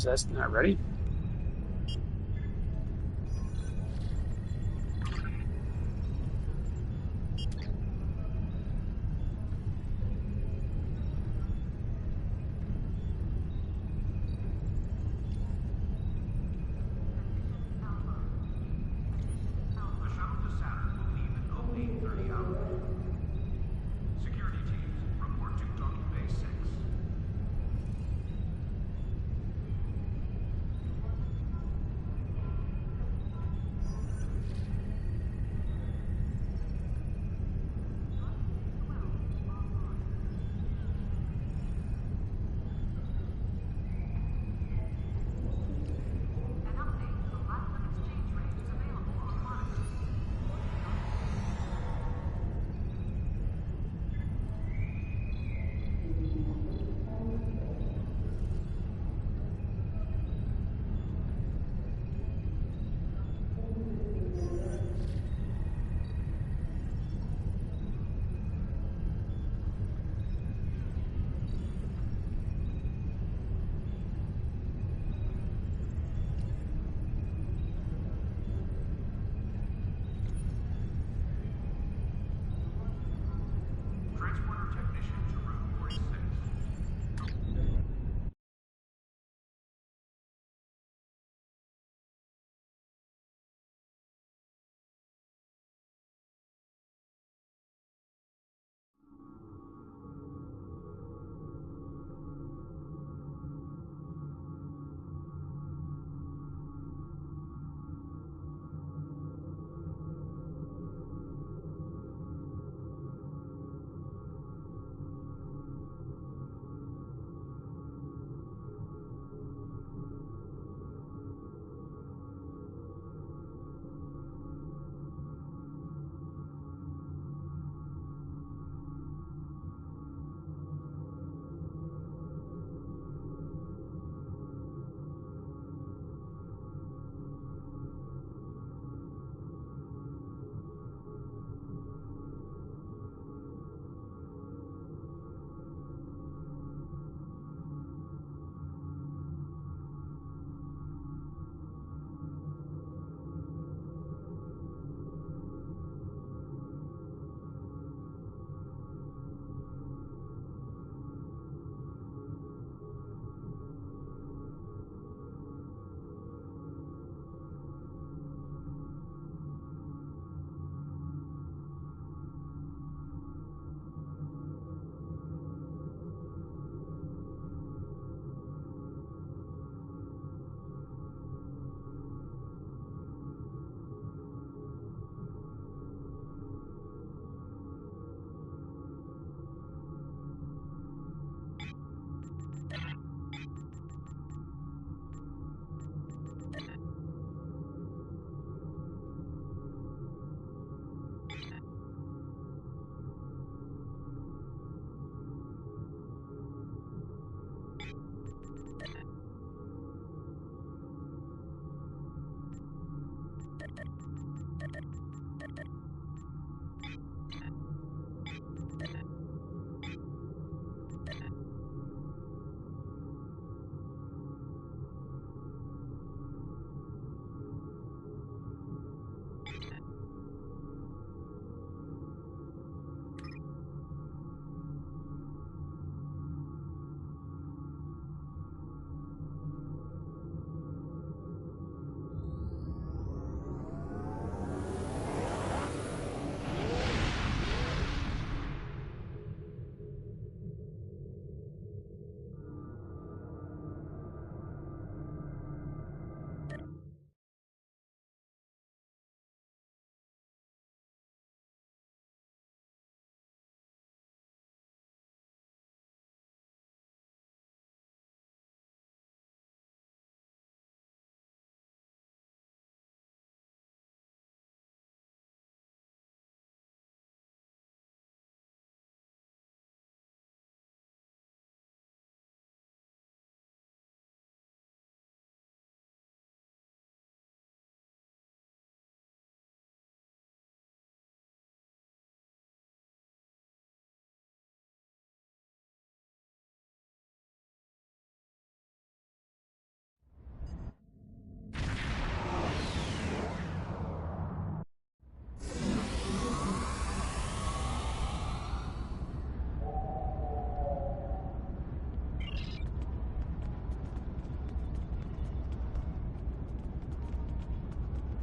Is that not ready?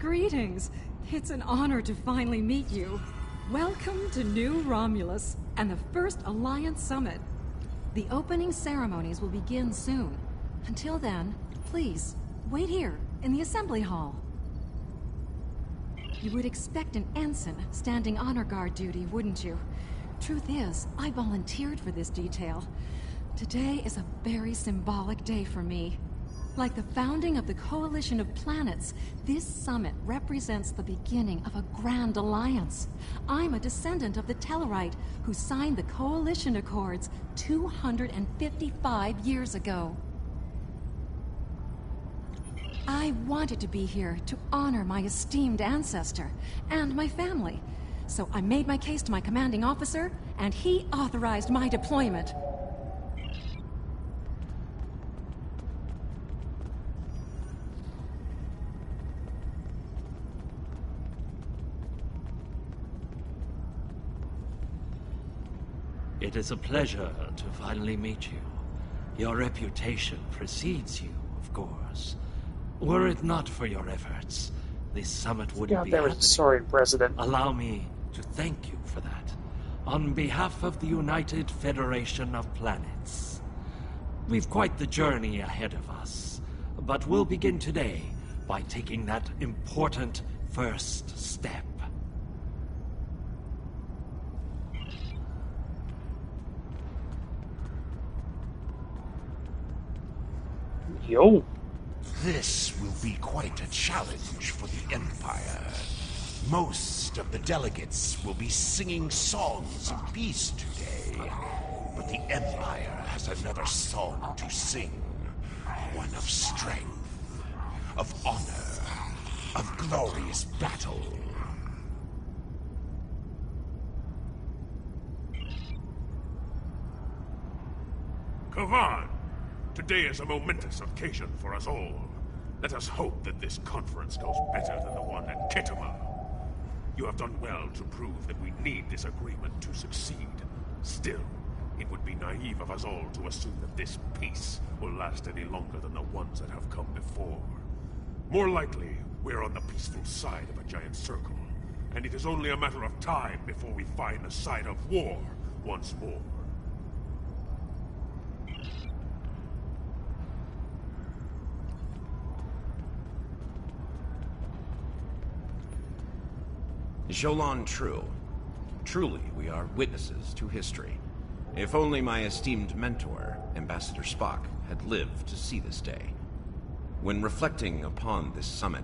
Greetings. It's an honor to finally meet you. Welcome to New Romulus and the first Alliance Summit. The opening ceremonies will begin soon. Until then, please, wait here in the assembly hall. You would expect an ensign standing honor guard duty, wouldn't you? Truth is, I volunteered for this detail. Today is a very symbolic day for me. Like the founding of the Coalition of Planets, this summit represents the beginning of a grand alliance. I'm a descendant of the Tellarite who signed the Coalition Accords 255 years ago. I wanted to be here to honor my esteemed ancestor and my family. So I made my case to my commanding officer, and he authorized my deployment. It is a pleasure to finally meet you. Your reputation precedes you, of course. Were it not for your efforts, this summit wouldn't be happening. Sorry, President. Allow me to thank you for that, on behalf of the United Federation of Planets. We've quite the journey ahead of us, but we'll begin today by taking that important first step. Yo. This will be quite a challenge for the Empire. Most of the delegates will be singing songs of peace today, but the Empire has another song to sing. One of strength, of honor, of glorious battle. Kavan! Today is a momentous occasion for us all. Let us hope that this conference goes better than the one at Khitomer. You have done well to prove that we need this agreement to succeed. Still, it would be naive of us all to assume that this peace will last any longer than the ones that have come before. More likely, we're on the peaceful side of a giant circle, and it is only a matter of time before we find the side of war once more. Jolan True. Truly, we are witnesses to history. If only my esteemed mentor, Ambassador Spock, had lived to see this day. When reflecting upon this summit,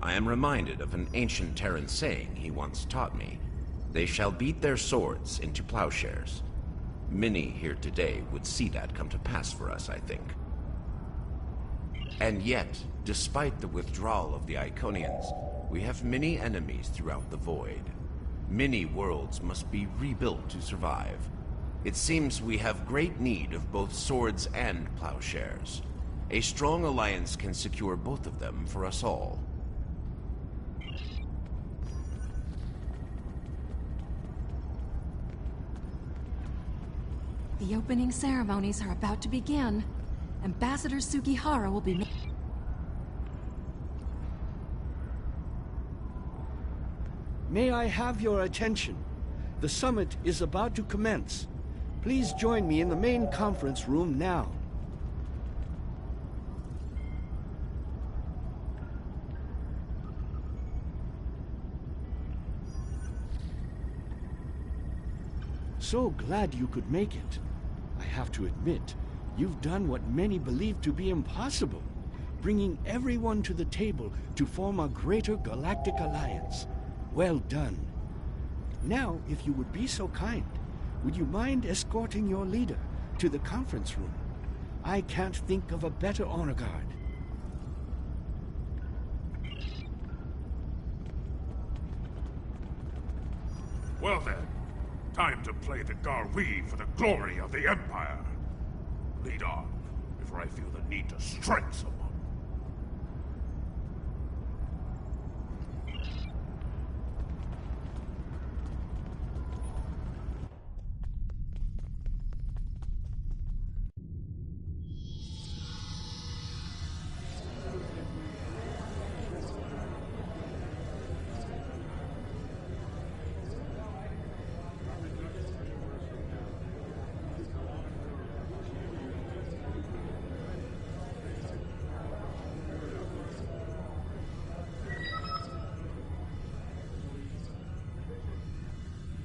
I am reminded of an ancient Terran saying he once taught me. They shall beat their swords into plowshares. Many here today would see that come to pass for us, I think. And yet, despite the withdrawal of the Iconians, we have many enemies throughout the void. Many worlds must be rebuilt to survive. It seems we have great need of both swords and plowshares. A strong alliance can secure both of them for us all. The opening ceremonies are about to begin. Ambassador Sugihara will be... May I have your attention? The summit is about to commence. Please join me in the main conference room now. So glad you could make it. I have to admit, you've done what many believe to be impossible, bringing everyone to the table to form a greater galactic alliance. Well done. Now, if you would be so kind, would you mind escorting your leader to the conference room? I can't think of a better honor guard. Well then, time to play the Garwi for the glory of the Empire. Lead on, before I feel the need to strike someone.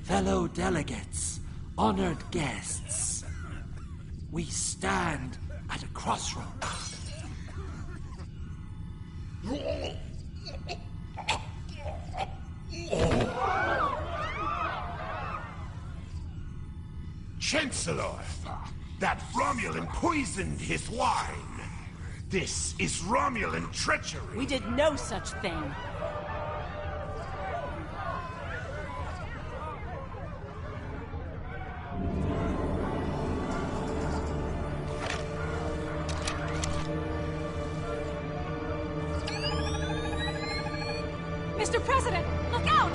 fellow delegates, honored guests, we stand at a crossroads. Chancellor, that Romulan poisoned his wine. This is Romulan treachery. We did no such thing. Mr. President, look out!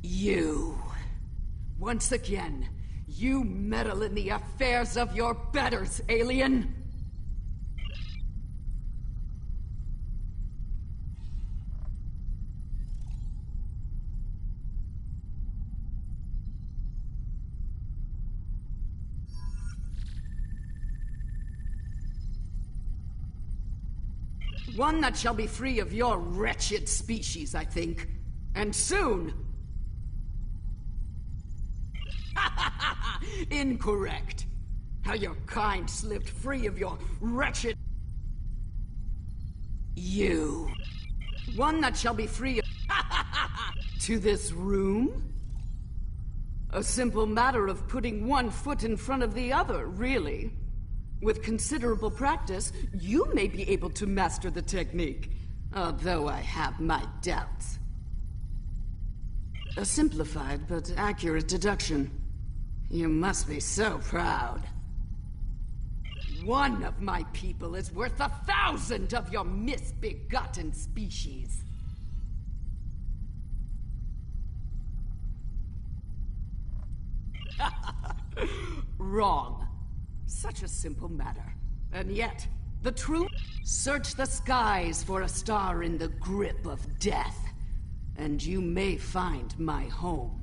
You. Once again, you meddle in the affairs of your betters, alien! One that shall be free of your wretched species, I think. And soon! Incorrect. How your kind slipped free of your wretched... You. One that shall be free of... To this room? A simple matter of putting one foot in front of the other, really. With considerable practice, you may be able to master the technique, although I have my doubts. A simplified but accurate deduction. You must be so proud. One of my people is worth 1,000 of your misbegotten species. Wrong. Such a simple matter. And yet, the truth? Search the skies for a star in the grip of death, and you may find my home.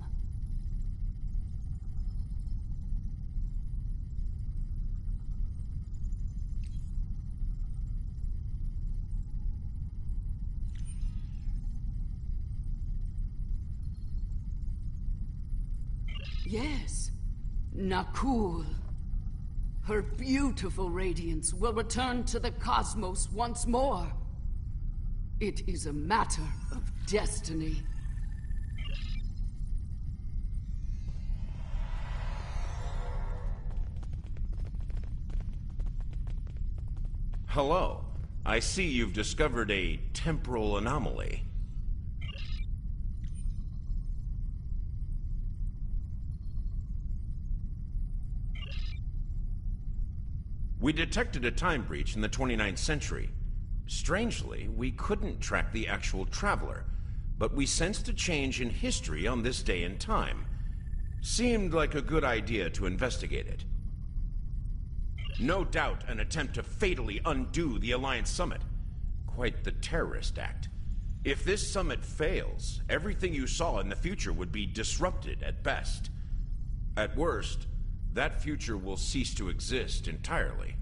Yes, Nakul. Her beautiful radiance will return to the cosmos once more. It is a matter of destiny. Hello. I see you've discovered a temporal anomaly. We detected a time breach in the 29th century. Strangely, we couldn't track the actual traveler, but we sensed a change in history on this day and time. Seemed like a good idea to investigate it. No doubt an attempt to fatally undo the Alliance Summit. Quite the terrorist act. If this summit fails, everything you saw in the future would be disrupted at best. At worst, that future will cease to exist entirely.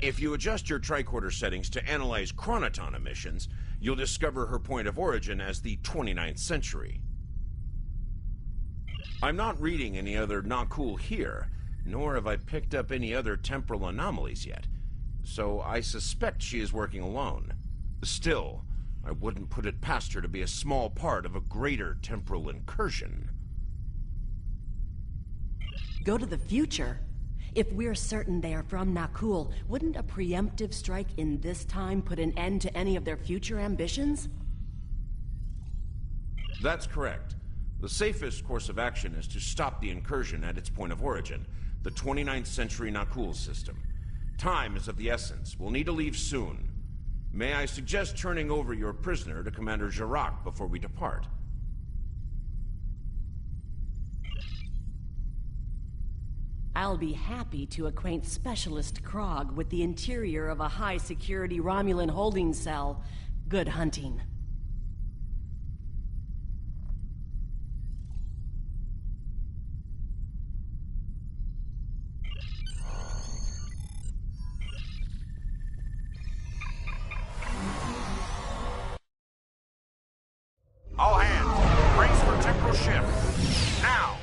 If you adjust your tricorder settings to analyze Chronoton emissions, you'll discover her point of origin as the 29th century. I'm not reading any other Nakul here, nor have I picked up any other temporal anomalies yet. so I suspect she is working alone. Still, I wouldn't put it past her to be a small part of a greater temporal incursion. Go to the future? If we're certain they are from Nakul, wouldn't a preemptive strike in this time put an end to any of their future ambitions? That's correct. The safest course of action is to stop the incursion at its point of origin, the 29th century Nakul system. Time is of the essence. We'll need to leave soon. May I suggest turning over your prisoner to Commander Jarak before we depart? I'll be happy to acquaint Specialist Krog with the interior of a high-security Romulan holding cell. Good hunting. All hands, brace for temporal shift. Now!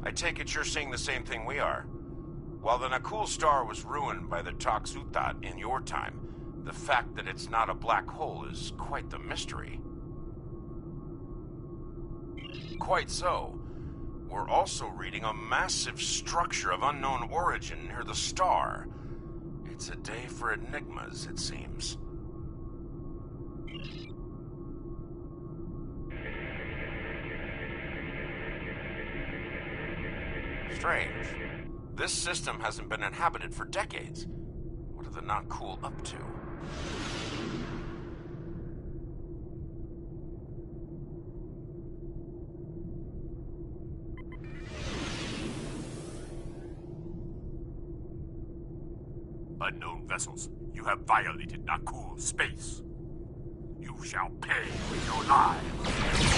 I take it you're seeing the same thing we are. While the Nakul star was ruined by the Tox Utat in your time, the fact that it's not a black hole is quite the mystery. Quite so. We're also reading a massive structure of unknown origin near the star. It's a day for enigmas, it seems. Strange. This system hasn't been inhabited for decades. What are the Nakul up to? Unknown vessels, you have violated Nakul space. You shall pay with your lives.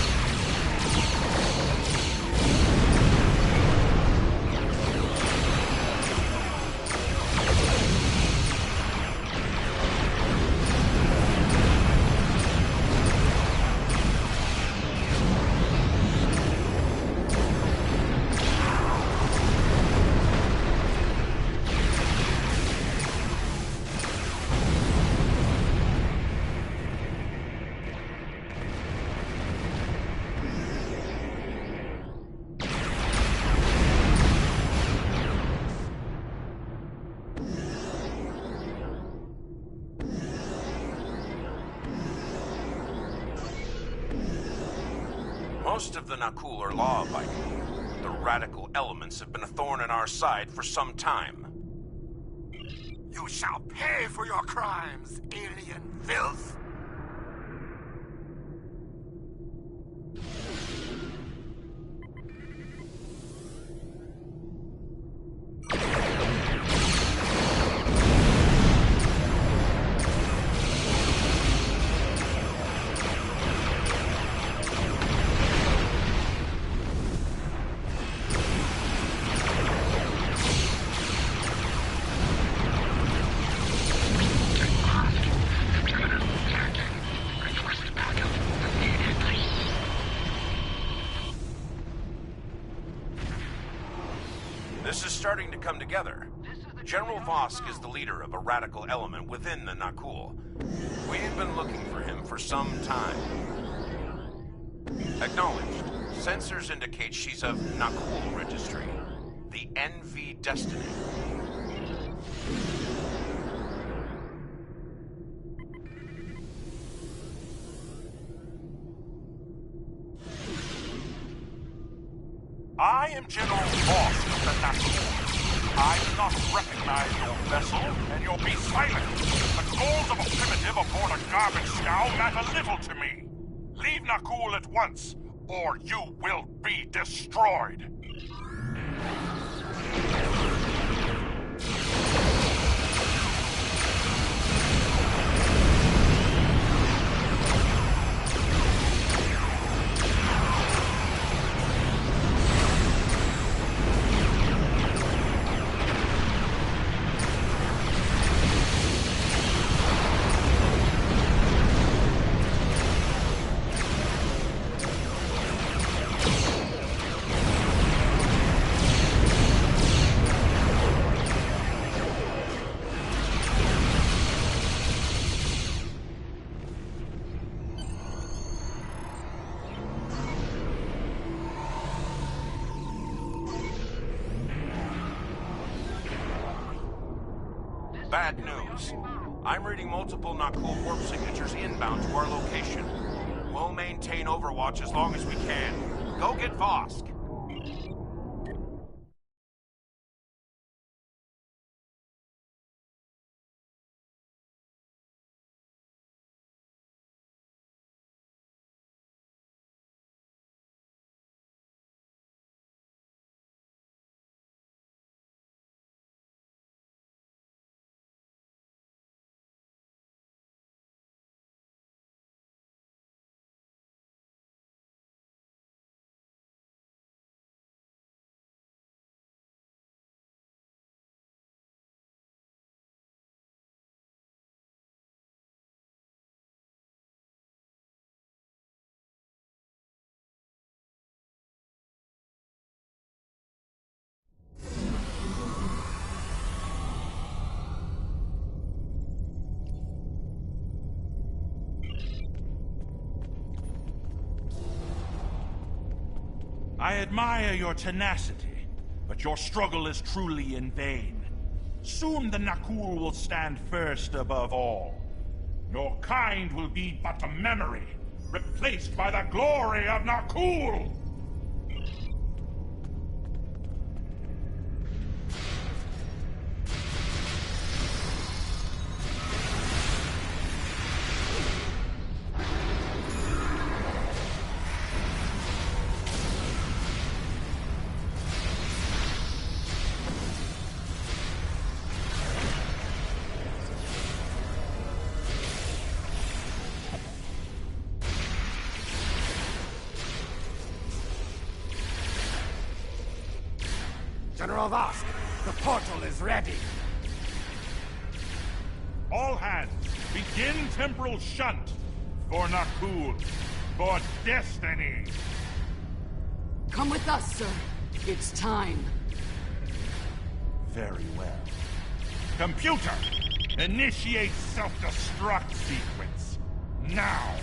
Most of the Nakul are law-abiding. The radical elements have been a thorn in our side for some time. You shall pay for your crimes, alien filth! This is starting to come together. General Vosk is the leader of a radical element within the Nakul. We've been looking for him for some time. Acknowledged. Sensors indicate she's of Nakul registry. The NV Destiny. I am General Boss of the Nakul. I do not recognize your vessel, and you'll be silent. The goals of a primitive aboard a garbage scow matter little to me. Leave Nakul at once, or you will be destroyed. Bad news. I'm reading multiple Nakul warp signatures inbound to our location. We'll maintain Overwatch as long as we can. Go get Vosk. I admire your tenacity, but your struggle is truly in vain. Soon the Nakul will stand first above all. Your kind will be but a memory, replaced by the glory of Nakul! General Vosk, the portal is ready. All hands, begin temporal shunt for Nakul, for destiny. Come with us, sir. It's time. Very well. Computer, initiate self-destruct sequence. Now.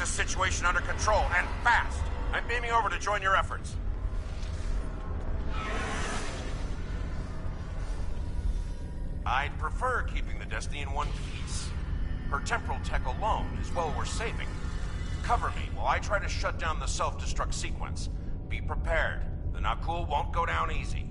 Situation under control, and fast. I'm beaming over to join your efforts. I'd prefer keeping the Destiny in one piece. Her temporal tech alone is well worth saving. Cover me while I try to shut down the self-destruct sequence. Be prepared. The Nakul won't go down easy.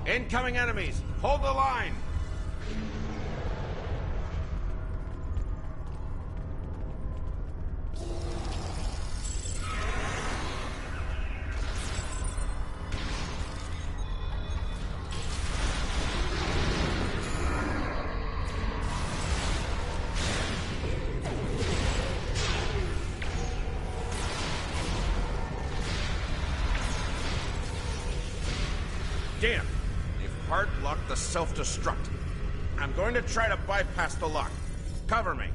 Incoming enemies! Hold the line! Damn! They've hard-locked the self-destruct. I'm going to try to bypass the lock. Cover me.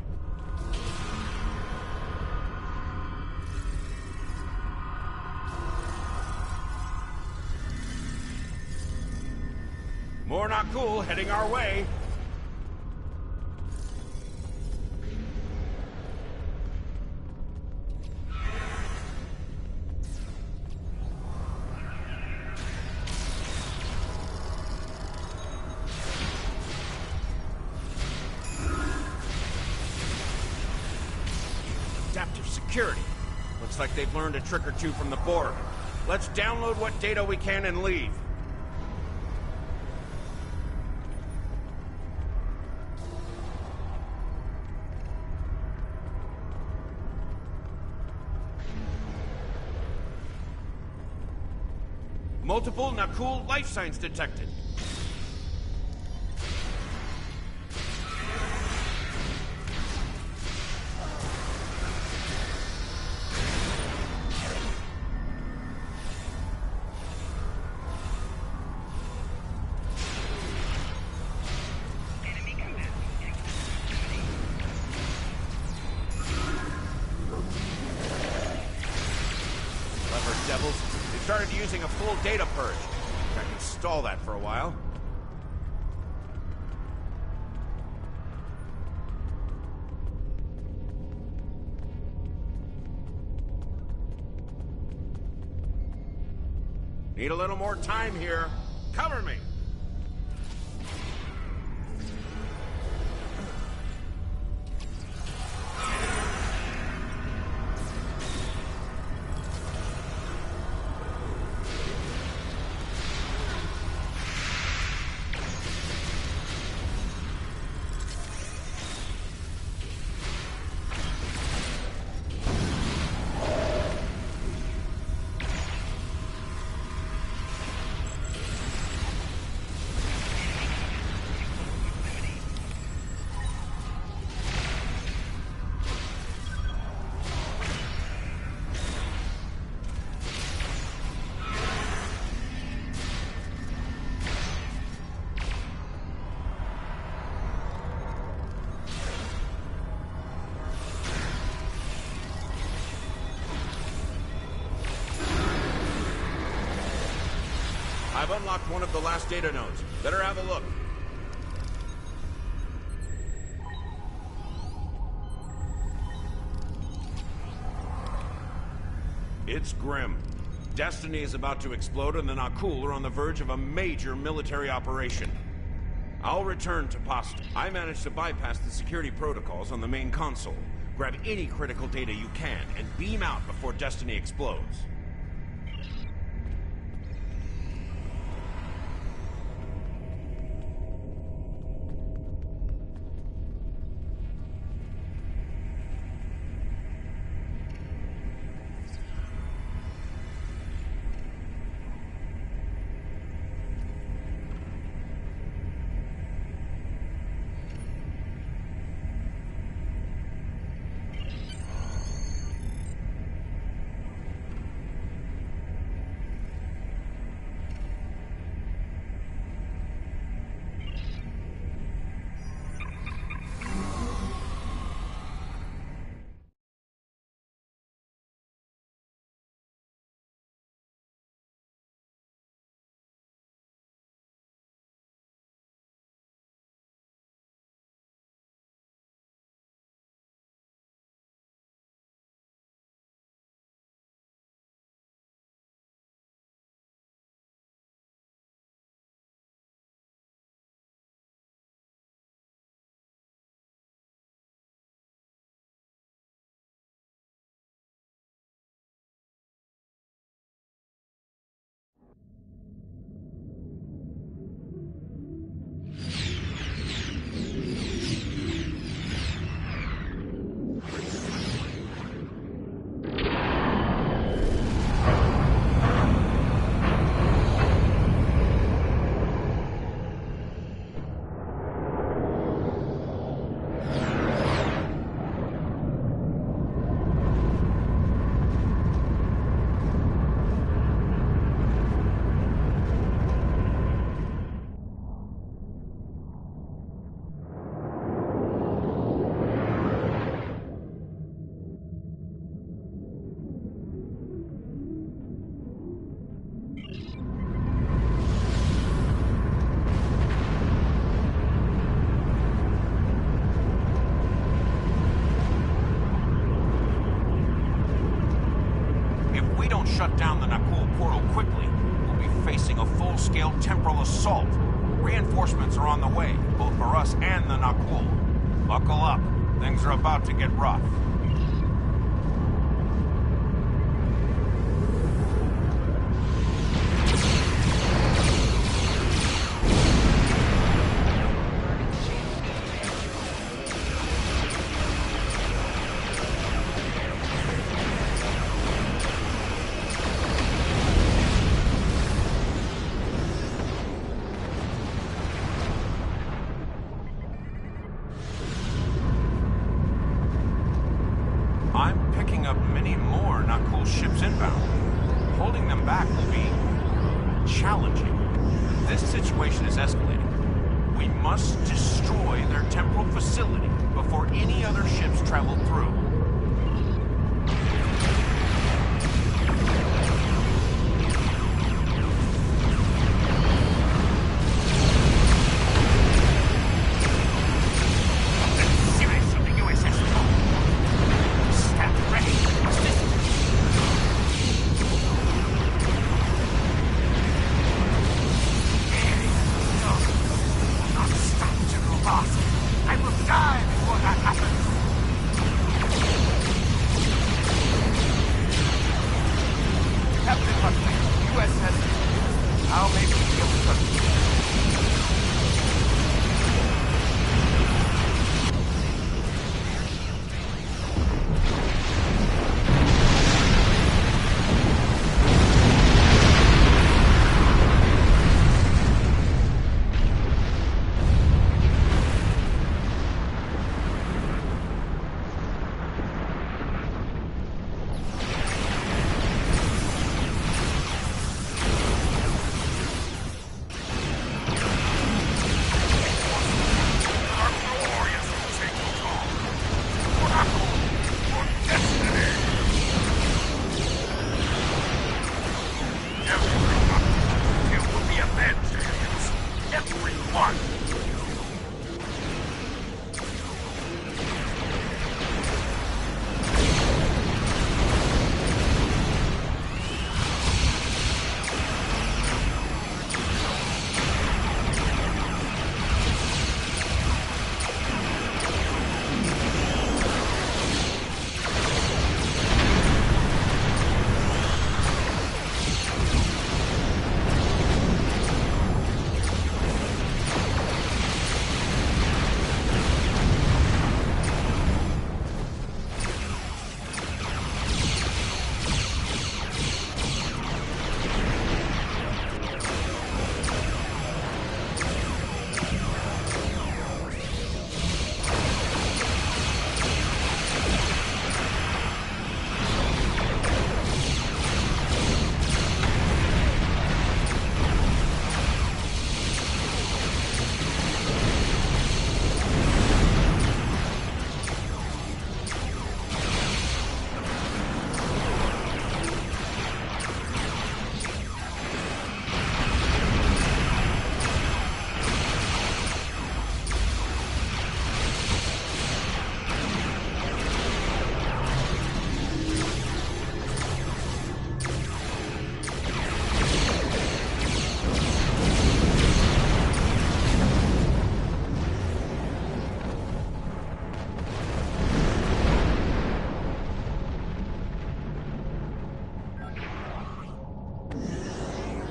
More not cool heading our way. Adaptive security. Looks like they've learned a trick or two from the Borg. Let's download what data we can and leave. Multiple Nakul life signs detected. Clever devils. They started using a full data purge. I can stall that for a while. Need a little more time here. Cover me! I've unlocked one of the last data nodes. Better have a look. It's grim. Destiny is about to explode and the Nakul are on the verge of a major military operation. I'll return to Pasta. I managed to bypass the security protocols on the main console. Grab any critical data you can and beam out before Destiny explodes. don't shut down the Nakul portal quickly, we'll be facing a full-scale temporal assault. Reinforcements are on the way, both for us and the Nakul. Buckle up. Things are about to get rough. I'm picking up many more Nakul ships inbound. Holding them back will be challenging. This situation is escalating. We must destroy their temporal facility before any other ships travel through.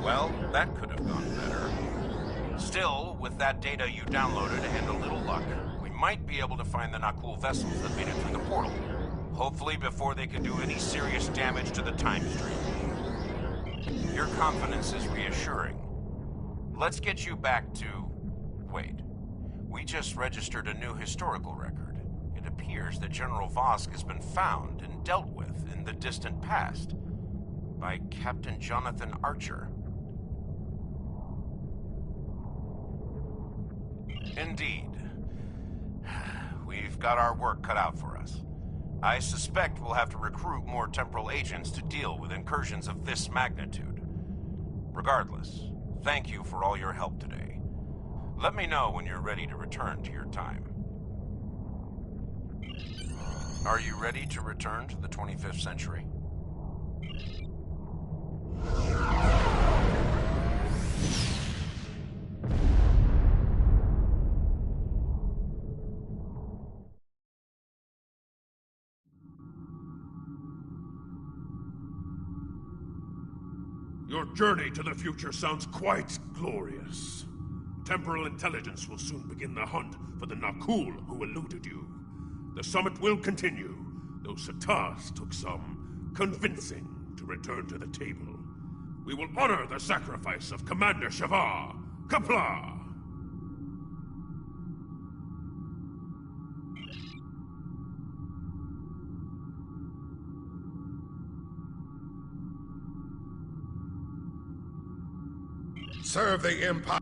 Well, that could have gone better. Still, with that data you downloaded and a little luck, we might be able to find the Nakul vessels that made it through the portal. Hopefully before they can do any serious damage to the time stream. Your confidence is reassuring. Let's get you back to... Wait. We just registered a new historical record. It appears that General Vosk has been found and dealt with in the distant past by Captain Jonathan Archer. Indeed. We've got our work cut out for us. I suspect we'll have to recruit more temporal agents to deal with incursions of this magnitude. Regardless, thank you for all your help today. Let me know when you're ready to return to your time. Are you ready to return to the 25th century? Your journey to the future sounds quite glorious. Temporal intelligence will soon begin the hunt for the Nakul who eluded you. The summit will continue, though Satas took some convincing to return to the table. We will honor the sacrifice of Commander Shavar. Qapla'! Serve the Empire.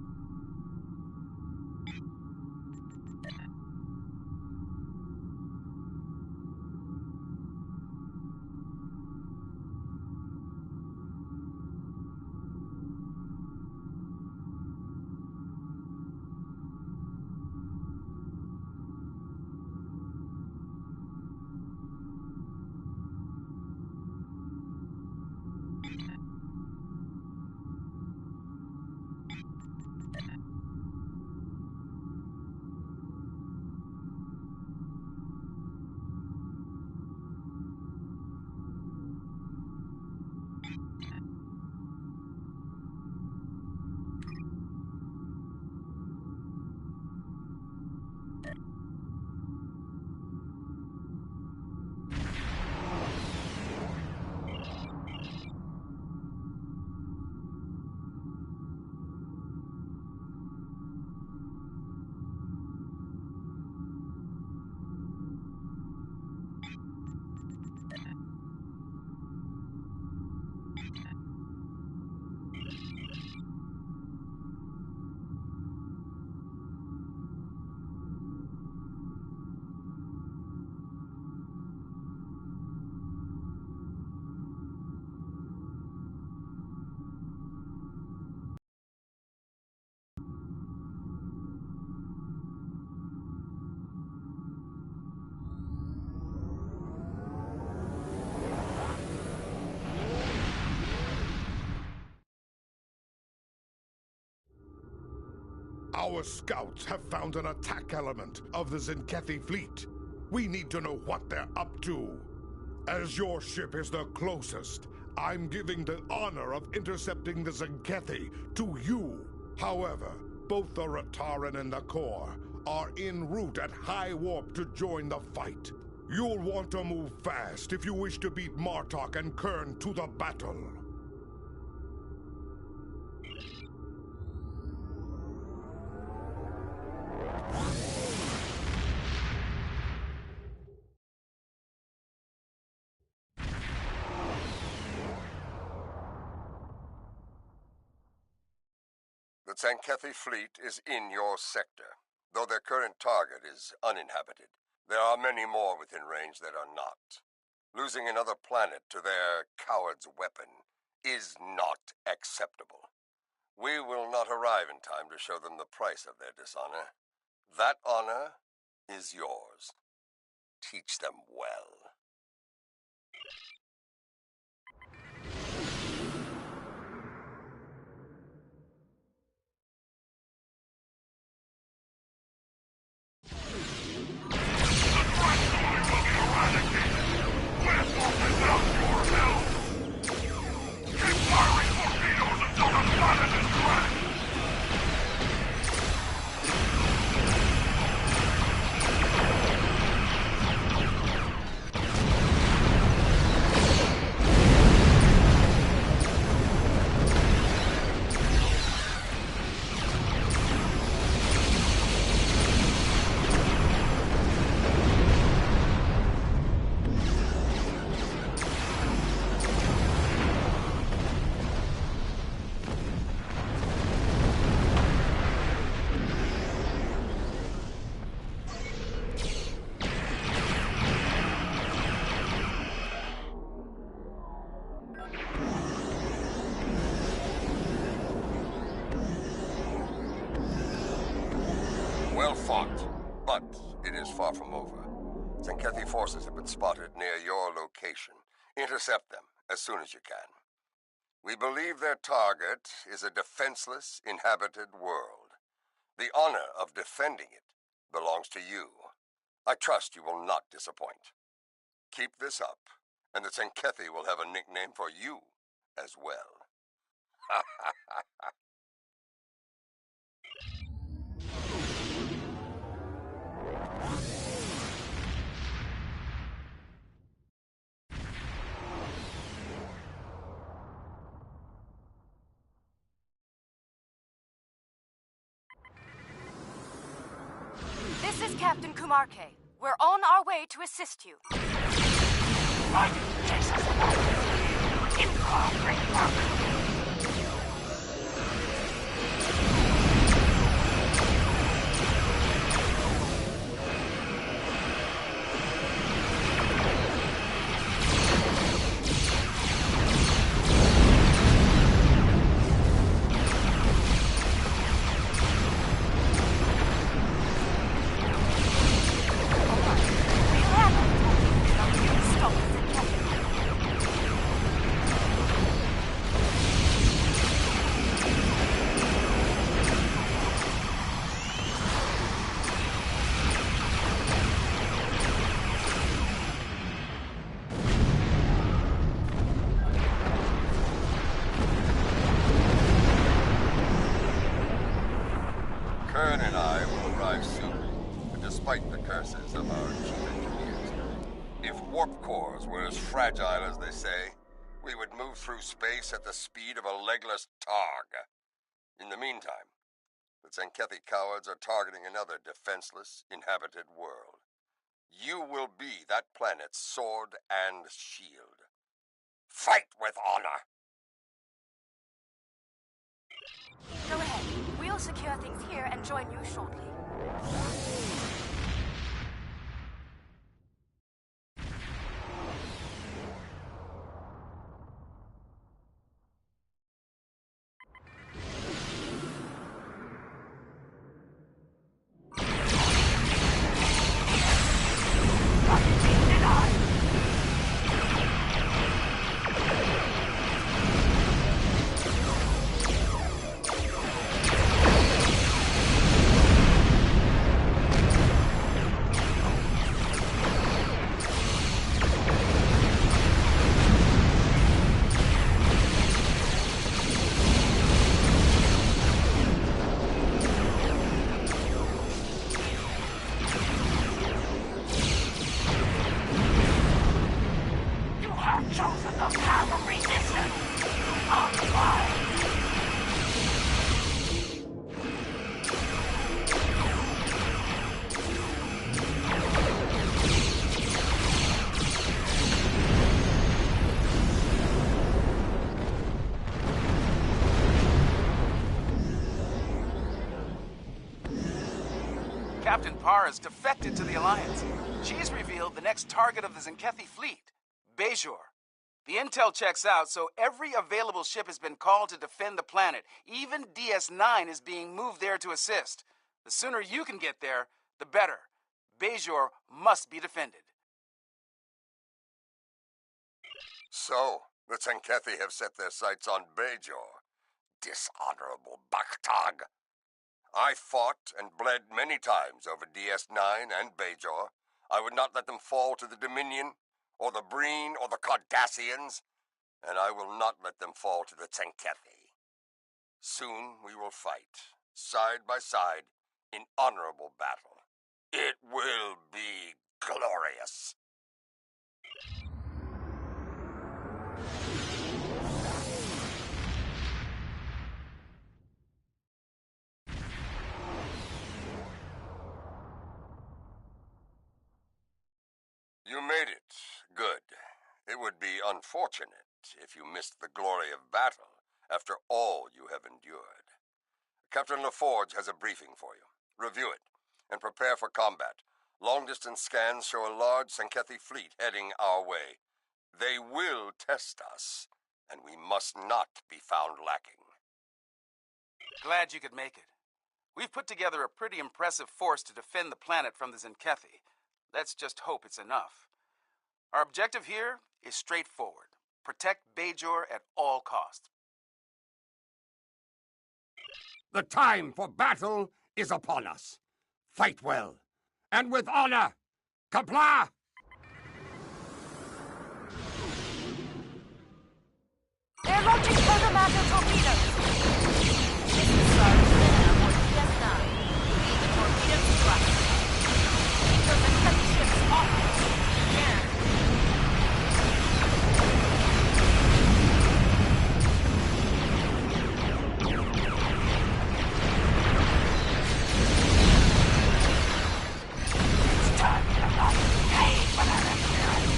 Our scouts have found an attack element of the Zenkethi fleet. We need to know what they're up to. As your ship is the closest, I'm giving the honor of intercepting the Zenkethi to you. However, both the Rataran and the Core are en route at high warp to join the fight. You'll want to move fast if you wish to beat Martok and Kern to the battle. The Zenkethi fleet is in your sector, though their current target is uninhabited. There are many more within range that are not. Losing another planet to their coward's weapon is not acceptable. We will not arrive in time to show them the price of their dishonor. That honor is yours. Teach them well. Well fought, but it is far from over. Zenkethi forces have been spotted near your location. Intercept them as soon as you can. We believe their target is a defenseless, inhabited world. The honor of defending it belongs to you. I trust you will not disappoint. Keep this up, and the Tzenkethi will have a nickname for you as well. This is Captain Kumarke. We're on our way to assist you. Kern and I will arrive soon, despite the curses of our chief engineers. If warp cores were as fragile as they say, we would move through space at the speed of a legless targ. In the meantime, the Tzenkethi cowards are targeting another defenseless, inhabited world. You will be that planet's sword and shield. Fight with honor! Go ahead. We'll secure things here and join you shortly. Captain Parr has defected to the Alliance. She's revealed the next target of the Tzenkethi fleet, Bajor. The intel checks out, so every available ship has been called to defend the planet. Even DS-9 is being moved there to assist. The sooner you can get there, the better. Bajor must be defended. So, the Tzenkethi have set their sights on Bajor. Dishonorable Baktag. I fought and bled many times over DS-9 and Bajor. I would not let them fall to the Dominion, or the Breen, or the Cardassians, and I will not let them fall to the Tzenkethi. Soon we will fight, side by side, in honorable battle. It will be glorious. You made it. Good. It would be unfortunate if you missed the glory of battle after all you have endured. Captain LaForge has a briefing for you. Review it and prepare for combat. Long-distance scans show a large Tzenkethi fleet heading our way. They will test us, and we must not be found lacking. Glad you could make it. We've put together a pretty impressive force to defend the planet from the Tzenkethi. Let's just hope it's enough. Our objective here is straightforward. Protect Bajor at all costs. The time for battle is upon us. Fight well, and with honor. Qapla'! They're launching Quartermaster torpedoes! This is Sarge Minna on DS9. Lead the torpedo strike. Those enemy ships off. Again. It's time to not pay for their interference.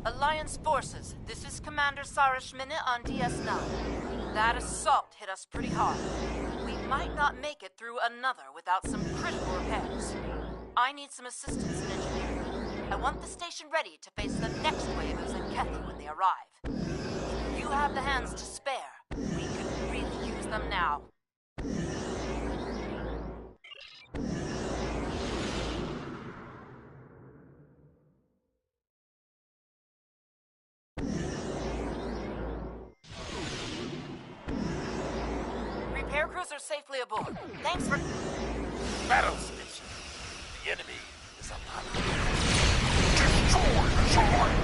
Alliance forces, this is Commander Sarge Minna on DS9. That assault hit us pretty hard. We might not make it through another without some critical repairs. I need some assistance in engineering. I want the station ready to face the next wave of Zenkethi when they arrive. If you have the hands to spare, we could really use them now. Repair cruiser safely aboard. Thanks for... Battle station. The enemy is alive. Destroy the charge!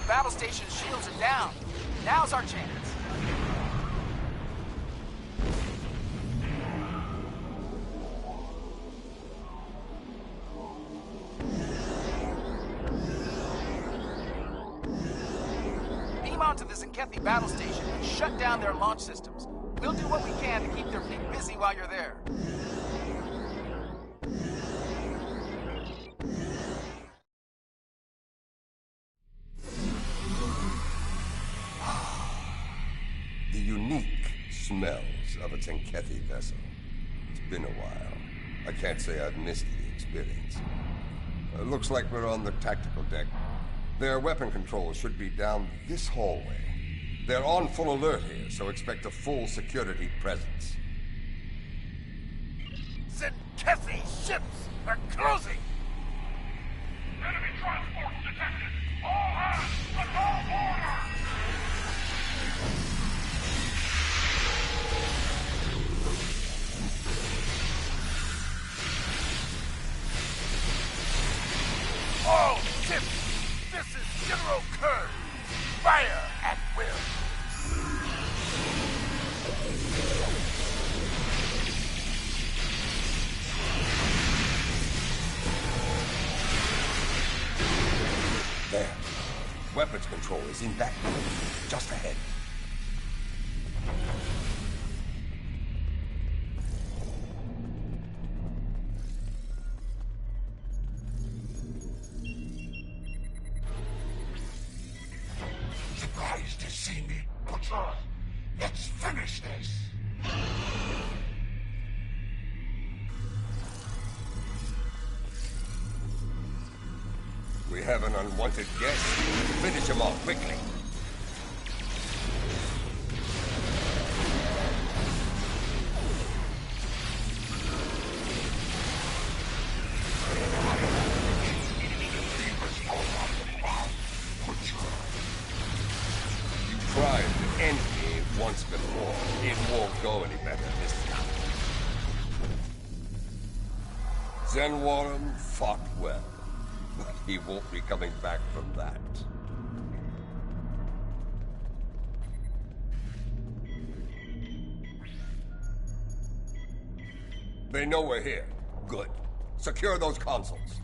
Battle station shields are down. Now's our chance. the Zenkethi battle station and shut down their launch systems. We'll do what we can to keep their fleet busy while you're there. The unique smells of a Zenkethi vessel. It's been a while. I can't say I've missed the experience. Looks like we're on the tactical deck. Their weapon controls should be down this hallway. They're on full alert here, so expect a full security presence. Zenkethi ships are closing! Enemy transport detected! All hands, assault order! All ships! This is General Kern! Fire at will! There. Weapons control is in that room, just ahead. Surprised to see me, Butcher? Let's finish this! We have an unwanted guest. Finish him off quickly. You tried to end me once before. It won't go any better this time. Zenwarum fought well. But he won't be coming back from that. They know we're here. Good. Secure those consoles.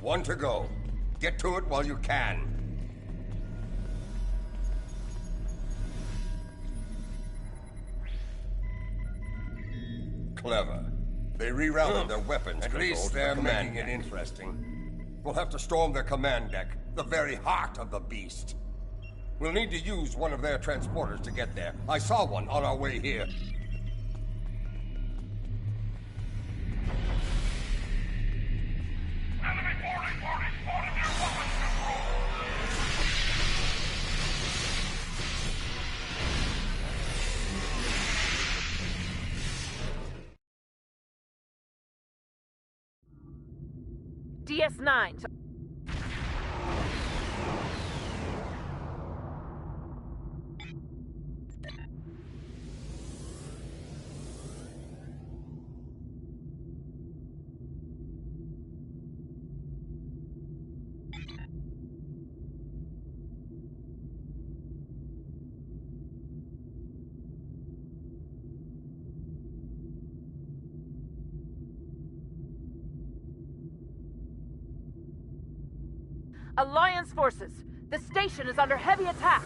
One to go. Get to it while you can. Clever. They rerouted their weapons. At least they're making it interesting. We'll have to storm their command deck, the very heart of the beast. We'll need to use one of their transporters to get there. I saw one on our way here. Enemy boarding party spotted near weapons control! DS9. Alliance forces! The station is under heavy attack!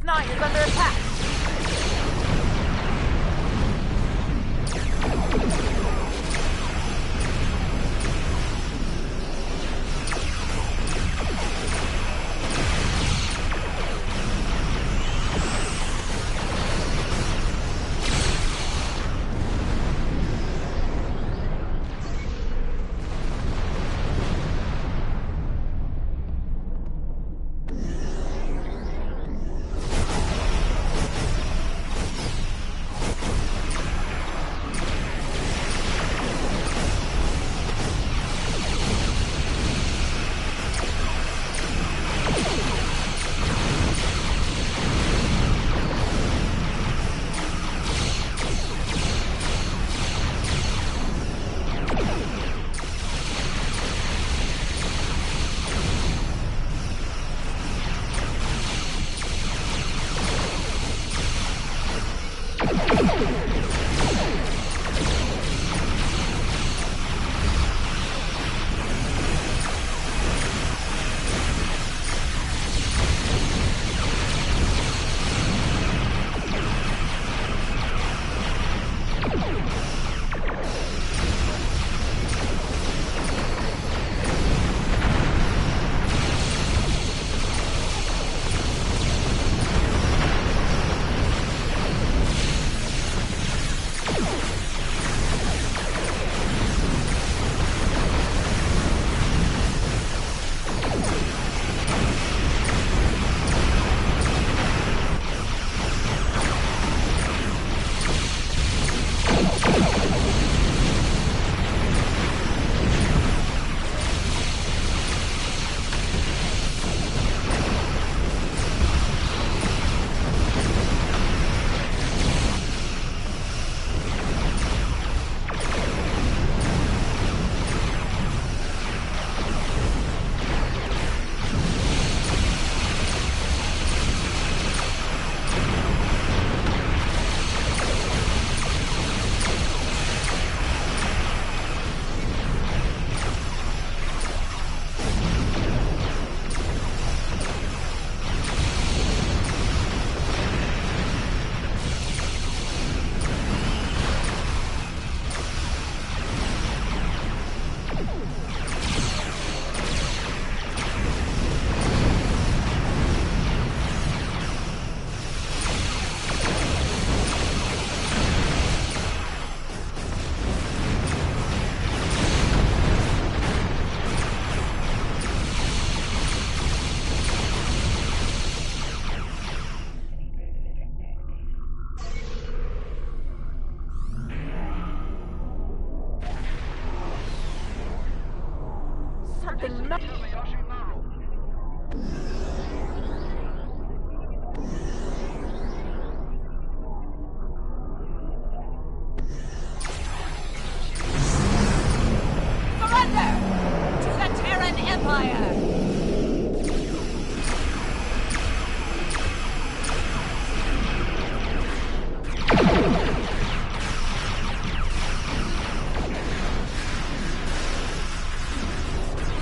DS9 is under attack.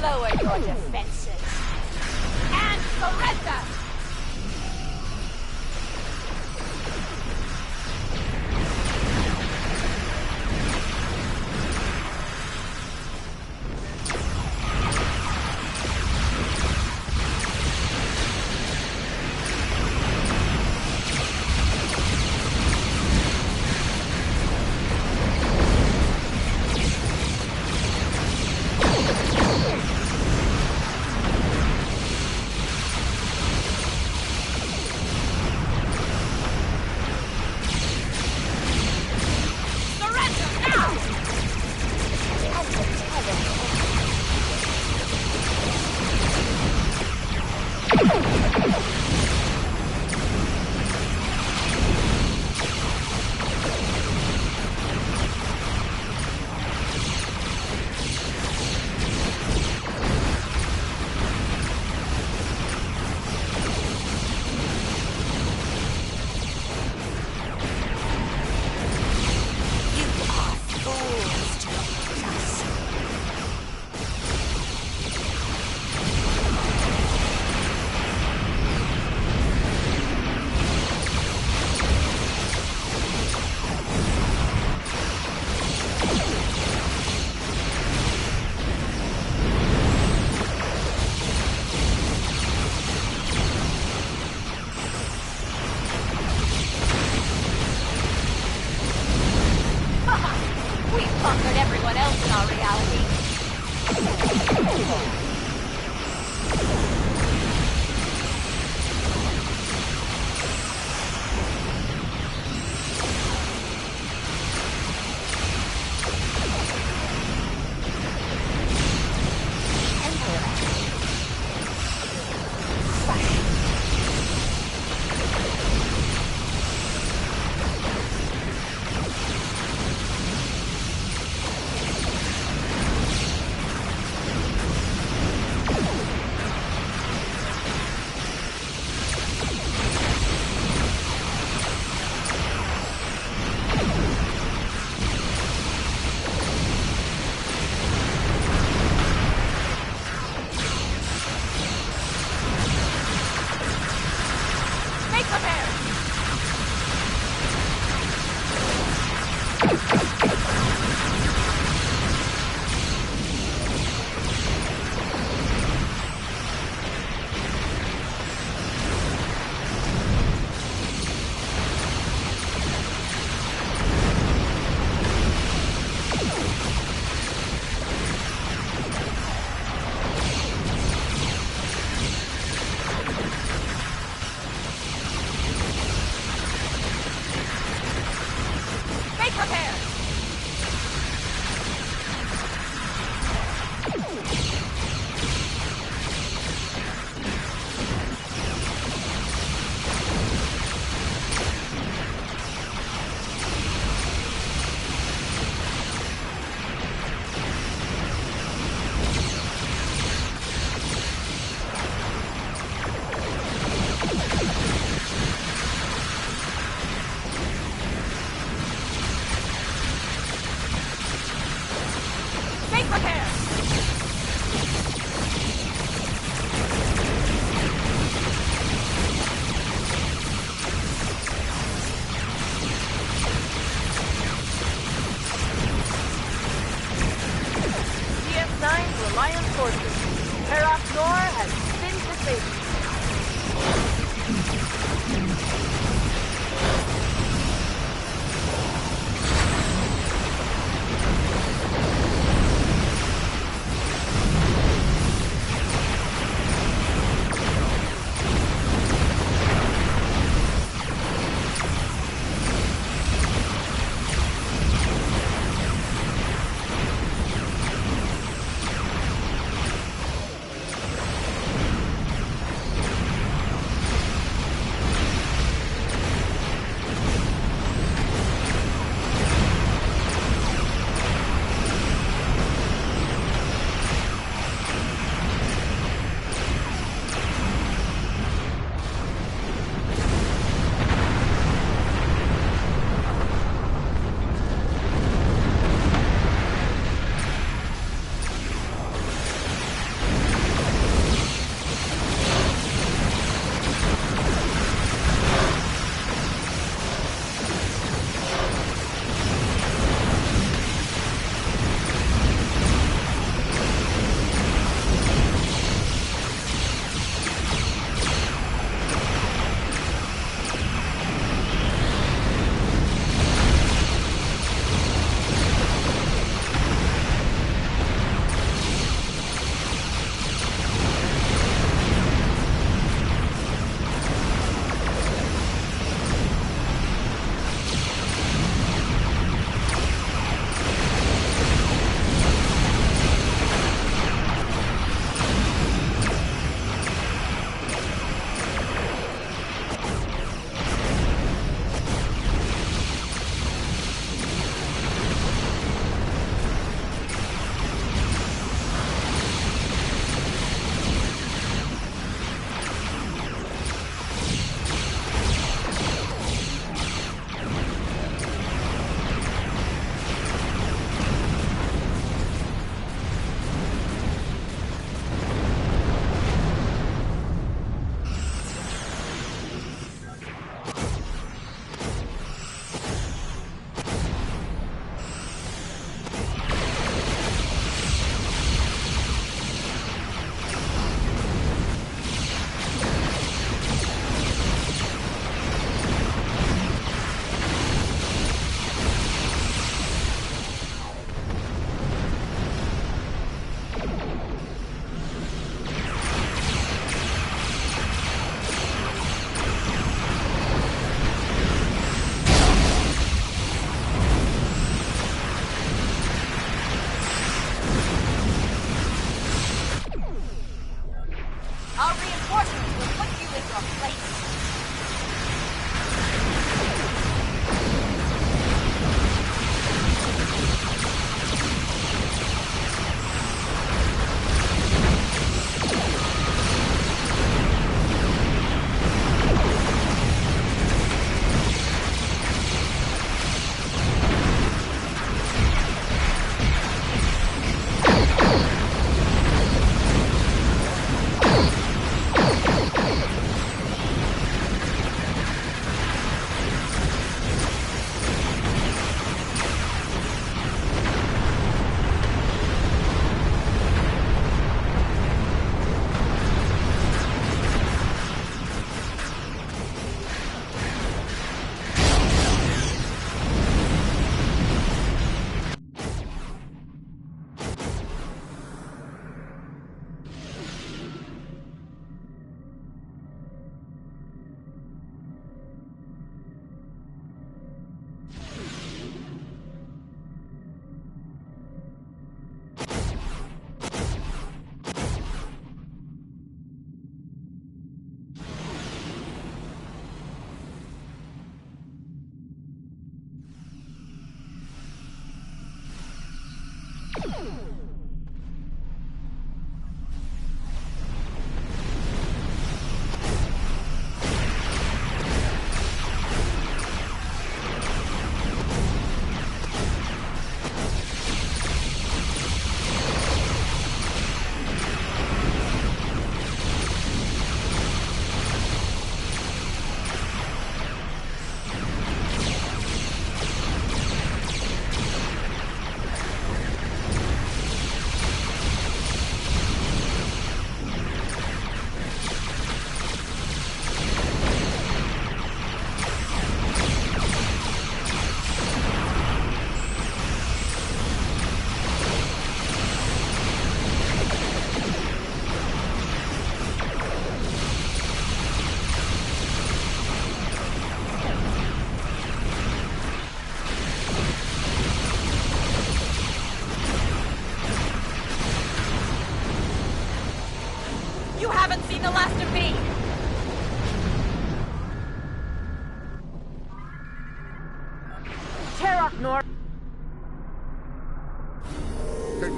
Lower your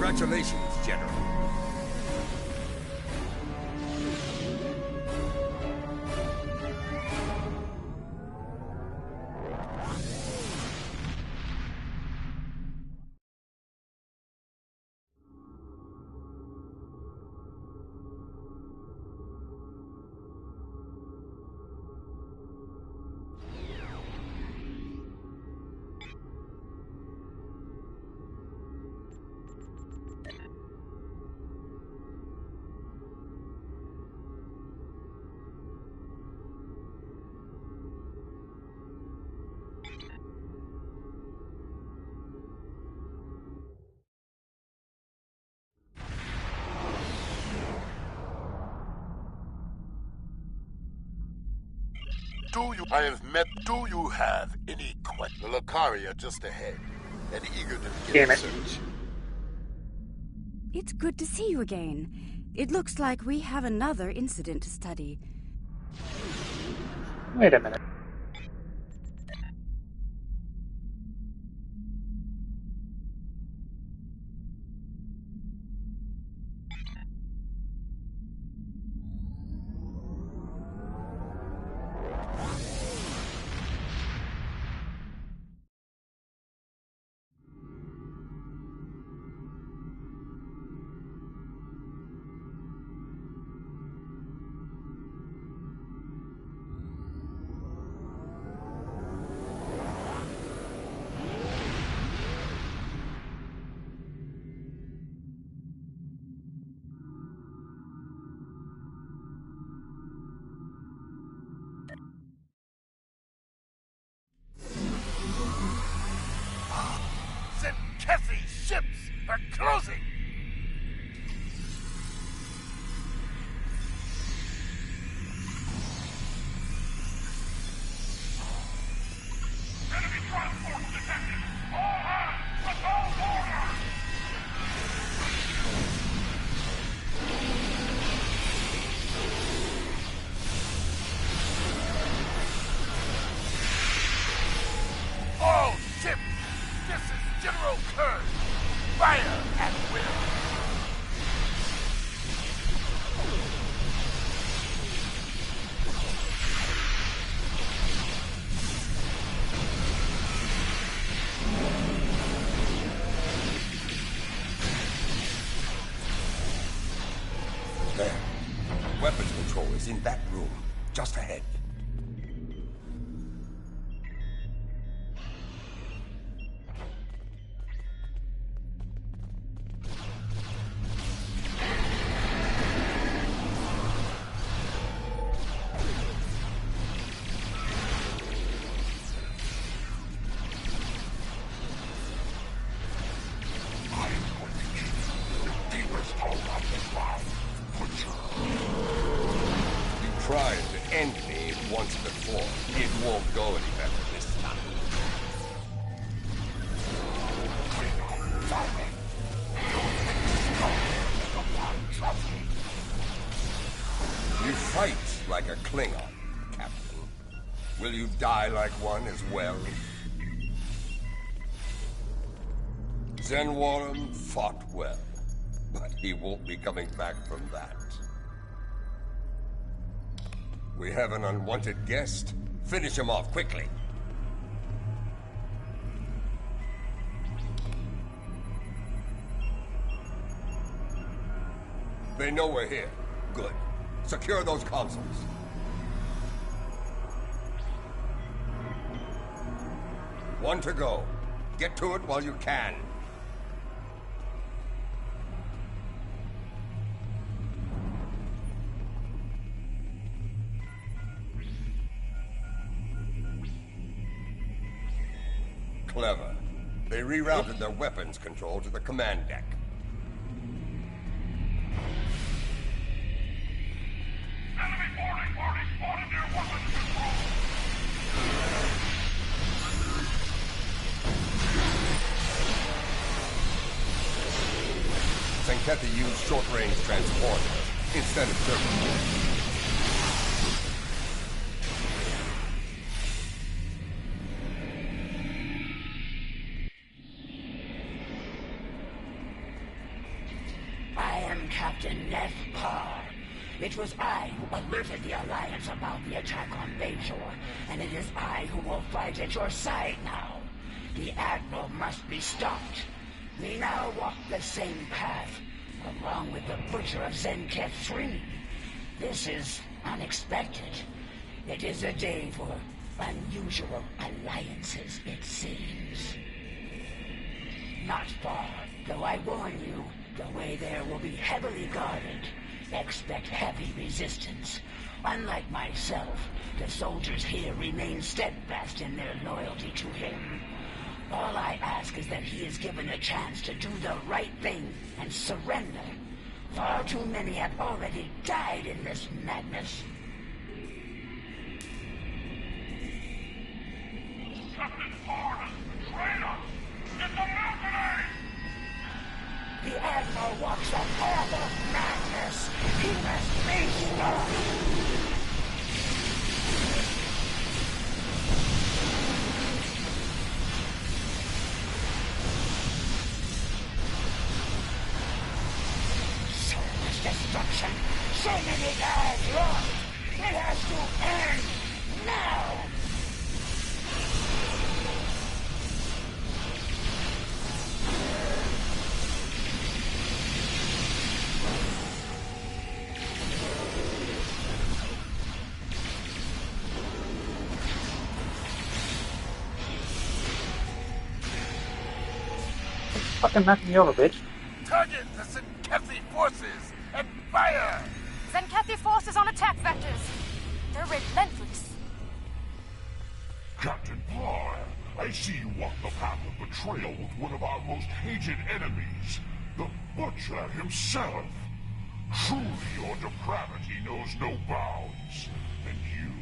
Congratulations, General. Do you have any questions? The Lucaria just ahead, and eager to Damn begin it. search. It's good to see you again. It looks like we have another incident to study. Wait a minute. Zenkethi ships are closing! Enemy transport detected! All hands, assault order! All ships! This is General Kern! Fire at will! There. Weapons control is in that room, just ahead. You tried to end me once before. It won't go any better this time. You fight like a Klingon, Captain. Will you die like one as well? Zenwarum fought well, but he won't be coming back from that. We have an unwanted guest. Finish him off quickly. They know we're here. Good. Secure those consoles. One to go. Get to it while you can. Clever. They rerouted their weapons control to the command deck. Enemy boarding party spotted near weapons control! Zenkethi used short-range transporters instead of turbo. Captain Neth Parr. It was I who alerted the Alliance about the attack on Bajor, and it is I who will fight at your side now. The Admiral must be stopped. We now walk the same path, along with the Butcher of Zenketh 3. This is unexpected. It is a day for unusual alliances, it seems. Not far, though I warn you, the way there will be heavily guarded. Expect heavy resistance. Unlike myself, the soldiers here remain steadfast in their loyalty to him. All I ask is that he is given a chance to do the right thing and surrender. Far too many have already died in this madness. Captain Parr, traitor! It's a mercenary! The Admiral walks the path of madness. He must be stopped. So much destruction, so many lives lost. It has to end now. Fucking knock me over, bitch. Target the Zenkethi forces and fire! Zenkethi forces on attack vectors. They're relentless. Captain Parr, I see you walk the path of betrayal with one of our most hated enemies, the Butcher himself. Truly, your depravity knows no bounds. And you,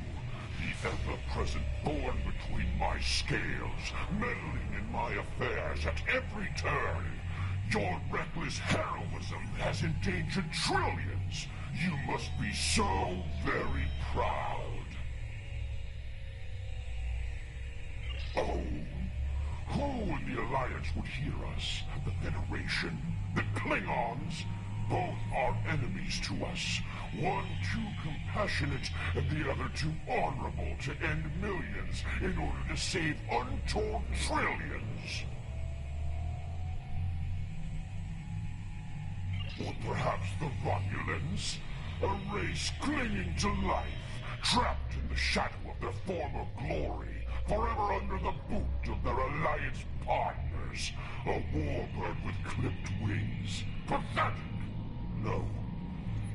the ever-present thorn between my scales, meddling in my affairs at every turn. Your reckless heroism has endangered trillions. You must be so very proud. Oh, who in the Alliance would hear us? The Federation? The Klingons? Both are enemies to us. One too compassionate, and the other too honorable to end millions in order to save untold trillions. Or perhaps the Romulans? A race clinging to life, trapped in the shadow of their former glory, forever under the boot of their Alliance partners. A warbird with clipped wings. Pathetic! No.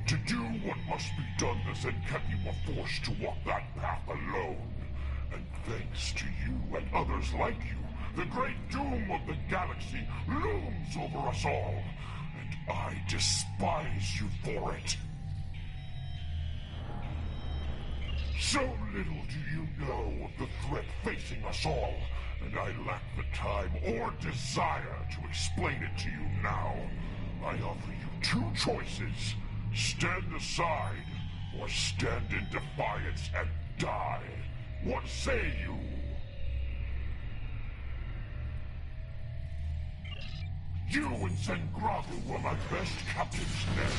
To do what must be done, the Zenkethi were forced to walk that path alone. And thanks to you and others like you, the great doom of the galaxy looms over us all. And I despise you for it. So little do you know of the threat facing us all, and I lack the time or desire to explain it to you now. I offer you two choices. Stand aside, or stand in defiance and die. What say you? You and Zengravu were my best captains then.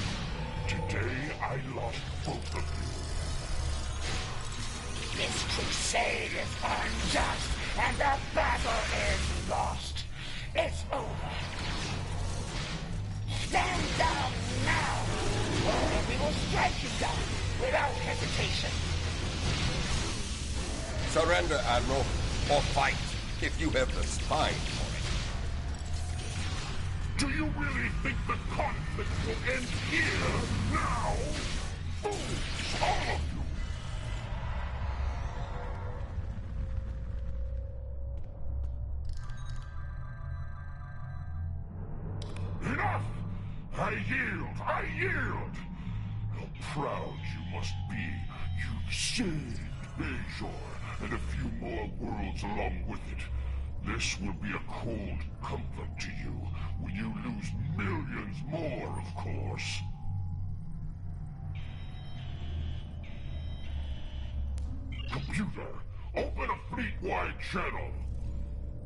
Today I lost both of you. This crusade is unjust, and the battle is lost. It's over. Stand down now, or we will strike you down without hesitation. Surrender, Admiral, or fight, if you have the spine for it. Do you really think the conflict will end here, now? Fools, all of you! Enough! I yield! How proud you must be. You've saved Bajor, and a few more worlds along with it. This will be a cold comfort to you when you lose millions more, of course. Computer, open a fleet-wide channel.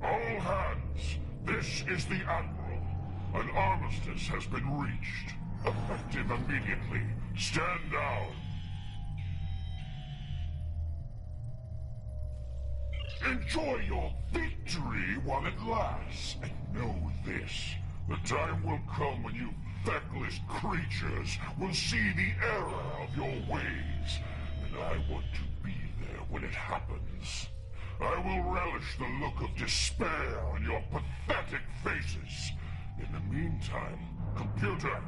All hands, this is the Admiral. An armistice has been reached. Effective immediately. Stand down. Enjoy your victory while it lasts. And know this. The time will come when you feckless creatures will see the error of your ways. And I want to be there when it happens. I will relish the look of despair on your pathetic faces. In the meantime, computer,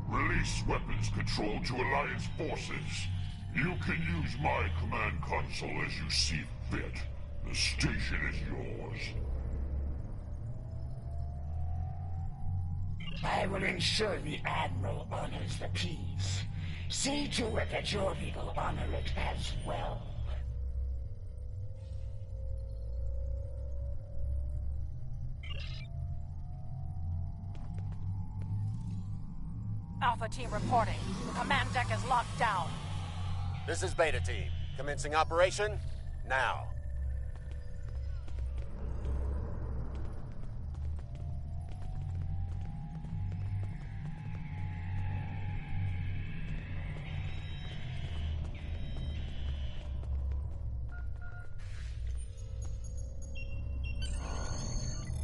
release weapons control to Alliance forces. You can use my command console as you see fit. The station is yours. I will ensure the Admiral honors the peace. See to it that your people honor it as well. Alpha Team reporting. The command deck is locked down. This is Beta Team. Commencing operation now.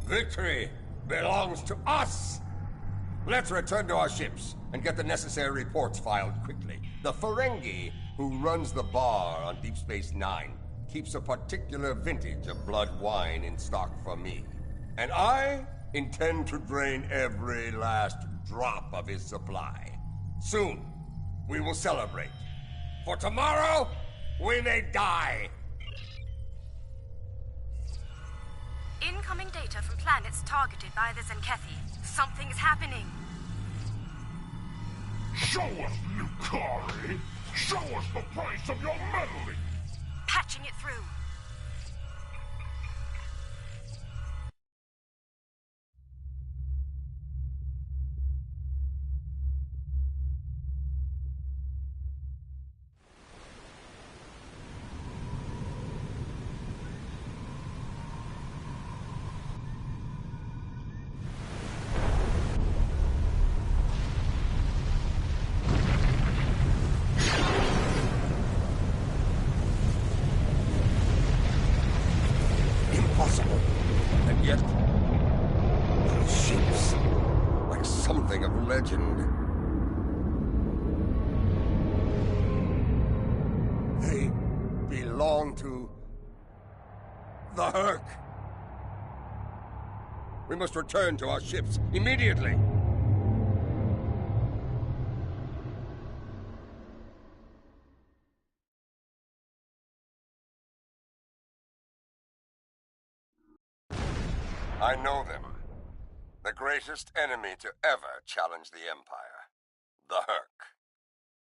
Victory belongs to us! Let's return to our ships and get the necessary reports filed quickly. The Ferengi, who runs the bar on Deep Space Nine, keeps a particular vintage of blood wine in stock for me. And I intend to drain every last drop of his supply. Soon, we will celebrate. For tomorrow, we may die. Incoming data from planets targeted by the Zenkethi. Something's happening. Show us, Lukari! Show us the price of your meddling! Patching it through. And yet, those ships, like something of legend. They belong to the Herc. We must return to our ships immediately. I know them. The greatest enemy to ever challenge the Empire. The Herc.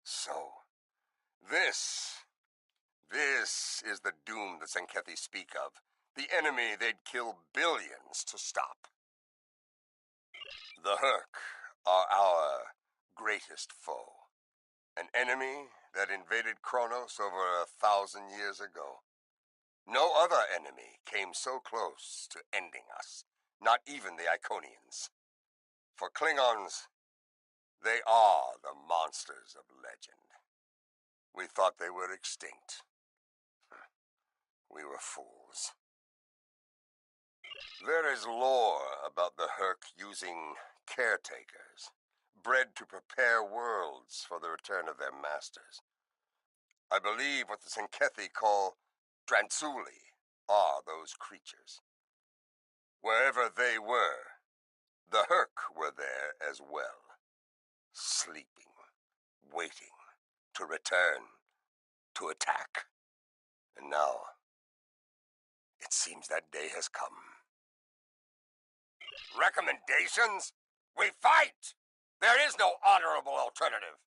So, this is the doom the Zenkethi speak of. The enemy they'd kill billions to stop. The Herc are our greatest foe. An enemy that invaded Kronos over 1,000 years ago. No other enemy came so close to ending us, not even the Iconians. For Klingons, they are the monsters of legend. We thought they were extinct. We were fools. There is lore about the Herc using caretakers, bred to prepare worlds for the return of their masters. I believe what the Zenkethi call Dransuli are those creatures. Wherever they were, the Herc were there as well. Sleeping, waiting to return, to attack. And now, it seems that day has come. Recommendations? We fight! There is no honorable alternative.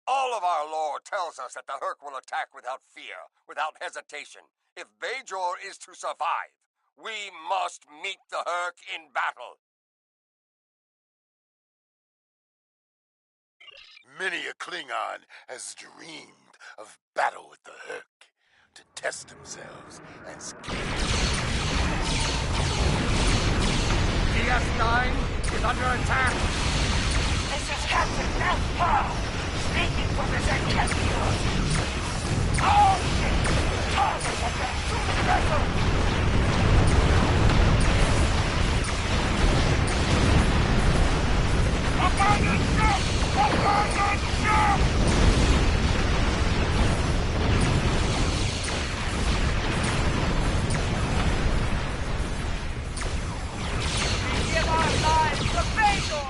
All of our lore tells us that the Herc will attack without fear, without hesitation. If Bajor is to survive, we must meet the Herc in battle. Many a Klingon has dreamed of battle with the Herc to test themselves as kings. DS9 is under attack! This is Captain Nefpa, speaking for the Zenkethi forces. All ships, targets at the human vessel. Abandon ship! Abandon ship! Give our lives to Bajor!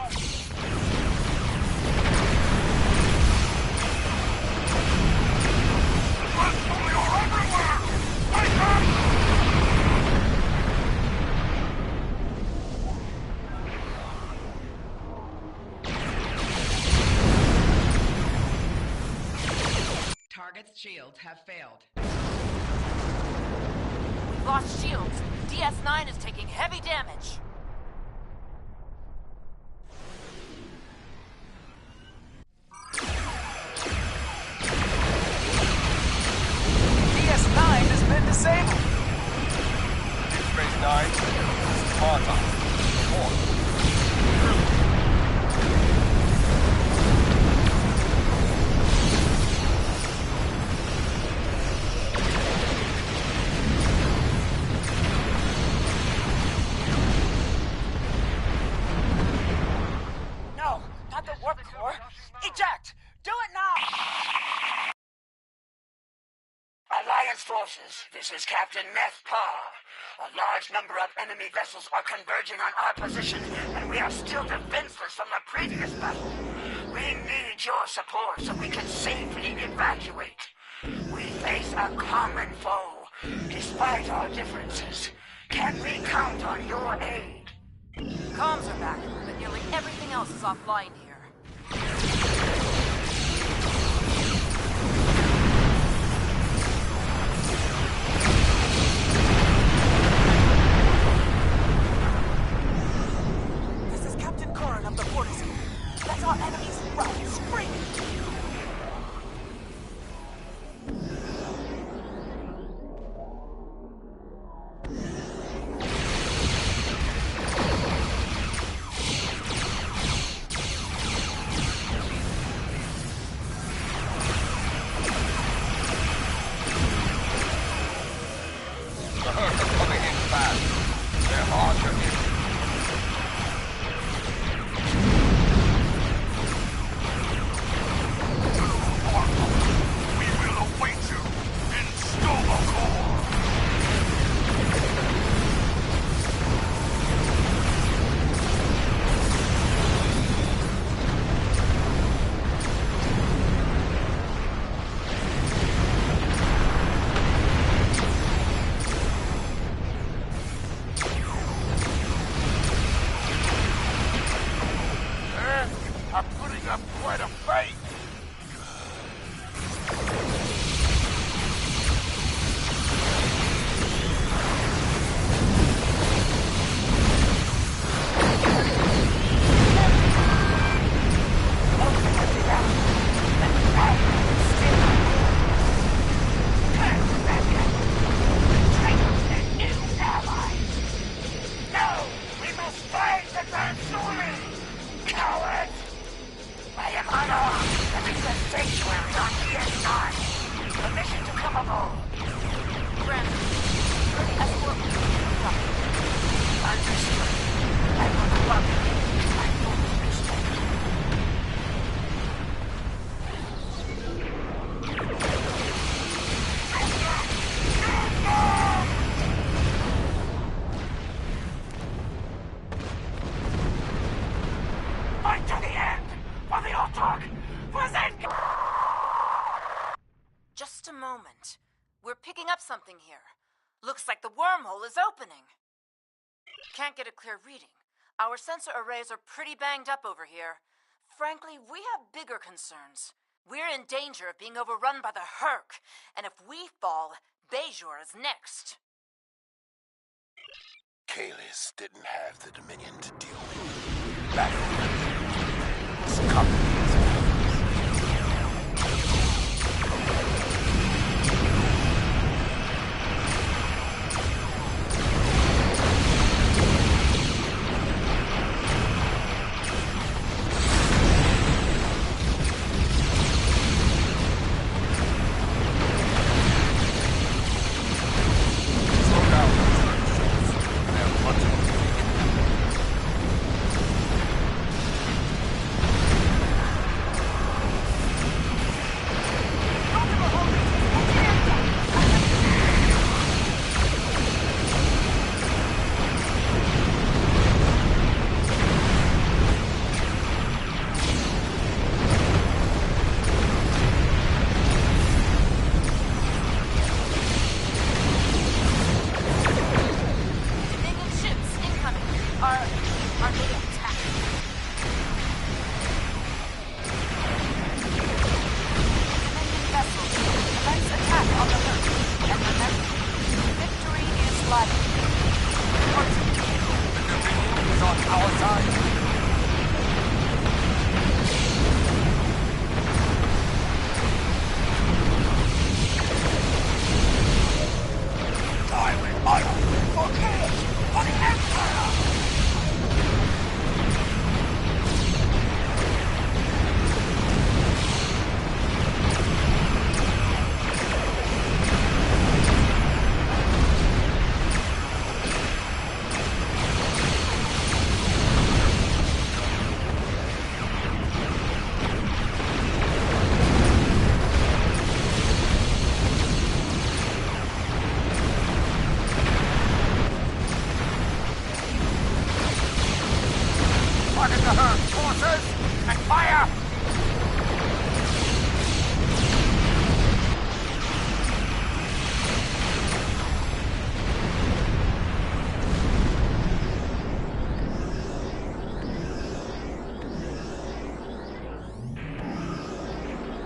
Target's shields have failed. We've lost shields. DS9 is taking heavy damage. DS9 has been disabled. Deep Space Nine, Sparta. Report. No, not the warp core. Eject! Do it now! Alliance forces, this is Captain Nefpa. A large number of enemy vessels are converging on our position, and we are still defenseless from the previous battle. We need your support so we can safely evacuate. We face a common foe, despite our differences. Can we count on your aid? Comms are back, but nearly everything else is offline here. This is Captain Curran of the Portis. That's our enemy's route, screaming! The Hurk are coming in fast. They're hard to hit. We will await you in Stovall. I'm putting up quite a fight. No! We must fight the Transuri! Coward! I am unarmed and in the sanctuary on DS9. Permission to come aboard. Granted. Early escort will be conducted. Understood. I will cooperate. I fully respect. Fight to the end! For the Autarch! For Zenkethi! Just a moment. We're picking up something here. Looks like the wormhole is opening. Can't get a clear reading. Our sensor arrays are pretty banged up over here. Frankly, we have bigger concerns. We're in danger of being overrun by the Hurk, and if we fall, Bajor is next. Kalis didn't have the Dominion to deal with. Battle. Succumb. The Dominion is on our side. Die with honor for chaos for the Empire!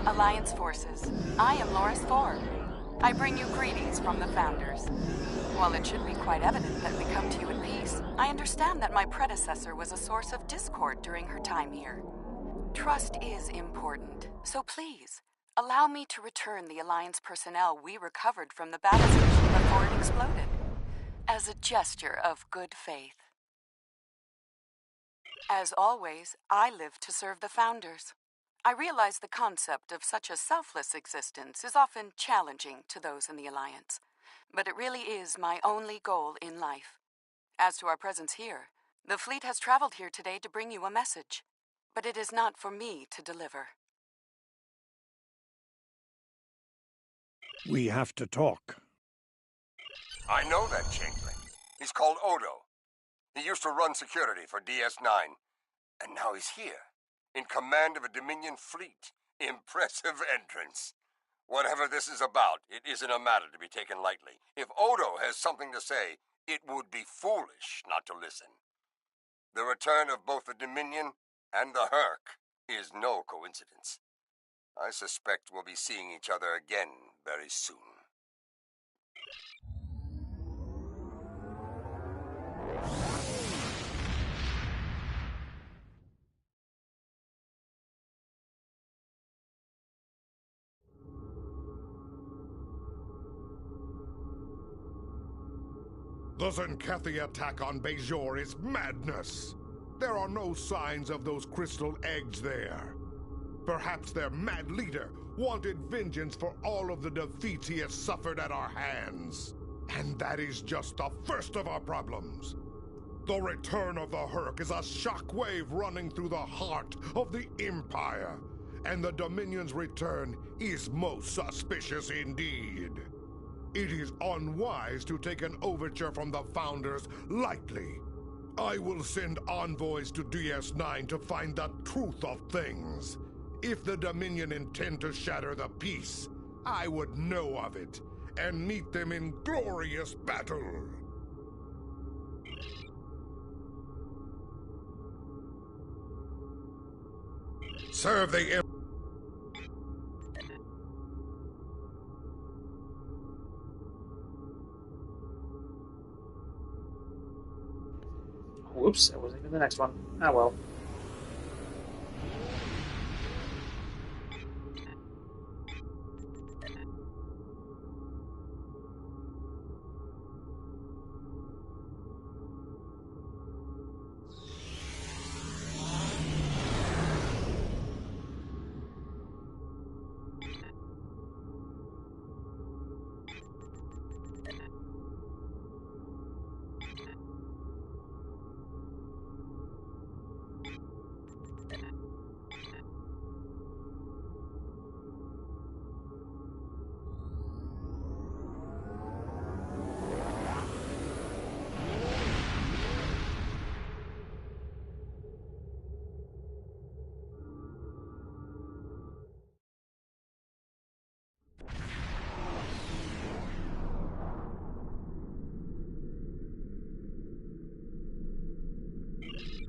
Alliance forces, I am Loris Thorne. I bring you greetings from the Founders. While it should be quite evident that we come to you in peace, I understand that my predecessor was a source of discord during her time here. Trust is important, so please, allow me to return the Alliance personnel we recovered from the battle station before it exploded, as a gesture of good faith. As always, I live to serve the Founders. I realize the concept of such a selfless existence is often challenging to those in the Alliance, but it really is my only goal in life. As to our presence here, the fleet has traveled here today to bring you a message, but it is not for me to deliver. We have to talk. I know that changeling. He's called Odo. He used to run security for DS9, and now he's here. In command of a Dominion fleet. Impressive entrance. Whatever this is about, it isn't a matter to be taken lightly. If Odo has something to say, it would be foolish not to listen. The return of both the Dominion and the Hurk is no coincidence. I suspect we'll be seeing each other again very soon. The Zenkethi attack on Bajor is madness. There are no signs of those crystal eggs there. Perhaps their mad leader wanted vengeance for all of the defeats he has suffered at our hands. And that is just the first of our problems. The return of the Hurk is a shockwave running through the heart of the Empire. And the Dominion's return is most suspicious indeed. It is unwise to take an overture from the Founders lightly. I will send envoys to DS9 to find the truth of things. If the Dominion intend to shatter the peace, I would know of it and meet them in glorious battle. Serve the Whoops, that wasn't even the next one. Ah well.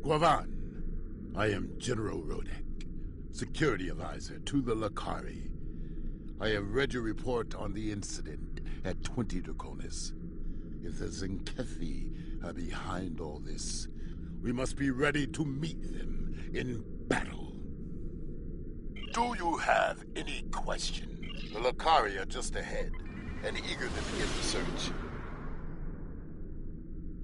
Guavan, I am General Rodek, Security Advisor to the Lakari. I have read your report on the incident at 20 Draconis. If the Zenkethi are behind all this. We must be ready to meet them in battle. Do you have any questions? The Lakari are just ahead, and eager to begin the search.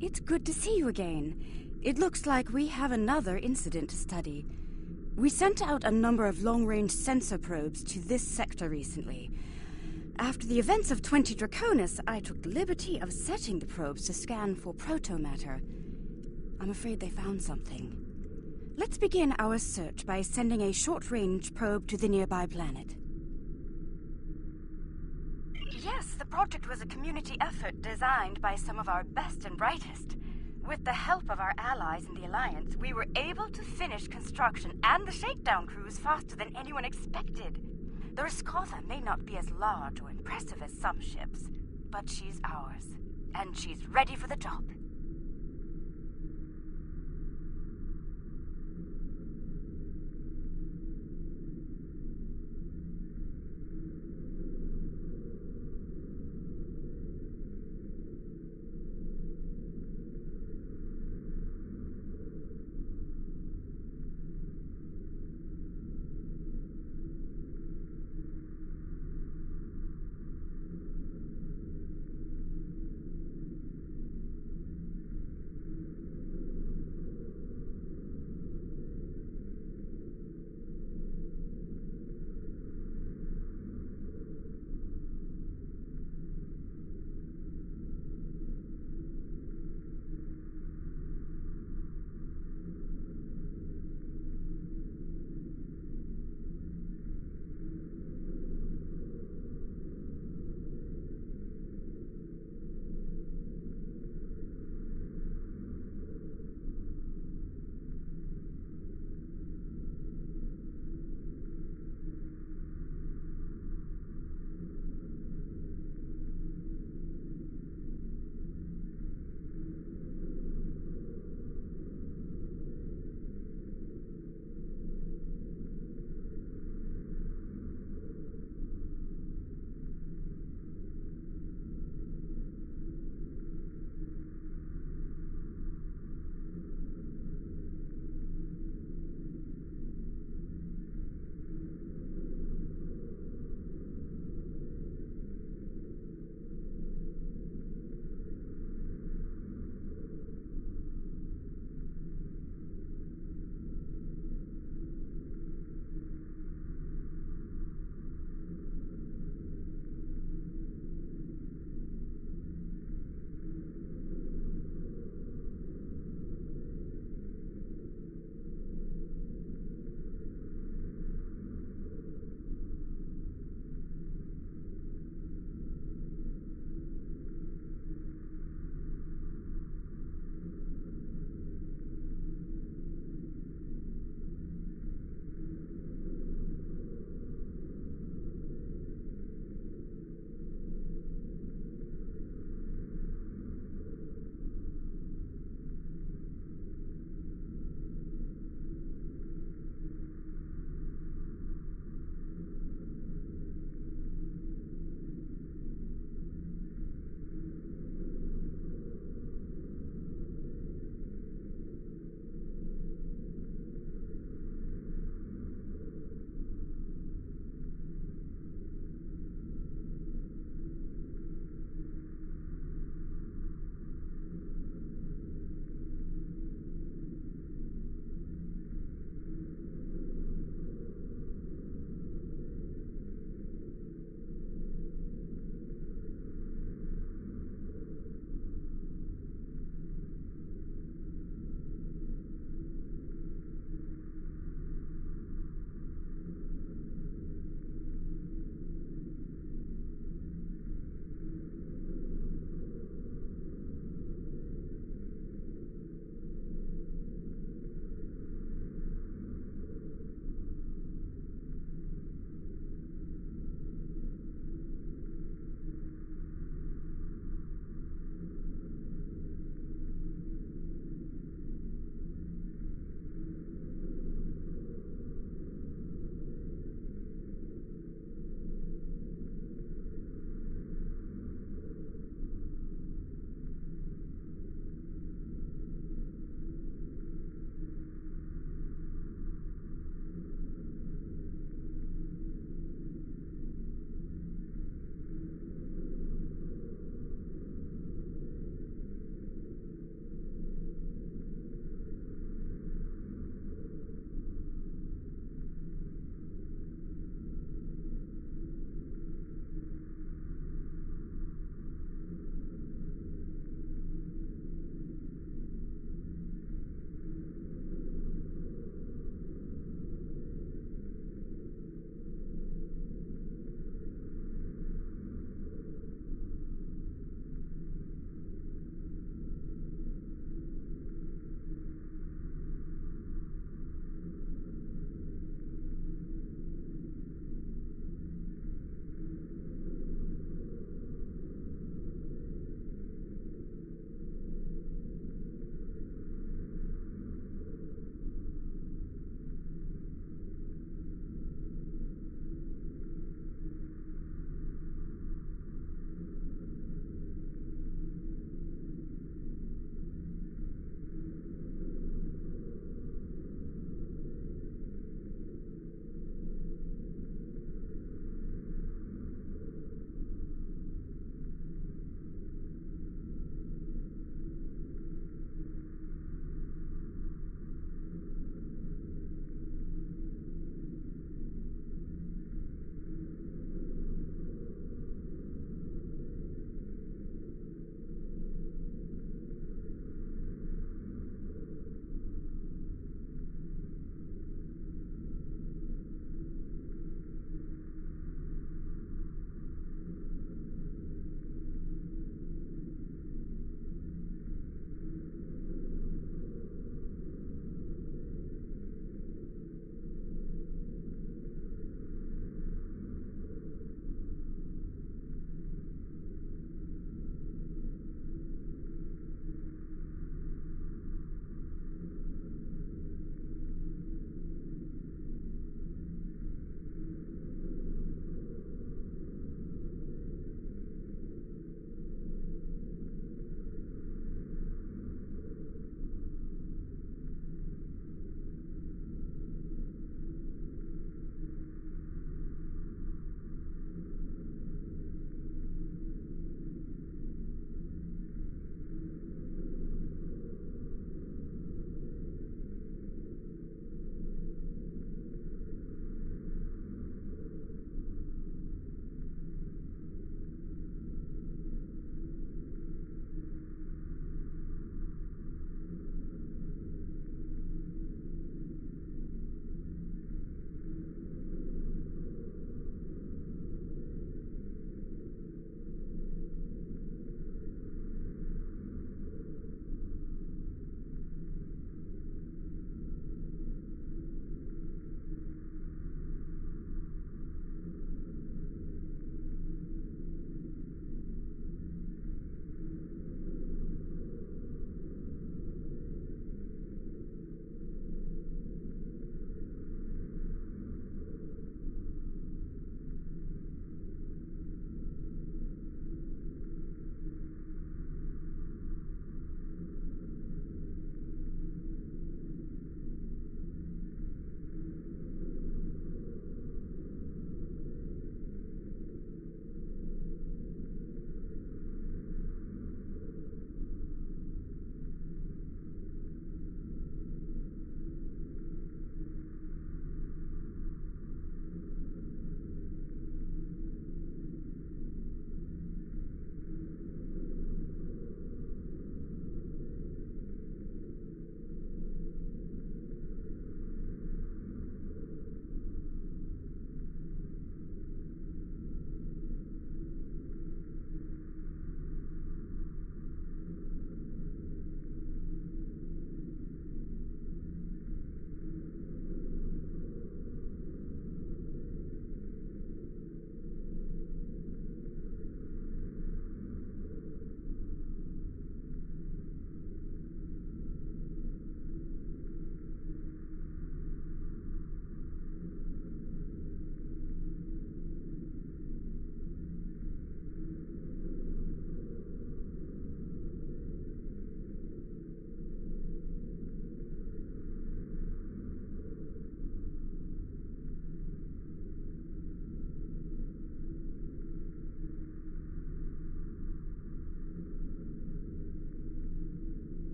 It's good to see you again. It looks like we have another incident to study. We sent out a number of long-range sensor probes to this sector recently. After the events of 20 Draconis, I took the liberty of setting the probes to scan for protomatter. I'm afraid they found something. Let's begin our search by sending a short-range probe to the nearby planet. Yes, the project was a community effort designed by some of our best and brightest. With the help of our allies in the Alliance, we were able to finish construction and the shakedown cruise faster than anyone expected. The Raskatha may not be as large or impressive as some ships, but she's ours, and she's ready for the job.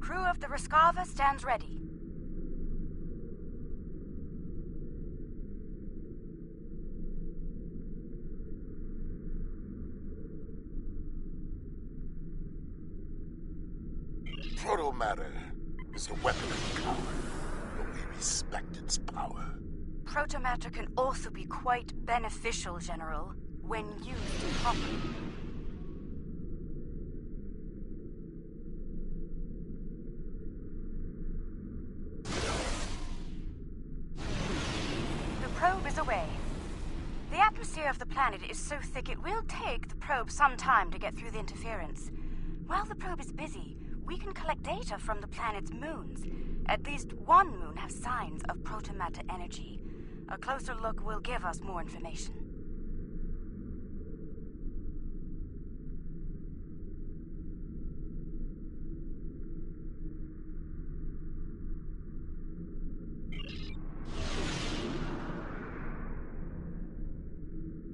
crew of the Raskava stands ready. Protomatter is a weapon of power, but we respect its power. Protomatter can also be quite beneficial, General, when used properly. The probe is away. The atmosphere of the planet is so thick it will take the probe some time to get through the interference. While the probe is busy, we can collect data from the planet's moons. At least one moon has signs of protomatter energy. A closer look will give us more information.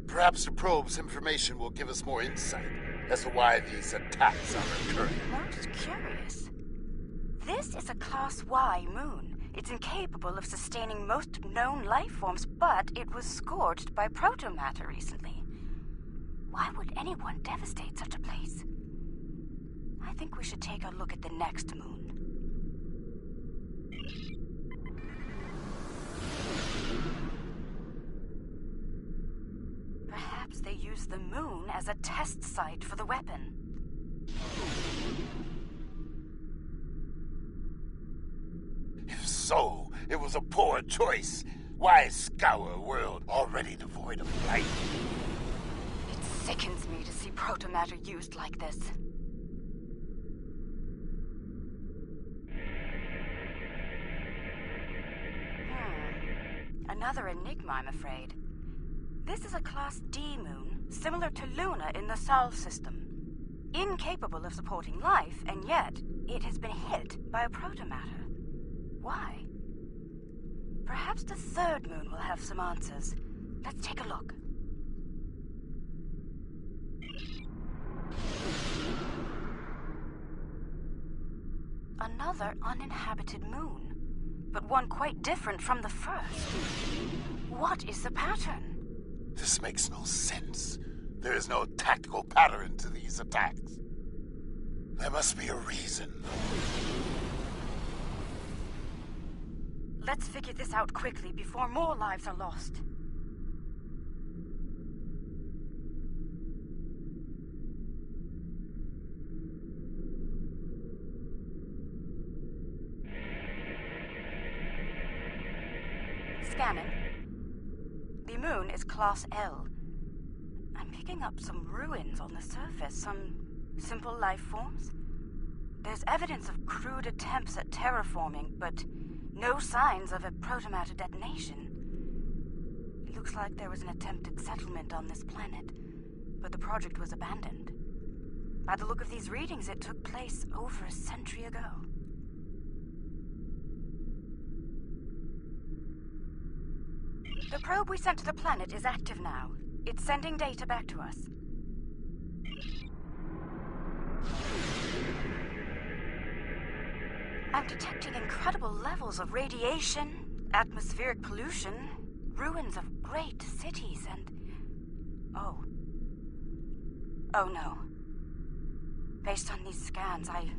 Perhaps the probe's information will give us more insight as to why these attacks are occurring. Most curious. This is a Class Y moon. It's incapable of sustaining most known life forms, but it was scorched by protomatter recently. Why would anyone devastate such a place? I think we should take a look at the next moon. Perhaps they use the moon as a test site for the weapon. If so, it was a poor choice. Why scour a world already devoid of life? It sickens me to see protomatter used like this. Another enigma, I'm afraid. This is a Class D moon, similar to Luna in the Sol system. Incapable of supporting life, and yet it has been hit by a protomatter. Why? Perhaps the third moon will have some answers. Let's take a look. Another uninhabited moon, but one quite different from the first. What is the pattern? This makes no sense. There is no tactical pattern to these attacks. There must be a reason. Let's figure this out quickly before more lives are lost. Scanning. The moon is Class L. I'm picking up some ruins on the surface, some simple life forms. There's evidence of crude attempts at terraforming, but no signs of a protomatter detonation. It looks like there was an attempted settlement on this planet, but the project was abandoned. By the look of these readings, it took place over a century ago. The probe we sent to the planet is active now. It's sending data back to us. I'm detecting incredible levels of radiation, atmospheric pollution, ruins of great cities, and... Oh no. Based on these scans, I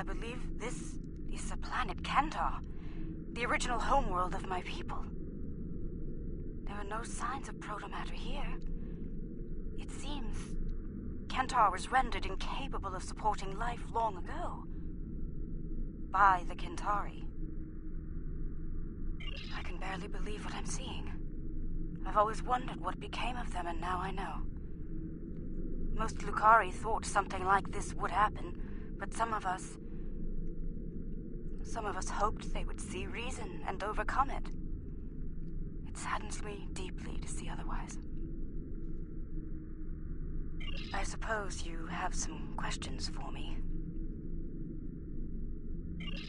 believe this is the planet Kentar, the original homeworld of my people. There are no signs of protomatter here. It seems Kentar was rendered incapable of supporting life long ago. By the Kentari. I can barely believe what I'm seeing. I've always wondered what became of them, and now I know. Most Lukari thought something like this would happen, but some of us hoped they would see reason and overcome it. It saddens me deeply to see otherwise. I suppose you have some questions for me.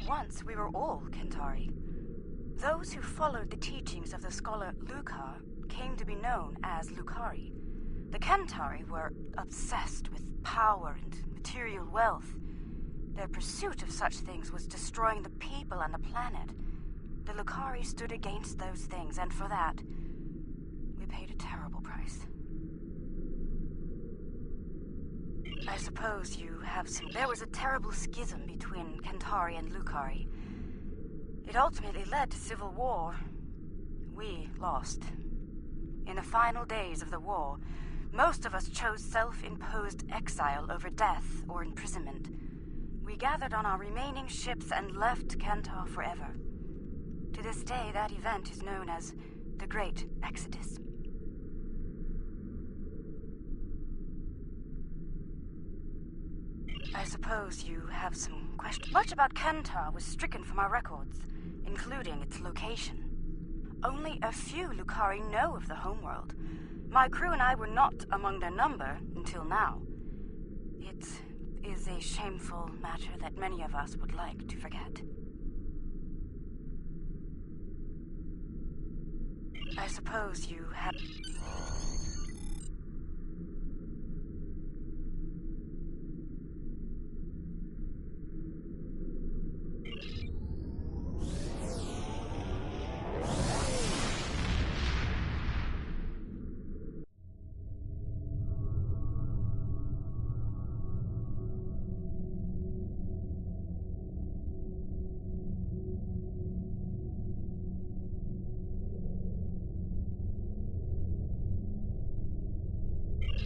Once we were all Kentari. Those who followed the teachings of the scholar Lukar came to be known as Lukari. The Kentari were obsessed with power and material wealth. Their pursuit of such things was destroying the people and the planet. The Lucari stood against those things, and for that, we paid a terrible price. I suppose you have some... There was a terrible schism between Kentari and Lucari. It ultimately led to civil war. We lost. In the final days of the war, most of us chose self-imposed exile over death or imprisonment. We gathered on our remaining ships and left Kentar forever. To this day, that event is known as the Great Exodus. I suppose you have some questions. Much about Kentar was stricken from our records, including its location. Only a few Lucari know of the homeworld. My crew and I were not among their number until now. It is a shameful matter that many of us would like to forget. I suppose you have...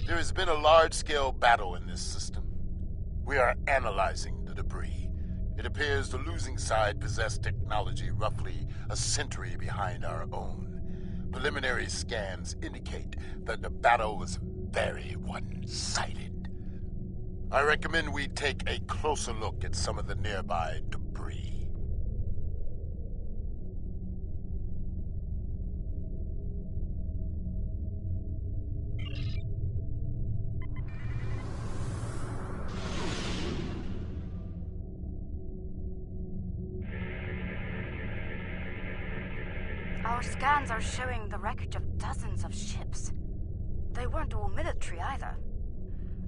There has been a large-scale battle in this system. We are analyzing the debris. It appears the losing side possessed technology roughly a century behind our own. Preliminary scans indicate that the battle was very one-sided. I recommend we take a closer look at some of the nearby debris. Our scans are showing the wreckage of dozens of ships. They weren't all military either.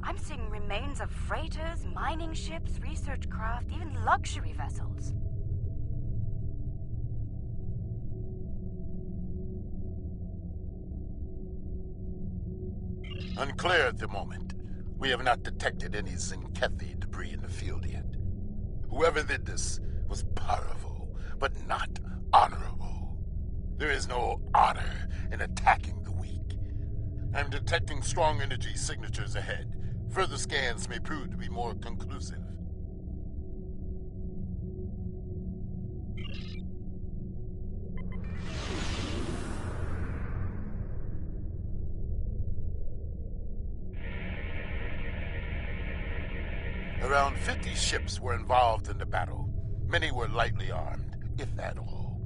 I'm seeing remains of freighters, mining ships, research craft, even luxury vessels. Unclear at the moment. We have not detected any Zenkethi debris in the field yet. Whoever did this was powerful, but not honorable. There is no honor in attacking the weak. I'm detecting strong energy signatures ahead. Further scans may prove to be more conclusive. Around 50 ships were involved in the battle. Many were lightly armed, if at all.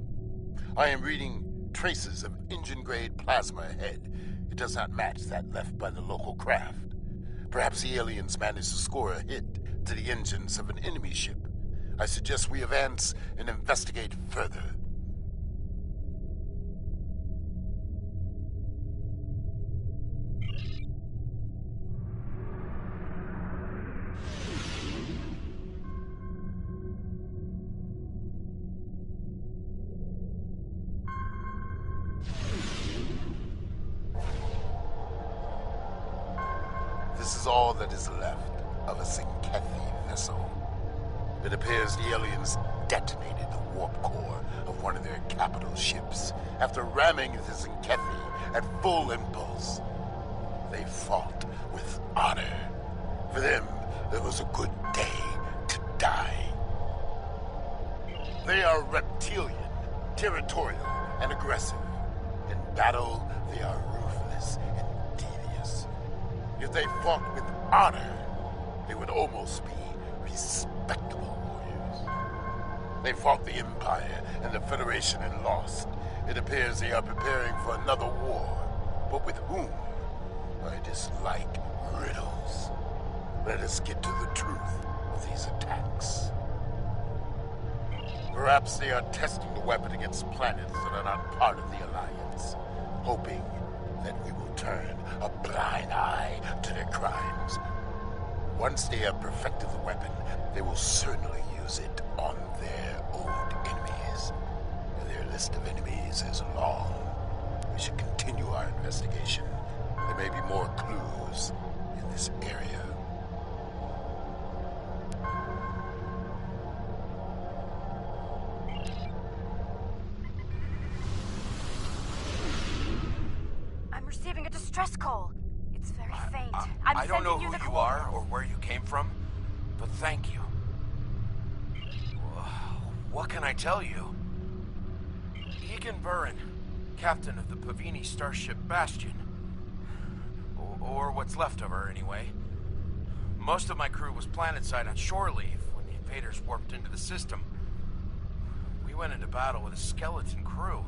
I am reading traces of engine-grade plasma ahead. It does not match that left by the local craft. Perhaps the aliens managed to score a hit to the engines of an enemy ship. I suggest we advance and investigate further. This is all that is left of a Zenkethi vessel. It appears the aliens detonated the warp core of one of their capital ships after ramming the Zenkethi at full impulse. They fought with honor. For them, it was a good day to die. They are reptilian, territorial, and aggressive. In battle, they are ruthless and devious. If they fought with honor, they would almost be respectable warriors. They fought the Empire and the Federation and lost. It appears they are preparing for another war. But with whom? I dislike riddles. Let us get to the truth of these attacks. Perhaps they are testing the weapon against planets that are not part of the Alliance, hoping that we will turn a blind eye to their crimes. Once they have perfected the weapon, they will certainly use it on their old enemies. Their list of enemies is long. We should continue our investigation. There may be more clues in this area. I'm receiving a distress call. It's very faint. I don't know who you are or where you came from, but thank you. What can I tell you? Egan Burin, captain of the Pavini starship Bastion. Or what's left of her, anyway. Most of my crew was planetside on shore leave when the invaders warped into the system. We went into battle with a skeleton crew.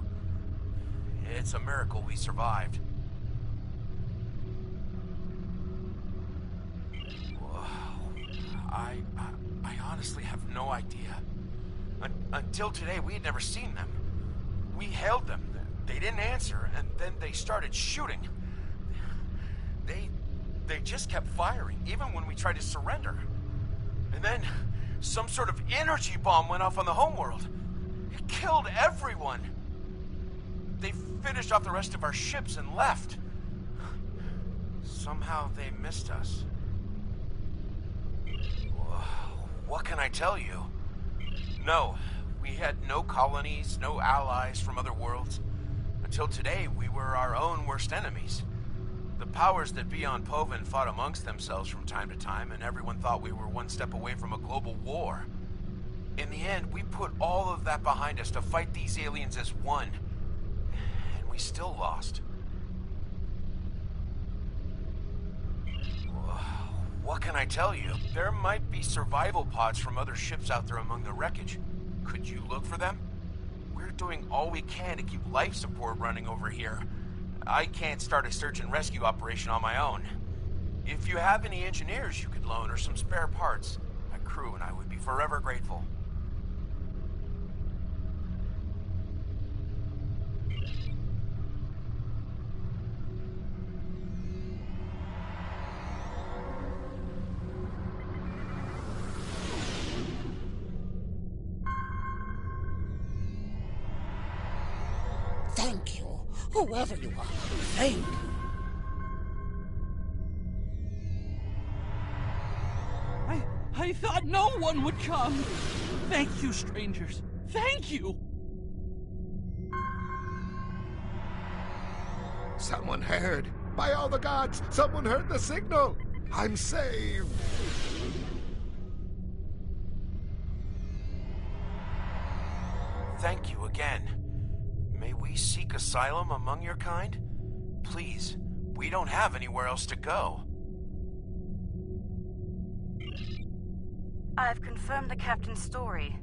It's a miracle we survived. I honestly have no idea. Until today, we had never seen them. We hailed them. They didn't answer, and then they started shooting. They just kept firing, even when we tried to surrender. And then, some sort of energy bomb went off on the homeworld. It killed everyone. They finished off the rest of our ships and left. Somehow they missed us. What can I tell you? No, we had no colonies, no allies from other worlds. Until today, we were our own worst enemies. The powers that be on Povin fought amongst themselves from time to time, and everyone thought we were one step away from a global war. In the end, we put all of that behind us to fight these aliens as one. And we still lost. What can I tell you? There might be survival pods from other ships out there among the wreckage. Could you look for them? We're doing all we can to keep life support running over here. I can't start a search and rescue operation on my own. If you have any engineers you could loan or some spare parts, my crew and I would be forever grateful. Thank you, whoever you are. Thank you. I thought no one would come. Thank you, strangers. Thank you. Someone heard. By all the gods, someone heard the signal. I'm saved. Thank you again. May we seek asylum among your kind? Please, we don't have anywhere else to go. I've confirmed the captain's story.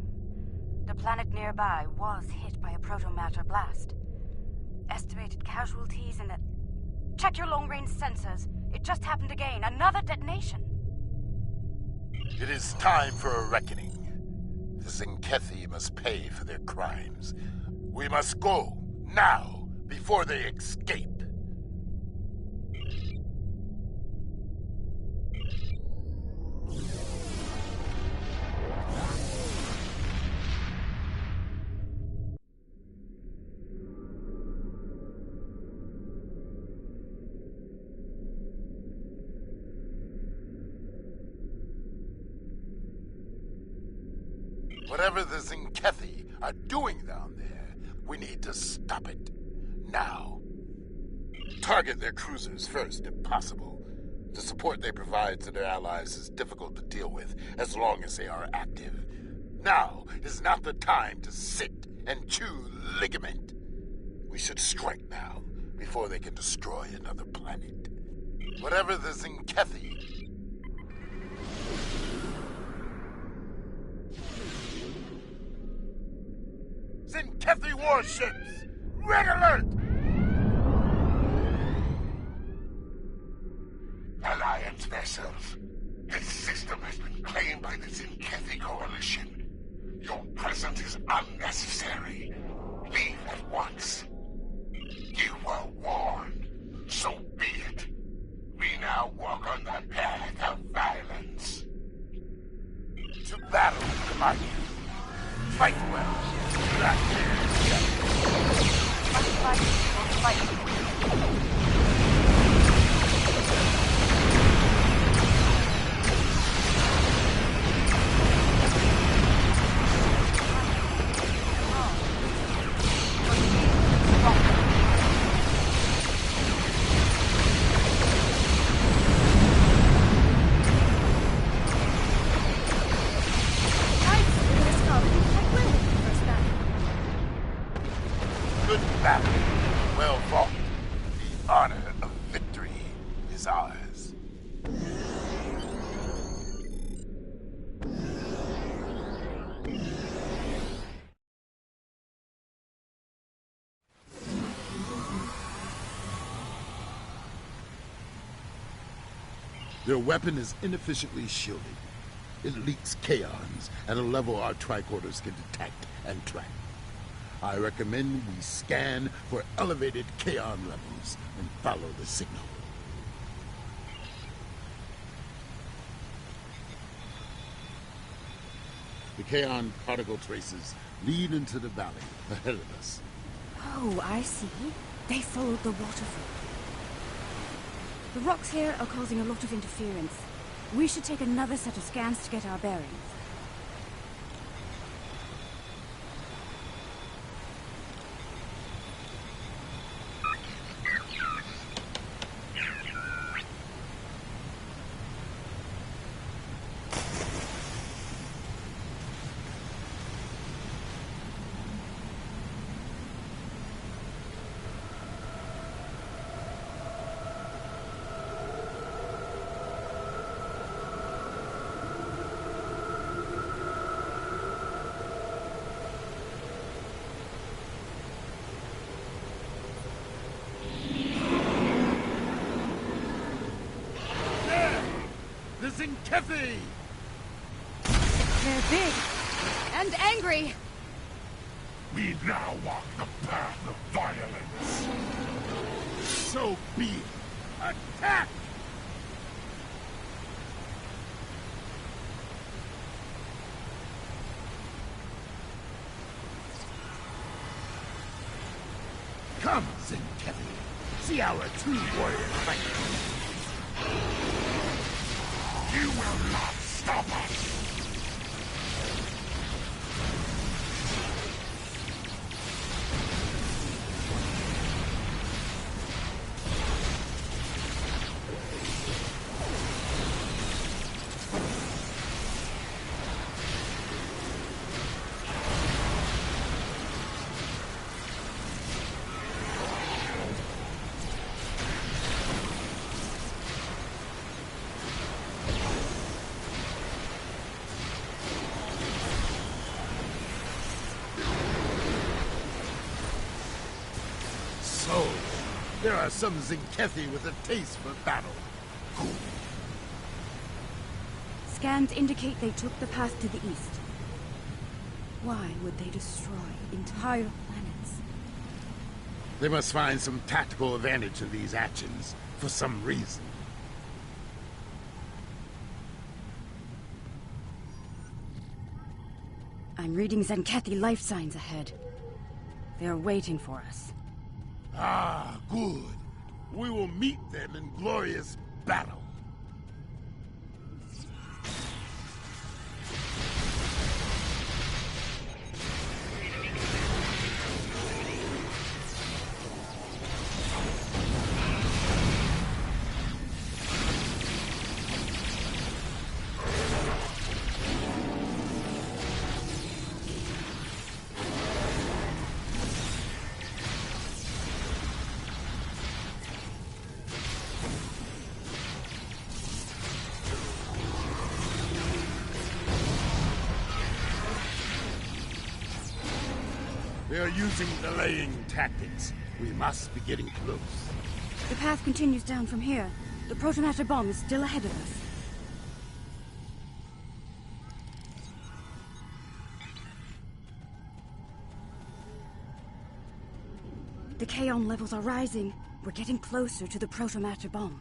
The planet nearby was hit by a protomatter blast. Estimated casualties in the... Check your long-range sensors. It just happened again. Another detonation. It is time for a reckoning. The Zenkethi must pay for their crimes. We must go, now, before they escape. Whatever the Zenkethi are doing down there, we need to stop it. Now. Target their cruisers first, if possible. The support they provide to their allies is difficult to deal with, as long as they are active. Now is not the time to sit and chew ligament. We should strike now, before they can destroy another planet. Whatever the Zenkethi... Zenkethi warships! Red alert! Alliance vessels. This system has been claimed by the Zenkethi Coalition. Your presence is unnecessary. Leave at once. You were warned. So be it. We now walk on the path of violence. Fight. Fight well. That good battle. Well fought. The honor of victory is ours. Their weapon is inefficiently shielded. It leaks kaons at a level our tricorders can detect and track. I recommend we scan for elevated kaon levels and follow the signal. The kaon particle traces lead into the valley ahead of us. Oh, I see. They followed the waterfall. The rocks here are causing a lot of interference. We should take another set of scans to get our bearings. Zinkethi! They're big and angry. We now walk the path of violence. So be it. Attack! Come, Zinkethi. See our true warriors fight. You will not stop us! There are some Zinkethi with a taste for battle. Scans indicate they took the path to the east. Why would they destroy entire planets? They must find some tactical advantage in these actions, for some reason. I'm reading Zenkethi life signs ahead. They're waiting for us. Ah, good. We will meet them in glorious battle. They are using delaying tactics. We must be getting close. The path continues down from here. The protomatter bomb is still ahead of us. The kaon levels are rising. We're getting closer to the protomatter bomb.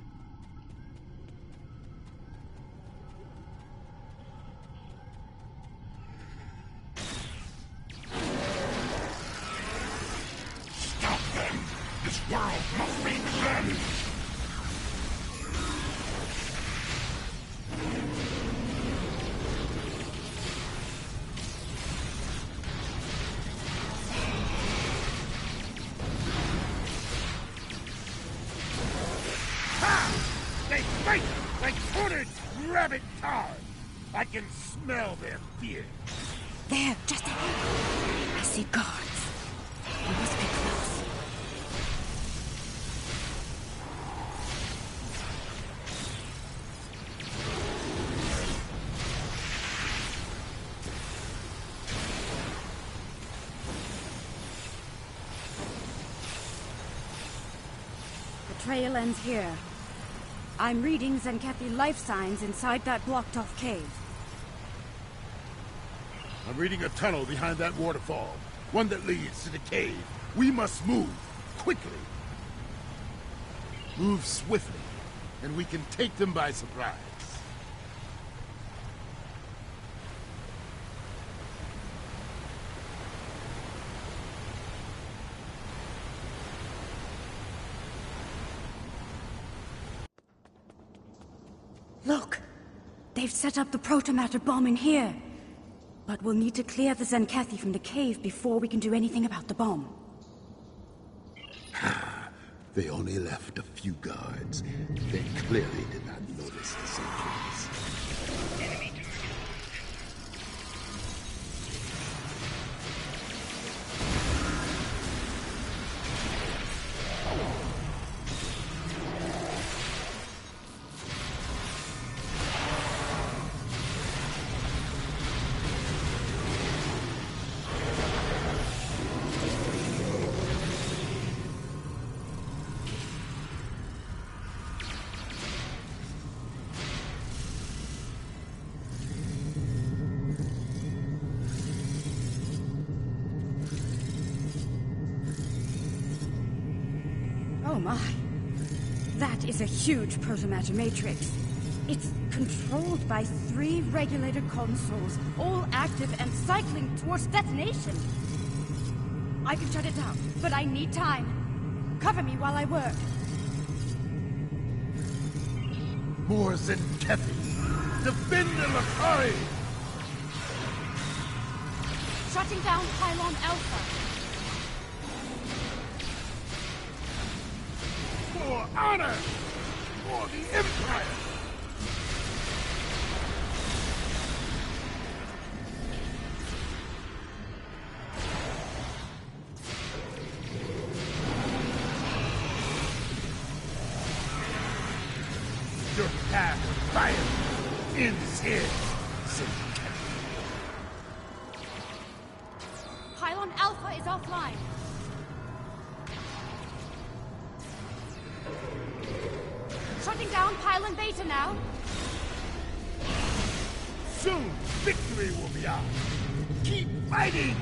They fight like cornered rabbit tar. I can smell their fear. There, just ahead. I see guards. We must be close. The trail ends here. I'm reading Zenkethi life signs inside that blocked-off cave. I'm reading a tunnel behind that waterfall. One that leads to the cave. We must move. Quickly. Move swiftly, and we can take them by surprise. Look! They've set up the protomatter bomb in here. But we'll need to clear the Zenkethi from the cave before we can do anything about the bomb. They only left a few guards. They clearly did not notice the sentries. Oh my. That is a huge protomatter matrix. It's controlled by 3 regulator consoles, all active and cycling towards detonation. I can shut it down, but I need time. Cover me while I work. More Zenkethi! Defend the Lakari! Shutting down Pylon Alpha. For honor! For the Empire! Your path of fire ends here, Zenkethi. Pylon Alpha is offline. Shutting down Pylon Beta now. Soon, victory will be ours. Keep fighting!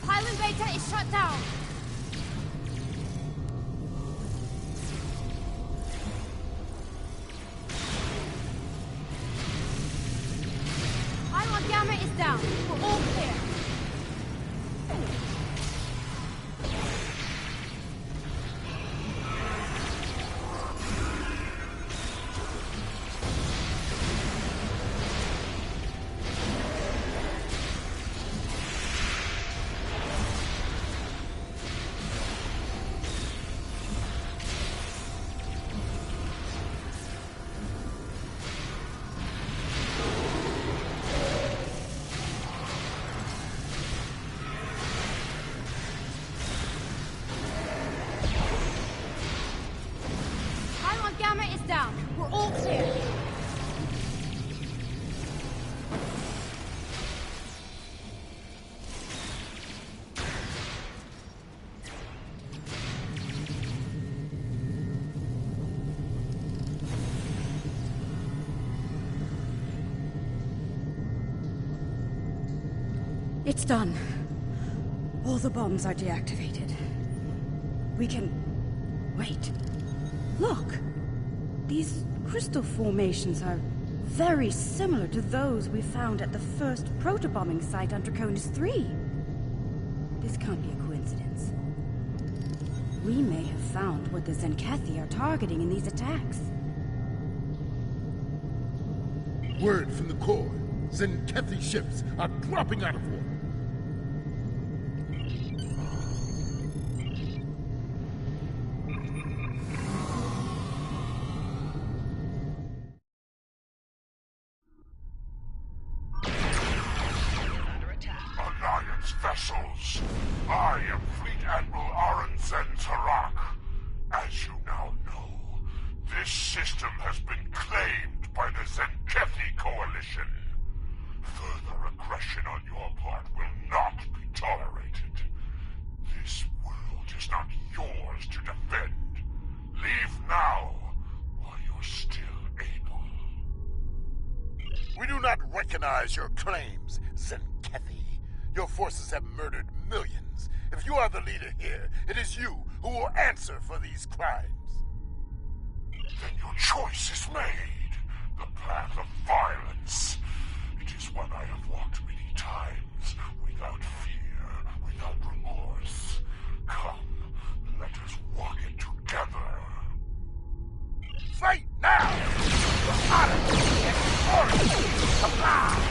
Pylon Beta is shut down. Pylon Gamma is down. We're all clear. Pylon Gamma is down. We're all clear. It's done. All the bombs are deactivated. We can... Wait. Look! These crystal formations are very similar to those we found at the first protobombing site on Draconis 3. This can't be a coincidence. We may have found what the Zenkethi are targeting in these attacks. Word from the core. Zenkethi ships are dropping out of water. Alliance vessels. I am Fleet Admiral Aranzen Tarak. As you now know, this system has been claimed by the Zenkethi Coalition. Further aggression on your part will not be tolerated. This world is not yours to defend. Leave now, while you're still able. We do not recognize your claims, Zenkethi. Your forces have murdered millions. If you are the leader here, it is you who will answer for these crimes. Then your choice is made. The path of violence. It is one I have walked many times, without fear, without remorse. Come, let us walk it together. Fight now! For honor and glory! Comply!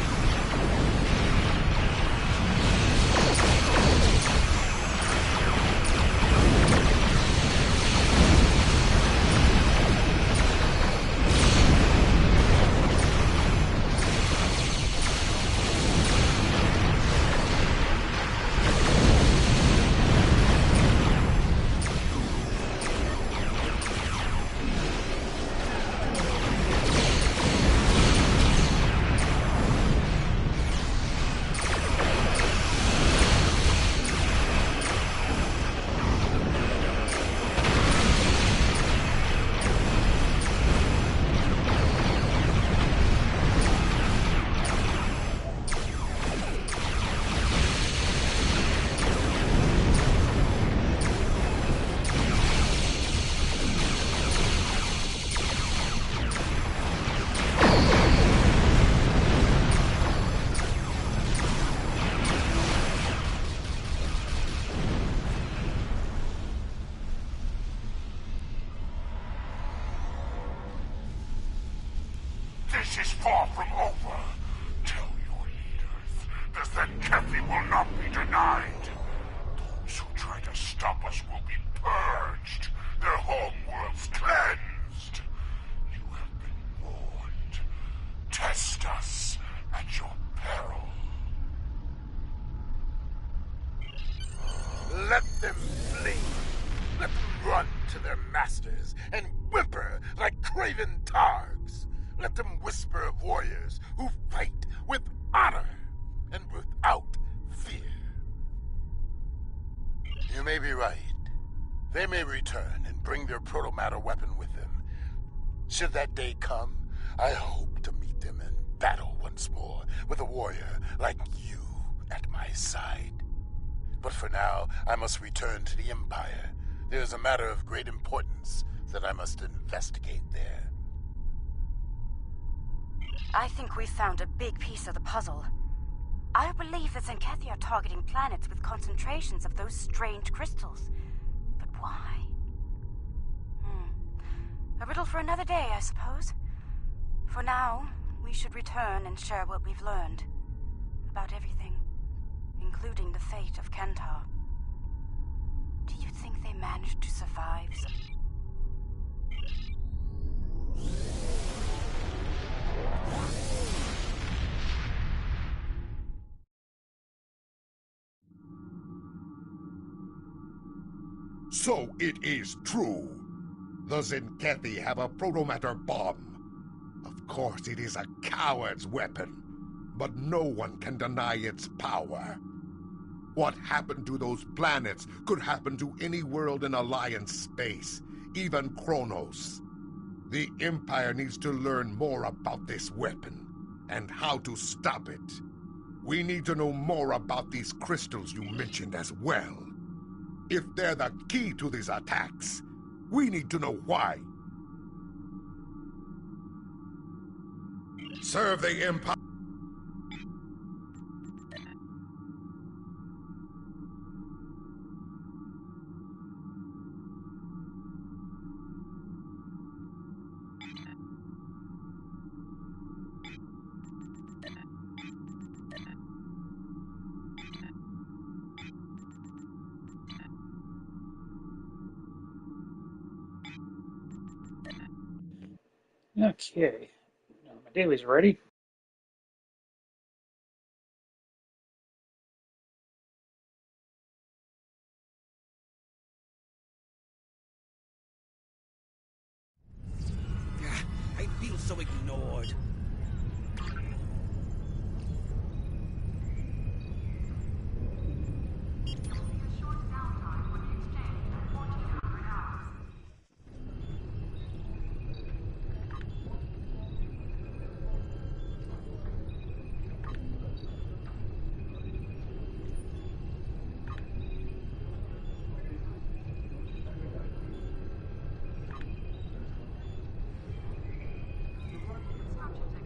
This is far from over. Tell your leaders the Zenkethi will not be denied. Those who try to stop us will be purged, their homeworlds cleansed. You have been warned. Test us at your peril. Let them flee. Let them run to their masters and whimper like craven targs. Let them whisper of warriors who fight with honor and without fear. You may be right. They may return and bring their protomatter weapon with them. Should that day come, I hope to meet them in battle once more with a warrior like you at my side. But for now, I must return to the Empire. There is a matter of great importance that I must investigate there. I think we've found a big piece of the puzzle. I believe the Zenkethi are targeting planets with concentrations of those strange crystals. But why? A riddle for another day, I suppose. For now, we should return and share what we've learned. About everything. Including the fate of Kentar. Do you think they managed to survive? So it is true. The Zenkethi have a protomatter bomb. Of course, it is a coward's weapon, but no one can deny its power. What happened to those planets could happen to any world in Alliance space, even Kronos. The Empire needs to learn more about this weapon, and how to stop it. We need to know more about these crystals you mentioned as well. If they're the key to these attacks, we need to know why. Serve the Empire. Okay. My daily's ready. I feel so ignored. Instructions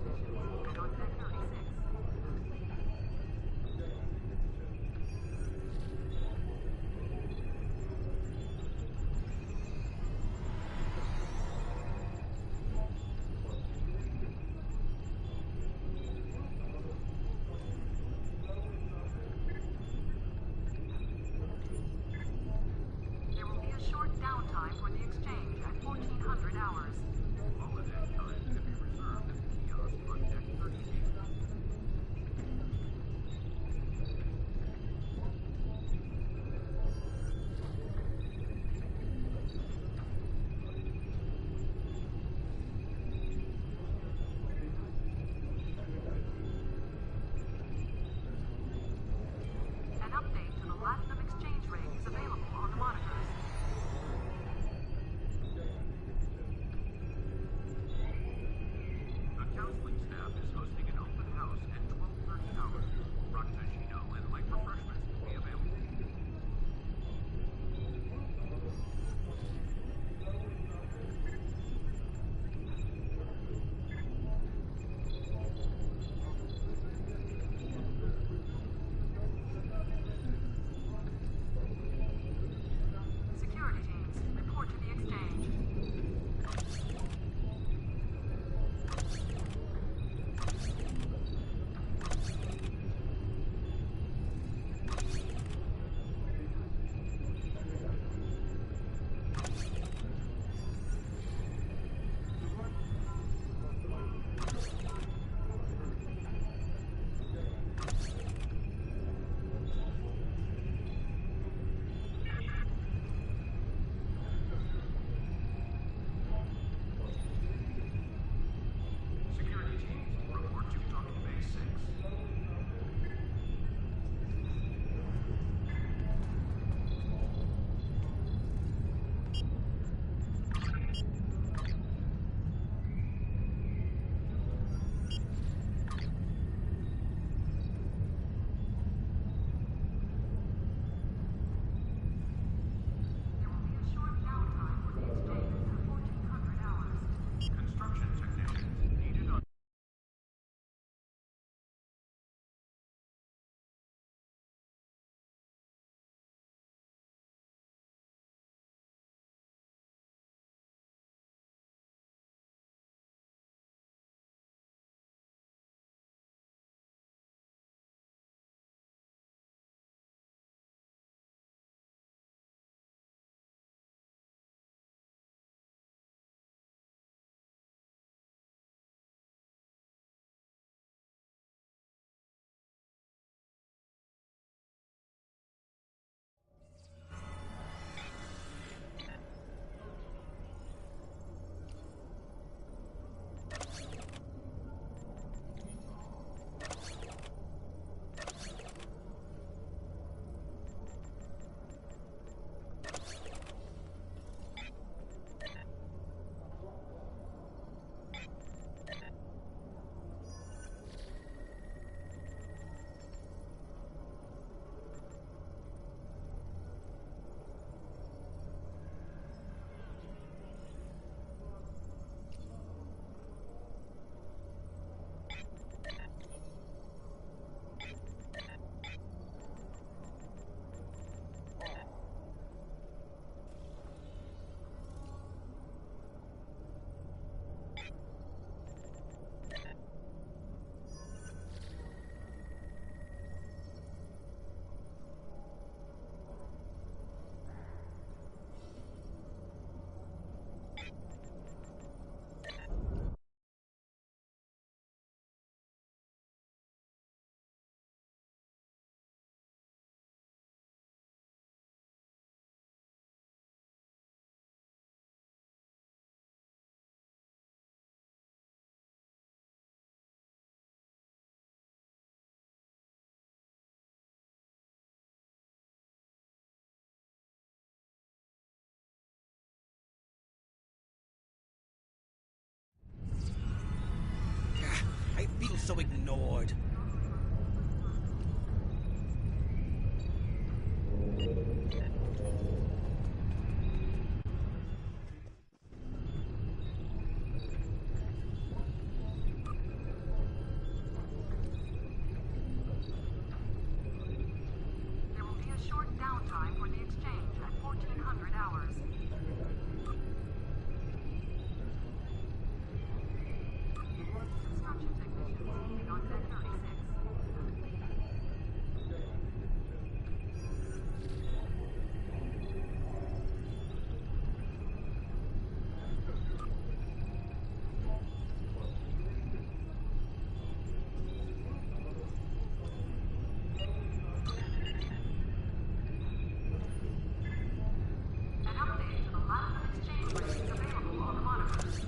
so ignored. There will be a short downtime for the exchange at 1400 hours. Construction technicians leaving on deck 36. An update to the last of exchange rates available on the monitors.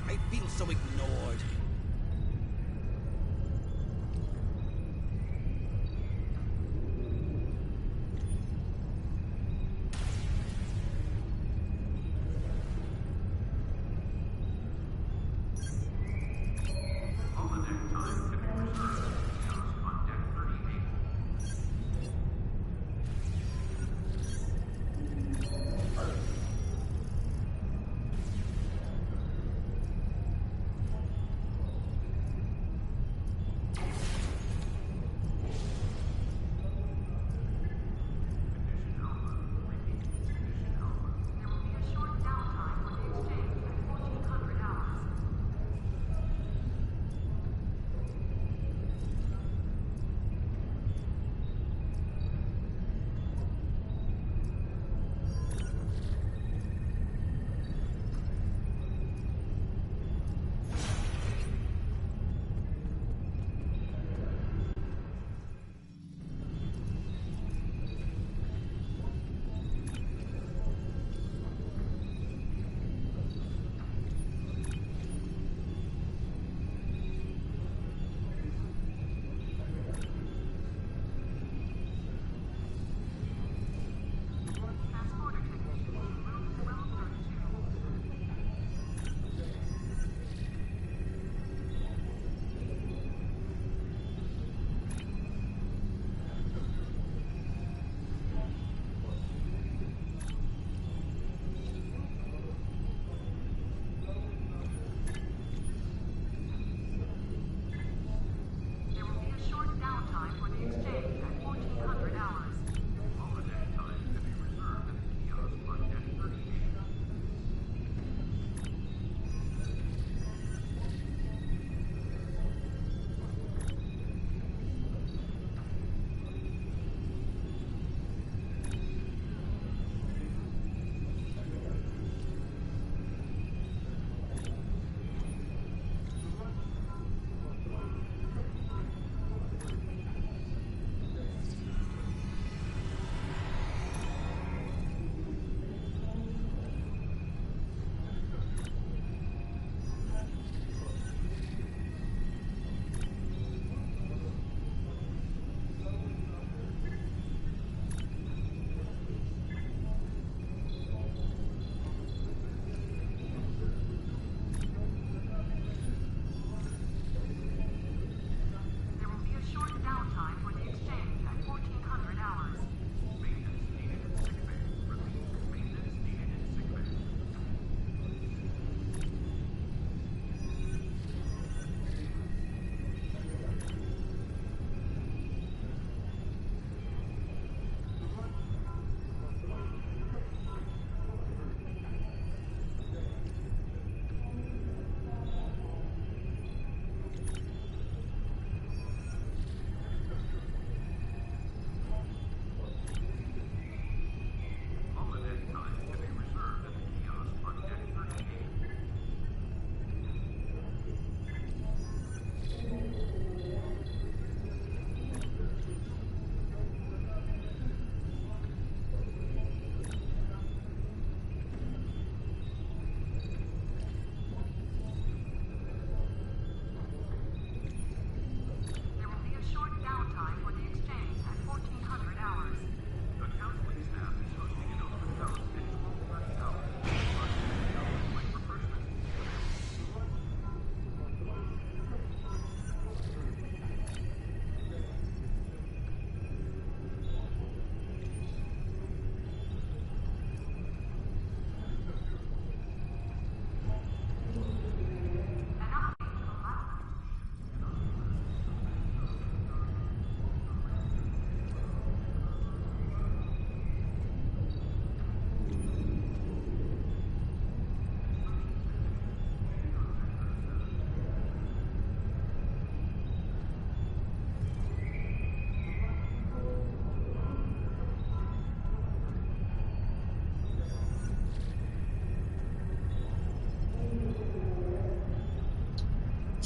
I feel so ignored.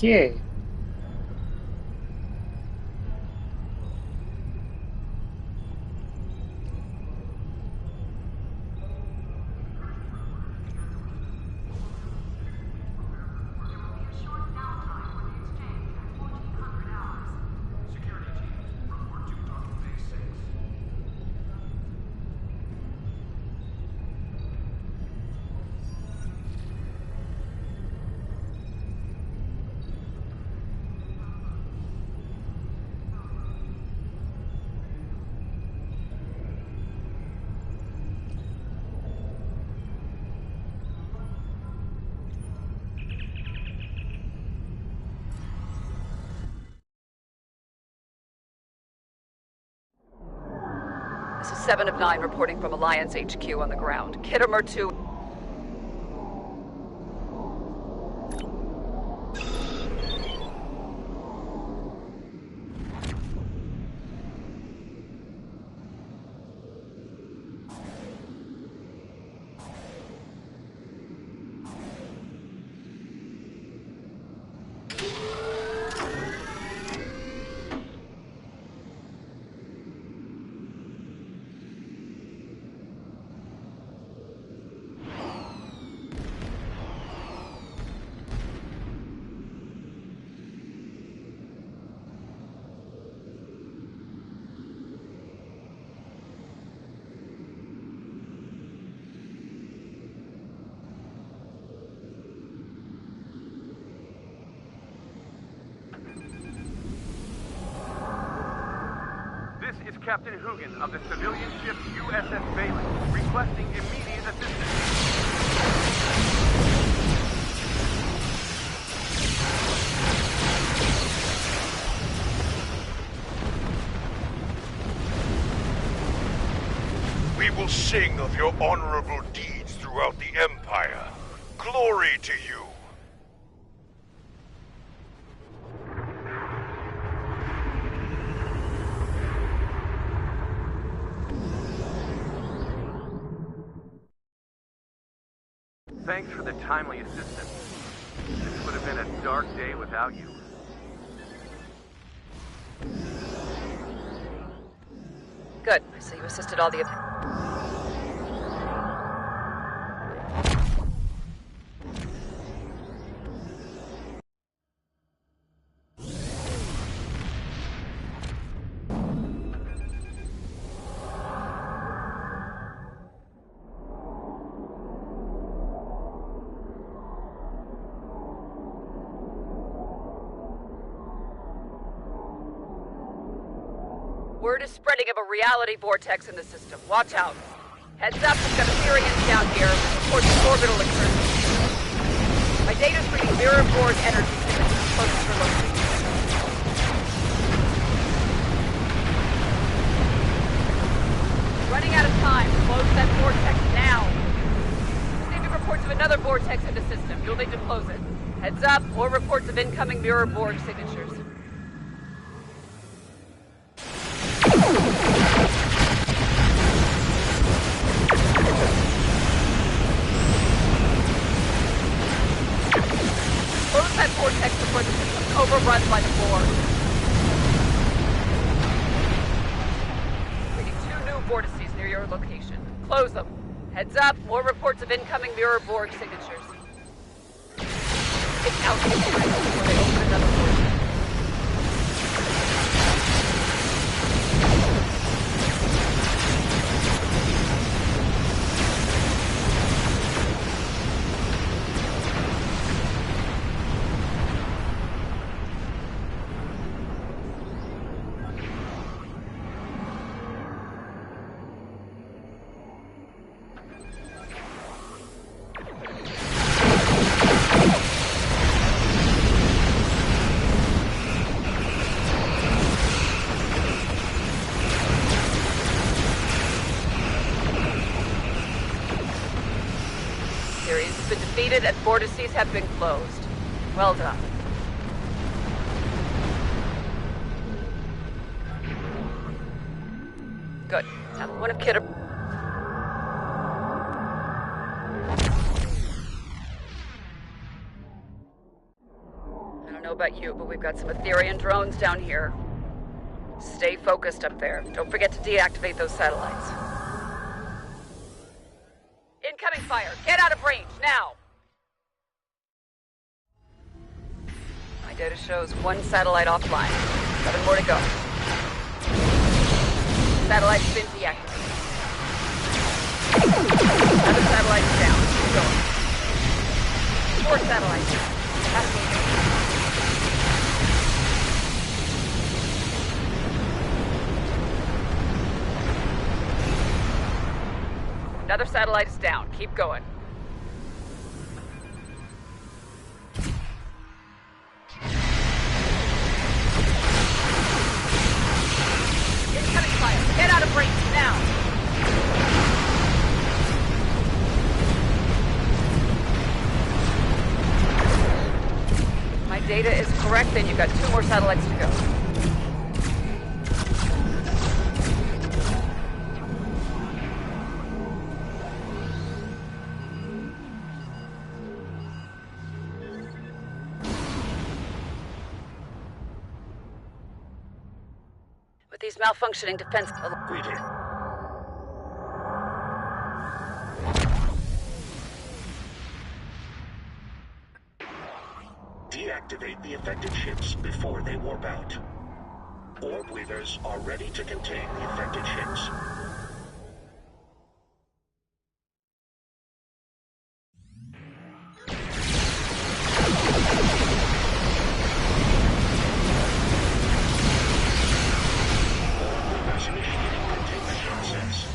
Okay. This is 7 of 9 reporting from Alliance HQ on the ground. Kittimer 2... This is Captain Hoogan of the civilian ship USS Bailey, requesting immediate assistance. We will sing of your honorable deeds throughout the Empire. Glory to you! Thanks for the timely assistance. This would have been a dark day without you. Good. So you assisted all the... Word is spreading of a reality vortex in the system. Watch out. Heads up, we've got Assyrians down here. Reports of orbital incursions. My data's reading mirror board energy signatures close to your location. Running out of time. Close that vortex now. Receiving reports of another vortex in the system. You'll need to close it. Heads up, more reports of incoming mirror board signatures. Close that vortex before the system's overrun by the board. Reading 2 new vortices near your location. Close them. Heads up, more reports of incoming mirror board signatures. Get out of the before they open another vortex. And vortices have been closed. Well done. Good. Now, one of Kittimer... I don't know know about you, but we've got some Aetherian drones down here. Stay focused up there. Don't forget to deactivate those satellites. Incoming fire! Get out of range, now! My data shows 1 satellite offline. 7 more to go. Satellite's been deactivated. Another satellite's down. Keep going. 4 satellites down. Another satellite is down. Keep going. Incoming fire. Get out of range now. My data is correct, then you've got 2 more satellites to go. With these malfunctioning defense... Greeting. Deactivate the affected ships before they warp out. Orb weavers are ready to contain the affected ships. Orb weavers initiating containment process.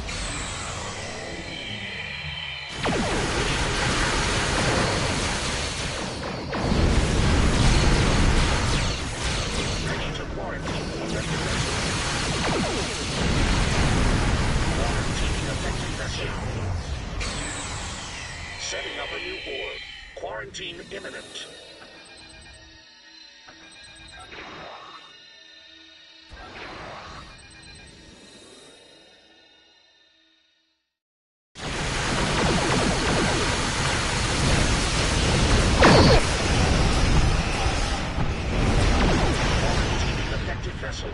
Setting up a new orb. Quarantine imminent. Quarantining affected vessel.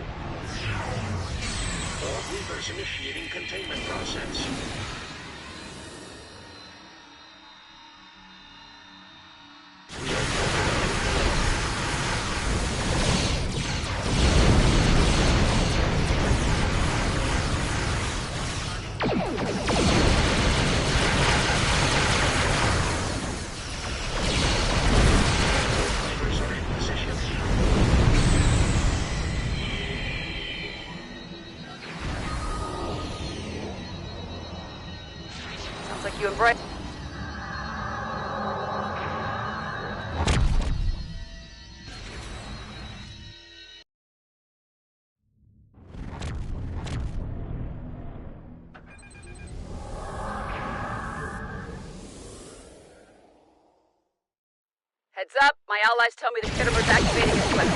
Orb weavers initiating containment process. Sounds like you embrace... Heads up, my allies tell me the Kittimer's activating its weapons.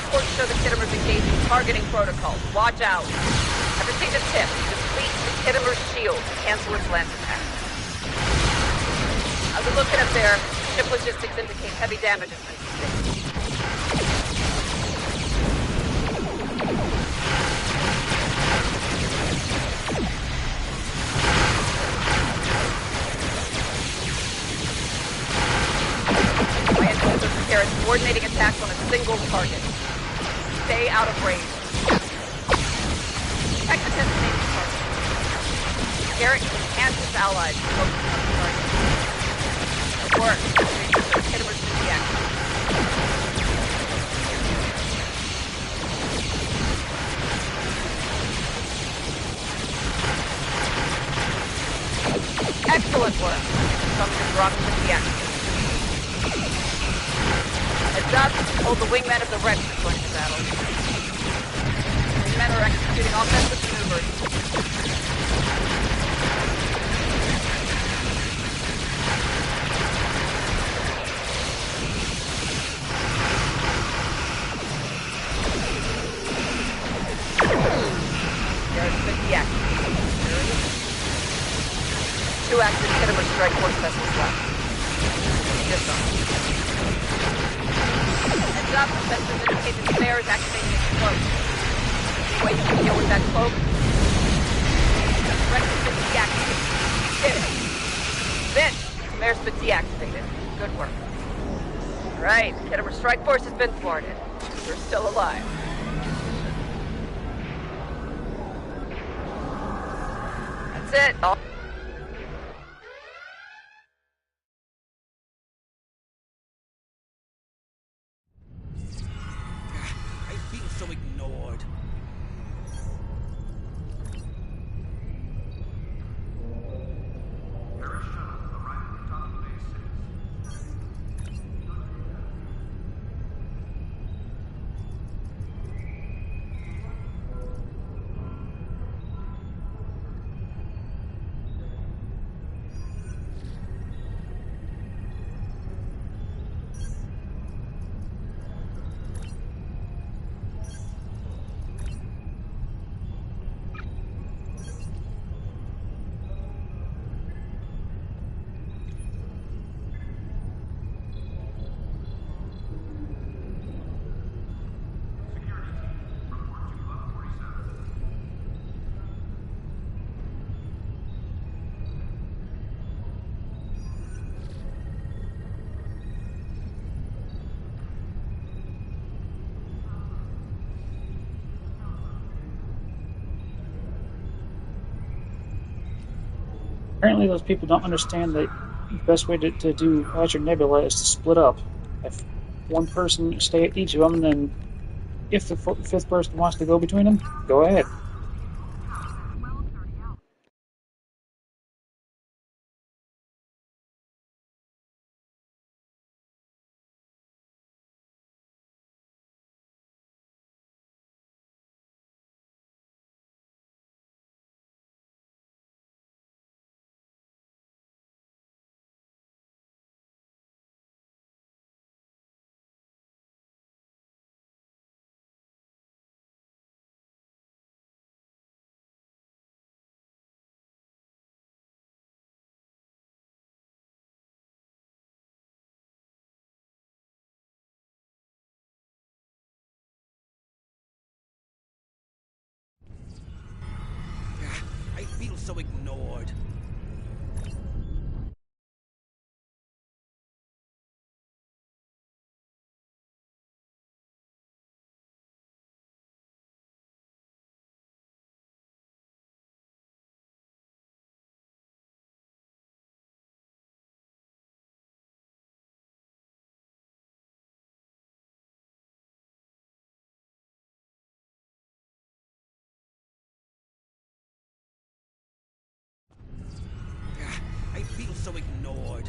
Reports show the Kittimer's engaged in targeting protocols. Watch out. I've received a tip. Deplete the Kittimer's shield to cancel its lance attack. How's it looking up there? Ship logistics indicate heavy damage has been sustained. Garrett's coordinating attacks on a single target. Stay out of range. Check the designated target. Garrett and his allies focus on the target. Good work. Kittimer's been deactivated. Excellent work. Something wrong with the deactivation. Heads up, hold the wingmen of the Rex to join the battle. Wingmen are executing offensive maneuvers. Garrett's been deactivated. 2 active Kittimer Strike Force vessels left. Yes, sir. Heads up, the sensors indicate the spare is activating its cloak. Any way you can deal with that cloak? Ready to deactivate. Did it. Vince, spare's been deactivated. Good work. Right, Khitomer Strike Force has been thwarted. You're still alive. That's it. I feel so ignored. Apparently those people don't understand that the best way to do Project Nebula is to split up. Have one person stay at each of them, and then if the fifth person wants to go between them, go ahead. I feel so ignored. I feel so ignored.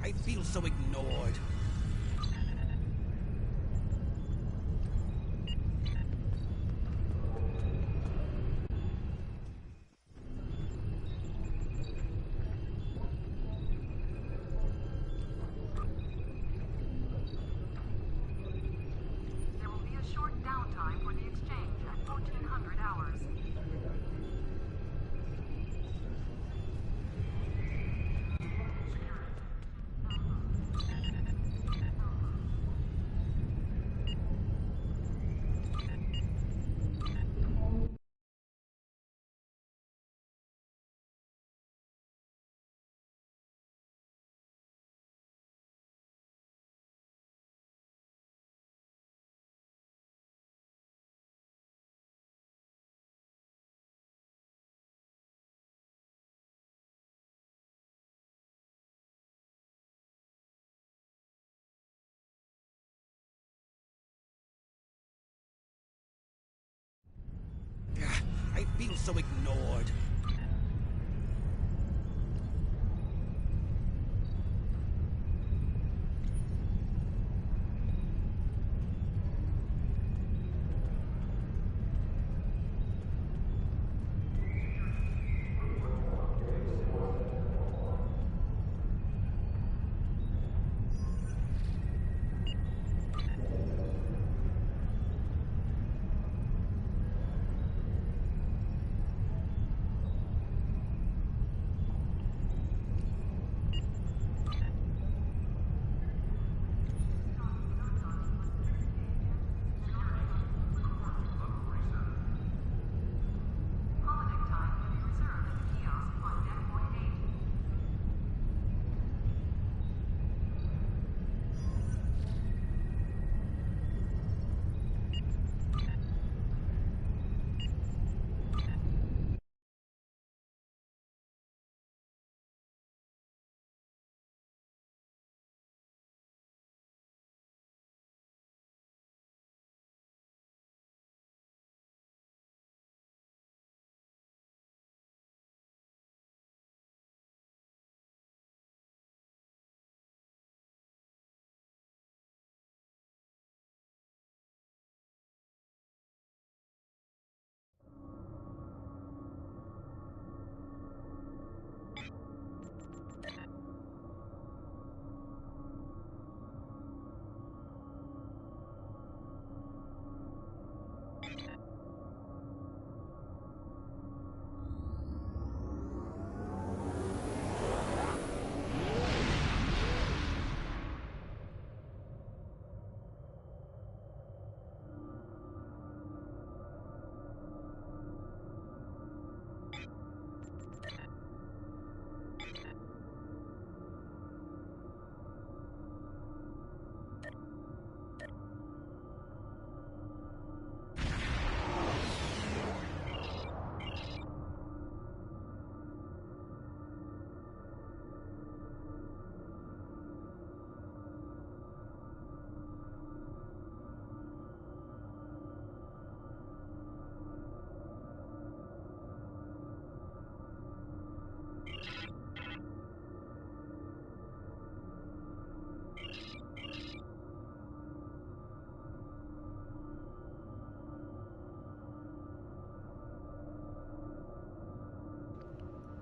I feel so ignored. There will be a short downtime for the exchange at 1400 hours. so ignored.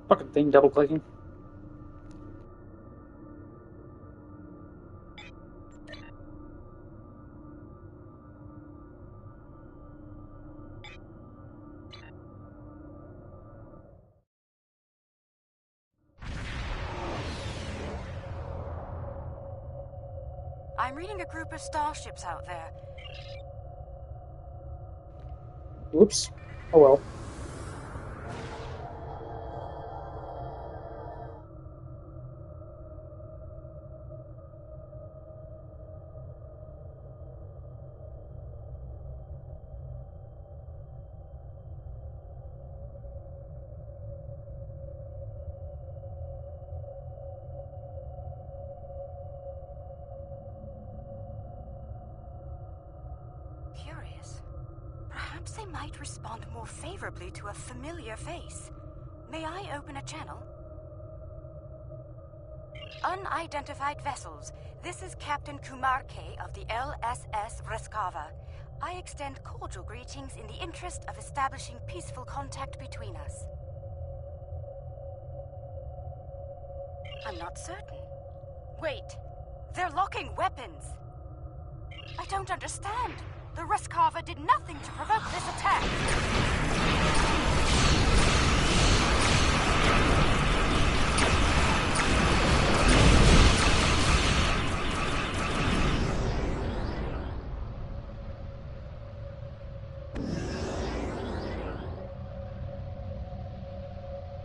Fucking thing double clicking. I'm reading a group of starships out there. Whoops. Oh well. Curious. Perhaps they might respond more favorably to a familiar face. May I open a channel? Unidentified vessels. This is Captain Kumar K. of the LSS Reskava. I extend cordial greetings in the interest of establishing peaceful contact between us. I'm not certain. Wait, they're locking weapons. I don't understand. The Reskava did nothing to provoke this attack.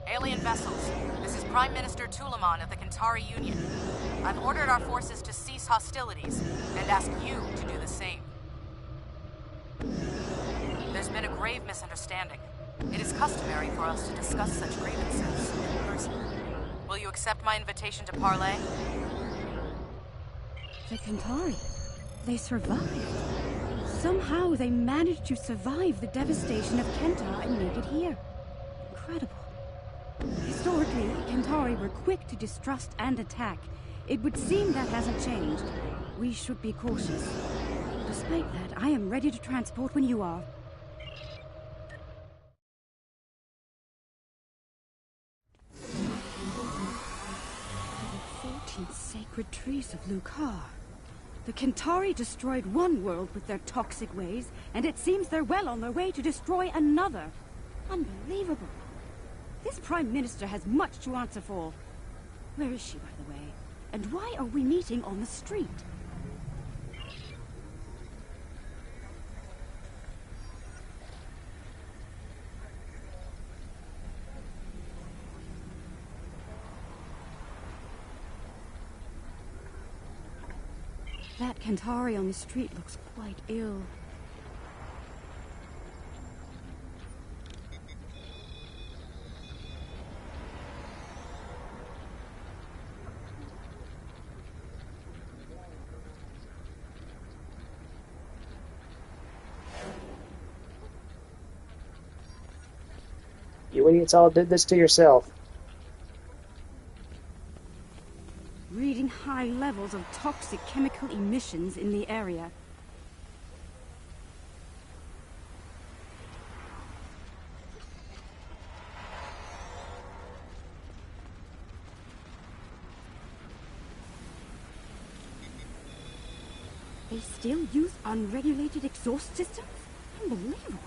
Alien vessels, this is Prime Minister Tulaman of the Kantari Union. I've ordered our forces to cease hostilities and ask you to do the same. There's been a grave misunderstanding. It is customary for us to discuss such grievances in person. Will you accept my invitation to parley? The Kantari. They survived. Somehow they managed to survive the devastation of Kentar and make it here. incredible. Historically, Kentari were quick to distrust and attack. It would seem that hasn't changed. We should be cautious. Despite that, I am ready to transport when you are. The 14 sacred trees of Lucar. The Kentari destroyed one world with their toxic ways, and it seems they're well on their way to destroy another. Unbelievable. This Prime Minister has much to answer for. Where is she, by the way? And why are we meeting on the street? That Kentari on the street looks quite ill. You idiots all did this to yourself. Reading high levels of toxic chemical emissions in the area. They still use unregulated exhaust systems? Unbelievable.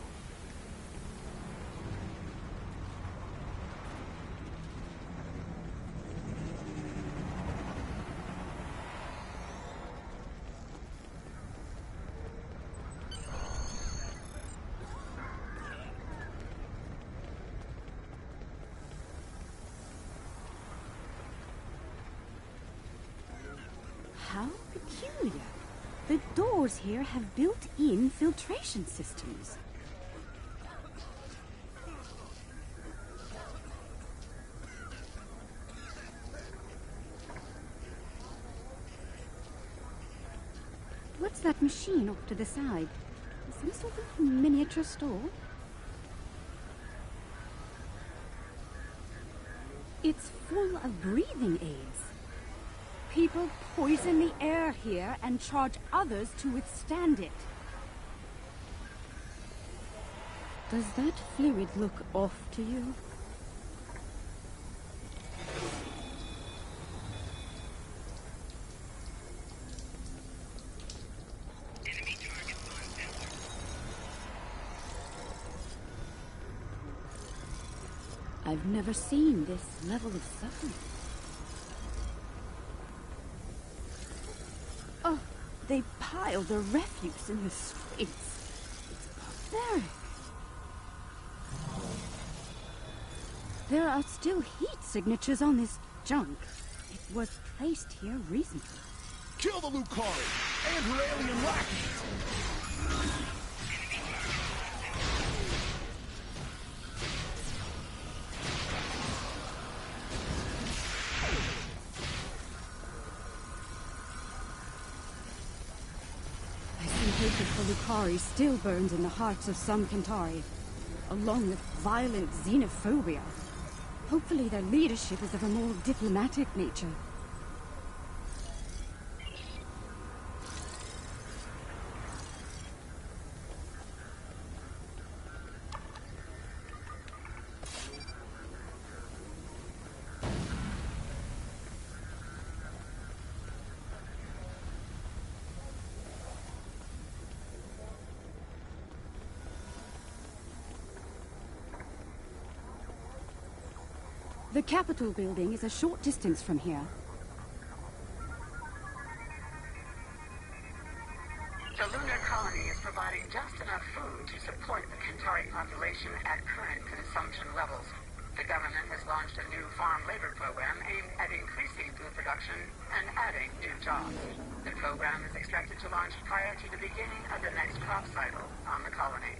How peculiar. The doors here have built-in filtration systems. What's that machine off to the side? Some sort of miniature store? It's full of breathing aids. People poison the air here and charge others to withstand it. Does that fluid look off to you? I've never seen this level of suffering. Oh, they pile the refuse in the streets. It's barbaric. There are still heat signatures on this junk. It was placed here recently. Kill the Lucari and her alien lackeys! Hatred for Lucari still burns in the hearts of some Kentari, along with violent xenophobia. Hopefully their leadership is of a more diplomatic nature. The Capitol building is a short distance from here. The lunar colony is providing just enough food to support the Kentari population at current consumption levels. The government has launched a new farm labor program aimed at increasing food production and adding new jobs. The program is expected to launch prior to the beginning of the next crop cycle on the colony.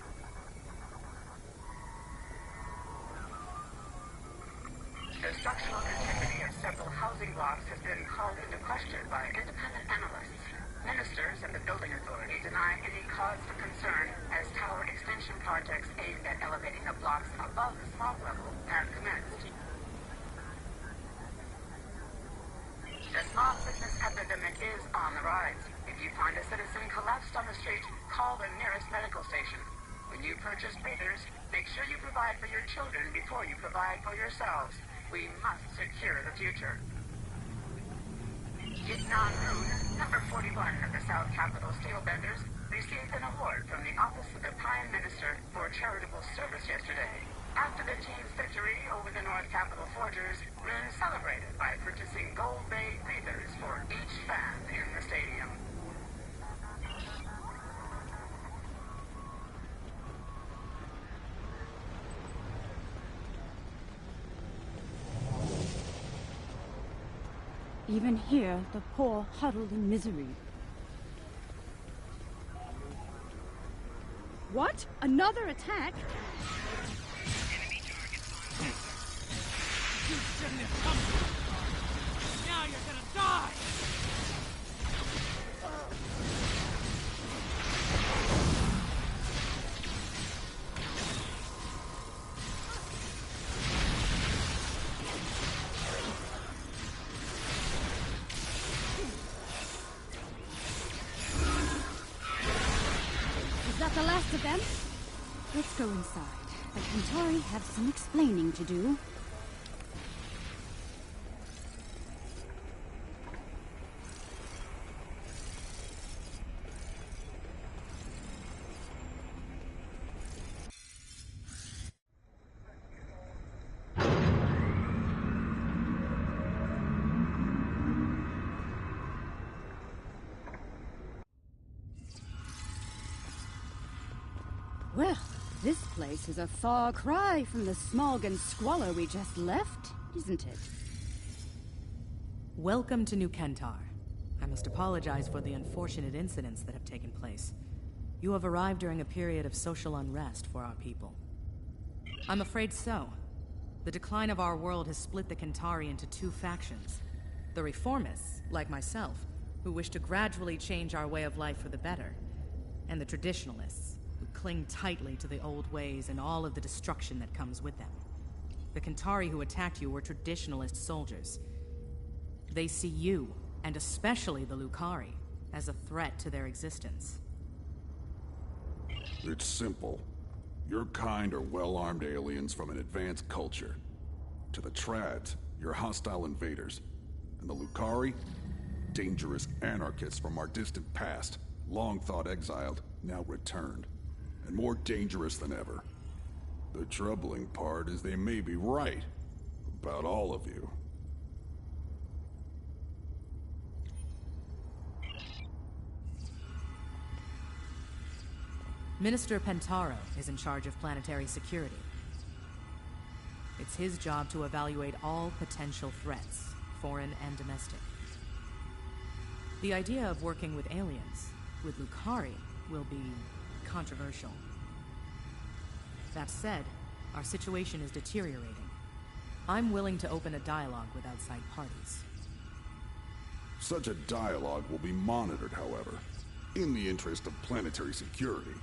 The structural integrity of several housing blocks has been called into question by independent analysts. Ministers and the building authority deny any cause for concern as tower extension projects aimed at elevating the blocks above the smog level have epidemic is on the rise. If you find a citizen collapsed on the street, call the nearest medical station. When you purchase breathers, make sure you provide for your children before you provide for yourselves. We must secure the future. Yitnan Moon, number 41 of the South Capitol Steelbenders, received an award from the Office of the Prime Minister for charitable service yesterday. After the team's victory over the North Capitol Forgers, Moon celebrated by purchasing Gold Bay breathers for each fan in the stadium. Even here, the poor huddled in misery. What? Another attack? You shouldn't have come here. Now you're gonna die! Is that the last of them? Let's go inside. The Kentari have some explaining to do. Well, this place is a far cry from the smog and squalor we just left, isn't it? Welcome to New Kentar. I must apologize for the unfortunate incidents that have taken place. You have arrived during a period of social unrest for our people. I'm afraid so. The decline of our world has split the Kentari into two factions. The reformists, like myself, who wish to gradually change our way of life for the better, and the traditionalists, who cling tightly to the old ways and all of the destruction that comes with them. The Kentari who attacked you were traditionalist soldiers. They see you, and especially the Lucari, as a threat to their existence. It's simple. Your kind are well-armed aliens from an advanced culture. To the Trads, you're hostile invaders. And the Lucari? Dangerous anarchists from our distant past, long thought exiled, now returned. And more dangerous than ever. The troubling part is they may be right about all of you. Minister Pentaro is in charge of planetary security. It's his job to evaluate all potential threats, foreign and domestic. The idea of working with aliens, with Lucari, will be controversial. That said, our situation is deteriorating. I'm willing to open a dialogue with outside parties. Such a dialogue will be monitored, however, in the interest of planetary security.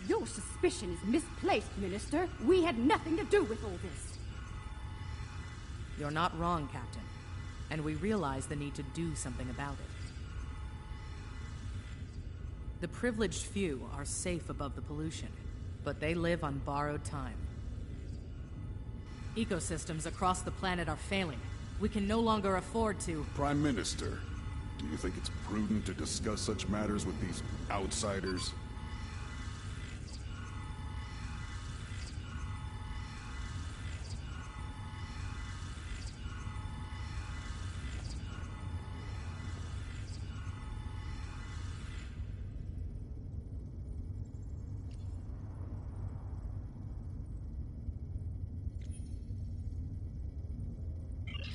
Your suspicion is misplaced, Minister. We had nothing to do with all this. You're not wrong, Captain. And we realize the need to do something about it. The privileged few are safe above the pollution, but they live on borrowed time. Ecosystems across the planet are failing. We can no longer afford to... Prime Minister, do you think it's prudent to discuss such matters with these outsiders?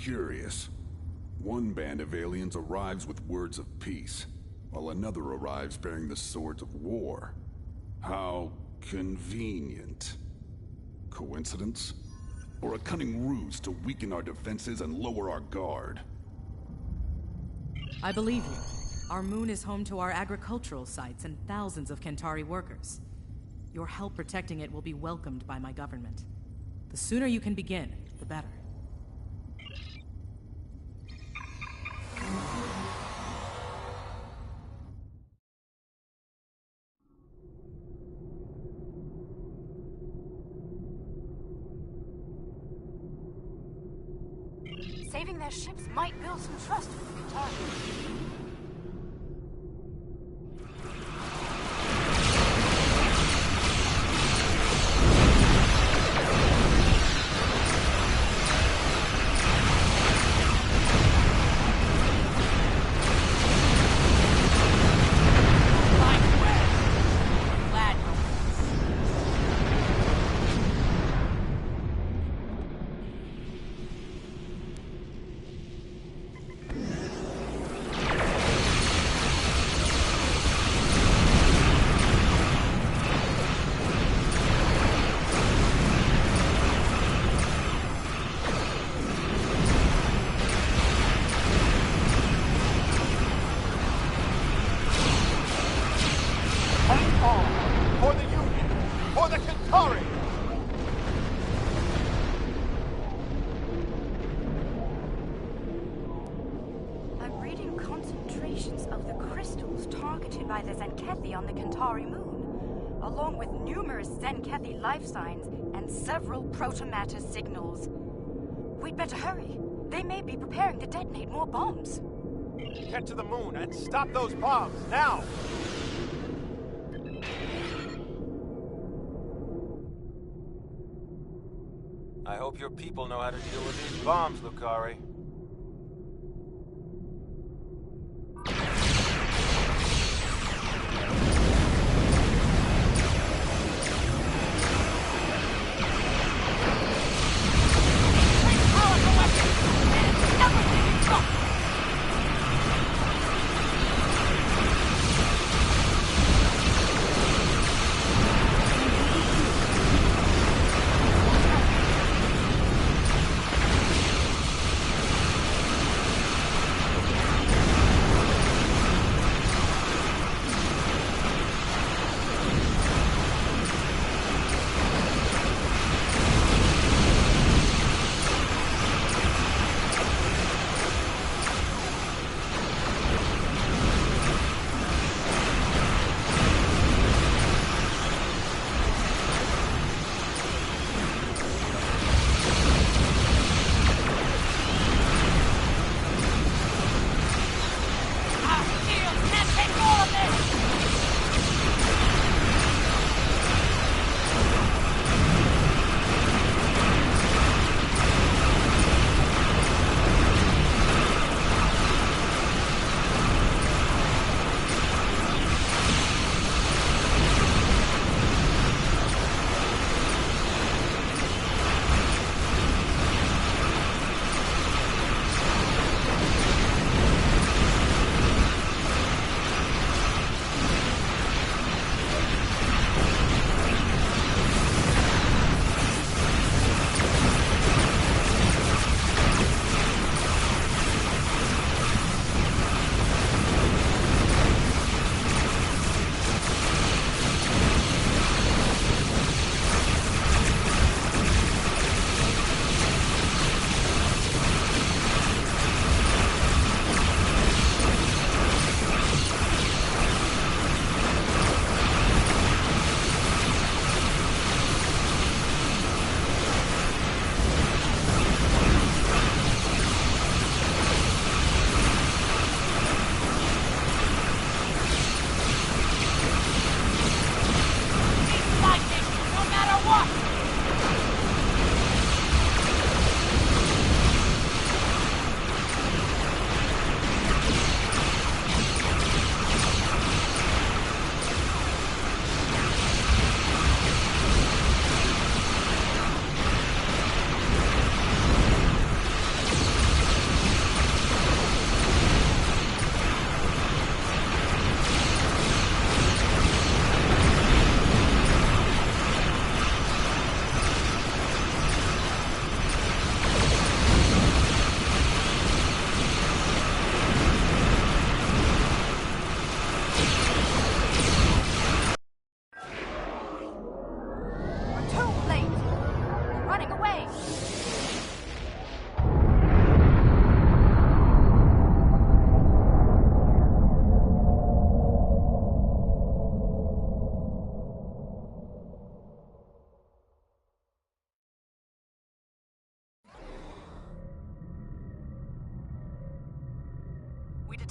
Curious. One band of aliens arrives with words of peace, while another arrives bearing the swords of war. How convenient. Coincidence? Or a cunning ruse to weaken our defenses and lower our guard? I believe you. Our moon is home to our agricultural sites and thousands of Kentari workers. Your help protecting it will be welcomed by my government. The sooner you can begin, the better. their ships might build some trust with the Qatari. For the Union! For the Qatari! I'm reading concentrations of the crystals targeted by the Zenkethi on the Qatari moon, along with numerous Zenkethi life signs and several protomatter signals. We'd better hurry. They may be preparing to detonate more bombs. Get to the moon and stop those bombs, now! I hope your people know how to deal with these bombs, Lukari.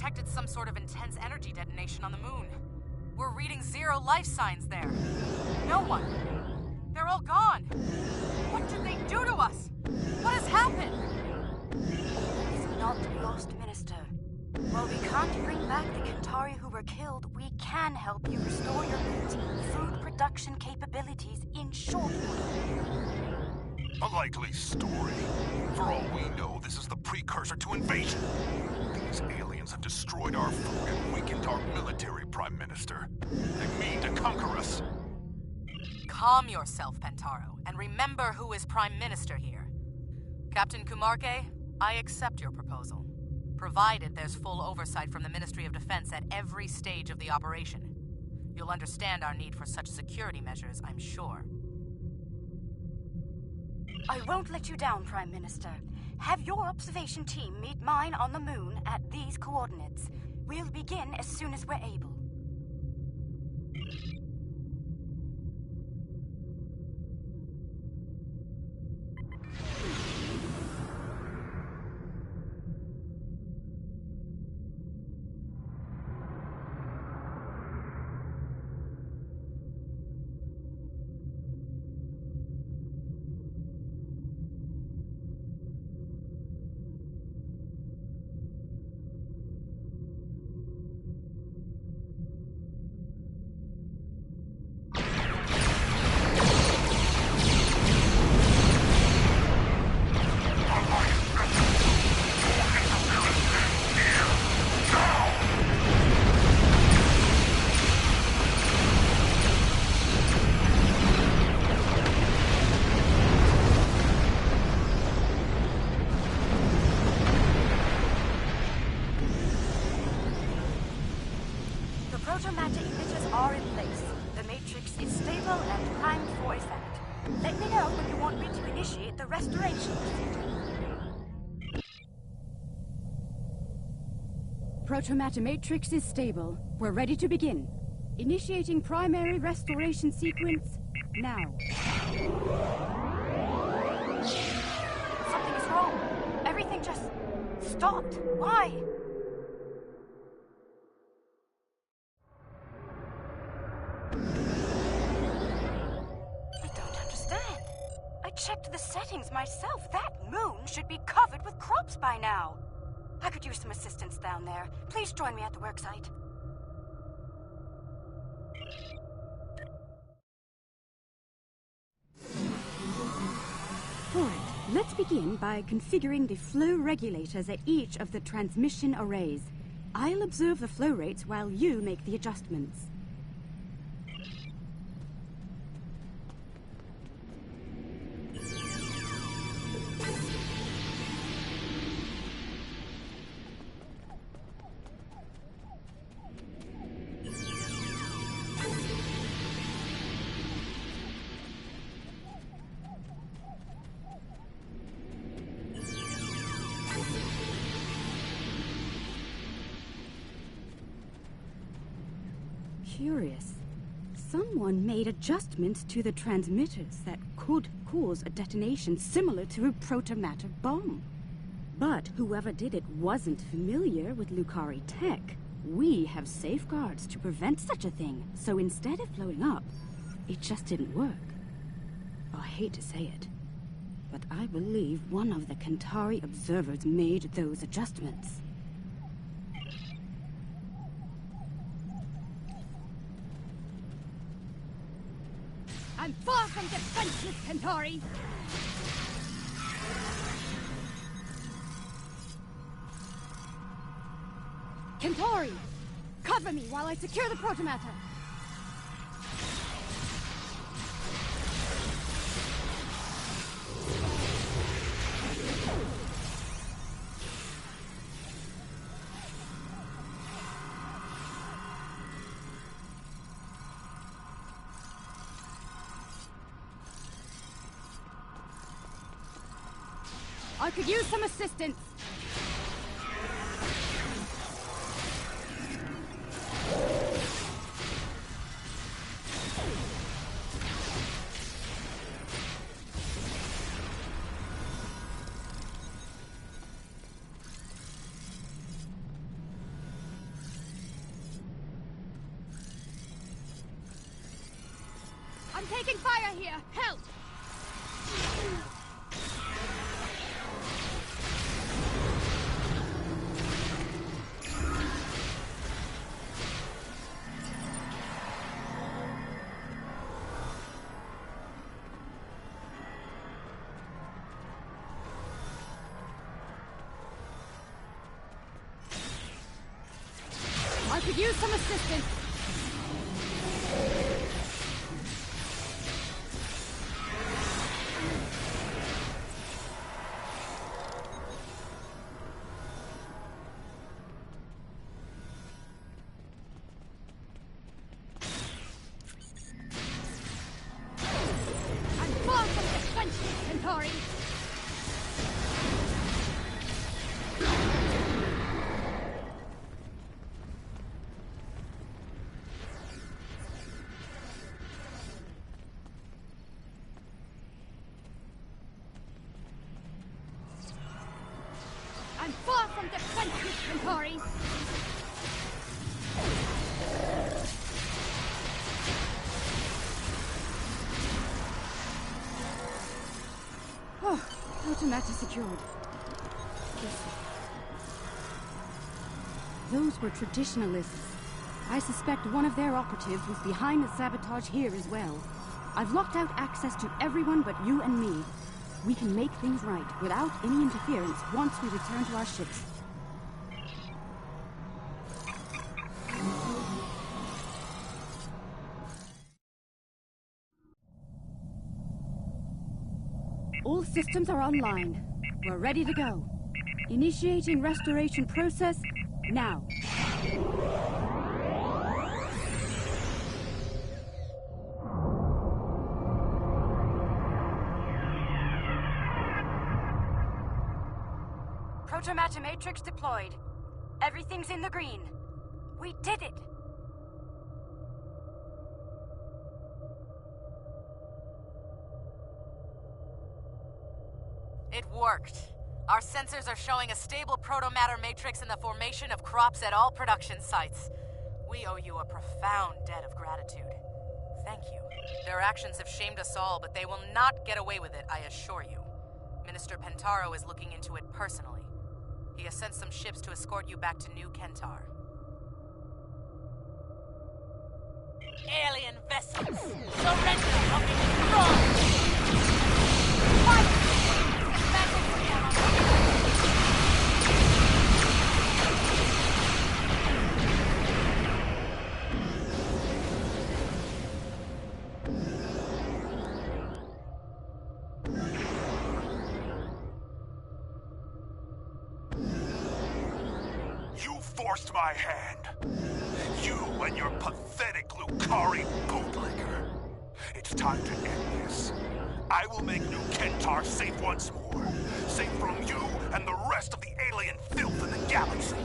detected some sort of intense energy detonation on the moon. We're reading 0 life signs there. No one. They're all gone. What did they do to us? What has happened? It's not lost, Minister. While we can't bring back the Kentari who were killed, we can help you restore your routine food production capabilities in short order. A likely story. For all we know, this is the precursor to invasion. These aliens have destroyed our food and weakened our military, Prime Minister. They mean to conquer us. Calm yourself, Pentaro, and remember who is Prime Minister here. Captain Kumarke, I accept your proposal, provided there's full oversight from the Ministry of Defense at every stage of the operation. You'll understand our need for such security measures, I'm sure. I won't let you down, Prime Minister. Have your observation team meet mine on the moon at these coordinates. We'll begin as soon as we're able. Protomatter emitters are in place. The matrix is stable and primed for effect. Let me know when you want me to initiate the restoration procedure. Protomatter matrix is stable. We're ready to begin. Initiating primary restoration sequence now. Something is wrong. Everything just stopped. Why? I checked the settings myself. That moon should be covered with crops by now. I could use some assistance down there. Please join me at the worksite. Alright, let's begin by configuring the flow regulators at each of the transmission arrays. I'll observe the flow rates while you make the adjustments. Curious. Someone made adjustments to the transmitters that could cause a detonation similar to a protomatter bomb. But whoever did it wasn't familiar with Lucari tech. We have safeguards to prevent such a thing, so instead of blowing up, it just didn't work. I hate to say it, but I believe one of the Kentari observers made those adjustments. I'm far from defenseless, Kentari! Kentari! Cover me while I secure the protomatter! I could use some assistance. I'm taking fire here! Help! I could use some assistance. I'm far from defenseless, Centauri. I'm far from defenseless, Centauri! Oh, Automata secured. Those were traditionalists. I suspect one of their operatives was behind the sabotage here as well. I've locked out access to everyone but you and me. We can make things right without any interference once we return to our ships. All systems are online. We're ready to go. Initiating restoration process now. Protomata Matrix deployed. Everything's in the green. We did it! It worked. Our sensors are showing a stable protomatter matrix in the formation of crops at all production sites. We owe you a profound debt of gratitude. Thank you. Their actions have shamed us all, but they will not get away with it, I assure you. Minister Pentaro is looking into it personally. He has sent some ships to escort you back to New Kentar. Alien vessels, surrender or be destroyed! Fight! You forced my hand. You and your pathetic Lukari bootlicker. It's time to end this. I will make New Kentar safe once more. Safe from you and the rest of the alien filth in the galaxy.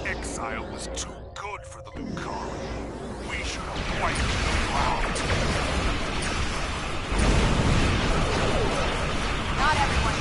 Exile was too good for the Lukari. We should have wiped them out. Not everyone.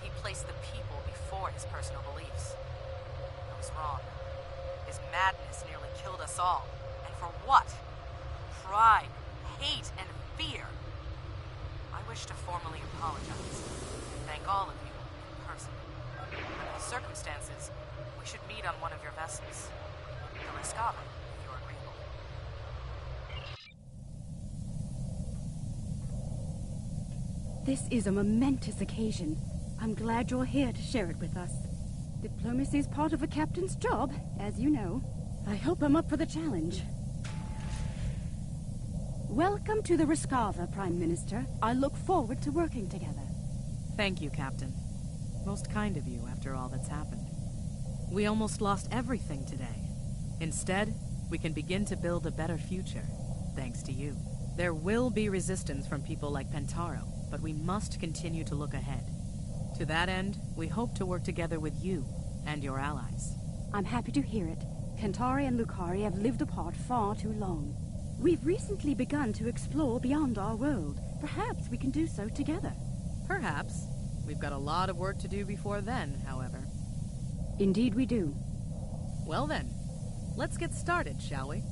He placed the people before his personal beliefs. I was wrong. His madness nearly killed us all. And for what? Pride, hate, and fear. I wish to formally apologize and thank all of you in person. Under these circumstances, we should meet on one of your vessels. The Rescava, if you're agreeable. This is a momentous occasion. I'm glad you're here to share it with us. Diplomacy is part of a captain's job, as you know. I hope I'm up for the challenge. Welcome to the Rescava, Prime Minister. I look forward to working together. Thank you, Captain. Most kind of you after all that's happened. We almost lost everything today. Instead, we can begin to build a better future, thanks to you. There will be resistance from people like Pentaro, but we must continue to look ahead. To that end, we hope to work together with you and your allies. I'm happy to hear it. Kentari and Lucari have lived apart far too long. We've recently begun to explore beyond our world. Perhaps we can do so together. Perhaps. We've got a lot of work to do before then, however. Indeed we do. Well then, let's get started, shall we?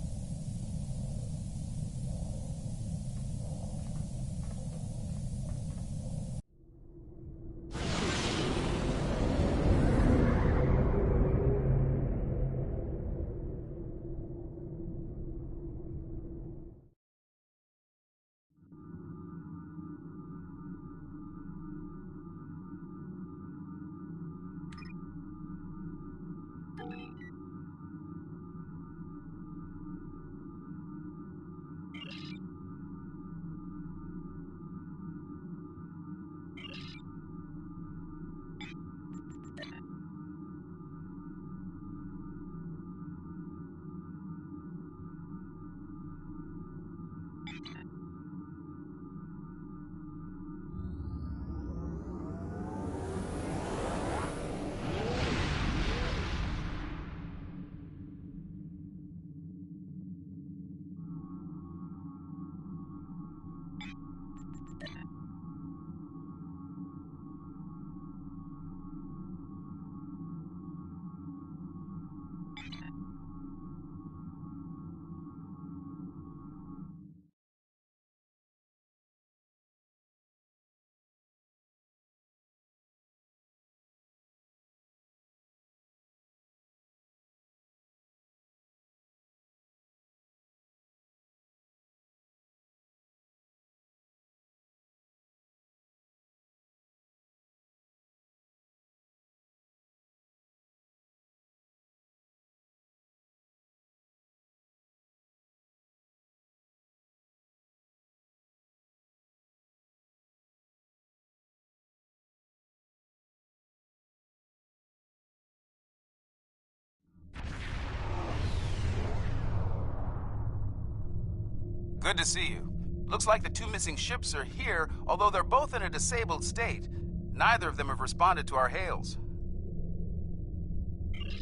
Good to see you. Looks like the two missing ships are here, although they're both in a disabled state. Neither of them have responded to our hails.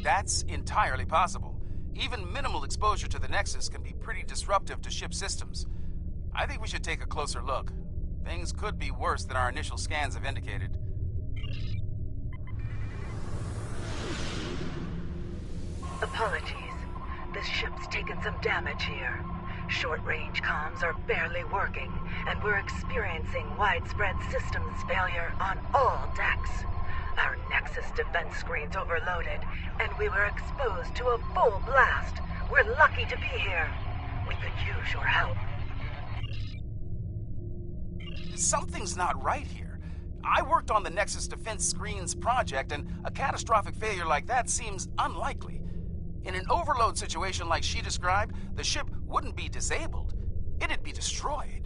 That's entirely possible. Even minimal exposure to the Nexus can be pretty disruptive to ship systems. I think we should take a closer look. Things could be worse than our initial scans have indicated. Apologies. This ship's taken some damage here. Short-range comms are barely working, and we're experiencing widespread systems failure on all decks. Our Nexus defense screen's overloaded, and we were exposed to a full blast. We're lucky to be here. We could use your help. Something's not right here. I worked on the Nexus Defense Screens project, and a catastrophic failure like that seems unlikely. In an overload situation like she described, the ship wouldn't be disabled. It'd be destroyed.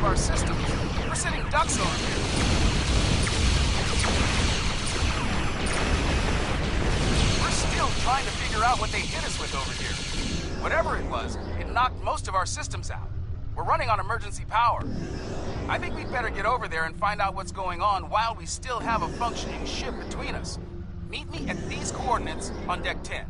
Our systems. We're sitting ducks over here. We're still trying to figure out what they hit us with over here. Whatever it was, it knocked most of our systems out. We're running on emergency power. I think we'd better get over there and find out what's going on while we still have a functioning ship between us. Meet me at these coordinates on Deck 10.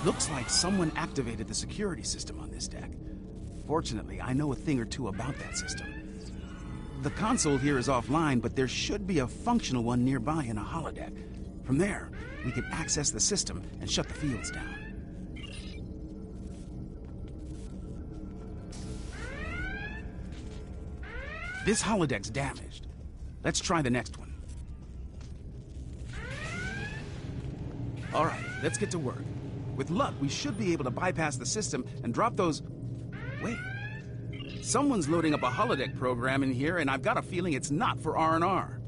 Looks like someone activated the security system on this deck. Fortunately, I know a thing or two about that system. The console here is offline, but there should be a functional one nearby in a holodeck. From there, we can access the system and shut the fields down. This holodeck's damaged. Let's try the next one. All right, let's get to work. With luck, we should be able to bypass the system and drop those... Wait. Someone's loading up a holodeck program in here, and I've got a feeling it's not for R&R.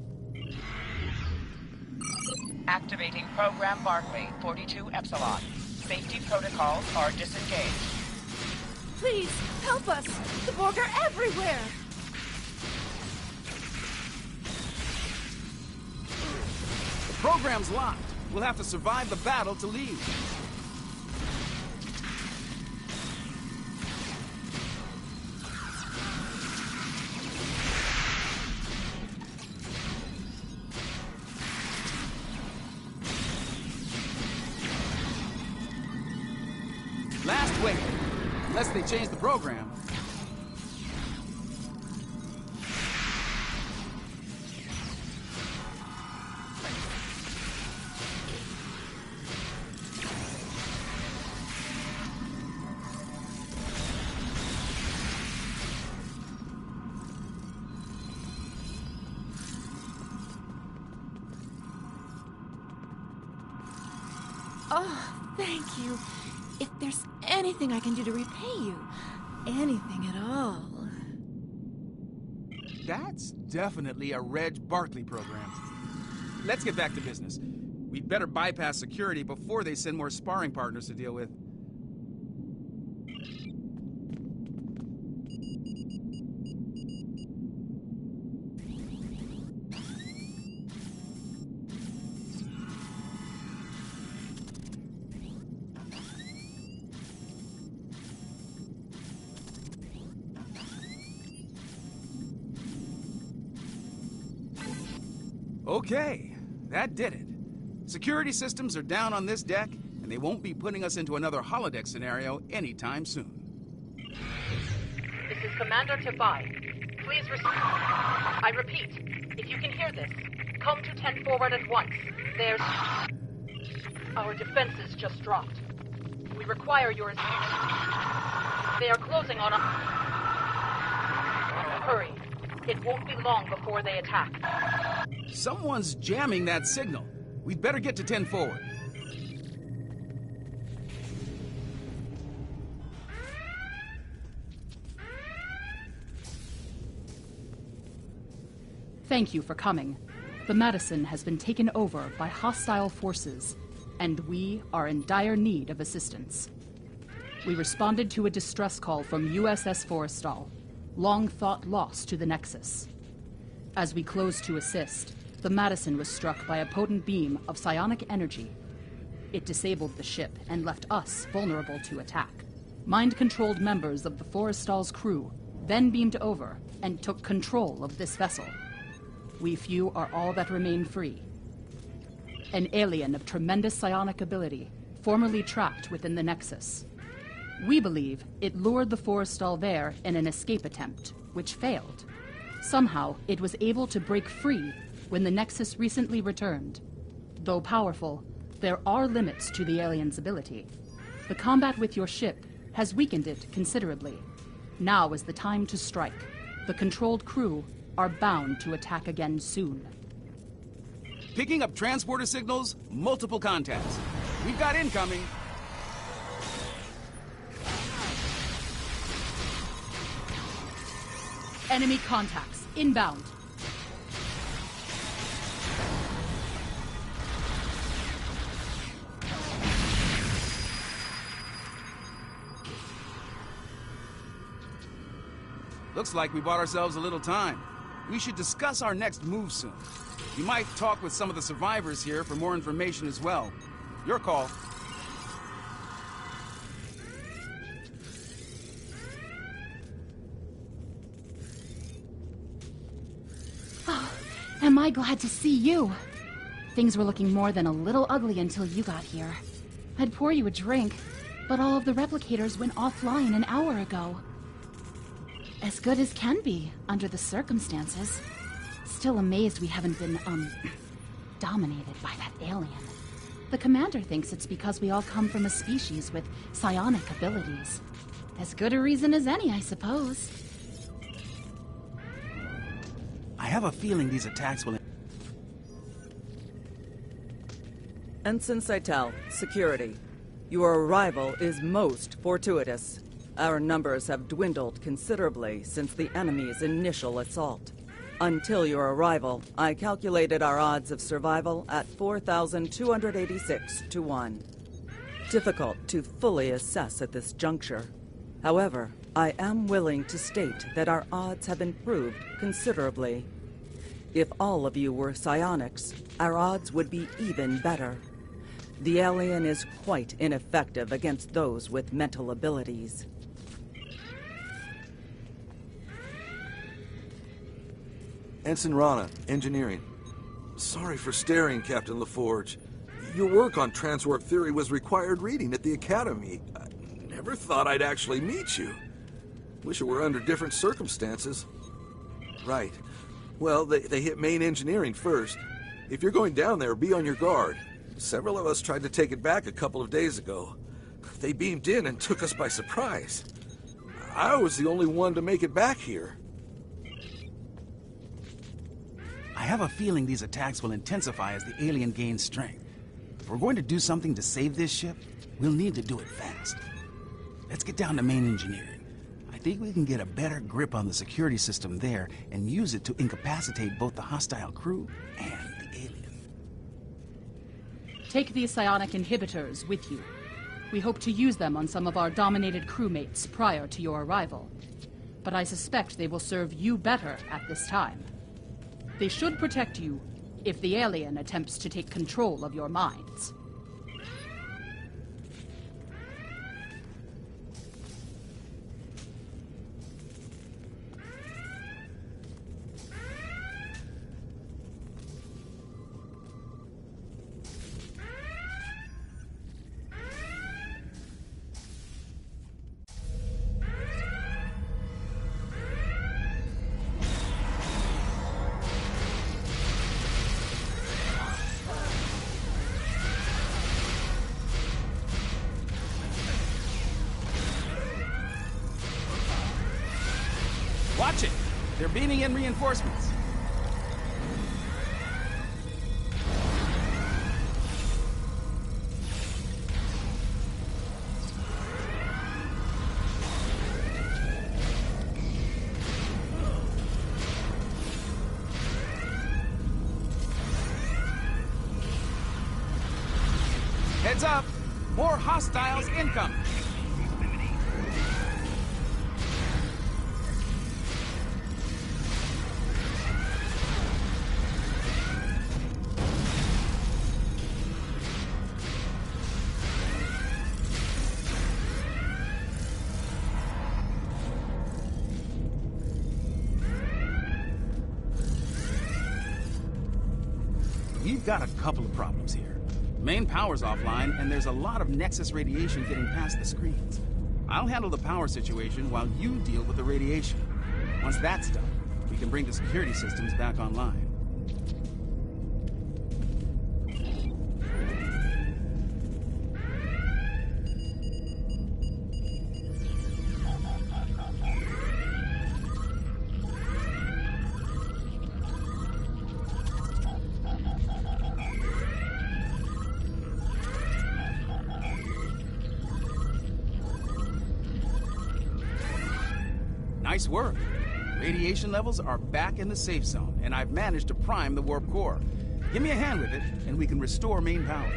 Activating Program Barclay 42 Epsilon. Safety protocols are disengaged. Please, help us! The Borg are everywhere! The program's locked. We'll have to survive the battle to leave. Last wave. Unless they change the program. Oh, thank you. If there's anything I can do to repay you, anything at all. That's definitely a Reg Barclay program. Let's get back to business. We'd better bypass security before they send more sparring partners to deal with. Okay, that did it. Security systems are down on this deck, and they won't be putting us into another holodeck scenario anytime soon. This is Commander Tabai. Please I repeat, if you can hear this, come to 10 forward at once. There's... Our defenses just dropped. We require your... They are closing on us. Hurry. It won't be long before they attack. Someone's jamming that signal. We'd better get to 10 forward. Thank you for coming. The Madison has been taken over by hostile forces, and we are in dire need of assistance. We responded to a distress call from USS Forrestal, long thought lost to the Nexus. As we closed to assist, the Madison was struck by a potent beam of psionic energy. It disabled the ship and left us vulnerable to attack. Mind-controlled members of the Forrestal's crew then beamed over and took control of this vessel. We few are all that remain free. An alien of tremendous psionic ability, formerly trapped within the Nexus. We believe it lured the Forrestal there in an escape attempt, which failed. Somehow, it was able to break free when the Nexus recently returned. Though powerful, there are limits to the alien's ability. The combat with your ship has weakened it considerably. Now is the time to strike. The controlled crew are bound to attack again soon. Picking up transporter signals, multiple contacts. We've got incoming. Enemy contacts, inbound. Looks like we bought ourselves a little time. We should discuss our next move soon. You might talk with some of the survivors here for more information as well. Your call. Oh, am I glad to see you. Things were looking more than a little ugly until you got here. I'd pour you a drink, but all of the replicators went offline an hour ago. As good as can be, under the circumstances. Still amazed we haven't been, dominated by that alien. The commander thinks it's because we all come from a species with psionic abilities. As good a reason as any, I suppose. I have a feeling these attacks will... Ensign Seitel, security. Your arrival is most fortuitous. Our numbers have dwindled considerably since the enemy's initial assault. Until your arrival, I calculated our odds of survival at 4,286 to 1. Difficult to fully assess at this juncture. However, I am willing to state that our odds have improved considerably. If all of you were psionics, our odds would be even better. The alien is quite ineffective against those with mental abilities. Ensign Rana, engineering. Sorry for staring, Captain LaForge. Your work on transwarp theory was required reading at the Academy. I never thought I'd actually meet you. Wish it were under different circumstances. Right. Well, they hit main engineering first. If you're going down there, be on your guard. Several of us tried to take it back a couple of days ago. They beamed in and took us by surprise. I was the only one to make it back here. I have a feeling these attacks will intensify as the alien gains strength. If we're going to do something to save this ship, we'll need to do it fast. Let's get down to main engineering. I think we can get a better grip on the security system there and use it to incapacitate both the hostile crew and the alien. Take the psionic inhibitors with you. We hope to use them on some of our dominated crewmates prior to your arrival. But I suspect they will serve you better at this time. They should protect you if the alien attempts to take control of your minds. Watch it! They're beaming in reinforcements. Heads up! More hostiles incoming! We've got a couple of problems here. Main power's offline, and there's a lot of Nexus radiation getting past the screens. I'll handle the power situation while you deal with the radiation. Once that's done, we can bring the security systems back online. Nice work. Radiation levels are back in the safe zone, and I've managed to prime the warp core. Give me a hand with it, and we can restore main power.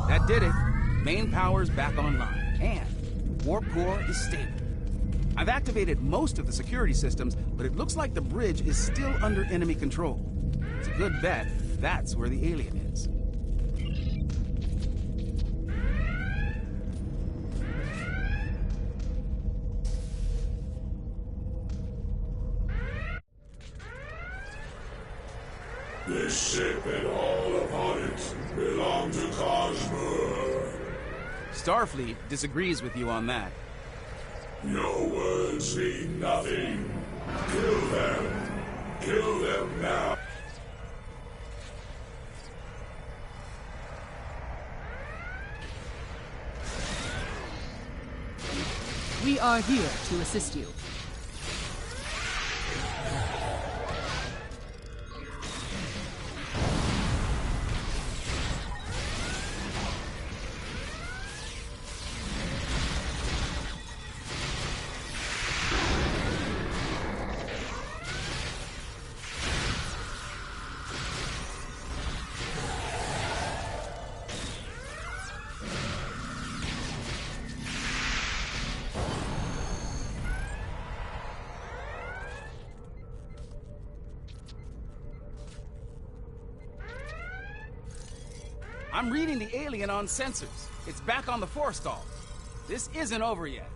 That did it. Main power's back online, and warp core is stable. I've activated most of the security systems, but it looks like the bridge is still under enemy control. It's a good bet that's where the alien is. This ship and all upon it belong to Kajmur. Starfleet disagrees with you on that. Your words mean nothing. Kill them. Kill them now. We are here to assist you. I'm reading the alien on sensors. It's back on the forestall. This isn't over yet.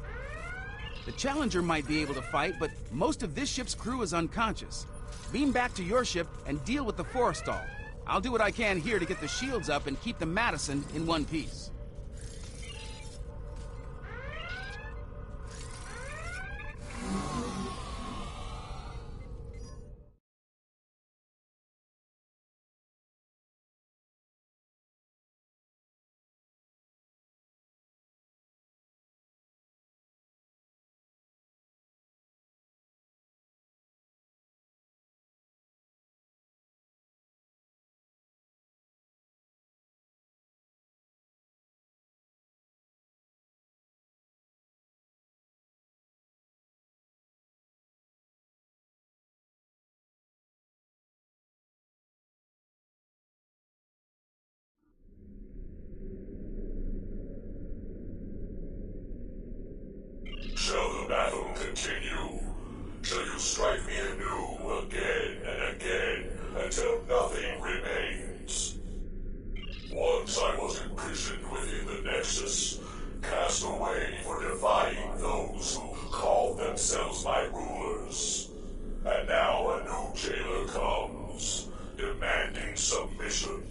The Challenger might be able to fight, but most of this ship's crew is unconscious. Beam back to your ship and deal with the forestall. I'll do what I can here to get the shields up and keep the Madison in one piece. Shall the battle continue? Shall you strike me anew again and again until nothing remains? Once I was imprisoned within the Nexus, cast away for defying those who called themselves my rulers. And now a new jailer comes, demanding submission.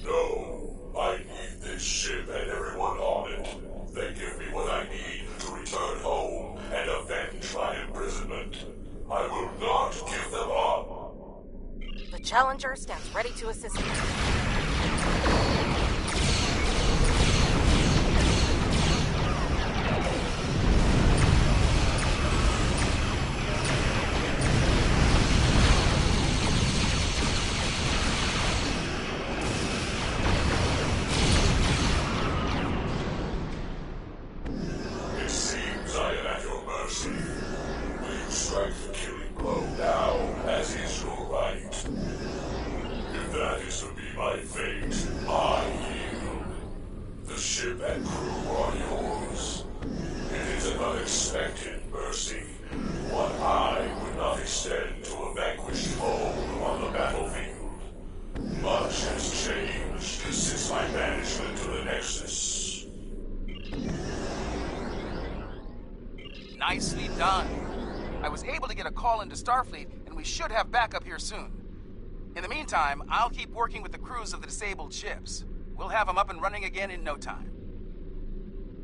No, I need this ship and everyone on it. They give me what I need to return home and avenge my imprisonment. I will not give them up. The Challenger stands ready to assist you. Nicely done. I was able to get a call into Starfleet, and we should have backup here soon. In the meantime, I'll keep working with the crews of the disabled ships. We'll have them up and running again in no time.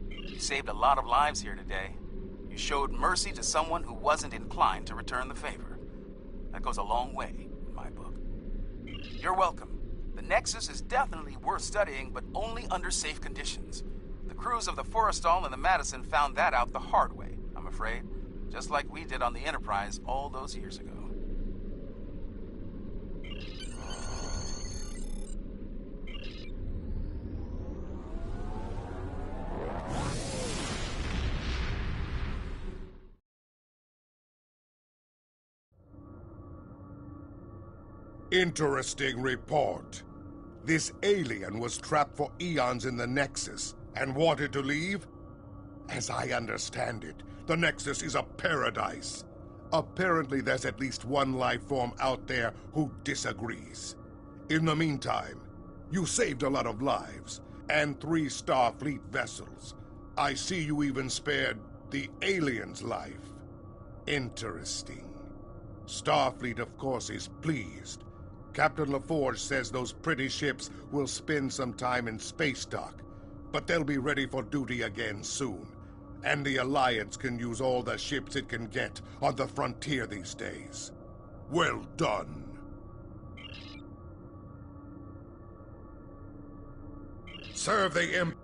You saved a lot of lives here today. You showed mercy to someone who wasn't inclined to return the favor. That goes a long way in my book. You're welcome. The Nexus is definitely worth studying, but only under safe conditions. The crews of the Forrestal and the Madison found that out the hard way, I'm afraid. Just like we did on the Enterprise all those years ago. Interesting report. This alien was trapped for eons in the Nexus and wanted to leave? As I understand it, the Nexus is a paradise. Apparently there's at least one life form out there who disagrees. In the meantime, you saved a lot of lives, and 3 Starfleet vessels. I see you even spared the alien's life. Interesting. Starfleet, of course, is pleased. Captain LaForge says those pretty ships will spend some time in space dock, but they'll be ready for duty again soon. And the Alliance can use all the ships it can get on the frontier these days. Well done. Serve the Empire.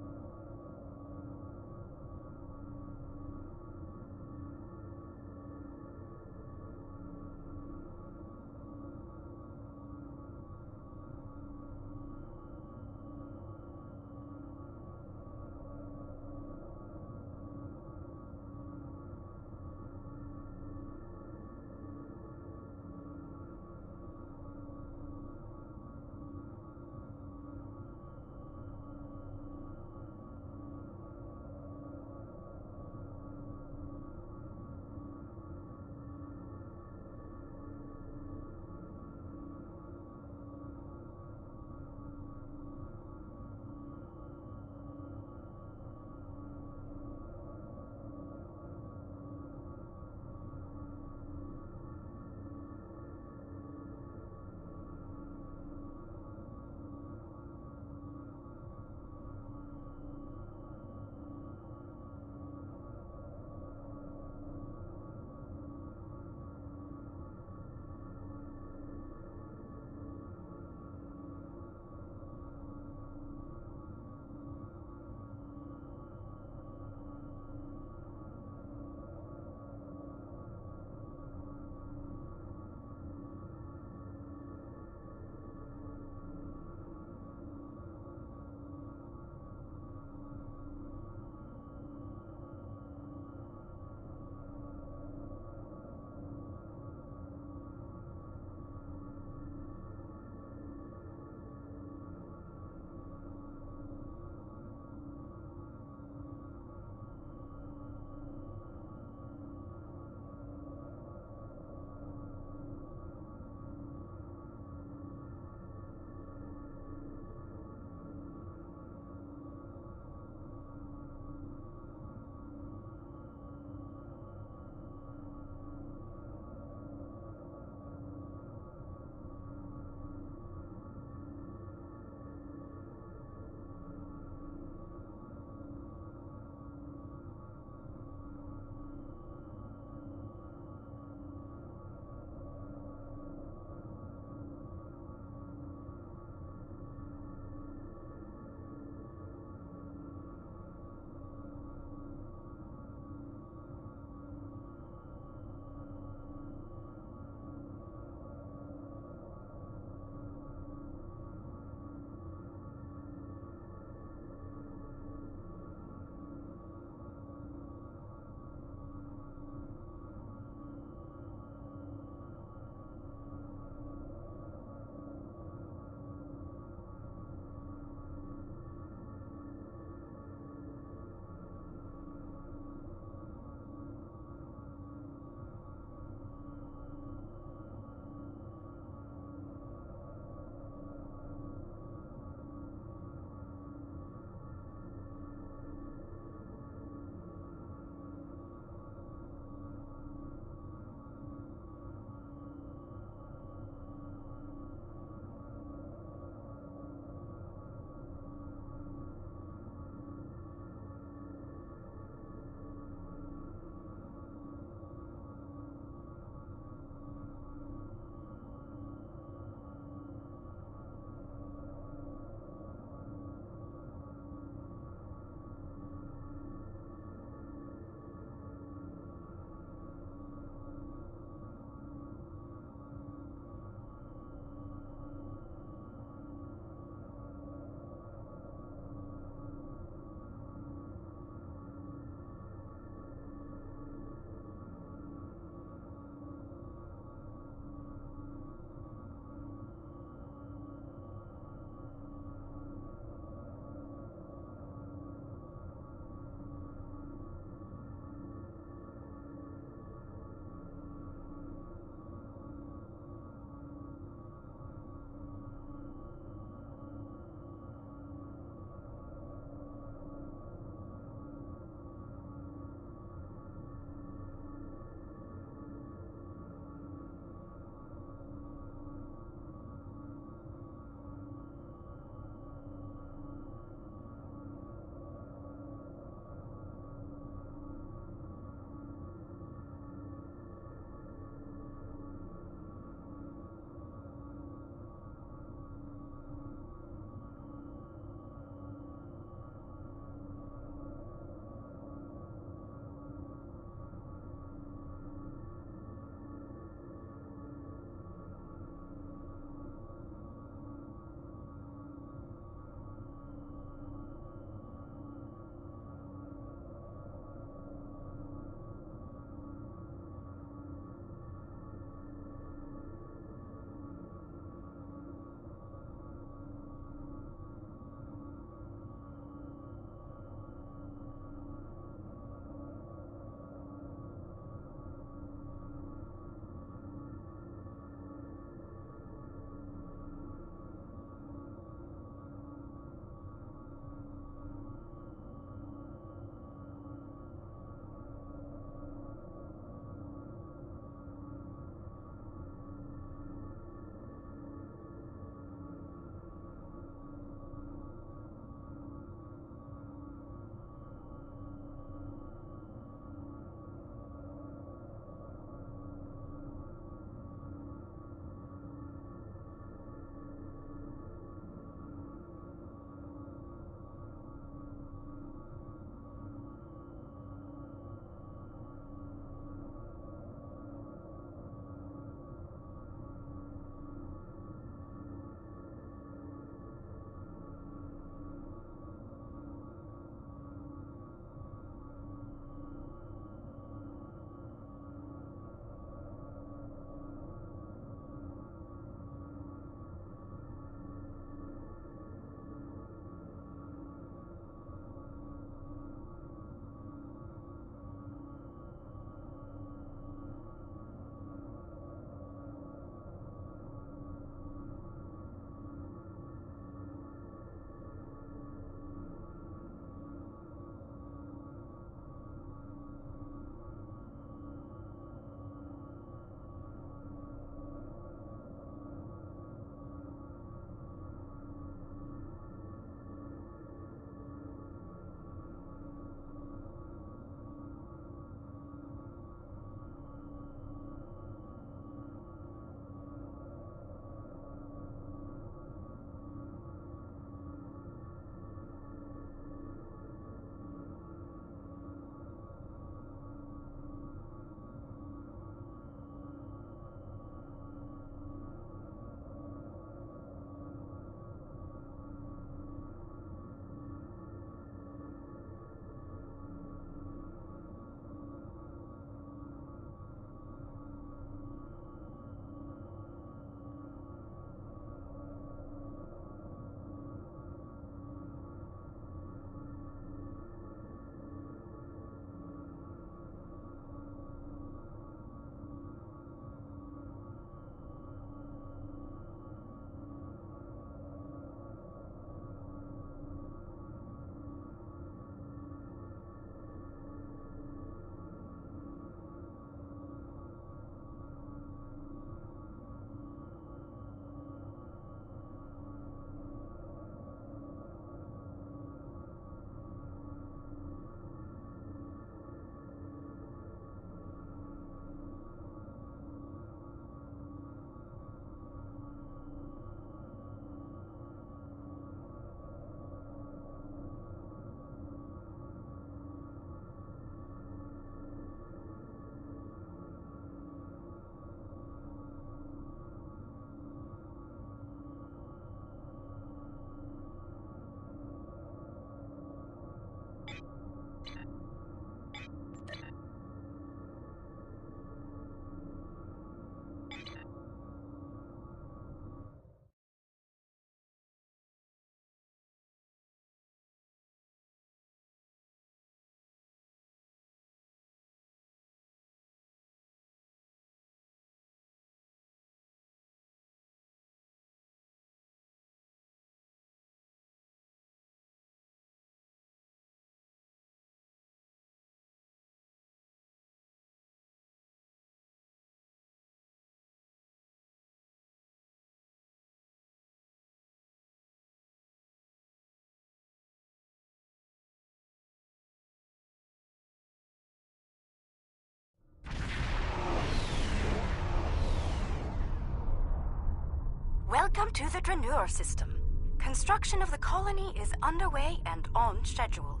Welcome to the Dranur system. Construction of the colony is underway and on schedule.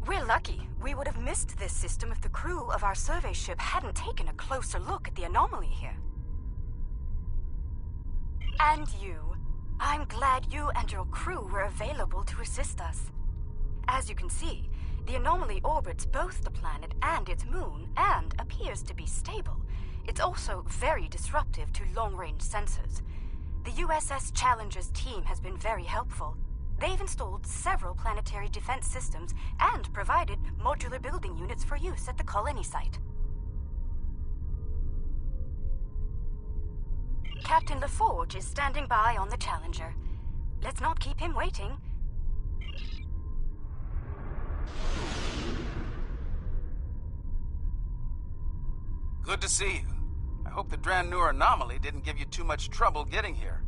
We're lucky. We would have missed this system if the crew of our survey ship hadn't taken a closer look at the anomaly here. And you. I'm glad you and your crew were available to assist us. As you can see, the anomaly orbits both the planet and its moon and appears to be stable. It's also very disruptive to long-range sensors. The USS Challenger's team has been very helpful. They've installed several planetary defense systems and provided modular building units for use at the colony site. Captain LaForge is standing by on the Challenger. Let's not keep him waiting. Good to see you. I hope the Dranur anomaly didn't give you too much trouble getting here.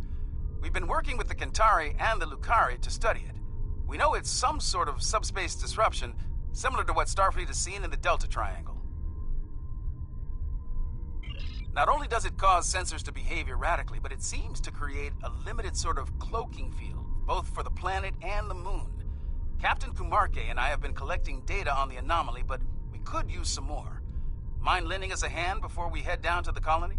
We've been working with the Kentari and the Lucari to study it. We know it's some sort of subspace disruption, similar to what Starfleet has seen in the Delta Triangle. Not only does it cause sensors to behave erratically, but it seems to create a limited sort of cloaking field, both for the planet and the moon. Captain Kumarke and I have been collecting data on the anomaly, but we could use some more. Mind lending us a hand before we head down to the colony?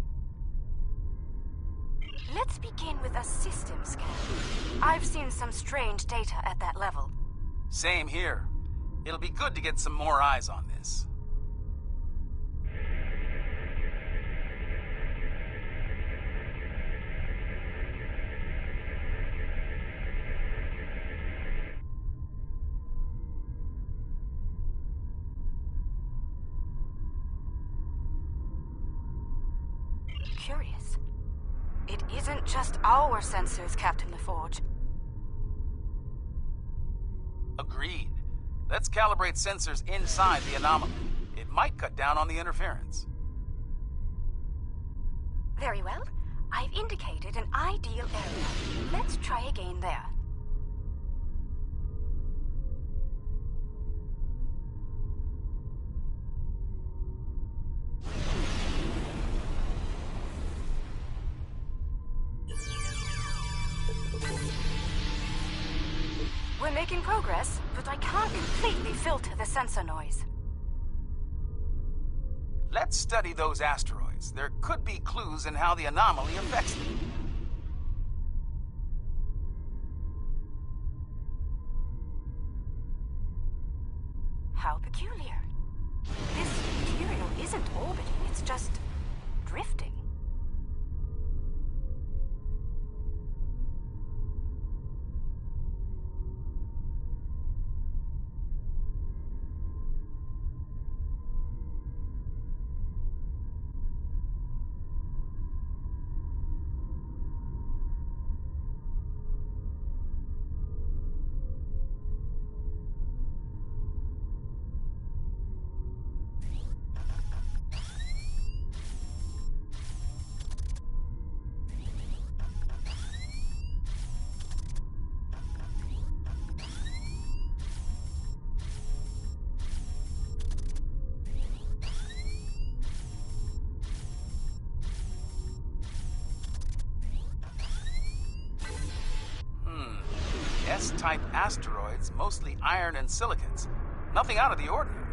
Let's begin with a system scan. I've seen some strange data at that level. Same here. It'll be good to get some more eyes on this. Curious. It isn't just our sensors, Captain LaForge. Agreed. Let's calibrate sensors inside the anomaly. It might cut down on the interference. Very well. I've indicated an ideal area. Let's try again there. We're making progress, but I can't completely filter the sensor noise. Let's study those asteroids. There could be clues in how the anomaly affects them. How peculiar. This material isn't orbiting, it's just drifting. S-type asteroids, mostly iron and silicates. Nothing out of the ordinary.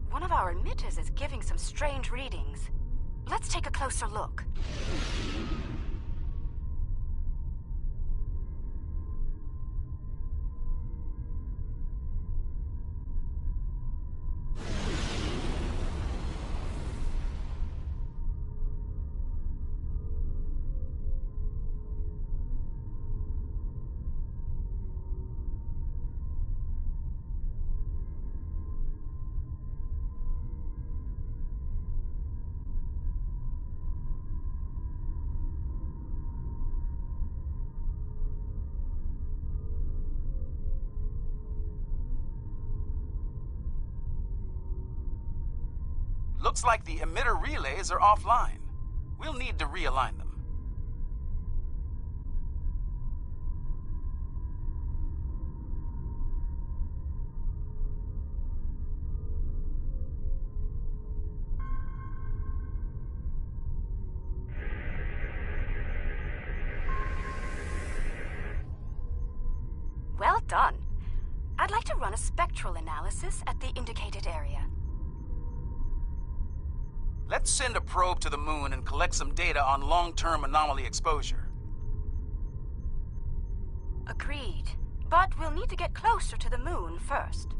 One of our emitters is giving some strange readings. Let's take a closer look. Looks like the emitter relays are offline. We'll need to realign them. done. I'd like to run a spectral analysis at the indicated area. Let's send a probe to the moon and collect some data on long-term anomaly exposure. Agreed. But we'll need to get closer to the moon first.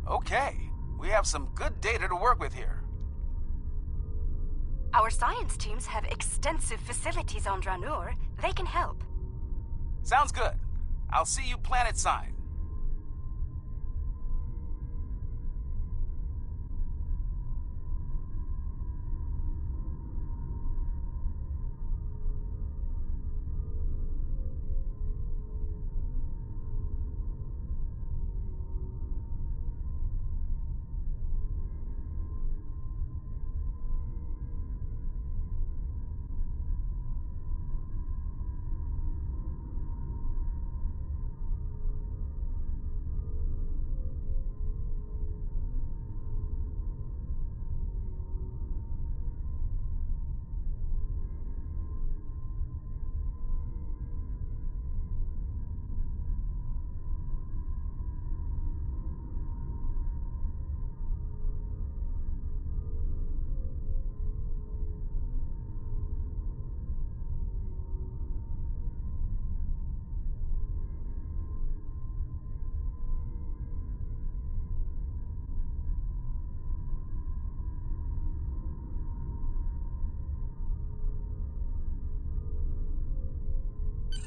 Okay, we have some good data to work with here. Our science teams have extensive facilities on Dranur. They can help. Sounds good. I'll see you planet side.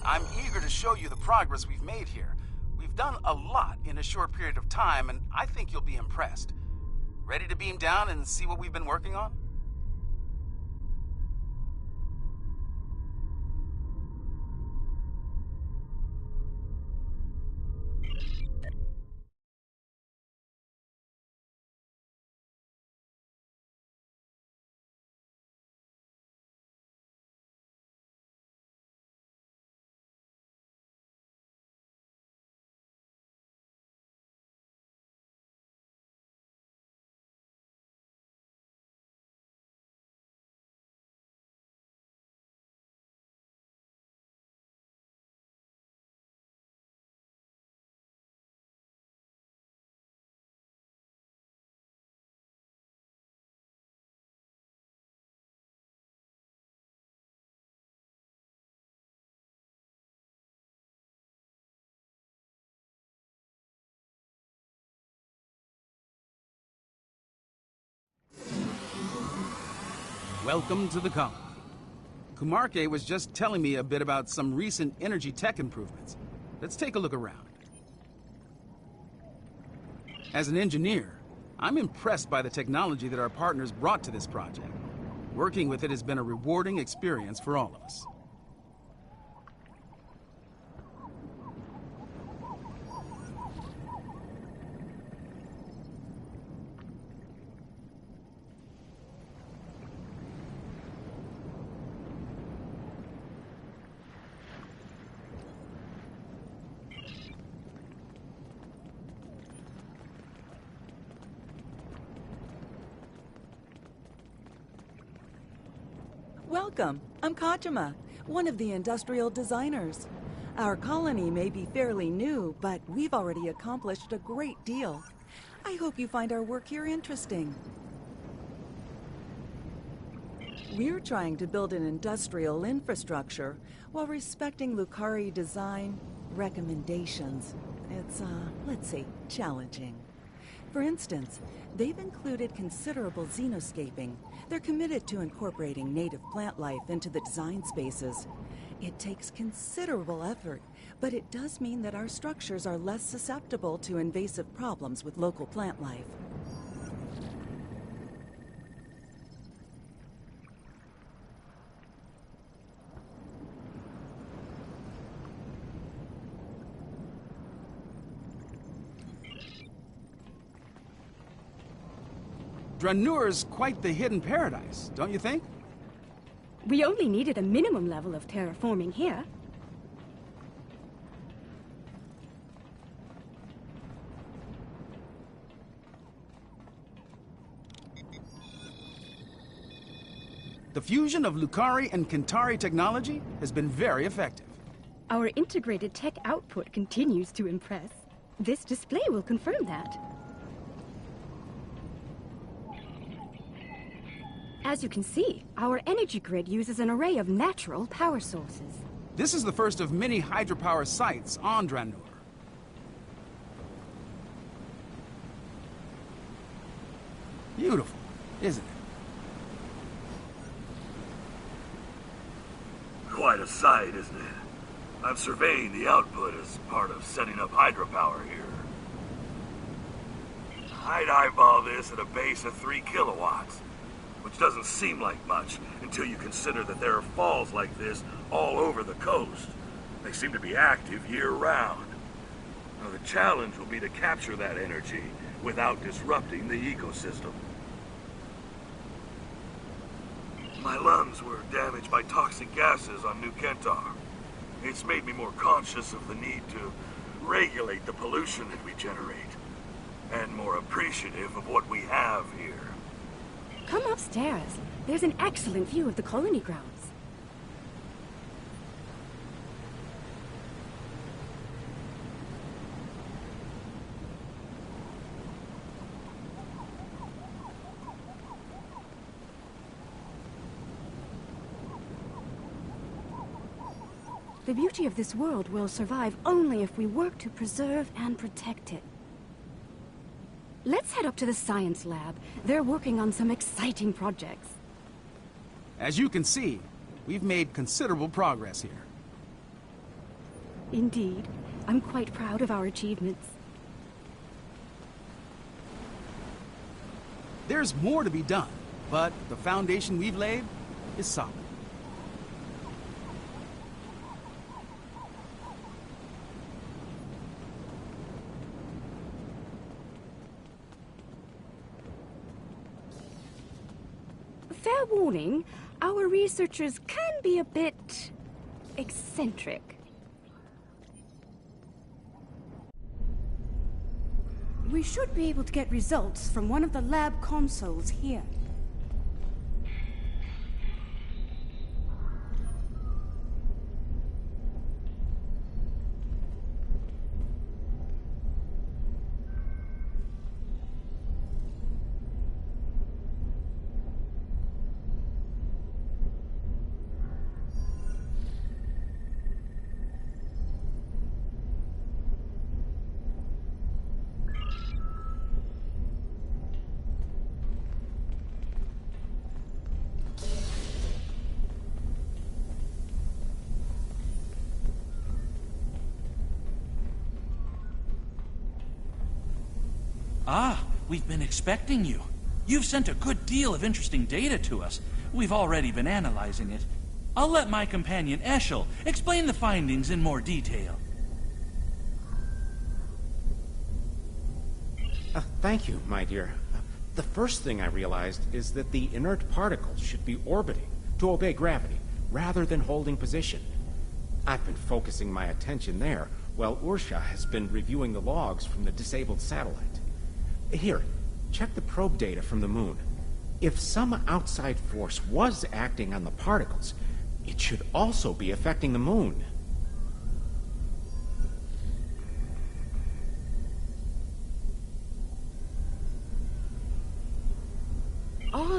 I'm eager to show you the progress we've made here. We've done a lot in a short period of time, and I think you'll be impressed. Ready to beam down and see what we've been working on? Welcome to the colony. Kumarke was just telling me a bit about some recent energy tech improvements. Let's take a look around. As an engineer, I'm impressed by the technology that our partners brought to this project. Working with it has been a rewarding experience for all of us. Welcome. I'm Kachima, one of the industrial designers. Our colony may be fairly new, but we've already accomplished a great deal. I hope you find our work here interesting. We're trying to build an industrial infrastructure while respecting Lucari design recommendations. It's, let's say, challenging. For instance, they've included considerable xenoscaping. They're committed to incorporating native plant life into the design spaces. It takes considerable effort, but it does mean that our structures are less susceptible to invasive problems with local plant life. Dranure's quite the hidden paradise, don't you think? We only needed a minimum level of terraforming here. The fusion of Lucari and Kentari technology has been very effective. Our integrated tech output continues to impress. This display will confirm that. As you can see, our energy grid uses an array of natural power sources. This is the first of many hydropower sites on Dranur. Beautiful, isn't it? Quite a sight, isn't it? I'm surveying the output as part of setting up hydropower here. I'd eyeball this at a base of 3 kilowatts, which doesn't seem like much until you consider that there are falls like this all over the coast. They seem to be active year-round. Now, the challenge will be to capture that energy without disrupting the ecosystem. My lungs were damaged by toxic gases on New Kentar. It's made me more conscious of the need to regulate the pollution that we generate, and more appreciative of what we have here. Come upstairs. There's an excellent view of the colony grounds. The beauty of this world will survive only if we work to preserve and protect it. Let's head up to the science lab. They're working on some exciting projects. As you can see, we've made considerable progress here. Indeed. I'm quite proud of our achievements. There's more to be done, but the foundation we've laid is solid. Fair warning, our researchers can be a bit eccentric. We should be able to get results from one of the lab consoles here. Ah, we've been expecting you. You've sent a good deal of interesting data to us. We've already been analyzing it. I'll let my companion Eshel explain the findings in more detail. Thank you, my dear. The first thing I realized is that the inert particles should be orbiting to obey gravity, rather than holding position. I've been focusing my attention there, while Ursha has been reviewing the logs from the disabled satellite. Here, check the probe data from the moon. If some outside force was acting on the particles, it should also be affecting the moon.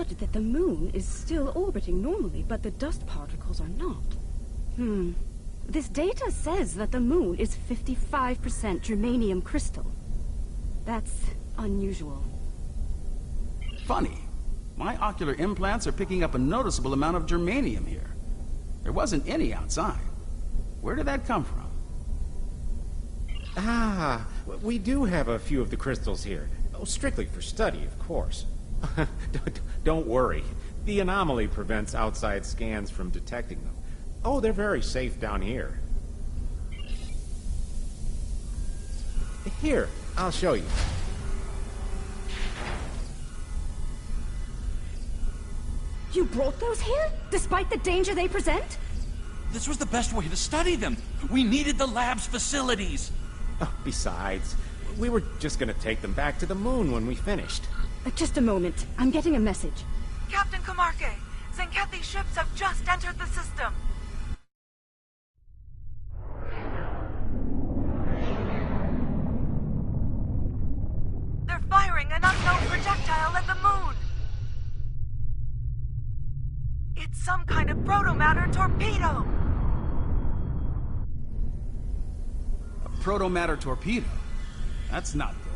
odd that the moon is still orbiting normally, but the dust particles are not. This data says that the moon is 55% germanium crystal. That's unusual. Funny. My ocular implants are picking up a noticeable amount of germanium here. There wasn't any outside. Where did that come from? Ah, we do have a few of the crystals here. Oh, strictly for study, of course. Don't worry. The anomaly prevents outside scans from detecting them. Oh, they're very safe down here. Here, I'll show you. You brought those here, despite the danger they present? This was the best way to study them. We needed the lab's facilities. Oh, besides, we were just gonna take them back to the moon when we finished. Just a moment. I'm getting a message. Captain Kamarke, Zenkethi's ships have just entered the system. They're firing an unknown projectile at the moon. It's some kind of proto-matter torpedo. A proto-matter torpedo? That's not good.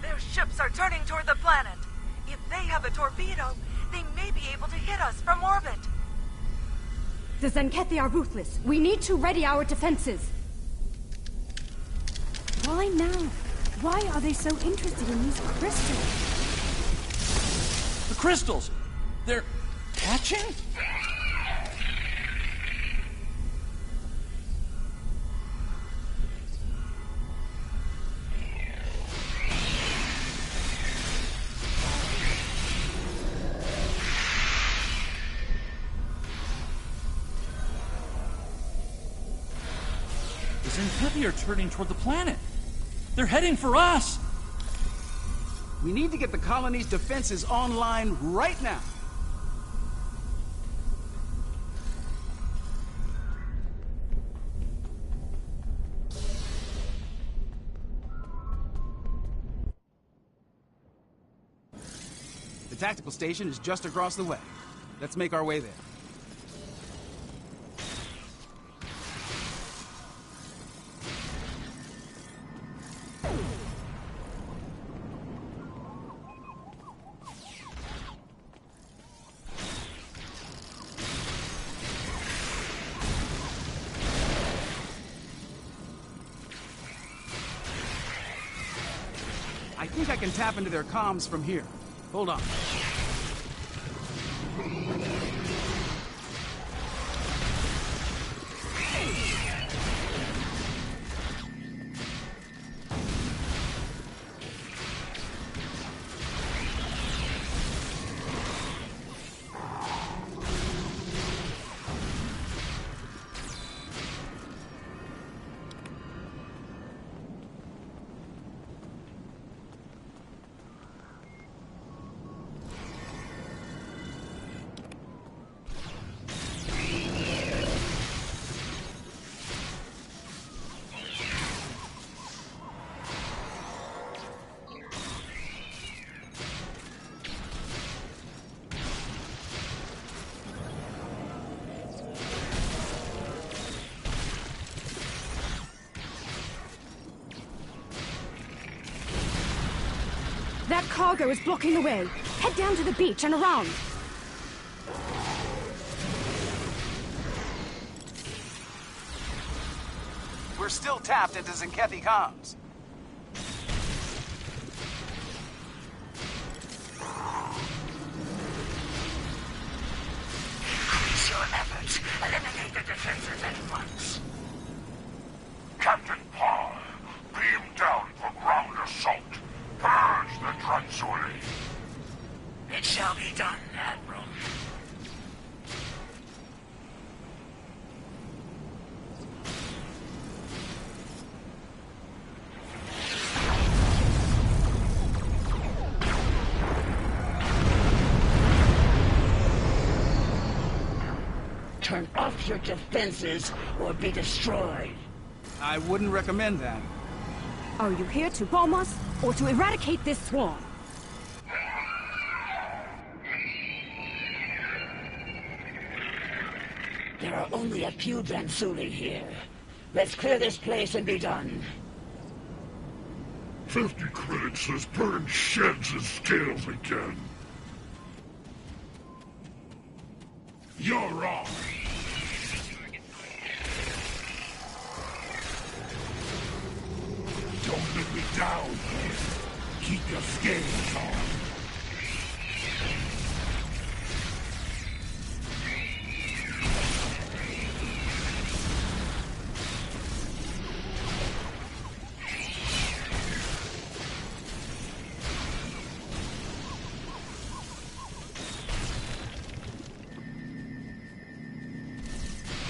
Their ships are turning toward the planet. If they have a torpedo, they may be able to hit us from orbit. The Zenkethi are ruthless. We need to ready our defenses. Why now? Why are they so interested in these crystals? The crystals! They're hatching? The Zenkethi are turning toward the planet. They're heading for us! We need to get the colony's defenses online right now. The tactical station is just across the way. Let's make our way there. I think I can tap into their comms from here. Hold on. That cargo is blocking the way. Head down to the beach and around. We're still tapped into Zenkethi comms. Increase your efforts. Eliminate the defenses at once. Captain Paul, beam down for ground assault. Purge the Transuri. It shall be done, Admiral. Turn off your defenses or be destroyed. I wouldn't recommend that. Are you here to bomb us or to eradicate this swarm? There are only a few Dransuli here. Let's clear this place and be done. 50 credits has burned sheds and scales again. You're off. Don't let me down. Keep your scales on.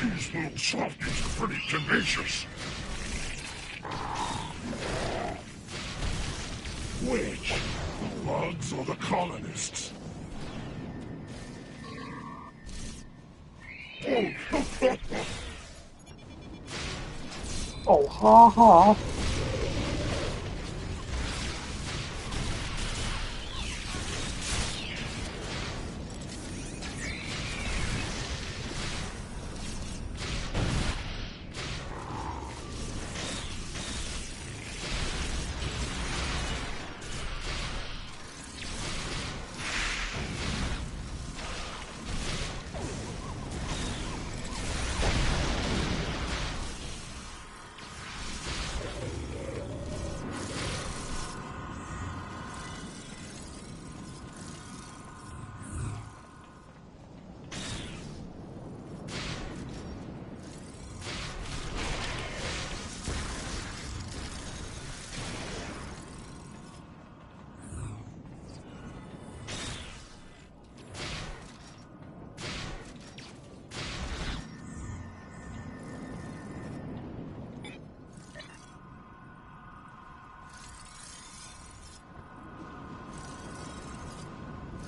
These little softies are pretty tenacious. Which? The bugs or the colonists? Oh, ha ha.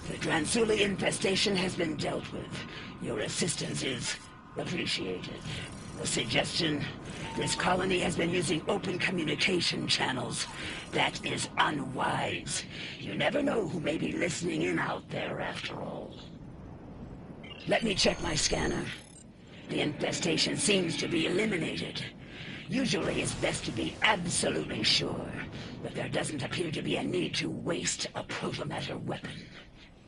The Dransuli infestation has been dealt with. Your assistance is appreciated. A suggestion? This colony has been using open communication channels. That is unwise. You never know who may be listening in out there after all. Let me check my scanner. The infestation seems to be eliminated. Usually it's best to be absolutely sure, but there doesn't appear to be a need to waste a protomatter weapon.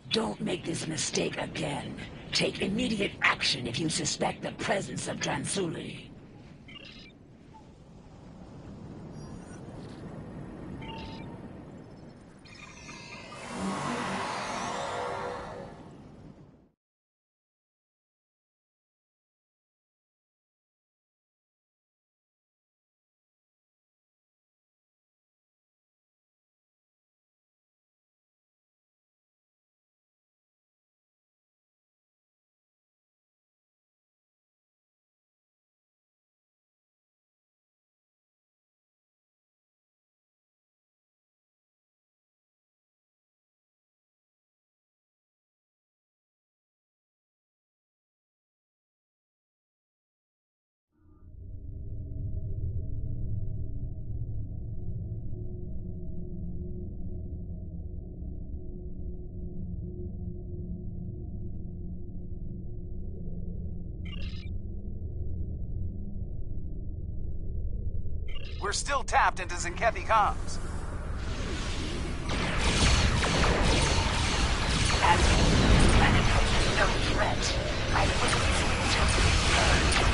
Don't make this mistake again. Take immediate action if you suspect the presence of Dransuli. We're still tapped into Zenkethi comms. As planet poses no threat, I would easily burned.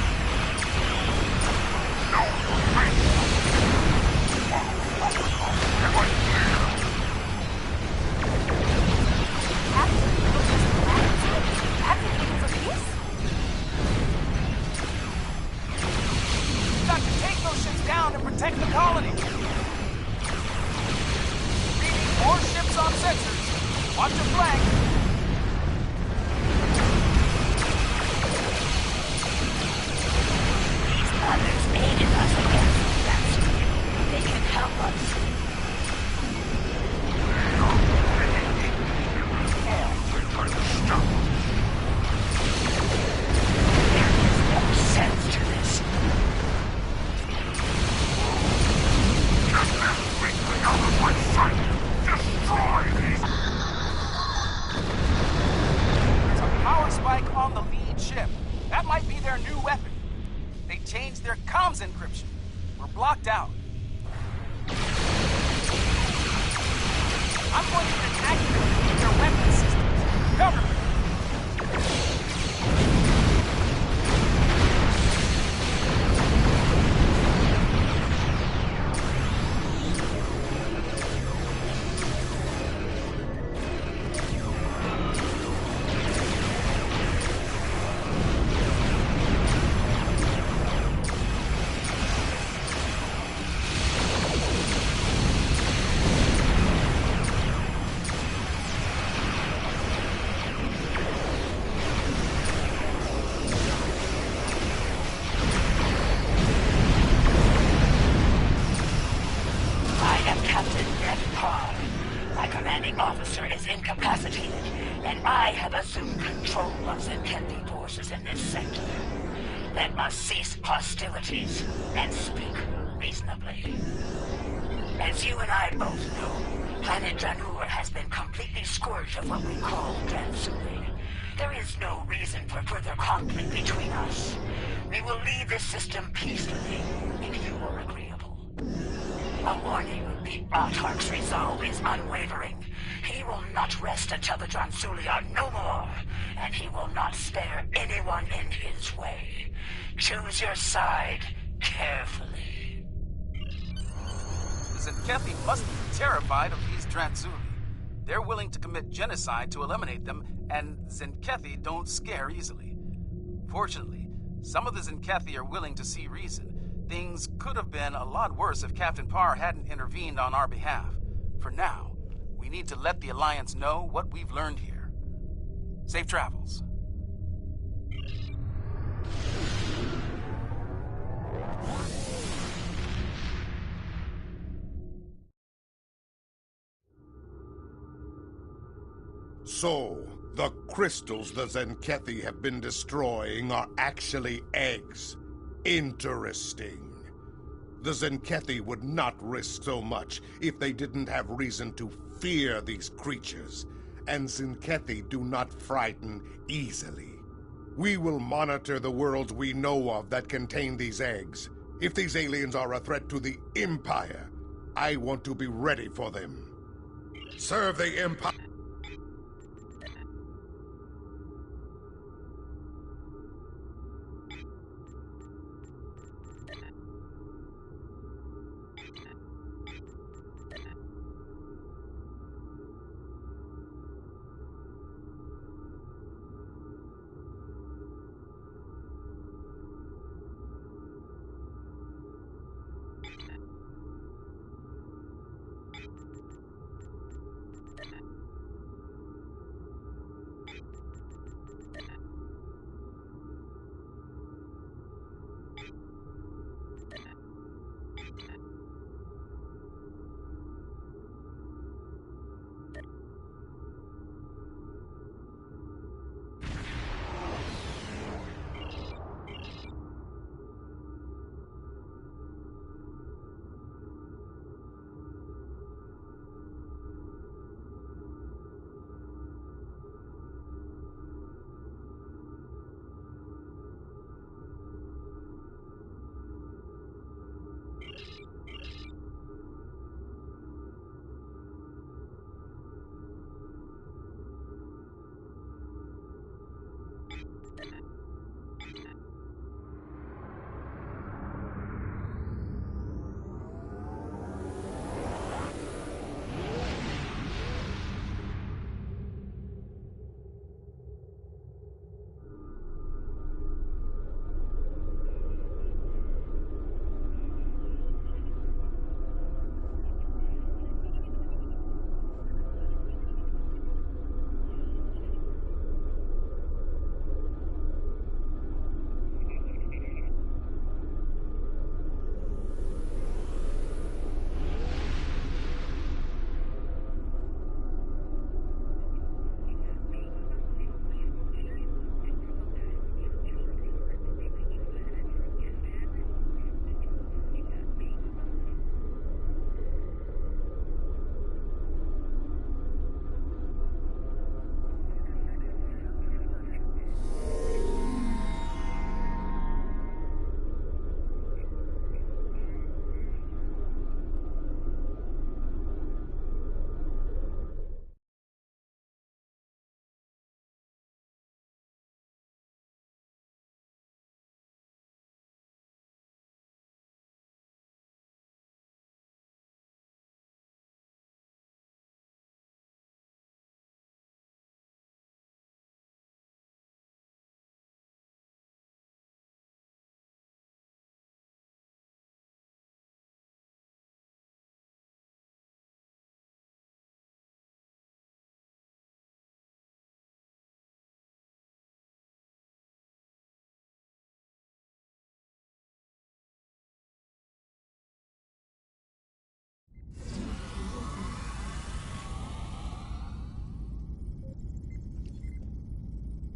We've got to take those ships down and protect the colony. We need more ships on sensors. Watch your flank. Others aided us against that. They can help us. There is no sense to this. Get everything out of my sight! Destroy these! blocked out. I'm going to inactivate their weapon systems. Cover me! And speak reasonably. As you and I both know, planet Dranur has been completely scourged of what we call Dransuli. There is no reason for further conflict between us. We will leave this system peacefully, if you are agreeable. A warning, the Autarch's resolve is unwavering. He will not rest until the Dransuli are no more, and he will not spare anyone in his way. Choose your side carefully. Zenkethi must be terrified of these Dransuli. They're willing to commit genocide to eliminate them, and Zenkethi don't scare easily. Fortunately, some of the Zenkethi are willing to see reason. Things could have been a lot worse if Captain Parr hadn't intervened on our behalf. For now, we need to let the Alliance know what we've learned here. Safe travels. So, the crystals the Zenkethi have been destroying are actually eggs. Interesting. The Zenkethi would not risk so much if they didn't have reason to fear these creatures, and Zenkethi do not frighten easily. We will monitor the worlds we know of that contain these eggs. If these aliens are a threat to the Empire, I want to be ready for them. Serve the Empire.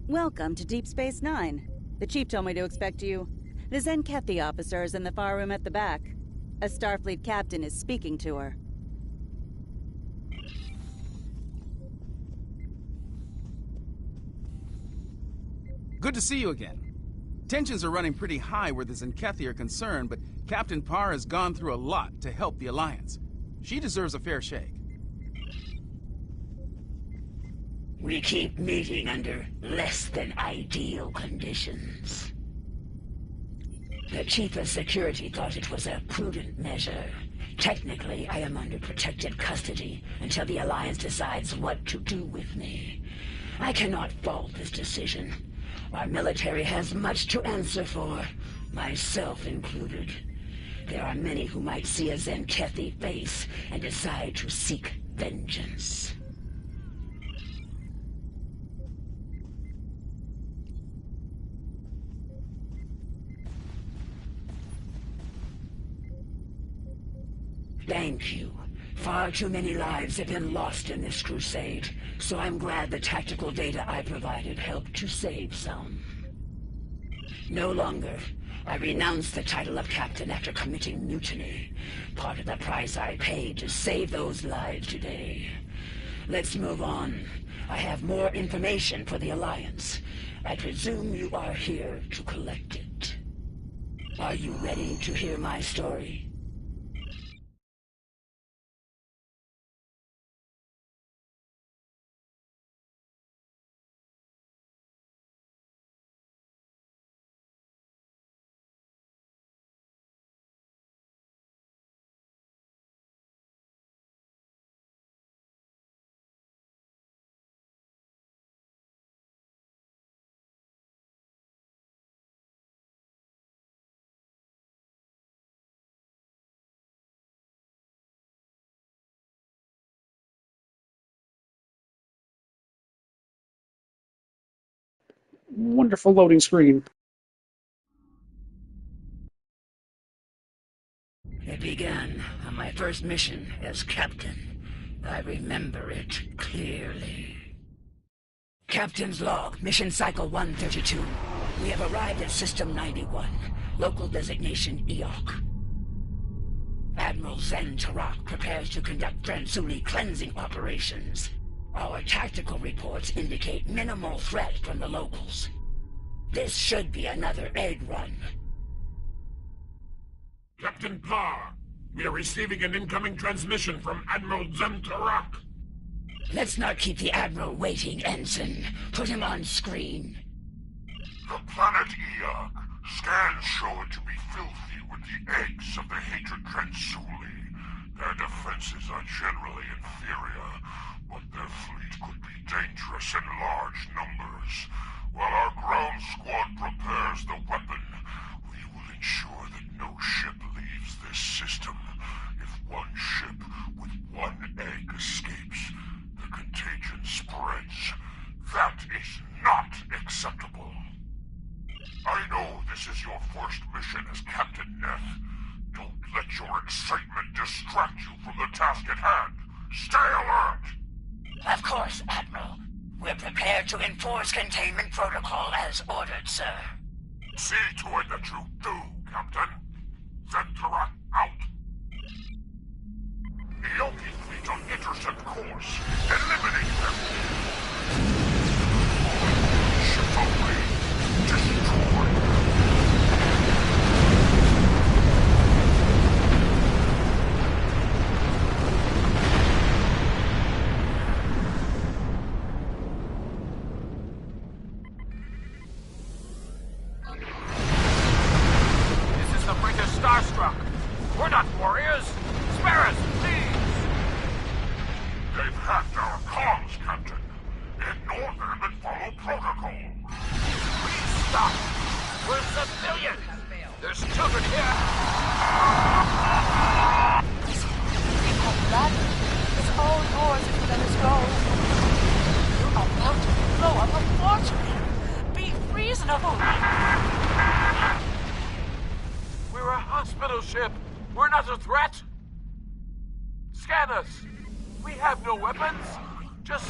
Welcome to Deep Space Nine. The Chief told me to expect you. The Zenkethi officer is in the far room at the back. A Starfleet captain is speaking to her. Good to see you again. Tensions are running pretty high where the Zenkethi are concerned, but Captain Parr has gone through a lot to help the Alliance. She deserves a fair shake. We keep meeting under less than ideal conditions. The Chief of Security thought it was a prudent measure. Technically, I am under protected custody until the Alliance decides what to do with me. I cannot fault this decision. Our military has much to answer for, myself included. There are many who might see a Zenkethi face and decide to seek vengeance. Thank you. Far too many lives have been lost in this crusade, so I'm glad the tactical data I provided helped to save some. No longer. I renounce the title of captain after committing mutiny. Part of the price I paid to save those lives today. Let's move on. I have more information for the Alliance. I presume you are here to collect it. Are you ready to hear my story? Wonderful loading screen. It began on my first mission as captain. I remember it clearly. Captain's log, mission cycle 132. We have arrived at System 91, local designation EOC. Admiral Zen Tarak prepares to conduct Transuli cleansing operations. Our tactical reports indicate minimal threat from the locals. This should be another egg run. Captain Parr, we are receiving an incoming transmission from Admiral Zen Tarak. Let's not keep the Admiral waiting, Ensign. Put him on screen. The planet Eog. Scans show it to be filthy with the eggs of the Hatred Transuli. Their defenses are generally inferior, but their fleet could be dangerous in large numbers. While our ground squad prepares the weapon, we will ensure that no ship leaves this system. If one ship with one egg escapes, the contagion spreads. That is not acceptable. I know this is your first mission as Captain Neth. Don't let your excitement distract you from the task at hand. Stay alert! Of course, Admiral. We're prepared to enforce containment protocol as ordered, sir. See to it that you do, Captain. Zen Tarak out. Eoki fleet on intercept course. Eliminate them. Ships away. Destroy. Starstruck. We're not warriors. Spare us, please. They've hacked our comms, Captain. Ignore them and follow protocol. Please stop. We're civilians. There's children here. It's all yours if you let us go. You're about to blow up a fortune. Be reasonable. We're a hospital ship. We're not a threat. Scan us. We have no weapons. Just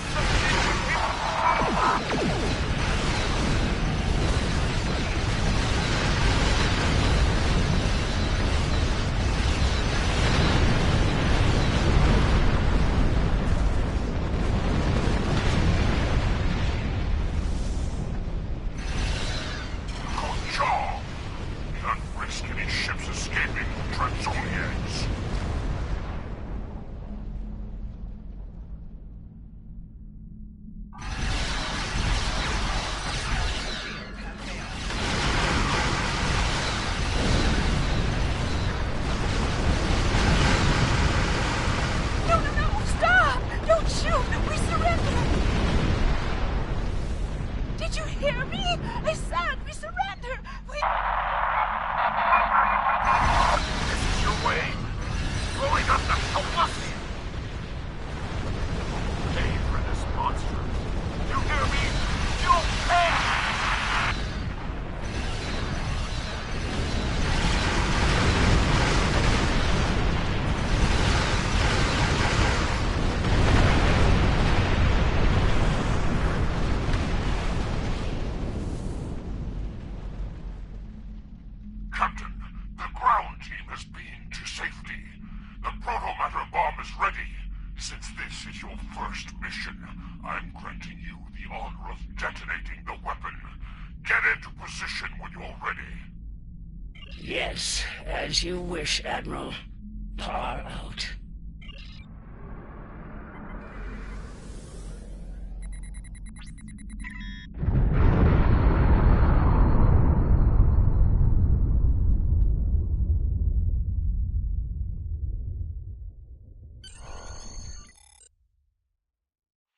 hear me? I said we surrender! We... This is your way? Blowing up the Colosseum! Pay for this monster. You hear me? You'll pay! Captain, the ground team has been to safety. The proto-matter bomb is ready. Since this is your first mission, I'm granting you the honor of detonating the weapon. Get into position when you're ready. Yes, as you wish, Admiral. Far out.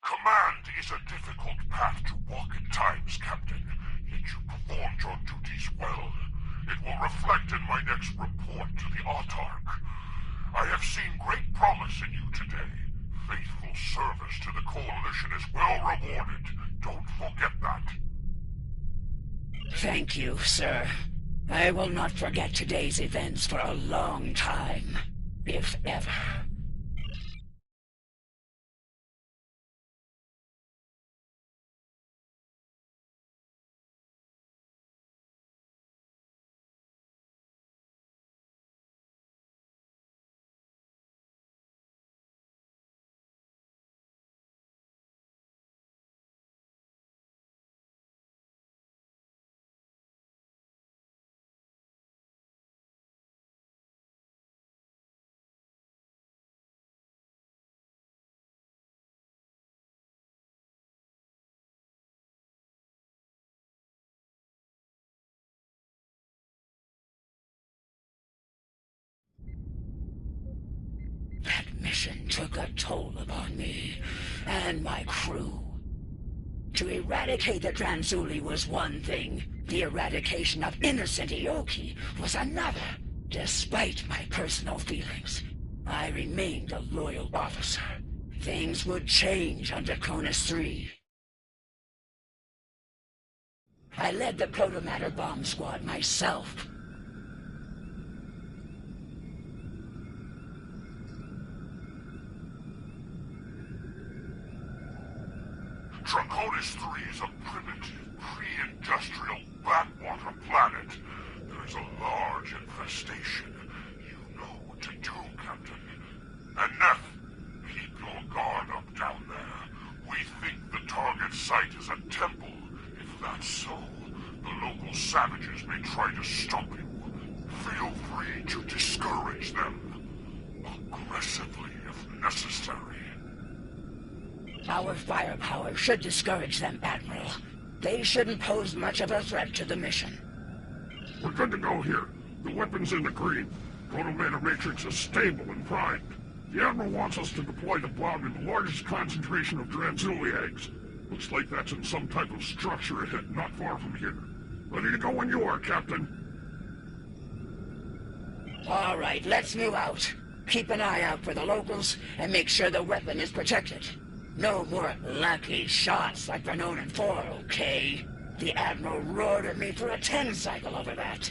Command is a difficult path to walk at times, Captain, yet you performed your duties well. It will reflect in my next report to the Autarch. I have seen great promise in you today. Faithful service to the Coalition is well rewarded. Don't forget that. Thank you, sir. I will not forget today's events for a long time, if ever. That mission took a toll upon me and my crew. To eradicate the Tranzuli was one thing. The eradication of innocent Ioki was another. Despite my personal feelings, I remained a loyal officer. Things would change under Cronus 3. I led the Protomatter bomb squad myself. Draconis 3 is a primitive, pre-industrial backwater planet. There is a large infestation. You know what to do, Captain. And Neff, keep your guard up down there. We think the target site is a temple. If that's so, the local savages may try to stop you. Feel free to discourage them. Aggressively, if necessary. Our firepower should discourage them, Admiral. They shouldn't pose much of a threat to the mission. We're good to go here. The weapon's in the green. Protomatter Matrix is stable and primed. The Admiral wants us to deploy the bomb in the largest concentration of Tranzuli eggs. Looks like that's in some type of structure ahead, not far from here. Ready to go when you are, Captain. All right, let's move out. Keep an eye out for the locals and make sure the weapon is protected. No more lucky shots like Vernonin 4, okay? The Admiral roared at me for a 10 cycle over that.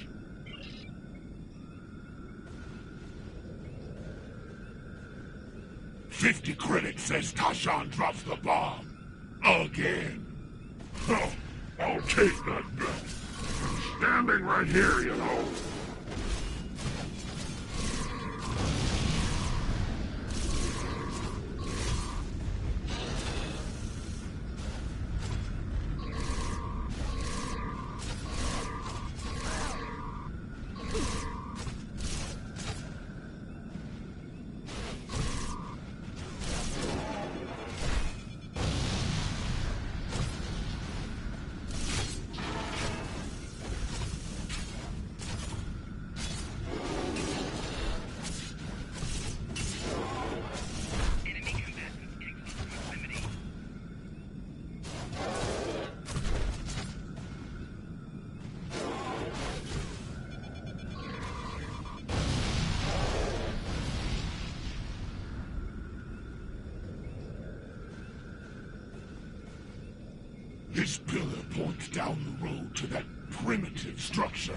$50 credits says Tashan drops the bomb. Again. Oh, I'll take that bet. I'm standing right here, you know. This pillar points down the road to that primitive structure.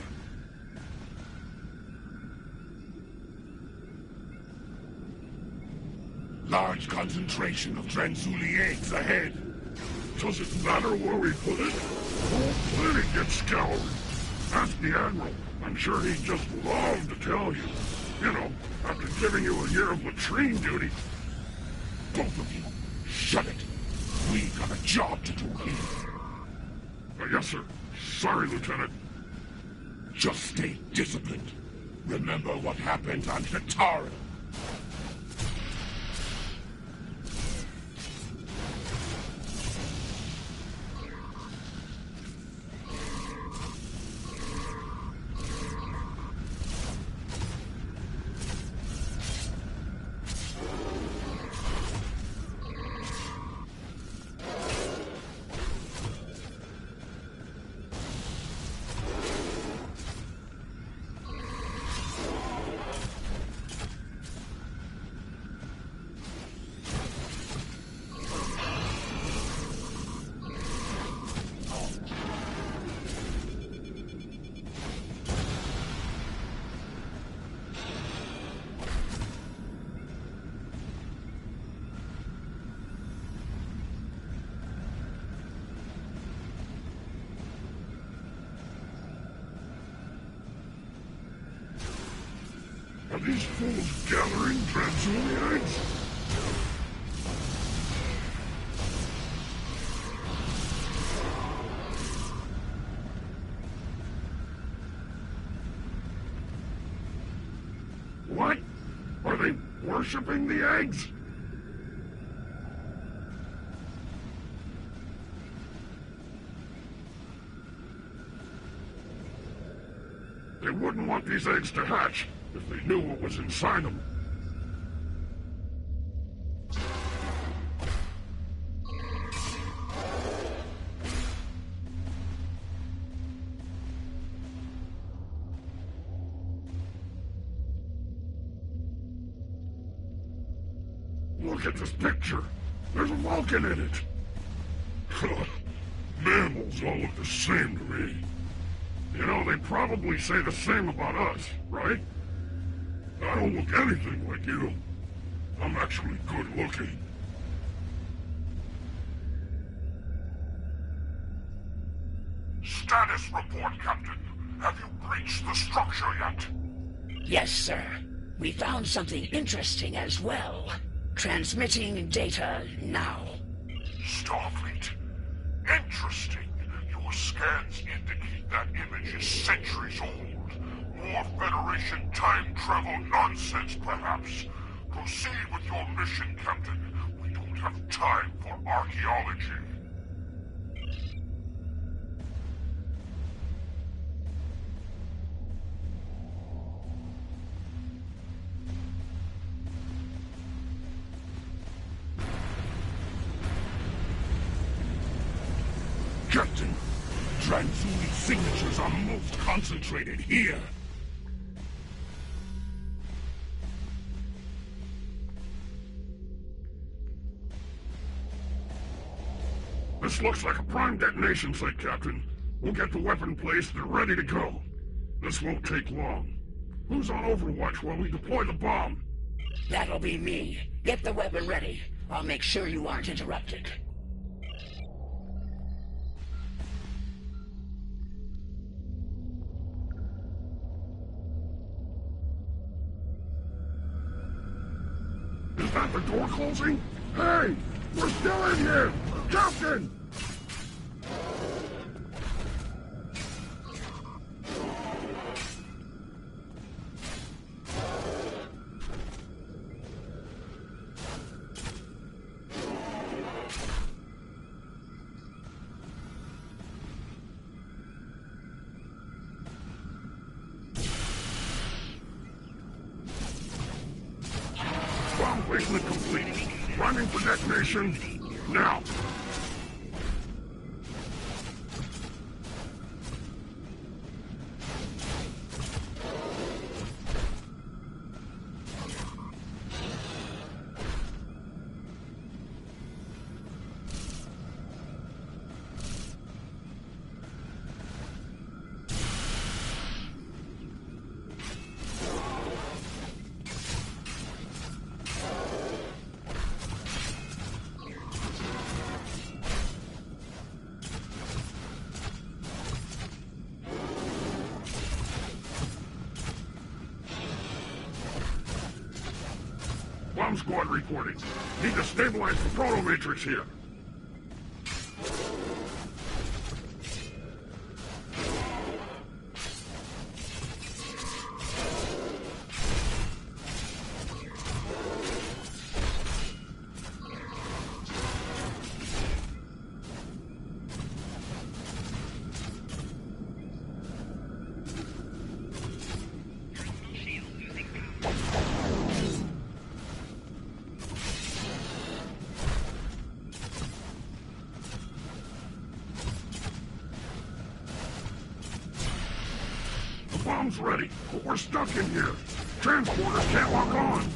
Large concentration of Transuli eggs ahead. Does it matter where we put it? Whole planet gets scoured. Ask the Admiral. I'm sure he'd just love to tell you. You know, after giving you a year of latrine duty. Both of you, shut it. We got a job to do here. Yes, sir. Sorry, Lieutenant. Just stay disciplined. Remember what happened on Katara. Are these fools gathering Transuli eggs? What? Are they worshipping the eggs? They wouldn't want these eggs to hatch if they knew what was inside them. Look at this picture. There's a Vulcan in it. Mammals all look the same to me. You know, they probably say the same about us, right? I don't look anything like you. I'm actually good looking. Status report, Captain. Have you breached the structure yet? Yes, sir. We found something interesting as well. Transmitting data now. Starfleet. Interesting. Your scans indicate that image is centuries old. More Federation time travel nonsense, perhaps. Proceed with your mission, Captain. We don't have time for archaeology. Captain, Transuli signatures are most concentrated here. This looks like a prime detonation site, Captain. We'll get the weapon placed and ready to go. This won't take long. Who's on Overwatch while we deploy the bomb? That'll be me. Get the weapon ready. I'll make sure you aren't interrupted. Is that the door closing? Hey! We're still in here! Captain! Bomb placement complete. Priming for detonation. Now. Squad reporting. Need to stabilize the proto-matrix here. Bomb's ready, but we're stuck in here. Transporters can't lock on.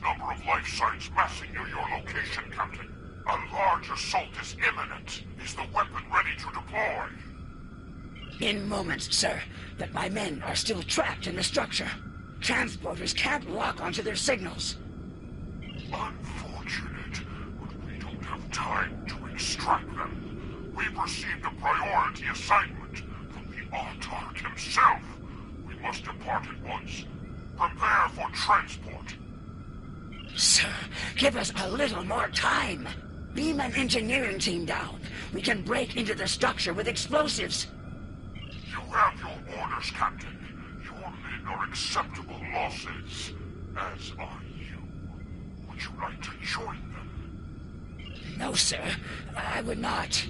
Number of life signs massing near your location, Captain. A large assault is imminent. Is the weapon ready to deploy? In moments, sir, but my men are still trapped in the structure. Transporters can't lock onto their signals. Unfortunate, but we don't have time to extract them. We've received a priority assignment from the Autarch himself. We must depart at once. Prepare for transport. Sir, give us a little more time. Beam an engineering team down. We can break into the structure with explosives. You have your orders, Captain. Your men are acceptable losses, as are you. Would you like to join them? No, sir. I would not.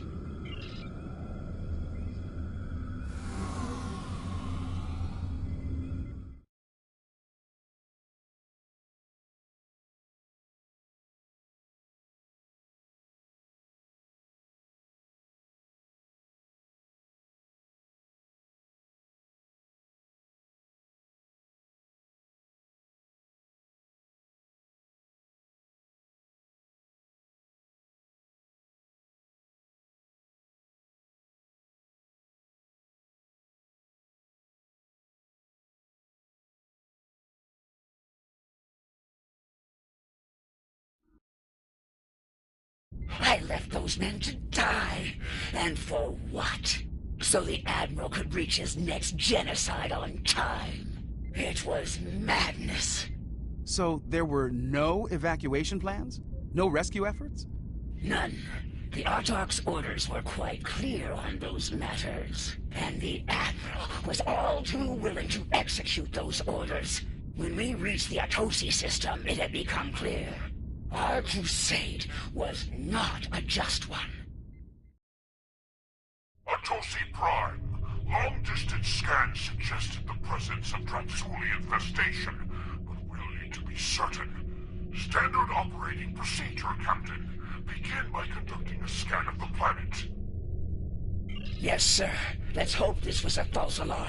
I left those men to die. And for what? So the Admiral could reach his next genocide on time. It was madness. So there were no evacuation plans? No rescue efforts? None. The Autarch's orders were quite clear on those matters. And the Admiral was all too willing to execute those orders. When we reached the Atosi system, it had become clear. Our crusade was not a just one. Atosi Prime. Long-distance scans suggested the presence of Draxuli infestation, but we'll need to be certain. Standard operating procedure, Captain. Begin by conducting a scan of the planet. Yes, sir. Let's hope this was a false alarm.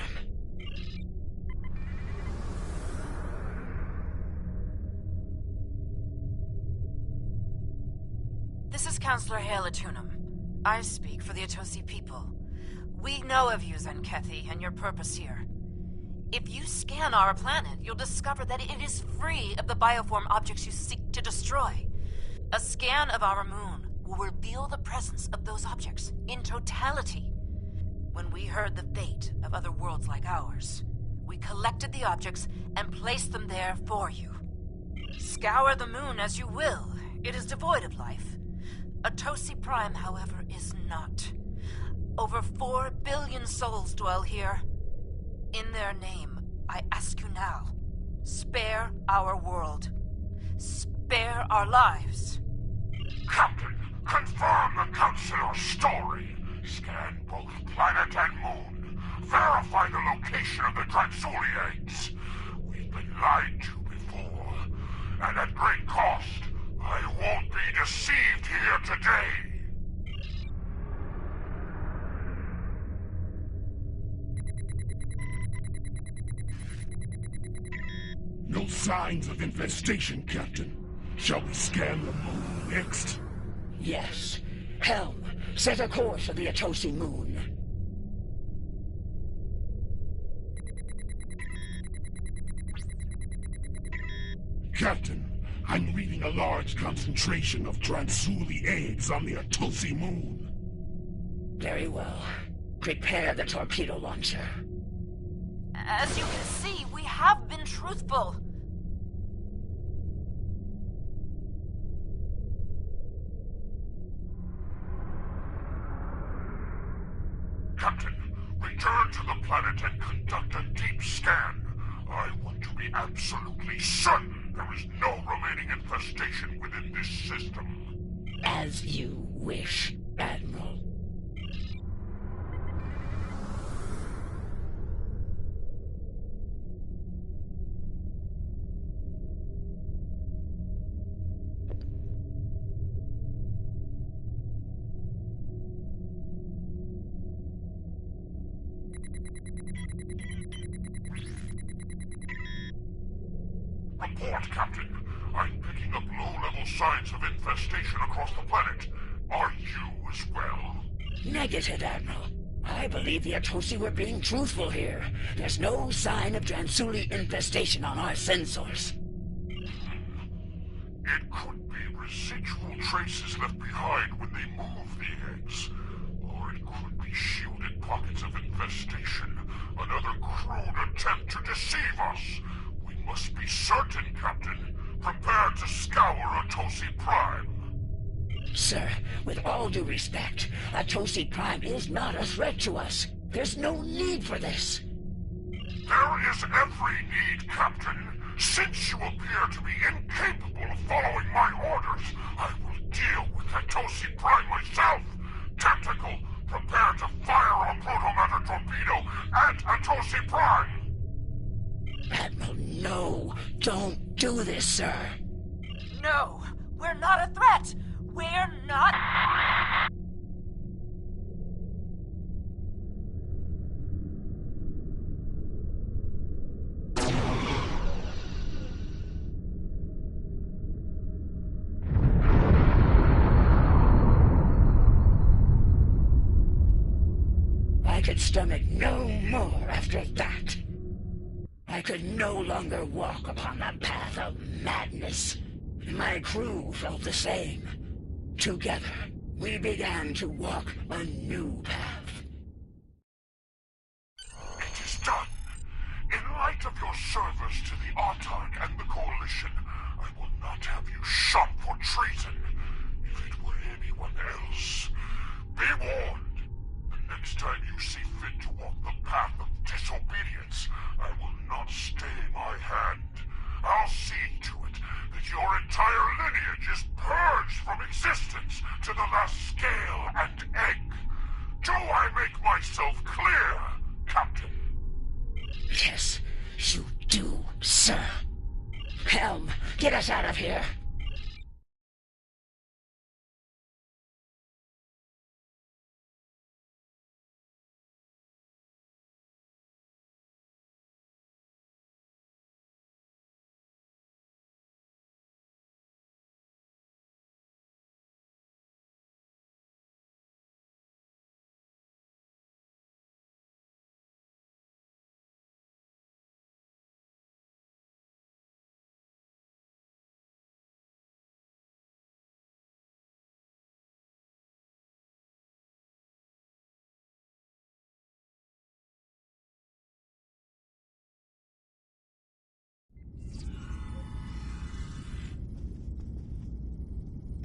This is Counselor Hale Atunum. I speak for the Atosi people. We know of you, Zenkethi, and your purpose here. If you scan our planet, you'll discover that it is free of the bioform objects you seek to destroy. A scan of our moon will reveal the presence of those objects in totality. When we heard the fate of other worlds like ours, we collected the objects and placed them there for you. Scour the moon as you will. It is devoid of life. Atosi Prime, however, is not. Over 4 billion souls dwell here. In their name, I ask you now, spare our world. Spare our lives. Captain, confirm the Counselor's story. Scan both planet and moon. Verify the location of the Draxuliates. We've been lied to before, and at great cost. I won't be deceived here today. No signs of infestation, Captain. Shall we scan the moon next? Yes. Helm, set a course for the Atosi moon. Captain, I'm reading a large concentration of Transuli eggs on the Atosi moon. Very well. Prepare the torpedo launcher. As you can see, we have been truthful. Captain, return to the planet and conduct a deep scan. I want to be absolutely certain there is no remaining infestation within this system. As you wish, Admiral. Report, Captain. I'm picking up low-level signs of infestation across the planet. Are you as well? Negative, Admiral. I believe the Atosi were being truthful here. There's no sign of Transuli infestation on our sensors. It could be residual traces left behind when they move the eggs. Or it could be shielded pockets of infestation. Another crude attempt to deceive us. We must be certain, Captain. Prepare to scour Atosi Prime. Sir, with all due respect, Atosi Prime is not a threat to us. There's no need for this. There is every need, Captain. Since you appear to be incapable of following my orders, I will deal with Atosi Prime myself. Tactical, prepare to fire a protomatter torpedo at Atosi Prime. Admiral, no. Don't do this, sir. No, we're not a threat. We're not... I could stomach no more after that. I could no longer walk upon the path of madness. My crew felt the same. Together, we began to walk a new path. It is done. In light of your service to the Autarch and the Coalition, I will not have you shot for treason. If it were anyone else, be warned. The next time you see fit to walk the path of disobedience, I will not stay my hand. I'll see to it that your entire lineage is purged from existence to the last scale and egg. Do I make myself clear, Captain? Yes, you do, sir. Helm, get us out of here.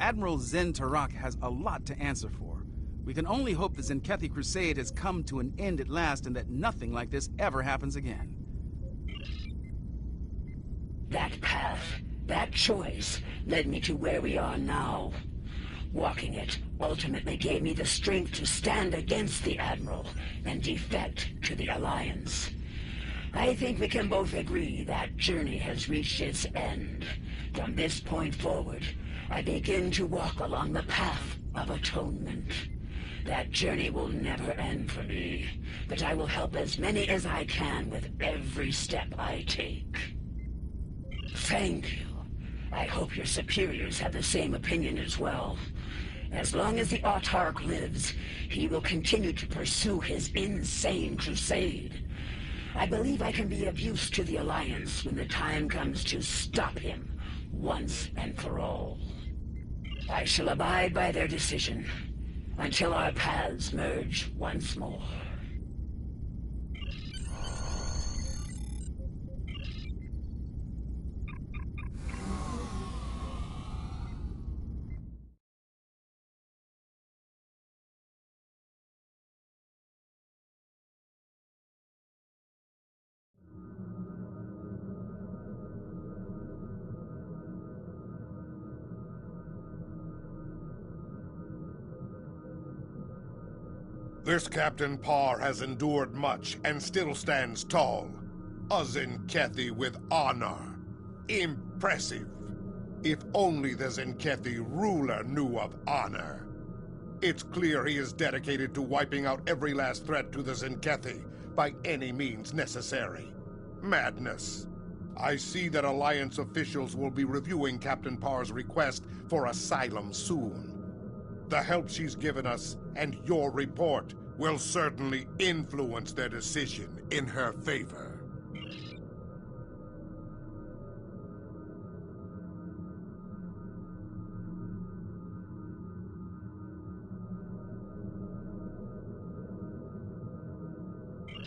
Admiral Zen Tarak has a lot to answer for. We can only hope the Zenkethi Crusade has come to an end at last and that nothing like this ever happens again. That path, that choice, led me to where we are now. Walking it ultimately gave me the strength to stand against the Admiral and defect to the Alliance. I think we can both agree that journey has reached its end. From this point forward, I begin to walk along the path of atonement. That journey will never end for me, but I will help as many as I can with every step I take. Thank you. I hope your superiors have the same opinion as well. As long as the Autarch lives, he will continue to pursue his insane crusade. I believe I can be of use to the Alliance when the time comes to stop him, once and for all. I shall abide by their decision, until our paths merge once more. This Captain Parr has endured much and still stands tall. A Zenkethi with honor. Impressive. If only the Zenkethi ruler knew of honor. It's clear he is dedicated to wiping out every last threat to the Zenkethi by any means necessary. Madness. I see that Alliance officials will be reviewing Captain Parr's request for asylum soon. The help she's given us and your report will certainly influence their decision in her favor.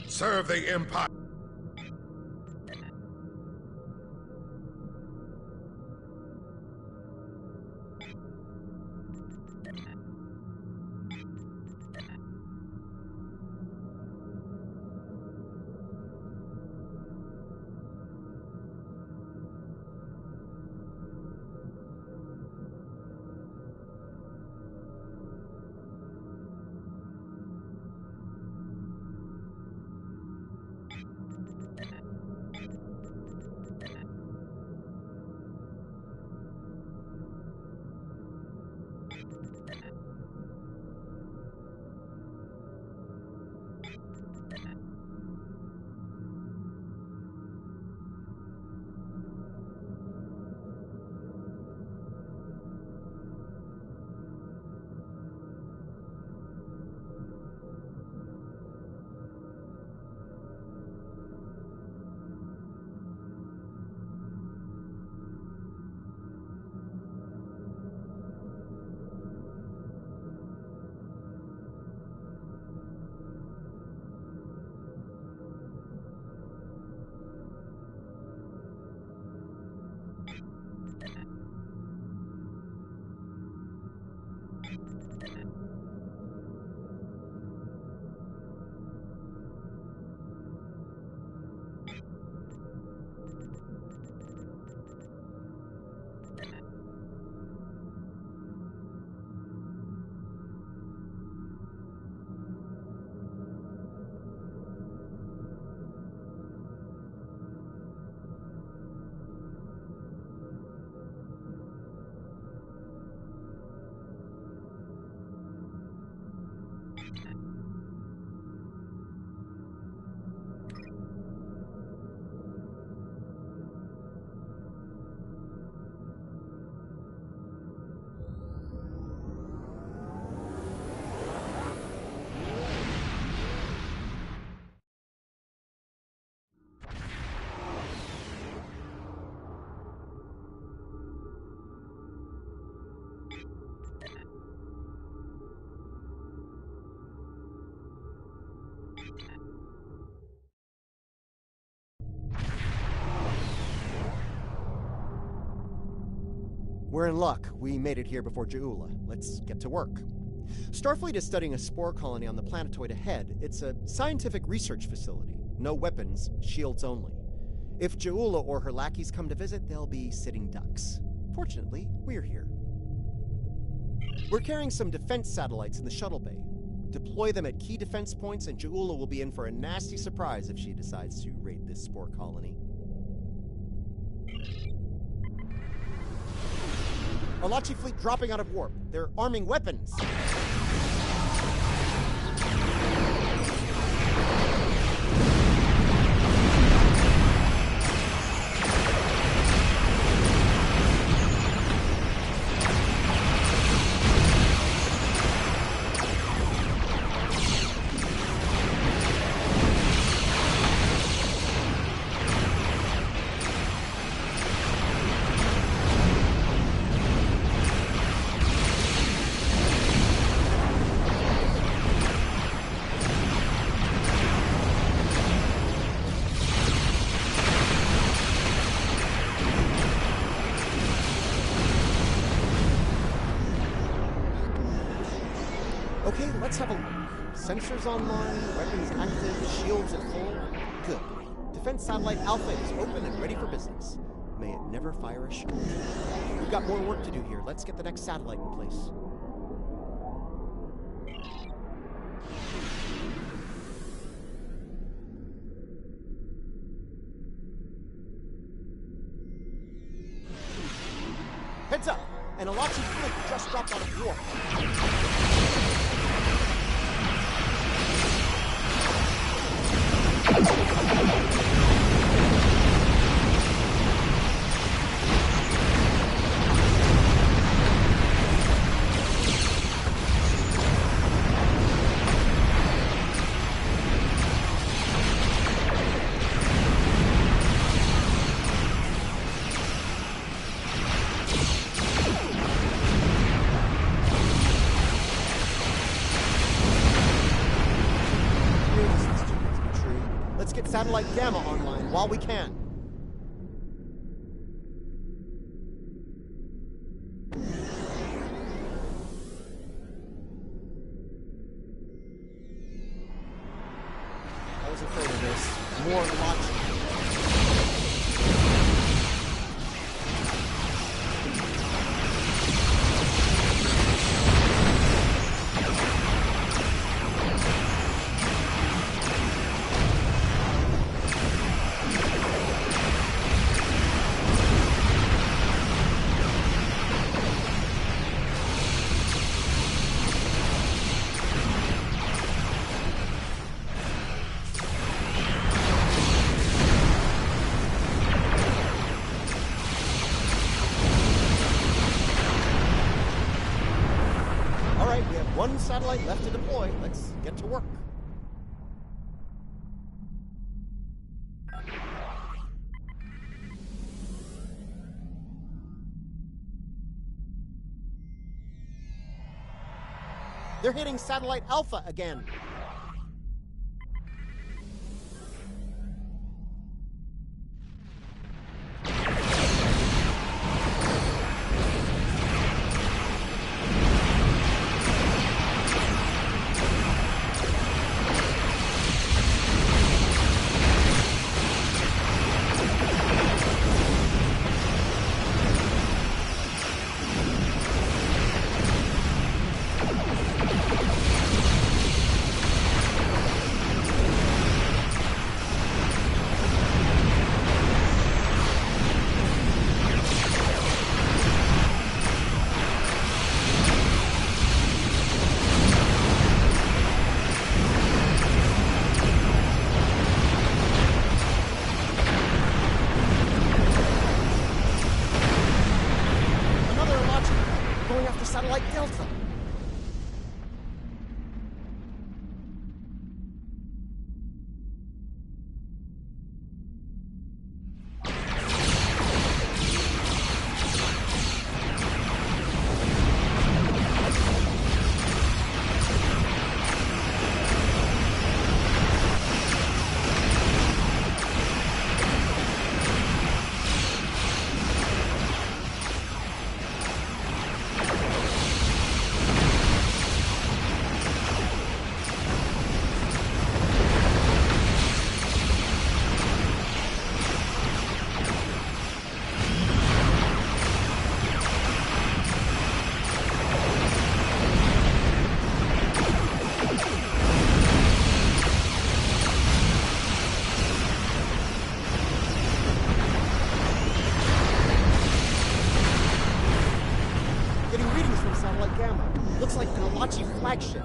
Serve the Empire. We're in luck. We made it here before Ja'ula. Let's get to work. Starfleet is studying a spore colony on the planetoid ahead. It's a scientific research facility. No weapons, shields only. If Ja'ula or her lackeys come to visit, they'll be sitting ducks. Fortunately, we're here. We're carrying some defense satellites in the shuttle bay. Deploy them at key defense points, and Ja'ula will be in for a nasty surprise if she decides to raid this spore colony. Arlachi fleet dropping out of warp. They're arming weapons. Okay, let's have a look. Sensors online, weapons active, shields at full. Good. Defense Satellite Alpha is open and ready for business. May it never fire a shot. We've got more work to do here. Let's get the next satellite in place. Heads up! An Alachi fleet just dropped out of warp. Satellite Gamma online while we can. I was afraid of this. More Alachi. One satellite left to deploy. Let's get to work. They're hitting Satellite Alpha again. Satellite Delta. Satellite Gamma. Looks like an Alachi flagship.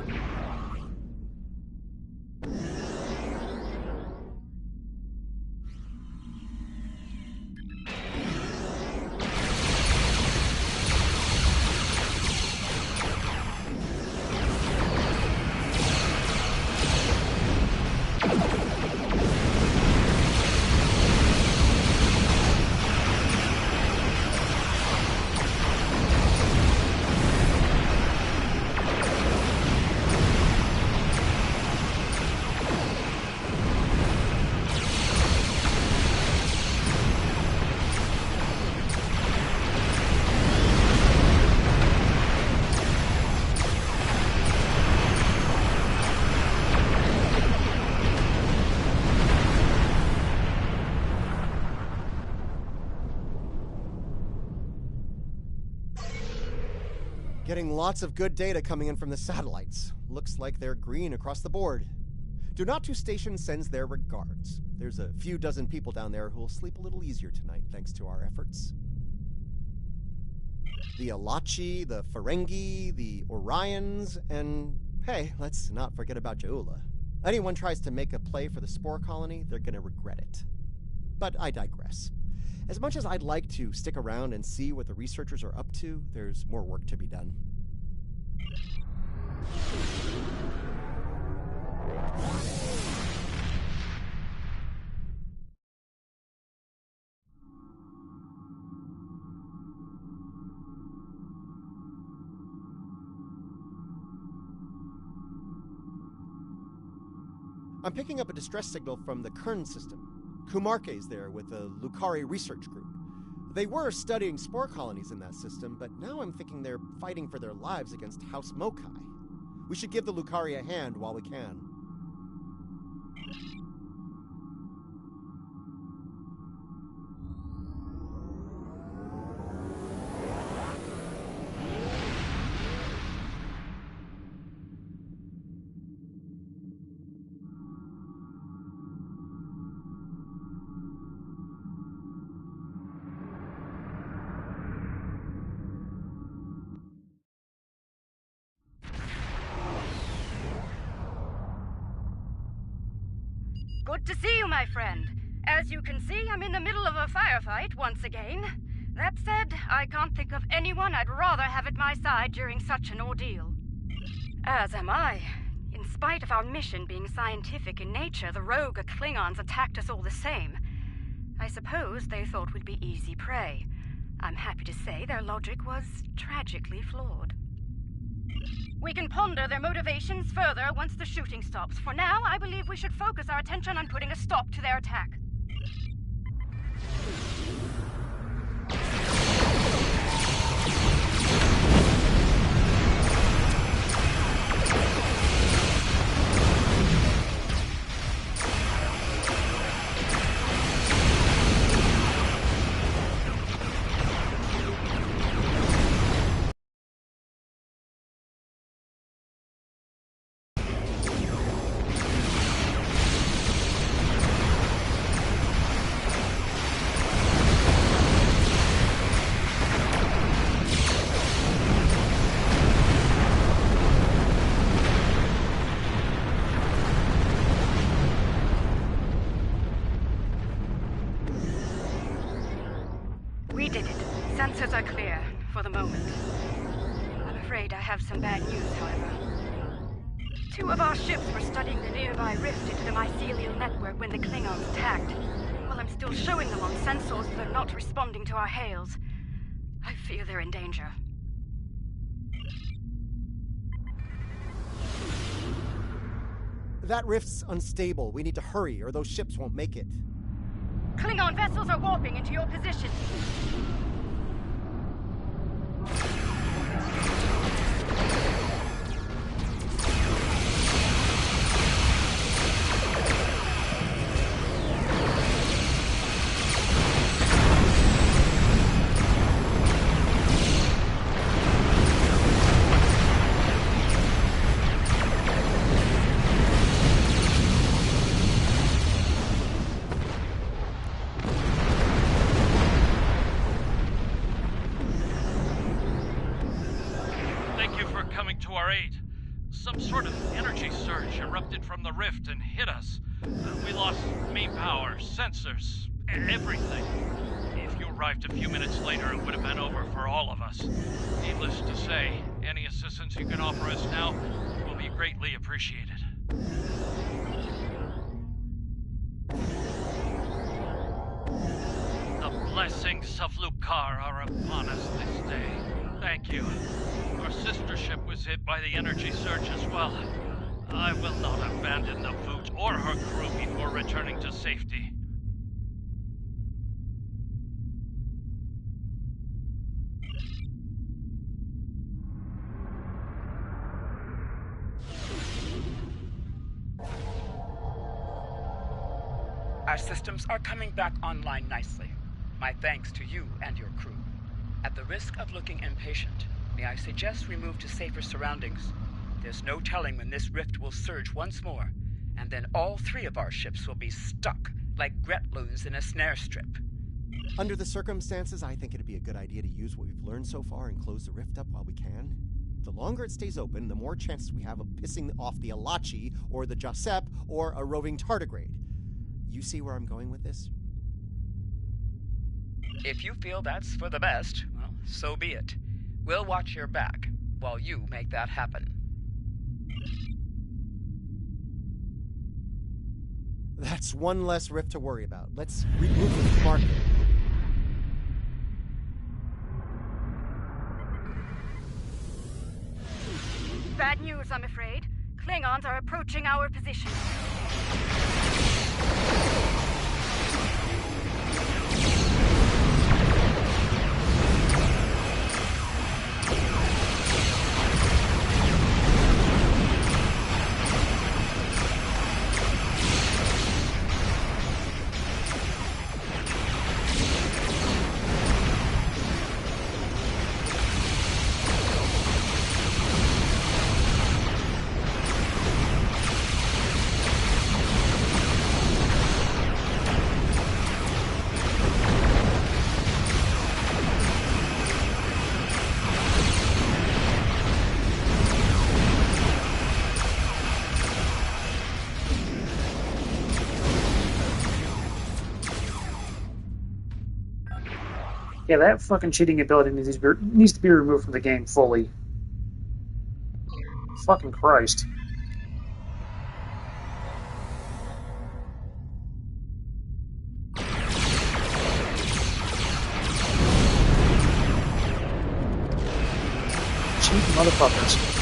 Getting lots of good data coming in from the satellites. Looks like they're green across the board. Donatu Station sends their regards. There's a few dozen people down there who'll sleep a little easier tonight thanks to our efforts. The Alachi, the Ferengi, the Orions, and hey, let's not forget about Ja'ula. Anyone tries to make a play for the Spore Colony, they're gonna regret it. But I digress. As much as I'd like to stick around and see what the researchers are up to, there's more work to be done. I'm picking up a distress signal from the Kern system. Kumarke's there with the Lukari research group. They were studying spore colonies in that system, but now I'm thinking they're fighting for their lives against House Mokai. We should give the Lukari a hand while we can. Good to see you, my friend. As you can see, I'm in the middle of a firefight once again. That said, I can't think of anyone I'd rather have at my side during such an ordeal. As am I. In spite of our mission being scientific in nature, the rogue Klingons attacked us all the same. I suppose they thought we'd be easy prey. I'm happy to say their logic was tragically flawed. We can ponder their motivations further once the shooting stops. For now, I believe we should focus our attention on putting a stop to their attack. We did it. Sensors are clear, for the moment. I'm afraid I have some bad news, however. 2 of our ships were studying the nearby rift into the mycelial network when the Klingons attacked. While I'm still showing them on sensors, they're not responding to our hails. I fear they're in danger. That rift's unstable. We need to hurry, or those ships won't make it. Klingon vessels are warping into your position. Some sort of energy surge erupted from the rift and hit us. We lost main power, sensors, everything. If you arrived a few minutes later, it would have been over for all of us. Needless to say, any assistance you can offer us now will be greatly appreciated. The blessings of Lukar are upon us this day. Thank you. Our sister ship was hit by the energy surge as well. I will not abandon the Voot or her crew before returning to safety. Our systems are coming back online nicely. My thanks to you and your crew. At the risk of looking impatient, may I suggest we move to safer surroundings? There's no telling when this rift will surge once more, and then all 3 of our ships will be stuck like Gretloons in a snare strip. Under the circumstances, I think it'd be a good idea to use what we've learned so far and close the rift up while we can. The longer it stays open, the more chances we have of pissing off the Alachi, or the Josep, or a roving tardigrade. You see where I'm going with this? If you feel that's for the best, well, so be it. We'll watch your back while you make that happen. That's one less rift to worry about. Let's regroup with Mark. Bad news, I'm afraid. Klingons are approaching our position. Yeah, that fucking cheating ability needs to be removed from the game fully. Fucking Christ. Cheat motherfuckers.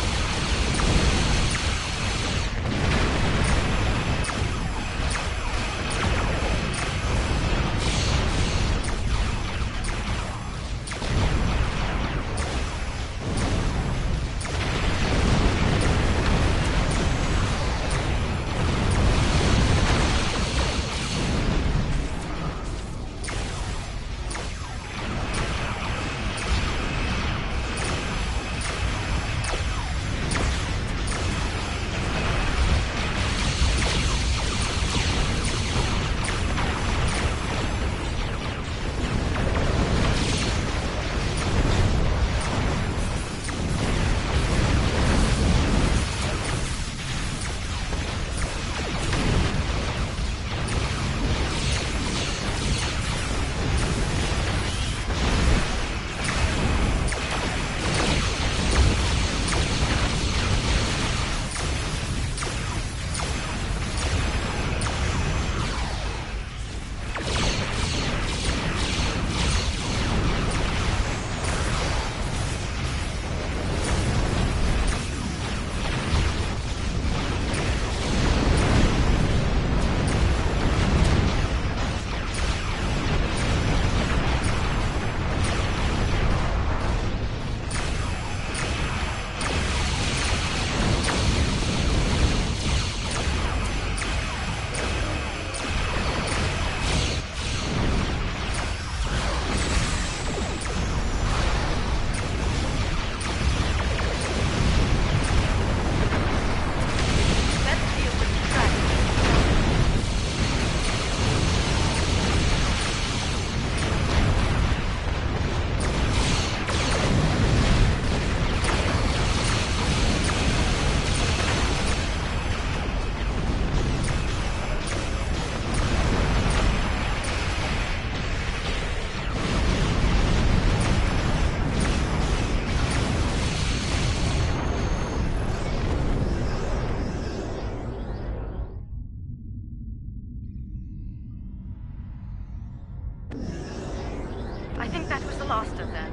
I think that was the last of them.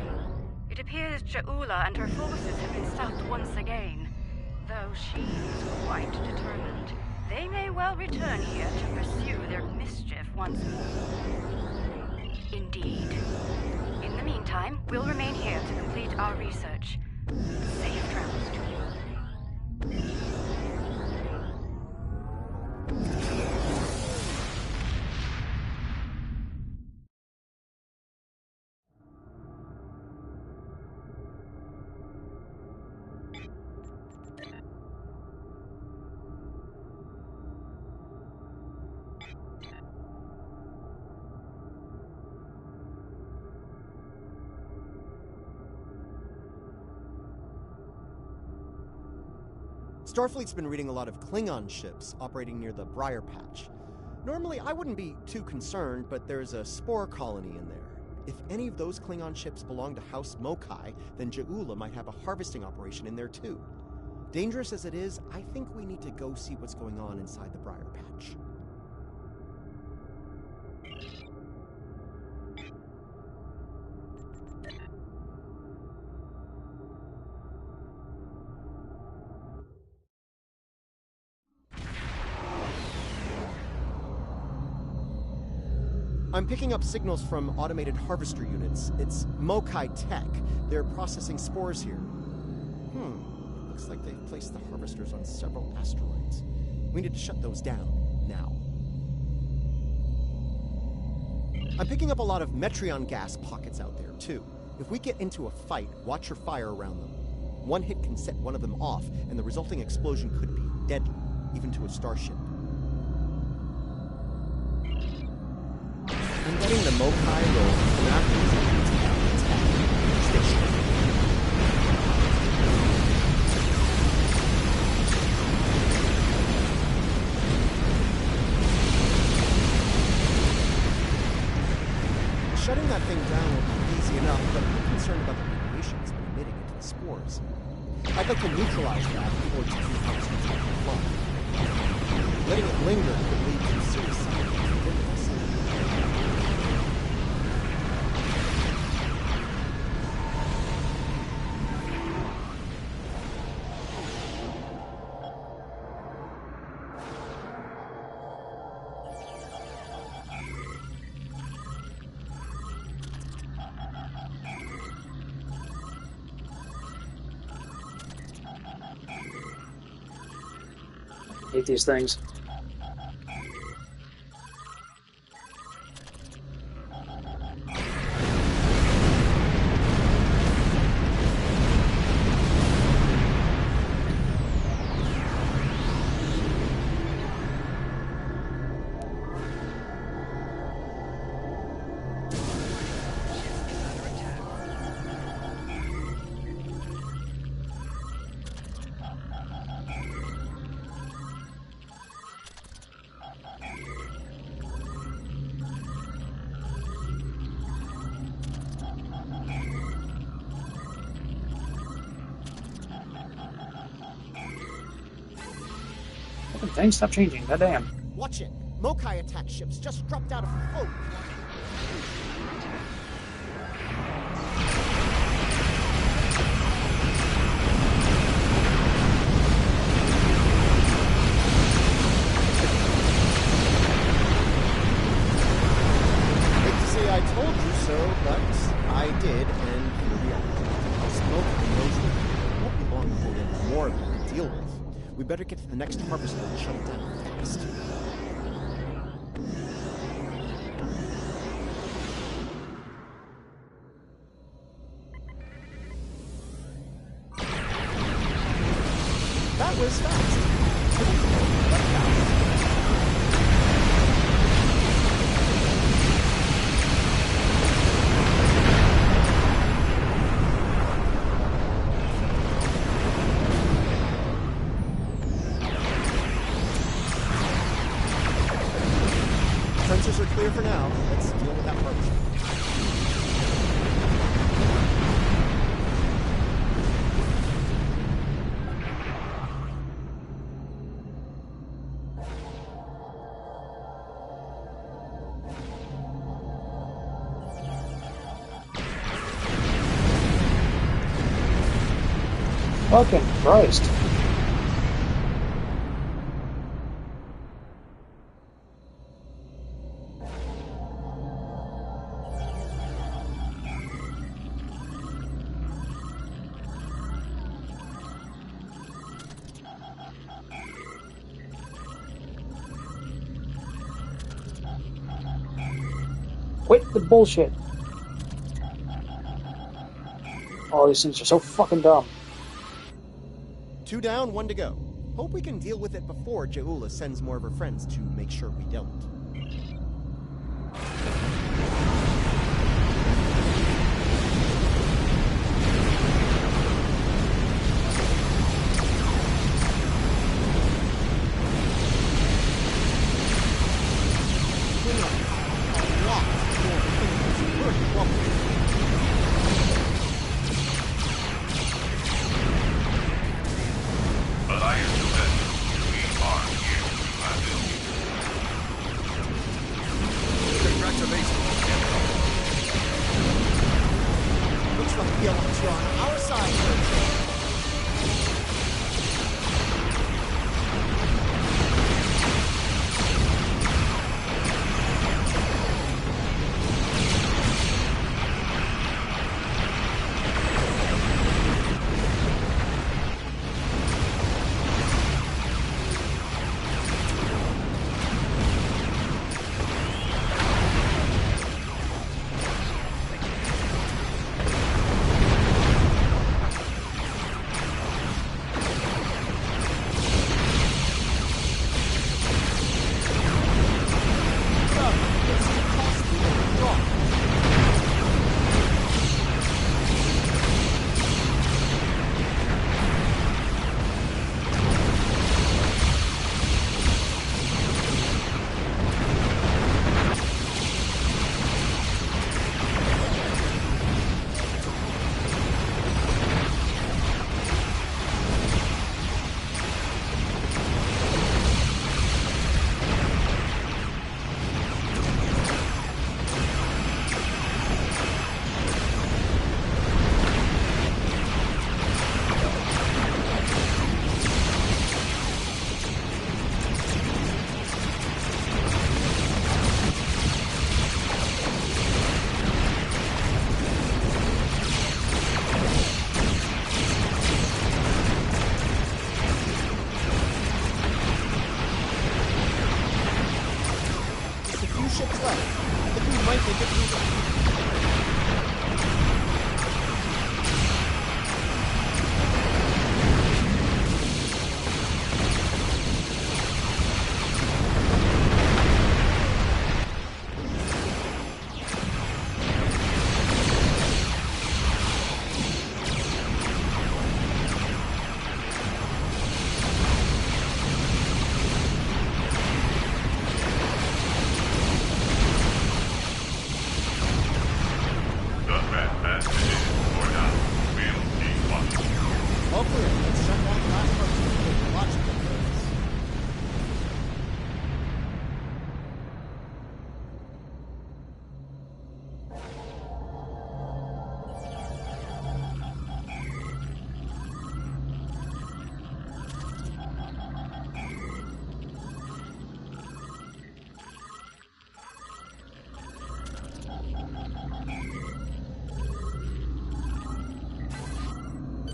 It appears Ja'ula and her forces have been stopped once again. Though she is quite determined, they may well return here to pursue their mischief once more. Indeed. In the meantime, we'll remain here to complete our research. Safe travels to you. Starfleet's been reading a lot of Klingon ships operating near the Briar Patch. Normally, I wouldn't be too concerned, but there's a spore colony in there. If any of those Klingon ships belong to House Mokai, then Ja'ula might have a harvesting operation in there too. Dangerous as it is, I think we need to go see what's going on inside the Briar Patch. I'm picking up signals from automated harvester units. It's Mokai Tech. They're processing spores here. Looks like they've placed the harvesters on several asteroids. We need to shut those down, now. I'm picking up a lot of Metreon gas pockets out there, too. If we get into a fight, watch your fire around them. One hit can set one of them off, and the resulting explosion could be deadly, even to a starship. I'm getting the Mokai roll from after shutting that thing down will be easy enough, but I'm concerned about the radiation it's been emitting into the spores. I'd like to neutralize that before taking out some type of flood. Letting it linger could lead to suicide. Hate these things. Things stop changing, goddamn. Watch it! Mokai attack ships just dropped out of float. Hate to say I told you so, but I did, and here we are. Smoke knows it won't be long before we have more of them to deal with. We better get to the next harvester and shut it down fast. That was fast. Sensors are clear for now. Let's deal with that harvester. Fucking Christ. Quit the bullshit. All these things are so fucking dumb. 2 down, 1 to go. Hope we can deal with it before Ja'ula sends more of her friends to make sure we don't. bringing a lot more things. We're in trouble. But I am to bet we are here to handle you. Congratulations, Captain. Looks like the elements are on our side, sir.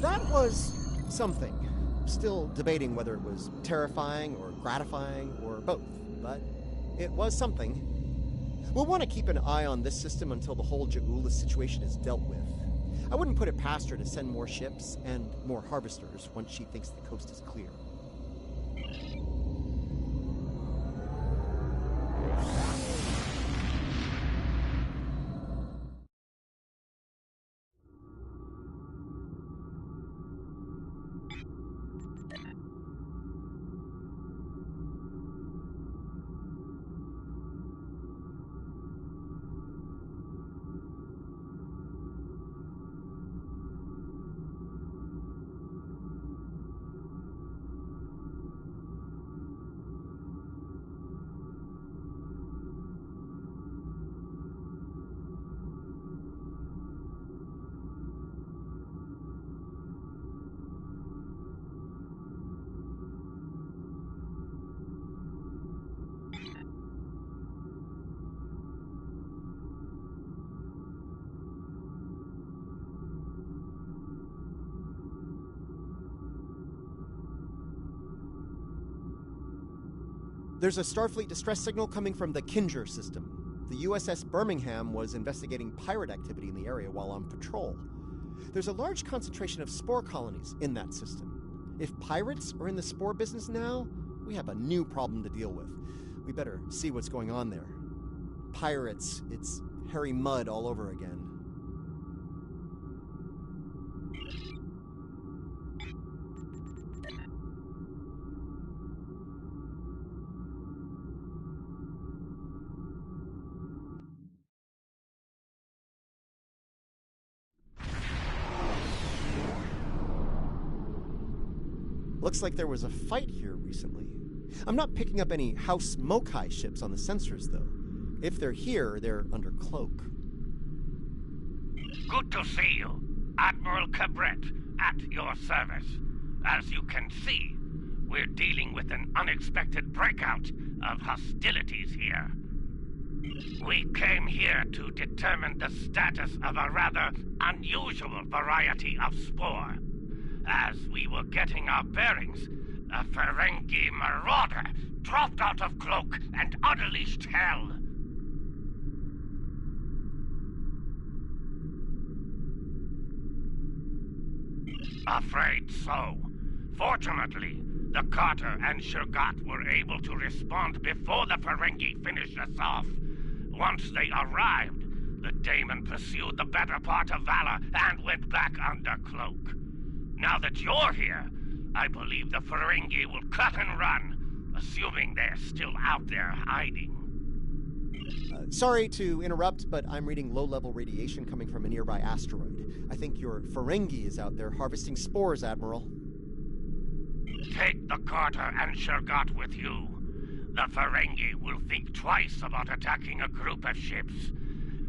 That was something. Still debating whether it was terrifying or gratifying or both, but it was something. We'll want to keep an eye on this system until the whole Ja'ula situation is dealt with. I wouldn't put it past her to send more ships and more harvesters once she thinks the coast is clear. There's a Starfleet distress signal coming from the Kinger system. The USS Birmingham was investigating pirate activity in the area while on patrol. There's a large concentration of spore colonies in that system. If pirates are in the spore business now, we have a new problem to deal with. We better see what's going on there. Pirates, it's hairy mud all over again. Looks like there was a fight here recently. I'm not picking up any House Mokai ships on the sensors, though. If they're here, they're under cloak. Good to see you. Admiral Cabret, at your service. As you can see, we're dealing with an unexpected breakout of hostilities here. We came here to determine the status of a rather unusual variety of spore. As we were getting our bearings, a Ferengi marauder dropped out of cloak and unleashed hell. Afraid so. Fortunately, the Carter and Shergat were able to respond before the Ferengi finished us off. Once they arrived, the Daemon pursued the better part of Valor and went back under cloak. Now that you're here, I believe the Ferengi will cut and run, assuming they're still out there hiding. Sorry to interrupt, but I'm reading low-level radiation coming from a nearby asteroid. I think your Ferengi is out there harvesting spores, Admiral. Take the Carter and Shergat with you. The Ferengi will think twice about attacking a group of ships,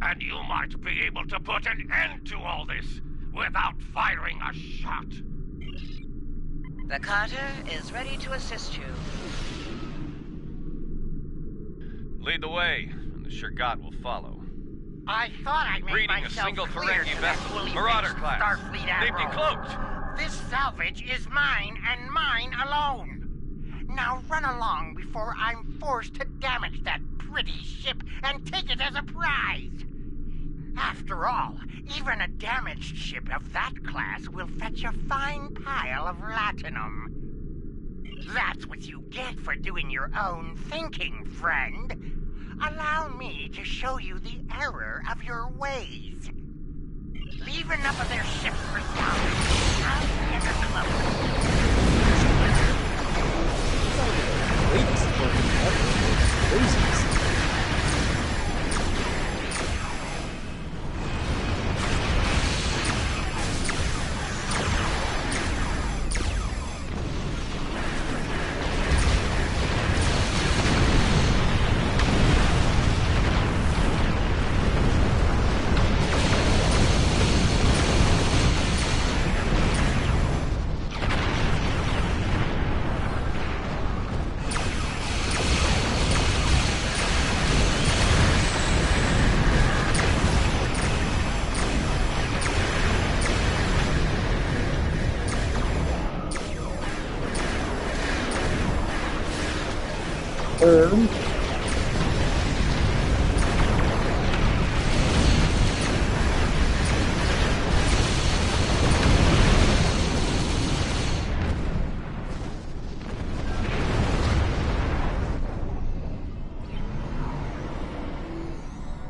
and you might be able to put an end to all this without firing a shot. The Carter is ready to assist you. Lead the way, and the Shergat will follow. I thought I made Reading myself a single clear Ferengi to vessel, that fully Marauder fixed class. Starfleet They've Admiral. decloaked. This salvage is mine and mine alone. Now run along before I'm forced to damage that pretty ship and take it as a prize. After all, even a damaged ship of that class will fetch a fine pile of latinum. That's what you get for doing your own thinking, friend. Allow me to show you the error of your ways. Leave enough of their ships for salvage. I'll enter the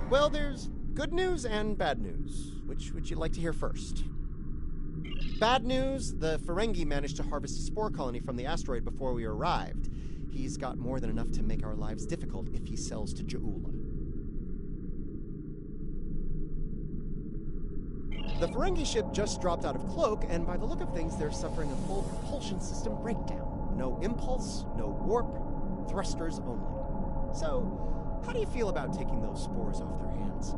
Well, there's good news and bad news. Which would you like to hear first? Bad news, the Ferengi managed to harvest a spore colony from the asteroid before we arrived. He's got more than enough to make our lives difficult if he sells to Ja'ula. The Ferengi ship just dropped out of cloak, and by the look of things, they're suffering a full propulsion system breakdown. No impulse, no warp, thrusters only. So, how do you feel about taking those spores off their hands?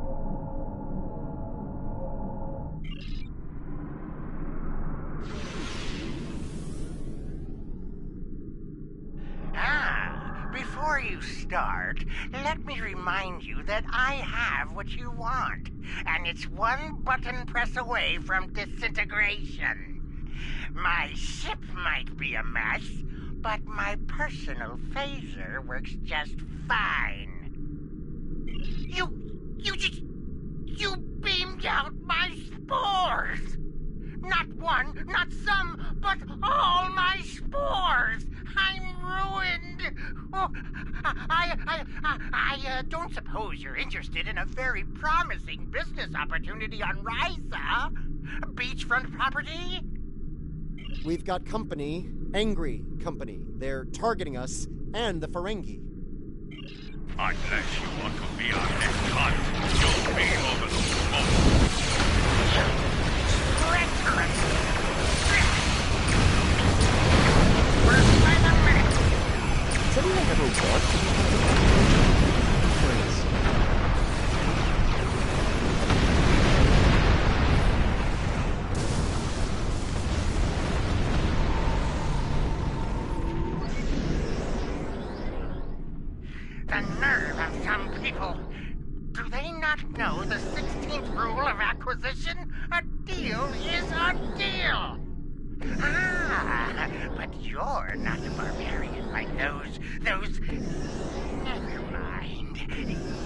Before you start, let me remind you that I have what you want, and it's one button press away from disintegration. My ship might be a mess, but my personal phaser works just fine. You beamed out my spores! Not one, not some, but all my spores! I'm ruined! Oh, I don't suppose you're interested in a very promising business opportunity on Risa? Beachfront property? We've got company, angry company. They're targeting us and the Ferengi. Unless you want to be our next hunt, you'll be over the smoke. Treacherous! Does anyone ever want to be Please. The nerve of some people. Do they not know the 16th rule of acquisition? A deal is a deal. Ah, but you're not a barbarian like those... Never mind.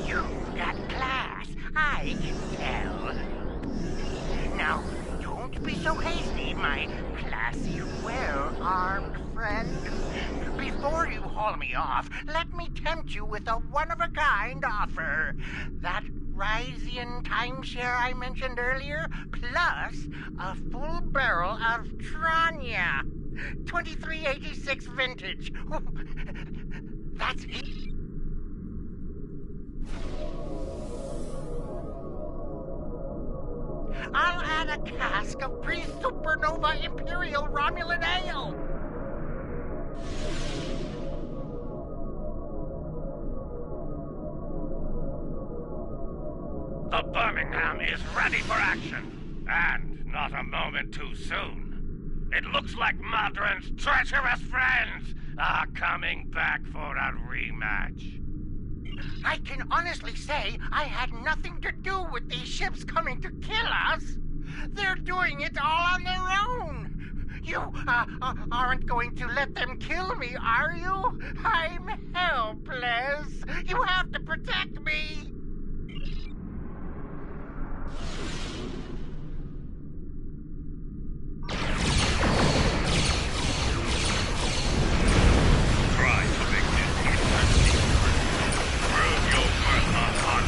You've got class, I can tell. Now, don't be so hasty, my classy, well-armed friend. Before you haul me off, let me tempt you with a one-of-a-kind offer. That Ryzian timeshare I mentioned earlier, plus a full barrel of Tranya. 2386 vintage. That's it. I'll add a cask of pre-supernova Imperial Romulan Ale. The Birmingham is ready for action, and not a moment too soon. It looks like Madron's treacherous friends are coming back for a rematch. I can honestly say I had nothing to do with these ships coming to kill us. They're doing it all on their own. You aren't going to let them kill me, are you? I'm helpless. You have to protect me. Try to make this interesting. Prove your worth on hunt.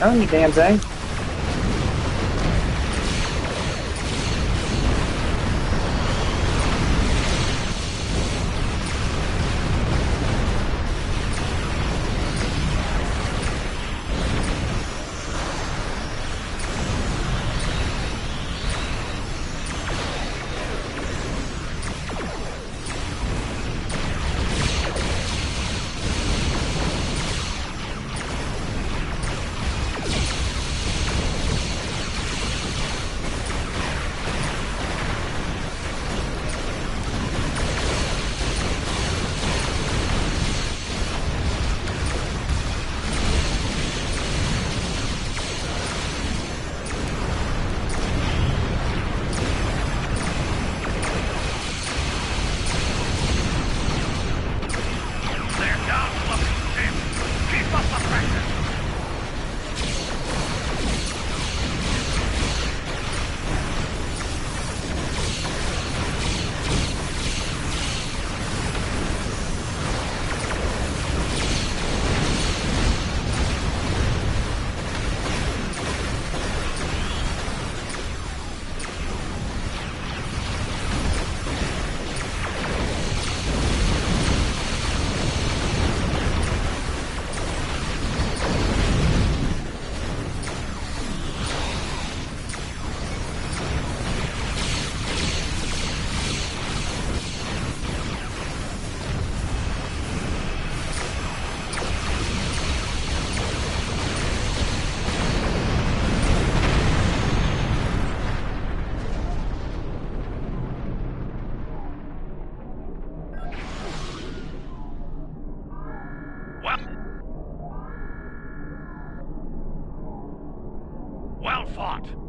Oh, you damn thing.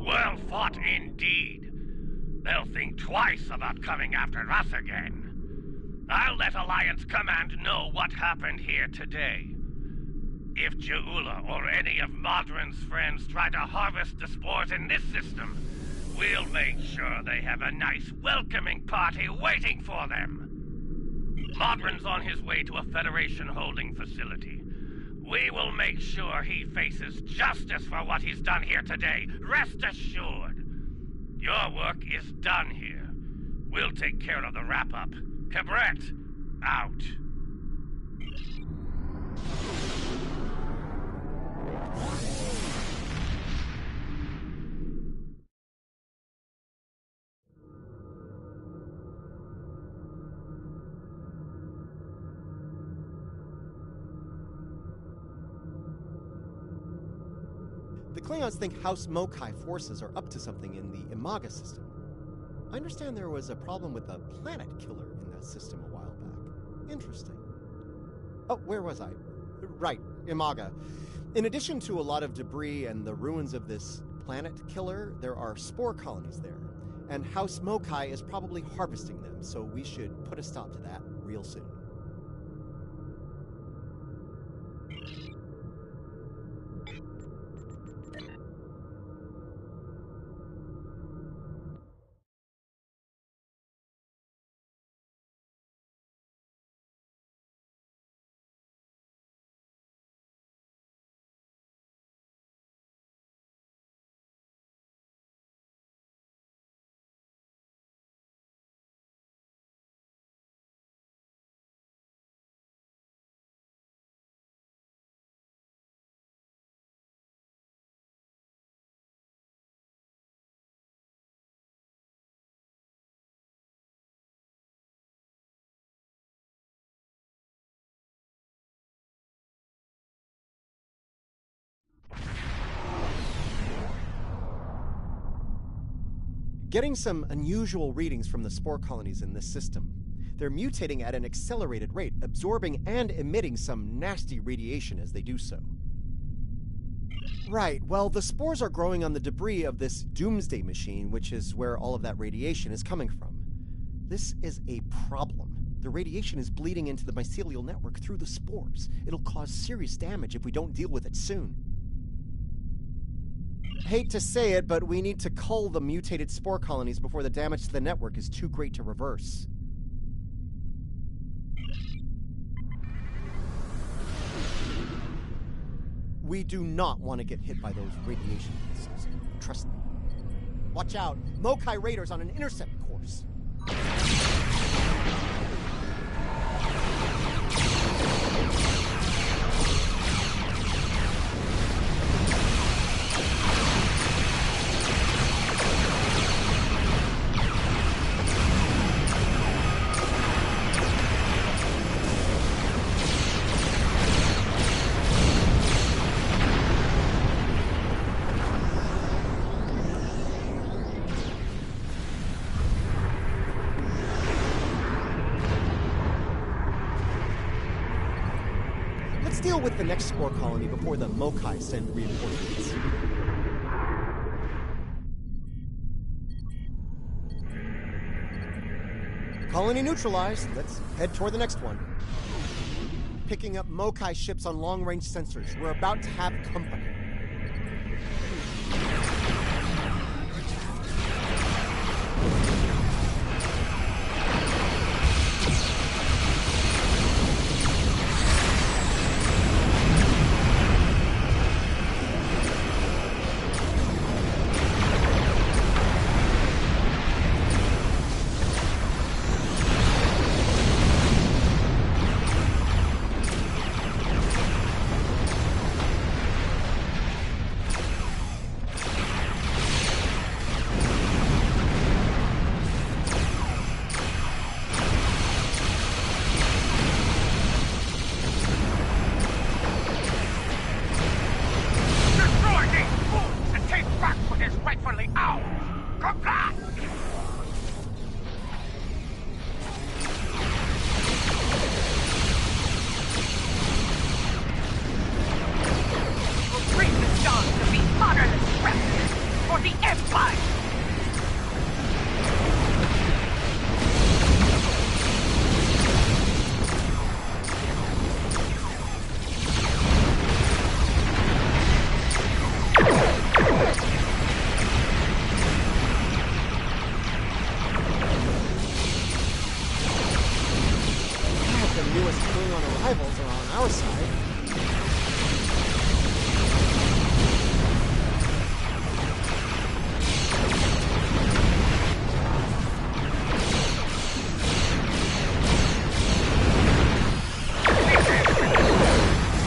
Well fought indeed. they'll think twice about coming after us again. I'll let Alliance Command know what happened here today. If Je'ula or any of Modron's friends try to harvest the spores in this system, we'll make sure they have a nice welcoming party waiting for them. Modron's on his way to a Federation holding facility. We will make sure he faces justice for what he's done here today. Rest assured. Your work is done here. We'll take care of the wrap-up. Cabret, out. The Klingons think House Mokai forces are up to something in the Imaga system. I understand there was a problem with a planet killer in that system a while back. Interesting. Oh, where was I? Right, Imaga. In addition to a lot of debris and the ruins of this planet killer, there are spore colonies there. And House Mokai is probably harvesting them, so we should put a stop to that real soon. Getting some unusual readings from the spore colonies in this system. They're mutating at an accelerated rate, absorbing and emitting some nasty radiation as they do so. Right, well, the spores are growing on the debris of this doomsday machine, which is where all of that radiation is coming from. This is a problem. The radiation is bleeding into the mycelial network through the spores. It'll cause serious damage if we don't deal with it soon. Hate to say it, but we need to cull the mutated spore colonies before the damage to the network is too great to reverse. We do not want to get hit by those radiation missiles. Trust me. Watch out. Mokai Raiders on an intercept course. Deal with the next spore colony before the Mokai send reinforcements. Colony neutralized. Let's head toward the next one. Picking up Mokai ships on long-range sensors. We're about to have company. the newest Klingon arrivals are on our side.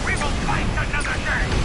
We will fight another day!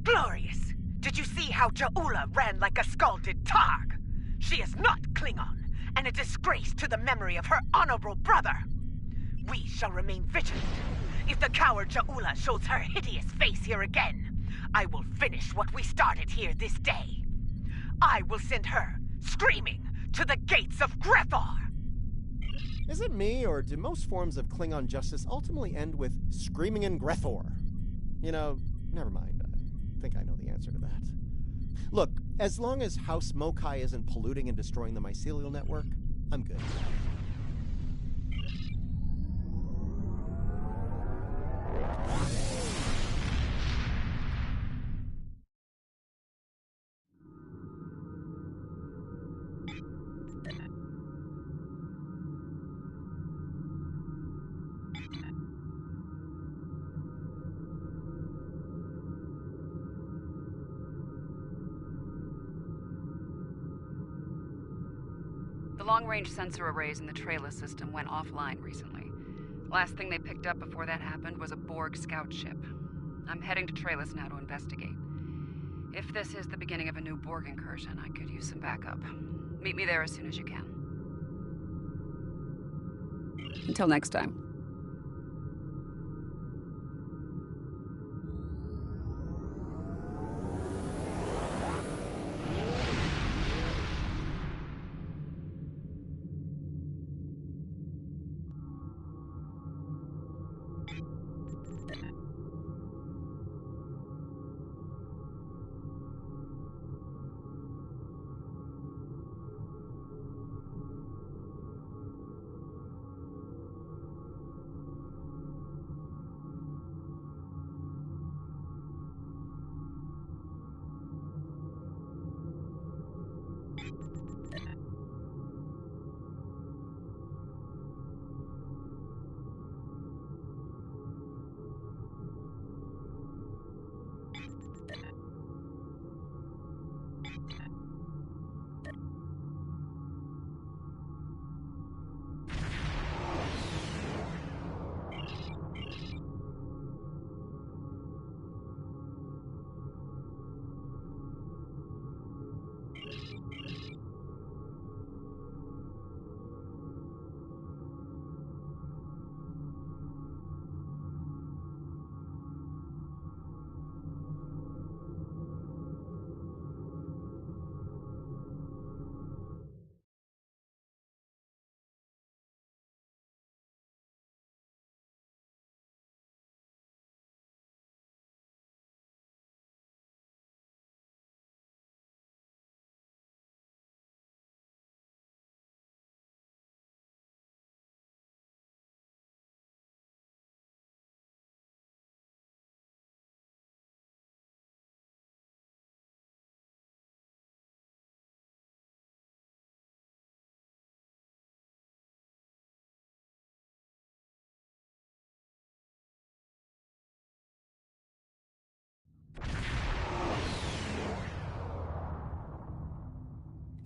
Glorious! Did you see how Ja'ula ran like a scalded targ? She is not Klingon, and a disgrace to the memory of her honorable brother. We shall remain vigilant. If the coward Ja'ula shows her hideous face here again, I will finish what we started here this day. I will send her, screaming, to the gates of Grethor! Is it me, or do most forms of Klingon justice ultimately end with screaming in Grethor? You know, never mind. I think I know the answer to that. Look, as long as House Mokai isn't polluting and destroying the mycelial network, I'm good. The long-range sensor arrays in the Trela system went offline recently. Last thing they picked up before that happened was a Borg scout ship. I'm heading to Trellis now to investigate. If this is the beginning of a new Borg incursion, I could use some backup. Meet me there as soon as you can. Until next time.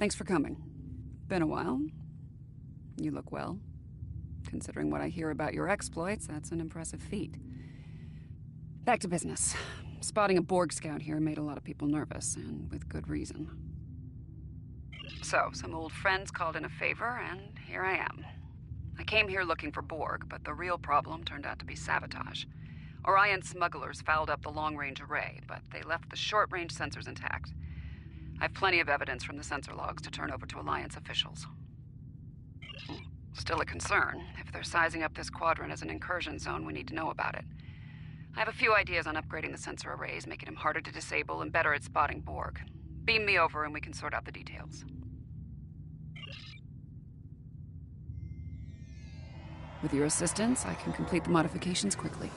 Thanks for coming. Been a while. You look well. Considering what I hear about your exploits, that's an impressive feat. Back to business. Spotting a Borg scout here made a lot of people nervous, and with good reason. So, some old friends called in a favor, and here I am. I came here looking for Borg, but the real problem turned out to be sabotage. Orion smugglers fouled up the long-range array, but they left the short-range sensors intact. I have plenty of evidence from the sensor logs to turn over to Alliance officials. Still a concern. If they're sizing up this quadrant as an incursion zone, we need to know about it. I have a few ideas on upgrading the sensor arrays, making them harder to disable and better at spotting Borg. Beam me over and we can sort out the details. With your assistance, I can complete the modifications quickly.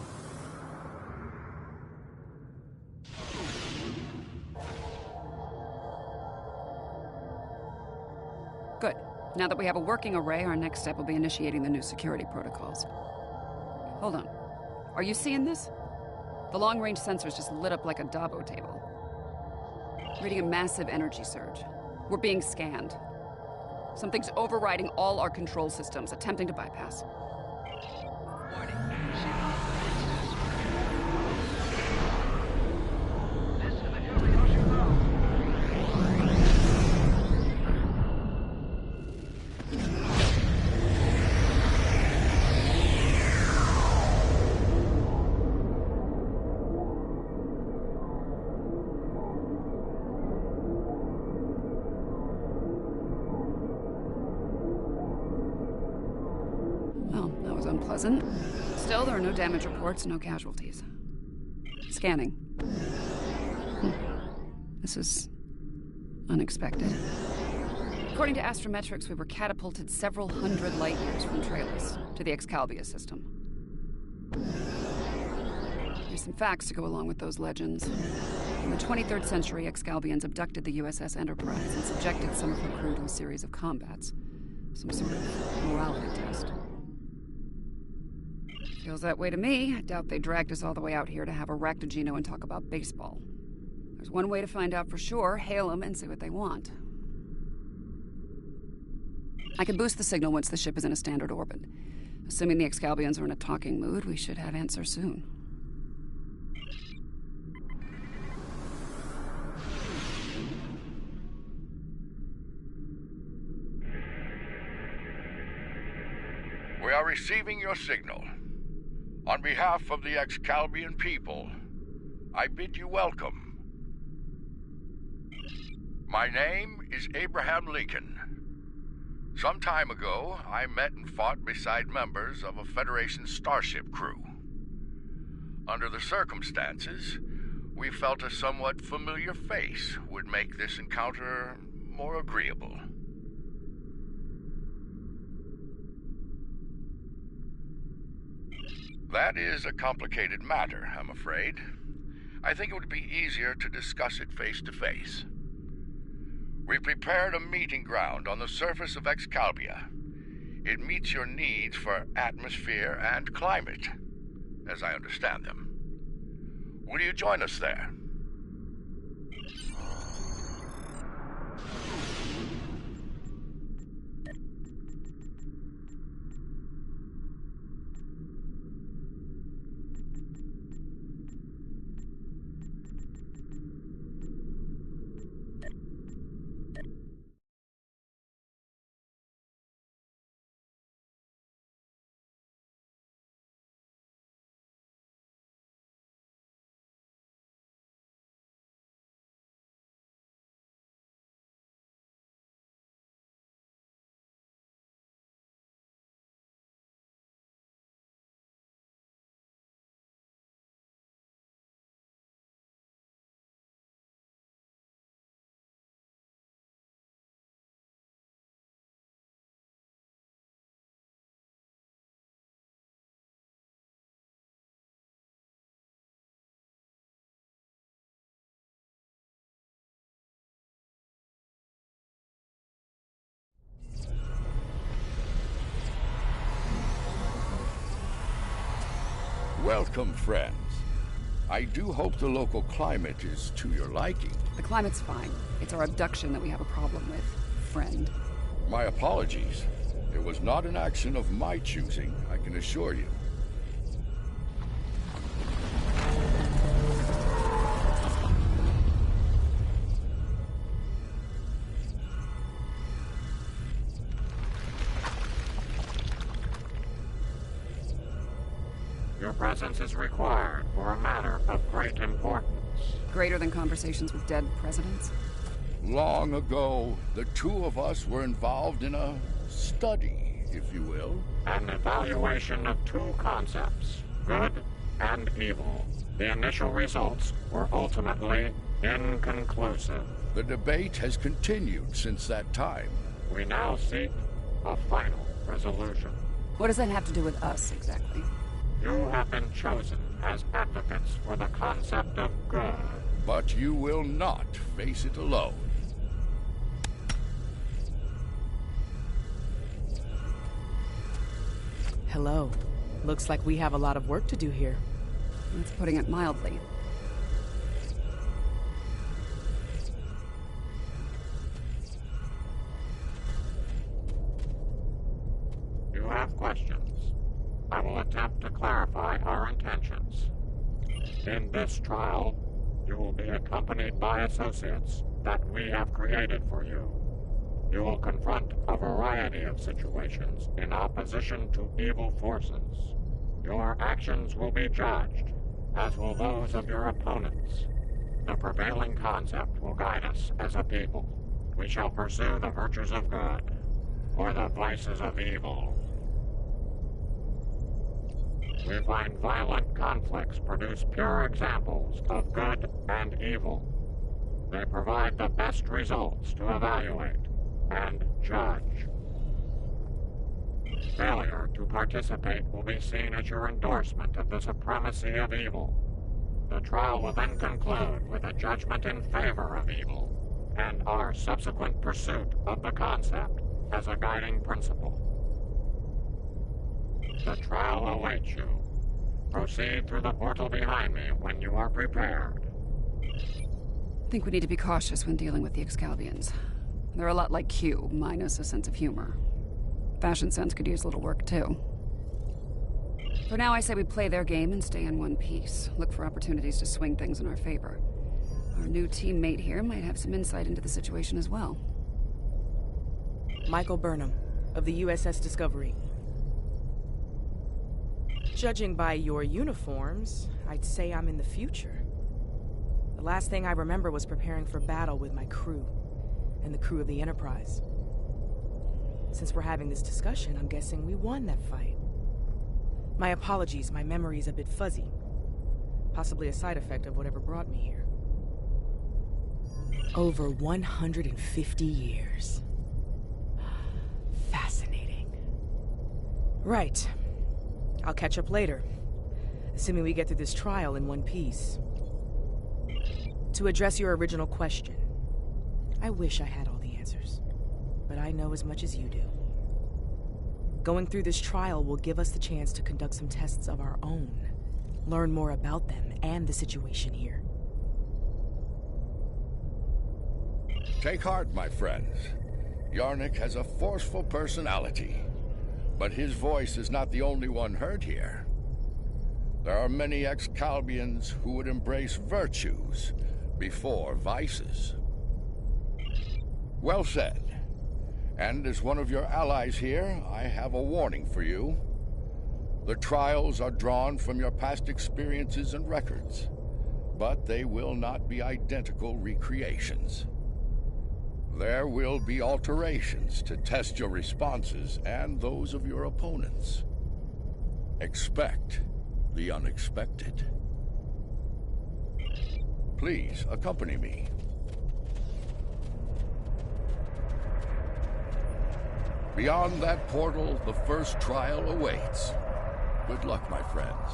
Good. Now that we have a working array, our next step will be initiating the new security protocols. Hold on. Are you seeing this? The long-range sensors just lit up like a Dabo table. Reading a massive energy surge. We're being scanned. Something's overriding all our control systems, attempting to bypass. Unpleasant. Still, there are no damage reports, no casualties. Scanning. This is unexpected. According to Astrometrics, we were catapulted several hundred light years from Trailus to the Excalibia system. There's some facts to go along with those legends. In the 23rd century, Excalbians abducted the USS Enterprise and subjected some of her crew to a series of combats. Some sort of morality test. Feels that way to me. I doubt they dragged us all the way out here to have a Raktajino and talk about baseball. There's one way to find out for sure. Hail them and see what they want. I can boost the signal once the ship is in a standard orbit. Assuming the Excalbians are in a talking mood, we should have answers soon. We are receiving your signal. On behalf of the Excalbian people, I bid you welcome. My name is Abraham Lincoln. Some time ago, I met and fought beside members of a Federation starship crew. Under the circumstances, we felt a somewhat familiar face would make this encounter more agreeable. That is a complicated matter, I'm afraid. I think it would be easier to discuss it face to face. We prepared a meeting ground on the surface of Excalibia. It meets your needs for atmosphere and climate, as I understand them. Will you join us there? Welcome, friends. I do hope the local climate is to your liking. The climate's fine. It's our abduction that we have a problem with. friend. My apologies. It was not an action of my choosing, I can assure you. Your presence is required for a matter of great importance. Greater than conversations with dead presidents? Long ago, the two of us were involved in a study, if you will. An evaluation of two concepts, good and evil. The initial results were ultimately inconclusive. The debate has continued since that time. We now seek a final resolution. What does that have to do with us, exactly? You have been chosen as advocates for the concept of good. But you will not face it alone. Hello. Looks like we have a lot of work to do here. That's putting it mildly. You have questions. I will attempt to clarify our intentions. In this trial, you will be accompanied by associates that we have created for you. You will confront a variety of situations in opposition to evil forces. Your actions will be judged, as will those of your opponents. The prevailing concept will guide us as a people. We shall pursue the virtues of good, or the vices of evil. We find violent conflicts produce pure examples of good and evil. They provide the best results to evaluate and judge. Failure to participate will be seen as your endorsement of the supremacy of evil. The trial will then conclude with a judgment in favor of evil, and our subsequent pursuit of the concept as a guiding principle. The trial awaits you. Proceed through the portal behind me when you are prepared. I think we need to be cautious when dealing with the Excalbians. They're a lot like Q, minus a sense of humor. Fashion sense could use a little work, too. For now, I say we play their game and stay in one piece. Look for opportunities to swing things in our favor. Our new teammate here might have some insight into the situation as well. Michael Burnham, of the USS Discovery. Judging by your uniforms, I'd say I'm in the future. The last thing I remember was preparing for battle with my crew, and the crew of the Enterprise. Since we're having this discussion, I'm guessing we won that fight. My apologies, my memory's a bit fuzzy. Possibly a side effect of whatever brought me here. Over 150 years. Fascinating. Right. I'll catch up later, assuming we get through this trial in one piece. To address your original question, I wish I had all the answers, but I know as much as you do. Going through this trial will give us the chance to conduct some tests of our own, learn more about them and the situation here. Take heart, my friends. Yarnik has a forceful personality. But his voice is not the only one heard here. There are many Excalbians who would embrace virtues before vices. Well said. And as one of your allies here, I have a warning for you. The trials are drawn from your past experiences and records, but they will not be identical recreations. There will be alterations to test your responses and those of your opponents. Expect the unexpected. Please accompany me. Beyond that portal, the first trial awaits. Good luck, my friends.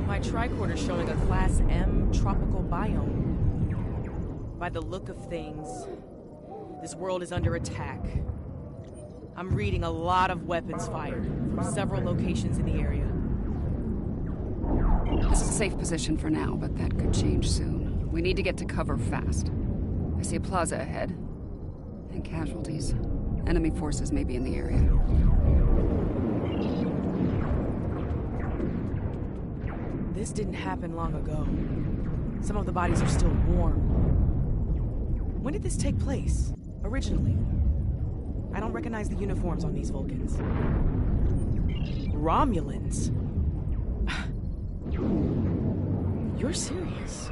My tricorder's showing a Class M tropical biome. By the look of things, this world is under attack. I'm reading a lot of weapons fired from several locations in the area. This is a safe position for now, but that could change soon. We need to get to cover fast. I see a plaza ahead. And casualties. Enemy forces may be in the area. This didn't happen long ago. Some of the bodies are still warm. When did this take place, originally? I don't recognize the uniforms on these Vulcans. Romulans? You're serious?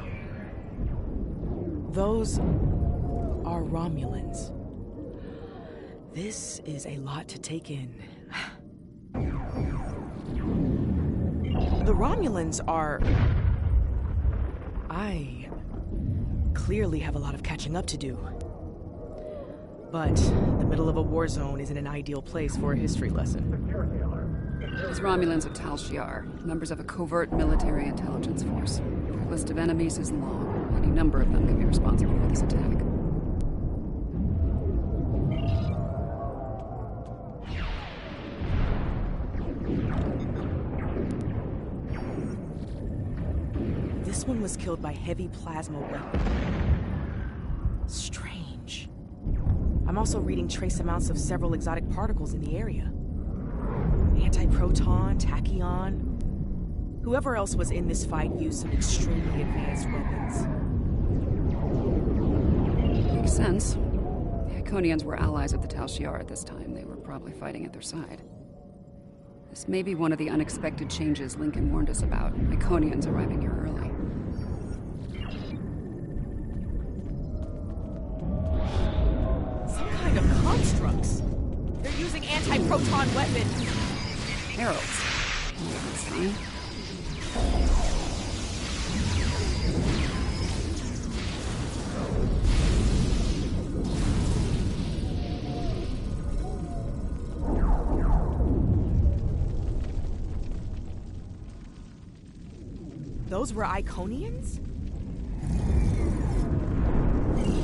Those are Romulans. This is a lot to take in. The Romulans are... I clearly have a lot of catching up to do. But the middle of a war zone isn't an ideal place for a history lesson. These Romulans are Tal Shiar, members of a covert military intelligence force. Their list of enemies is long. Any number of them can be responsible for this attack. This one was killed by heavy plasma weapon. Strange. I'm also reading trace amounts of several exotic particles in the area. Antiproton, tachyon. Whoever else was in this fight used some extremely advanced weapons. Makes sense. The Iconians were allies of the Tal Shiar at this time. They were probably fighting at their side. This may be one of the unexpected changes Lincoln warned us about. Iconians arriving here early. Some kind of constructs. They're using anti-proton weapons. Heralds. Sign. Those were Iconians?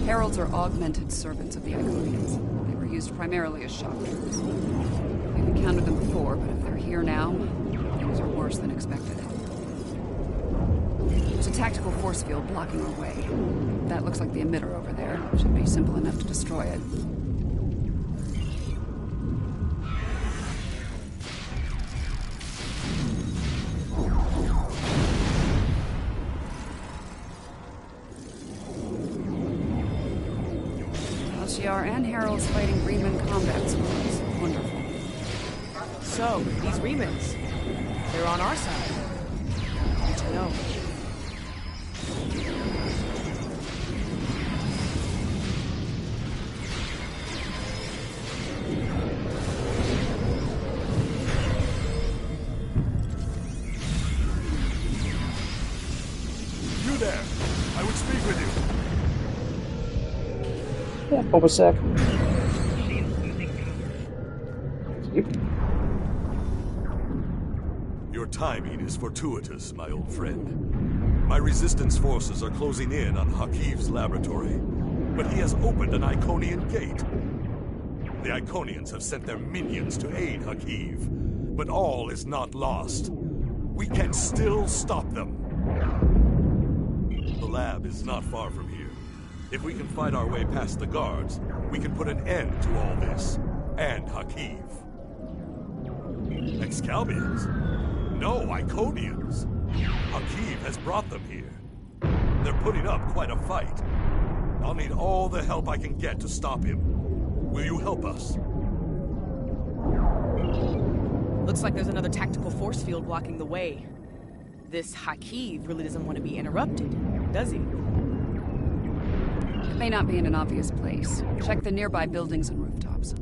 Heralds are augmented servants of the Iconians. They were used primarily as shock troops. We've encountered them before, but if they're here now, things are worse than expected. There's a tactical force field blocking our way. That looks like the emitter over there. Should be simple enough to destroy it. Shiar and Heralds fighting Reman combat squads. Wonderful. So, these Remans, they're on our side. Good to know. You there! I would speak with you. Yeah, Boba Sec. Your timing is fortuitous, my old friend. My resistance forces are closing in on Hakiv's laboratory, but he has opened an Iconian gate. The Iconians have sent their minions to aid Hakiv, but all is not lost. We can still stop them. The lab is not far from here. If we can fight our way past the guards, we can put an end to all this. And Hakiv. Excalbians? No, Iconians. Hakiv has brought them here. They're putting up quite a fight. I'll need all the help I can get to stop him. Will you help us? Looks like there's another tactical force field blocking the way. This Hakiv really doesn't want to be interrupted, does he? It may not be in an obvious place. Check the nearby buildings and rooftops.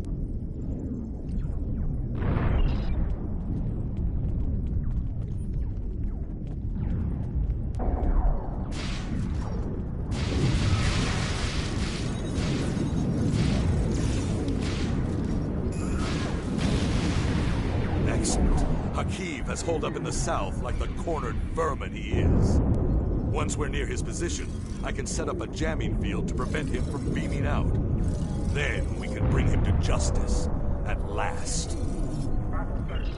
Excellent. Hakiv has holed up in the south like the cornered vermin he is. Once we're near his position, I can set up a jamming field to prevent him from beaming out. Then we can bring him to justice, at last.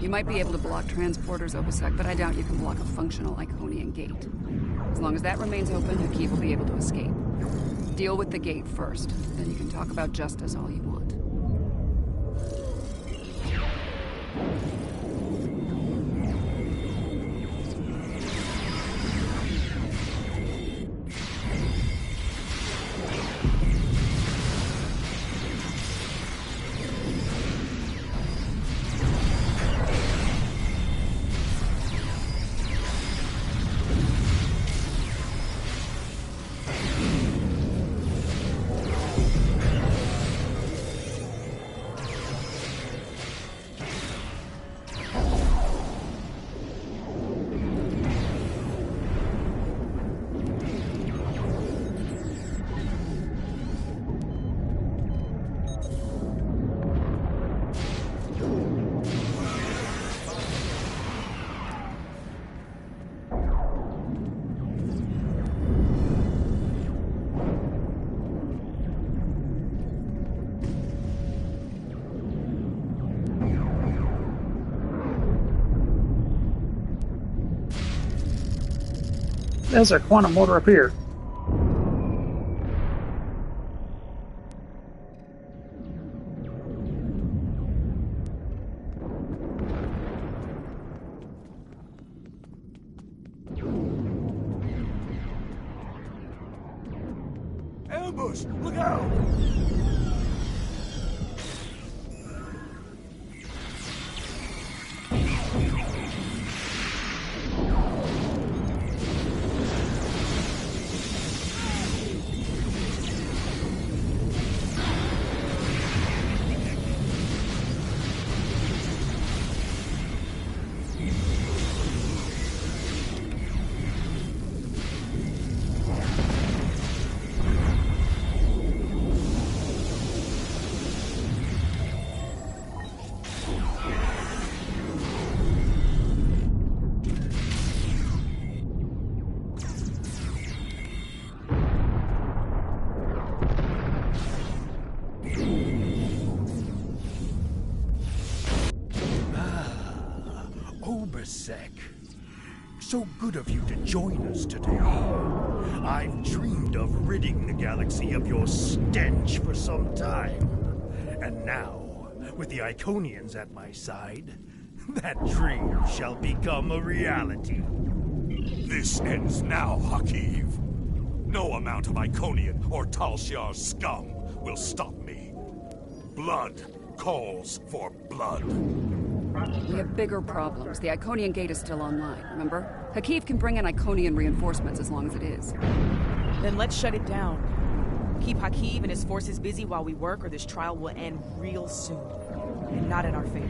You might be able to block transporters, Obisek, but I doubt you can block a functional Iconian gate. As long as that remains open, Hakeev will be able to escape. Deal with the gate first, then you can talk about justice all you want. There's a quantum motor up here. Ambush! Look out! Obisek. So good of you to join us today. I've dreamed of ridding the galaxy of your stench for some time. And now, with the Iconians at my side, that dream shall become a reality. This ends now, Hakeev. No amount of Iconian or Tal Shiar's scum will stop me. Blood calls for blood. We have bigger problems. The Iconian gate is still online, remember? Hakeev can bring in Iconian reinforcements as long as it is. Then let's shut it down. Keep Hakeev and his forces busy while we work, or this trial will end real soon. And not in our favor.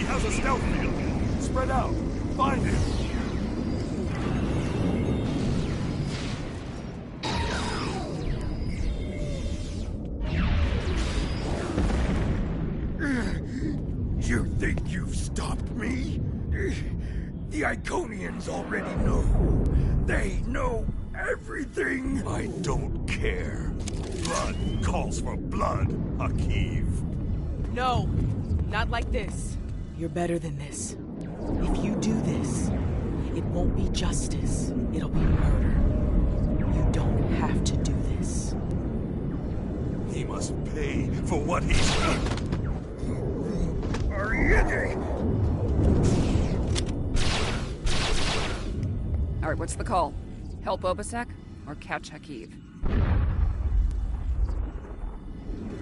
Has a stealth field. Spread out. Find him. You think you've stopped me? The Iconians already know. They know everything. I don't care. Blood calls for blood, Hakeev. No, not like this. You're better than this. If you do this, it won't be justice. It'll be murder. You don't have to do this. He must pay for what he's done. All right, what's the call? Help Obisek or catch Hakeev?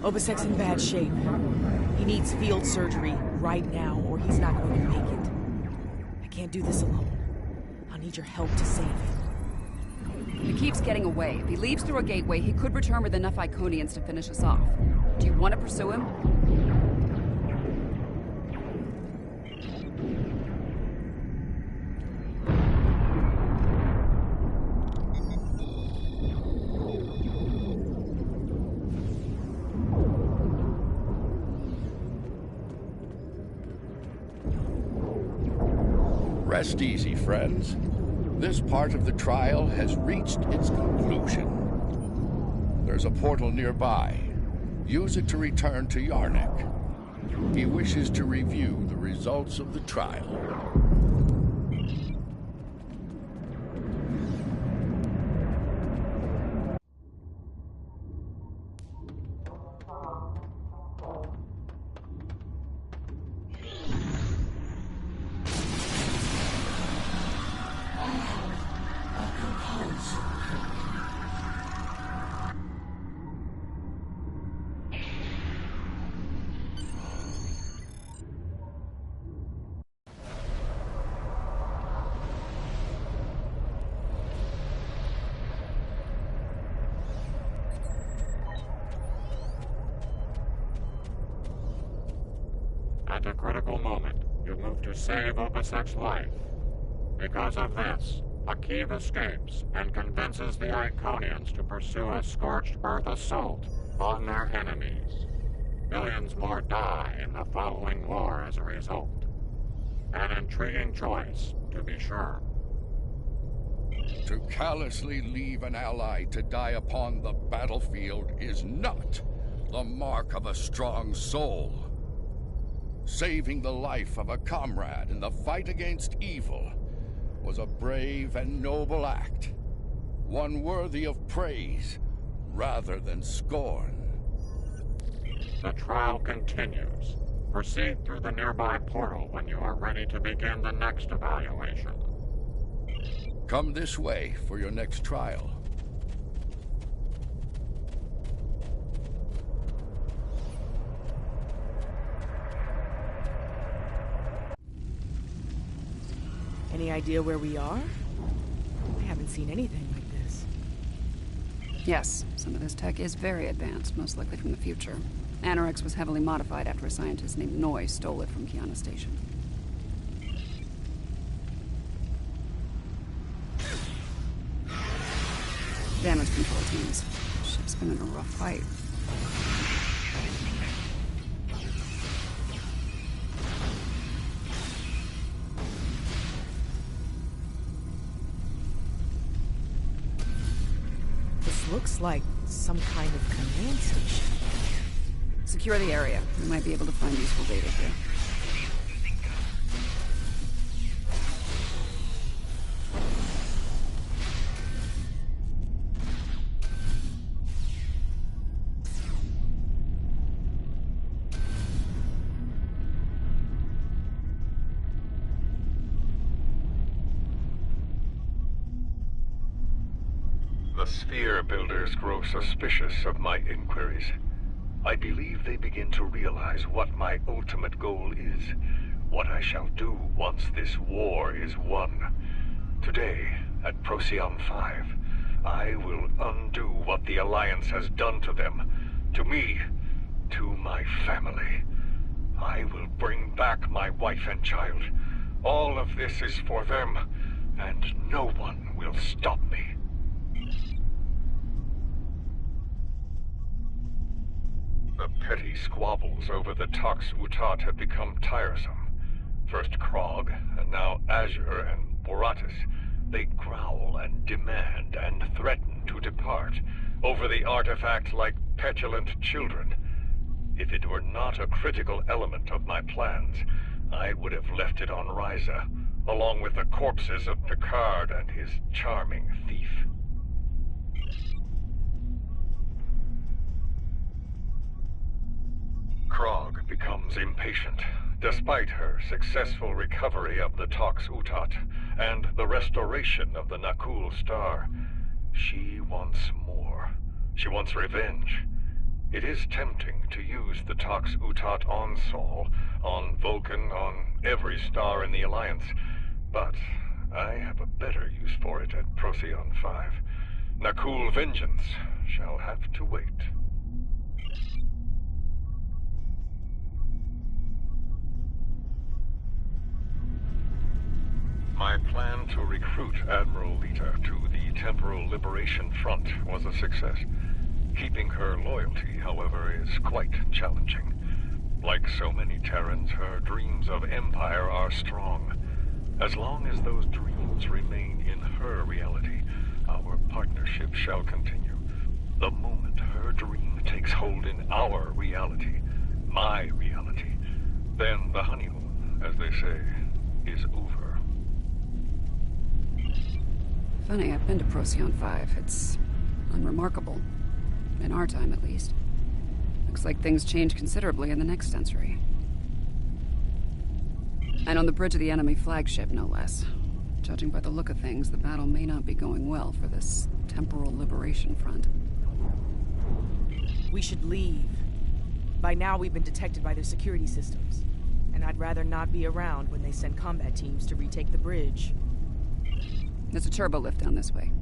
Obisek's in bad shape. He needs field surgery right now, or he's not going to make it. I can't do this alone. I'll need your help to save him. He keeps getting away. If he leaves through a gateway, he could return with enough Iconians to finish us off. Do you want to pursue him? Rest easy, friends. This part of the trial has reached its conclusion. There's a portal nearby. Use it to return to Yarnik. He wishes to review the results of the trial. At a critical moment, you move to save Obisek's life. Because of this, Akiv escapes and convinces the Iconians to pursue a scorched earth assault on their enemies. Millions more die in the following war as a result. An intriguing choice, to be sure. To callously leave an ally to die upon the battlefield is not the mark of a strong soul. Saving the life of a comrade in the fight against evil was a brave and noble act, one worthy of praise rather than scorn. The trial continues. Proceed through the nearby portal when you are ready to begin the next evaluation. Come this way for your next trial. Any idea where we are? I haven't seen anything like this. Yes, some of this tech is very advanced, most likely from the future. Anorex was heavily modified after a scientist named Noi stole it from Kiana Station. Damage control teams. Ship's been in a rough fight. Looks like some kind of command station. Secure the area. We might be able to find useful data here. The Sphere Builders grow suspicious of my inquiries. I believe they begin to realize what my ultimate goal is, what I shall do once this war is won. Today, at Procyon 5, I will undo what the Alliance has done to them, to me, to my family. I will bring back my wife and child. All of this is for them, and no one will stop me. The petty squabbles over the Tox Utat have become tiresome. First Krog, and now Azure and Boratis. They growl and demand and threaten to depart over the artifact like petulant children. If it were not a critical element of my plans, I would have left it on Ryza, along with the corpses of Picard and his charming thief. Krog becomes impatient, despite her successful recovery of the Tox Utat and the restoration of the Nakul Star. She wants more. She wants revenge. It is tempting to use the Tox Utat on Sol, on Vulcan, on every star in the Alliance, but I have a better use for it at Procyon 5. Nakul Vengeance shall have to wait. My plan to recruit Admiral Lita to the Temporal Liberation Front was a success. Keeping her loyalty, however, is quite challenging. Like so many Terrans, her dreams of empire are strong. As long as those dreams remain in her reality, our partnership shall continue. The moment her dream takes hold in our reality, my reality, then the honeymoon, as they say, is over. Funny, I've been to Procyon 5. It's unremarkable. In our time, at least. Looks like things change considerably in the next century. And on the bridge of the enemy flagship, no less. Judging by the look of things, the battle may not be going well for this Temporal Liberation Front. We should leave. By now, we've been detected by their security systems. And I'd rather not be around when they send combat teams to retake the bridge. There's a turbo lift down this way.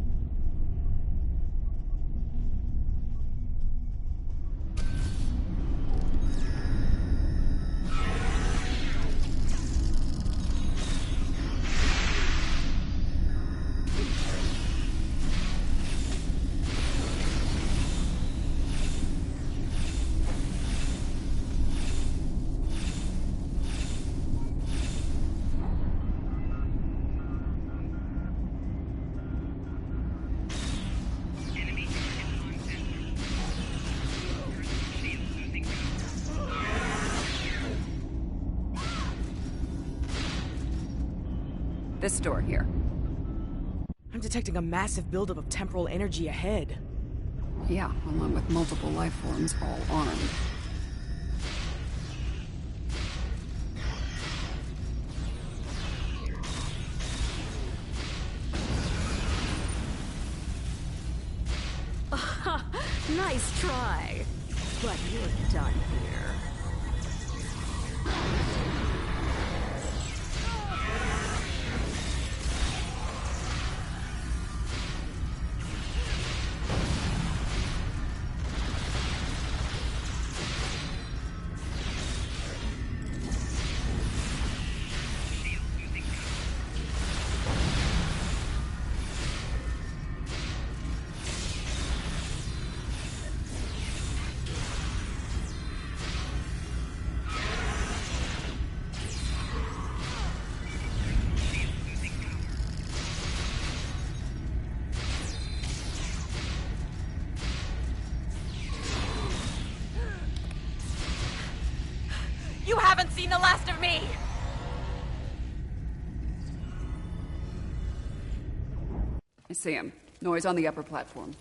This door here. I'm detecting a massive buildup of temporal energy ahead. Yeah, along with multiple life forms, all armed. Nice try. But you're done here. You haven't seen the last of me! I see him. Noise on the upper platform.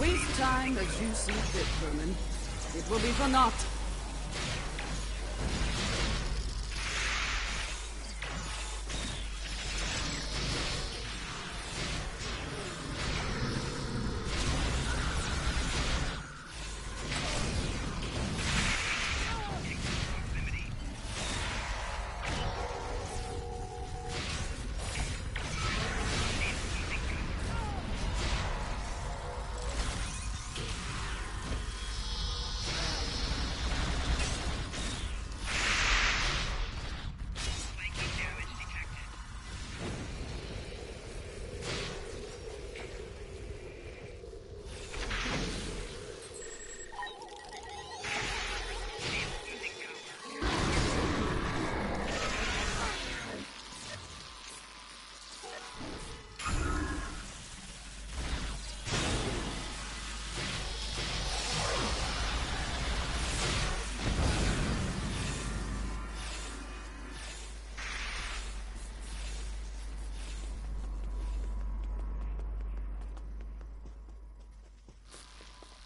Waste time as you see fit, Vermin. It will be for naught.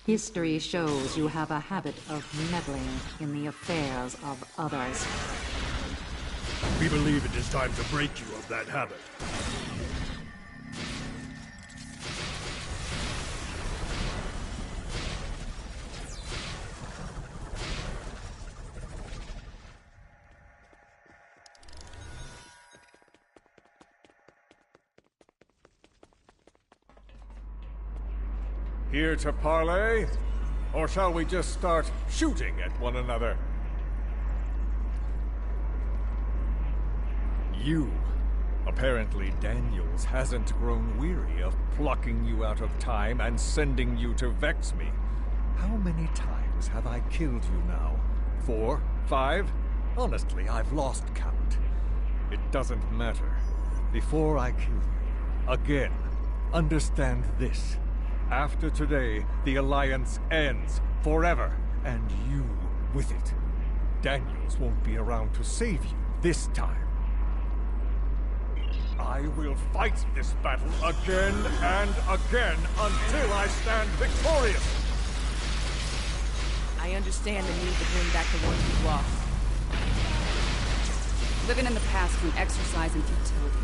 History shows you have a habit of meddling in the affairs of others. We believe it is time to break you of that habit. Here to parley? Or shall we just start shooting at one another? You. Apparently Daniels hasn't grown weary of plucking you out of time and sending you to vex me. How many times have I killed you now? 4? 5? Honestly, I've lost count. It doesn't matter. Before I kill you, again, understand this. After today, the Alliance ends forever, and you with it. Daniels won't be around to save you this time. I will fight this battle again and again until I stand victorious! I understand the need to bring back the ones we've lost. Living in the past is an exercise in futility.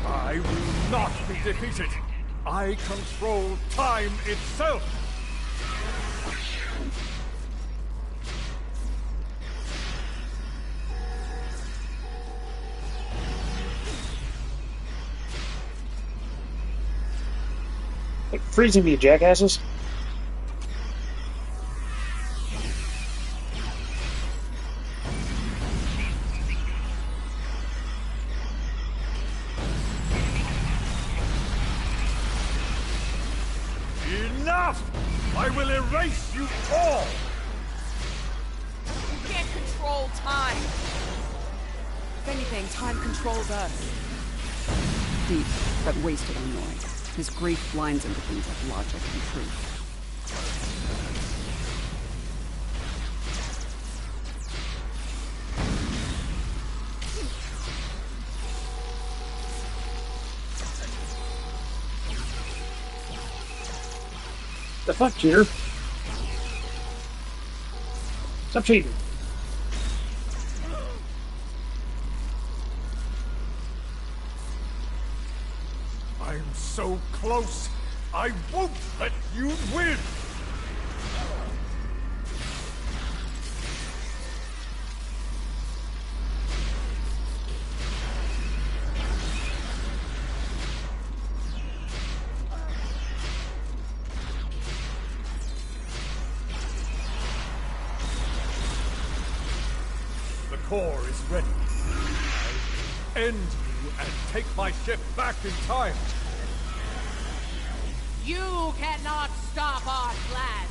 I will not be defeated! I control time itself! Like freezing me, jackasses. Enough! I will erase you all! You can't control time! If anything, time controls us. Deep, but wasted on noise. His grief blinds him to things like logic and truth. The fuck, cheater? Stop cheating. I'm so close, I won't let you win! The core is ready. I'll end you and take my ship back in time. You cannot stop our plans!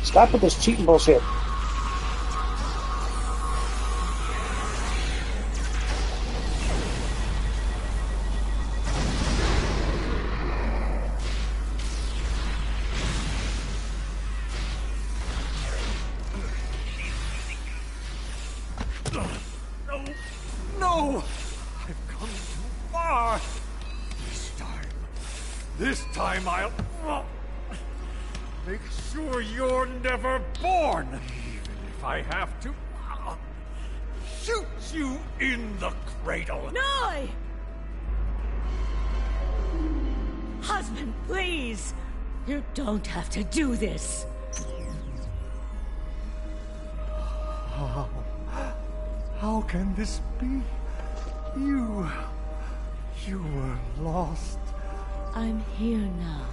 Stop with this cheating bullshit. No! I've come too far! This time I'll make sure you're never born! Even if I have to shoot you in the cradle! No! Husband, please! You don't have to do this! How can this be? You were lost. I'm here now,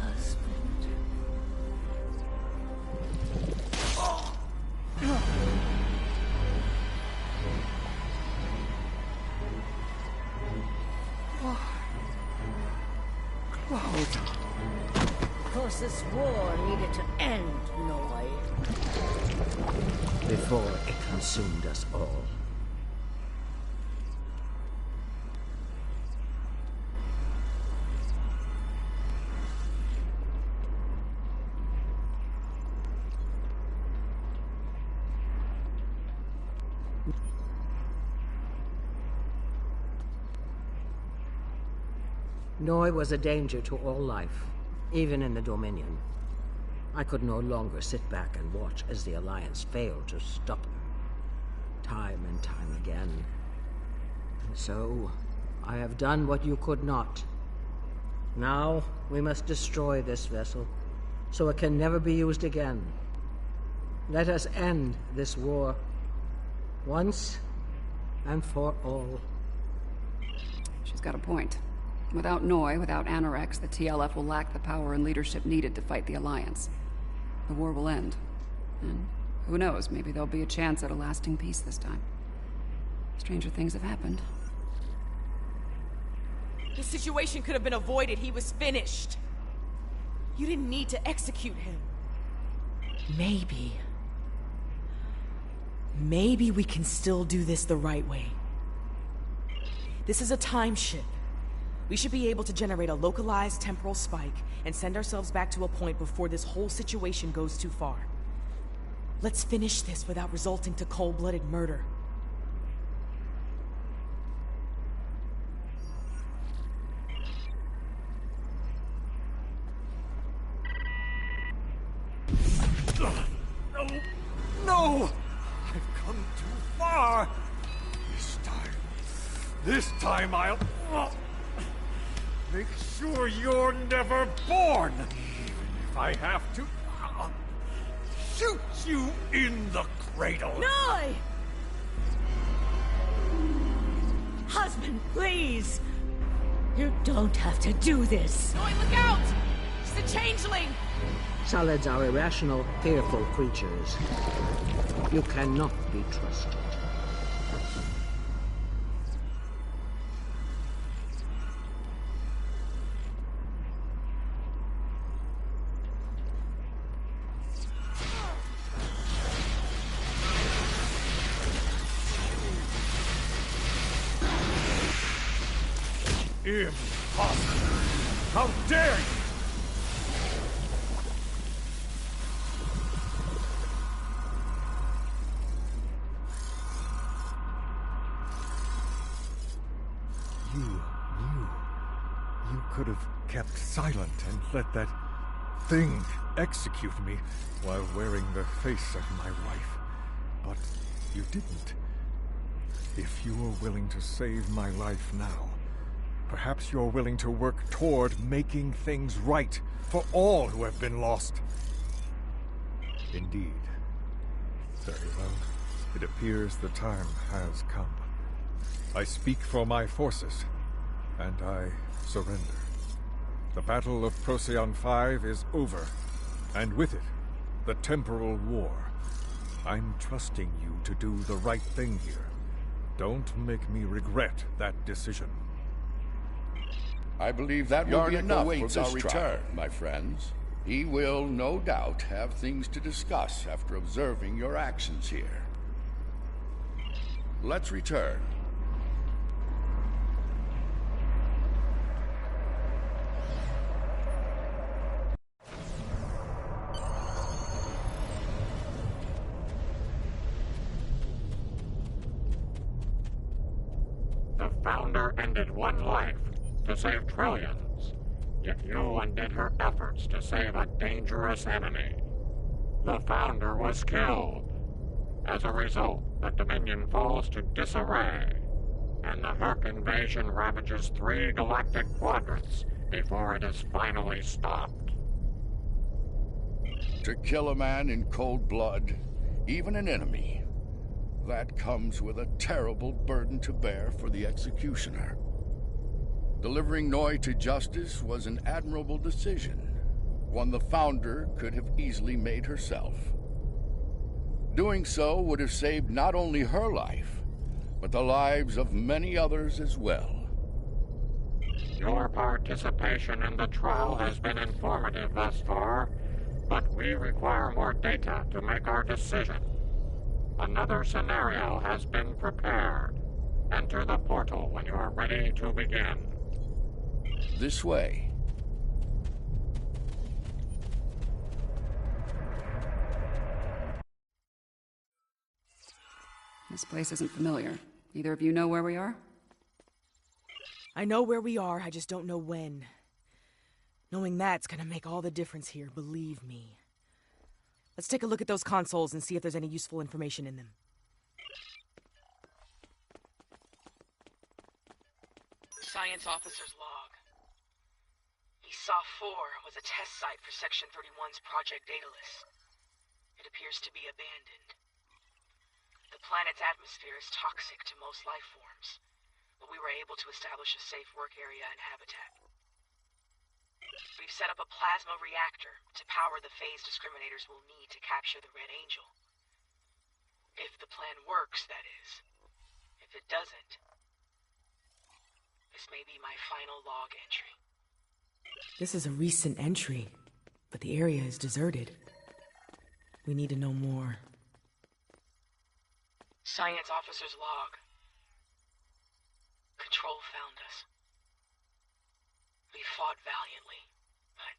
husband. Hold on. Of course, this war needed to end, Noi. Before it consumed us all. Noi was a danger to all life, even in the Dominion. I could no longer sit back and watch as the Alliance failed to stop her, time and time again. And so, I have done what you could not. Now, we must destroy this vessel, so it can never be used again. Let us end this war, once and for all. She's got a point. Without Noi, without Anorex, the TLF will lack the power and leadership needed to fight the Alliance. The war will end. And who knows, maybe there'll be a chance at a lasting peace this time. Stranger things have happened. The situation could have been avoided. He was finished. You didn't need to execute him. Maybe we can still do this the right way. This is a time ship. We should be able to generate a localized temporal spike and send ourselves back to a point before this whole situation goes too far. Let's finish this without resulting to cold-blooded murder. No! I've come too far! This time I'll... make sure you're never born! Even if I have to... shoot you in the cradle! Noi! Husband, please! You don't have to do this! Noi, look out! She's a changeling! Solids are irrational, fearful creatures. You cannot be trusted. Impossible! How dare you! You knew. You could have kept silent and let that thing execute me while wearing the face of my wife. But you didn't. If you are willing to save my life now, perhaps you're willing to work toward making things right for all who have been lost. Indeed. Very well. It appears the time has come. I speak for my forces, and I surrender. The Battle of Procyon 5 is over, and with it, the temporal war. I'm trusting you to do the right thing here. Don't make me regret that decision. I believe that will be enough for this return, my friends. He will, no doubt, have things to discuss after observing your actions here. Let's return. The Founder ended one life to save trillions, yet you undid her efforts to save a dangerous enemy. The Founder was killed. As a result, the Dominion falls to disarray, and the Herc invasion ravages 3 galactic quadrants before it is finally stopped. To kill a man in cold blood, even an enemy, that comes with a terrible burden to bear for the executioner. Delivering Noi to justice was an admirable decision, one the Founder could have easily made herself. Doing so would have saved not only her life, but the lives of many others as well. Your participation in the trial has been informative thus far, but we require more data to make our decision. Another scenario has been prepared. Enter the portal when you are ready to begin. This way. This place isn't familiar. Either of you know where we are? I know where we are, I just don't know when. Knowing that's gonna make all the difference here, believe me. Let's take a look at those consoles and see if there's any useful information in them. Science officer's log. ESOF 4 was a test site for Section 31's Project Daedalus. It appears to be abandoned. The planet's atmosphere is toxic to most life forms, but we were able to establish a safe work area and habitat. We've set up a plasma reactor to power the phase discriminators we'll need to capture the Red Angel. If the plan works, that is. If it doesn't, this may be my final log entry. This is a recent entry, but the area is deserted. We need to know more. Science officer's log. Control found us. We fought valiantly, but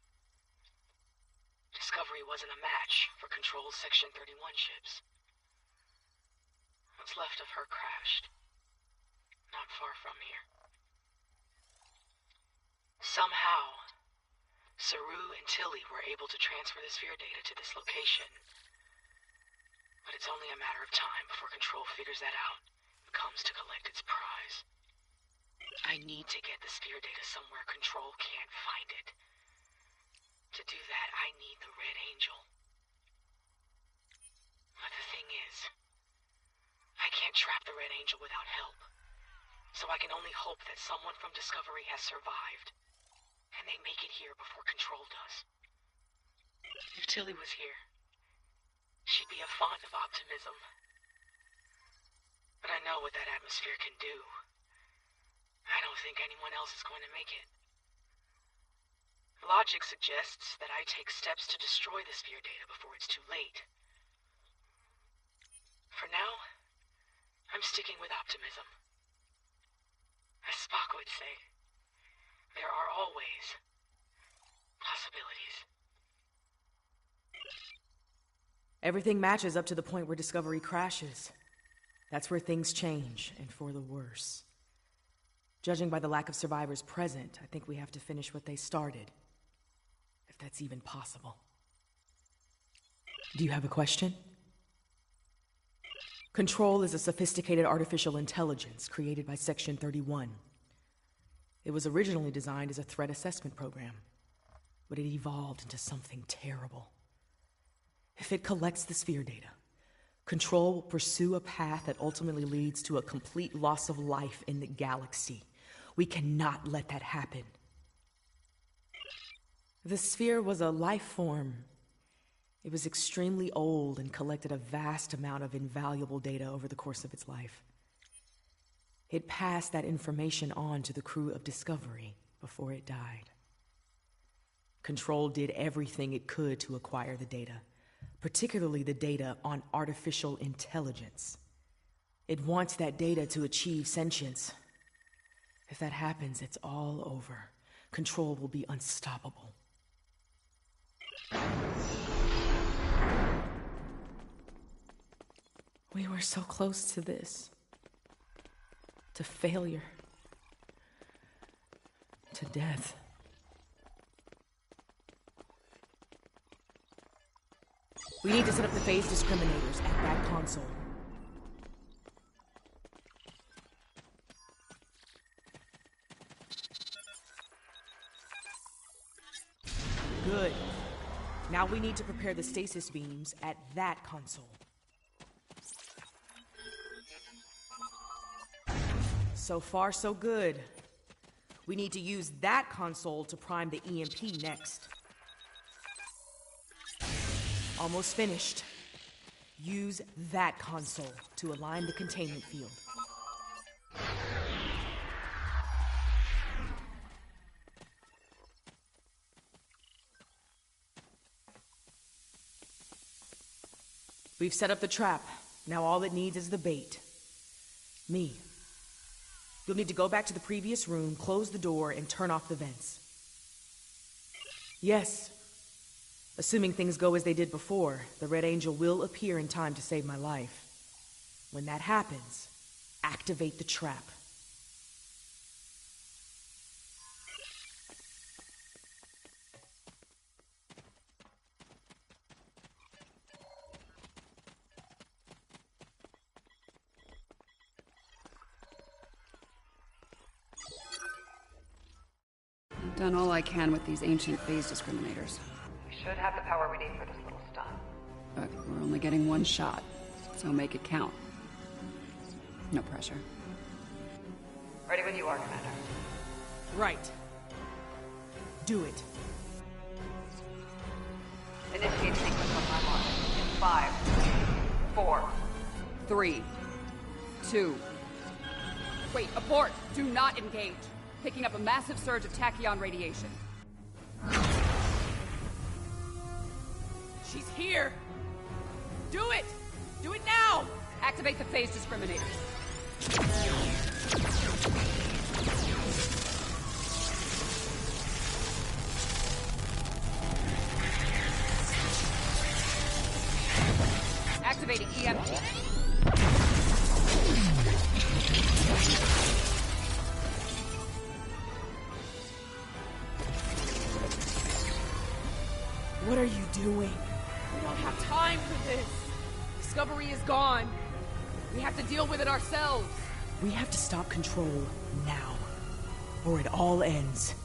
Discovery wasn't a match for Control's Section 31 ships. What's left of her crashed, not far from here. Somehow, Saru and Tilly were able to transfer the sphere data to this location. But it's only a matter of time before Control figures that out and comes to collect its prize. I need to get the sphere data somewhere Control can't find it. To do that, I need the Red Angel. But the thing is, I can't trap the Red Angel without help. So I can only hope that someone from Discovery has survived, and they make it here before Control does. If Tilly was here, she'd be a font of optimism. But I know what that atmosphere can do. I don't think anyone else is going to make it. Logic suggests that I take steps to destroy the sphere data before it's too late. For now, I'm sticking with optimism. As Spock would say, there are always possibilities. Everything matches up to the point where Discovery crashes. That's where things change, and for the worse. Judging by the lack of survivors present, I think we have to finish what they started. If that's even possible. Do you have a question? Control is a sophisticated artificial intelligence created by Section 31. It was originally designed as a threat assessment program, but it evolved into something terrible. If it collects the sphere data, Control will pursue a path that ultimately leads to a complete loss of life in the galaxy. We cannot let that happen. The sphere was a life form. It was extremely old and collected a vast amount of invaluable data over the course of its life. It passed that information on to the crew of Discovery before it died. Control did everything it could to acquire the data, particularly the data on artificial intelligence. It wants that data to achieve sentience. If that happens, it's all over. Control will be unstoppable. We were so close to this. To failure. To death. We need to set up the phase discriminators at that console. Good. Now we need to prepare the stasis beams at that console. So far, so good. We need to use that console to prime the EMP next. Almost finished. Use that console to align the containment field. We've set up the trap. Now all it needs is the bait. Me. You'll need to go back to the previous room, close the door, and turn off the vents. Yes. Assuming things go as they did before, the Red Angel will appear in time to save my life. When that happens, activate the trap. I've done all I can with these ancient phase discriminators. We should have the power we need for this little stunt. But we're only getting one shot, so make it count. No pressure. Ready when you are, Commander. Right. Do it. Initiate sequence on my mark. In 5, 4, 3, 2. Wait, abort! Do not engage. Picking up a massive surge of tachyon radiation. She's here! Do it! Do it now! Activate the phase discriminators. Activating EMP. What are you doing? We don't have time for this. Discovery is gone. We have to deal with it ourselves. We have to stop Control now, or it all ends.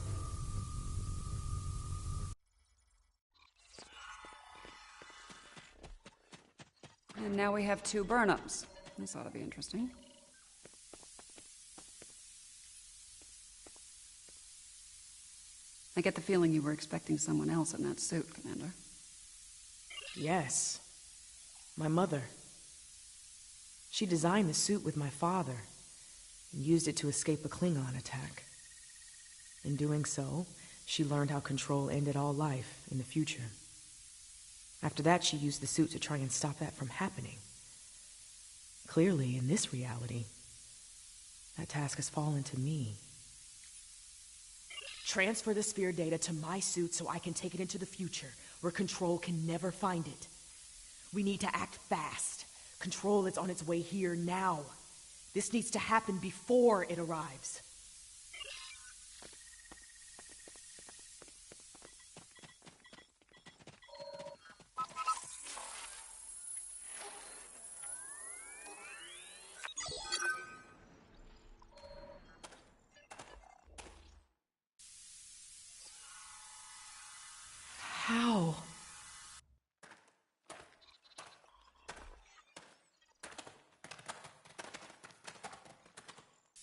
And now we have 2 Burnhams. This ought to be interesting. I get the feeling you were expecting someone else in that suit, Commander. Yes. My mother. She designed the suit with my father and used it to escape a Klingon attack. In doing so, she learned how Control ended all life in the future. After that, she used the suit to try and stop that from happening. Clearly, in this reality, that task has fallen to me. Transfer the sphere data to my suit so I can take it into the future, where Control can never find it. We need to act fast. Control is on its way here now. This needs to happen before it arrives. How?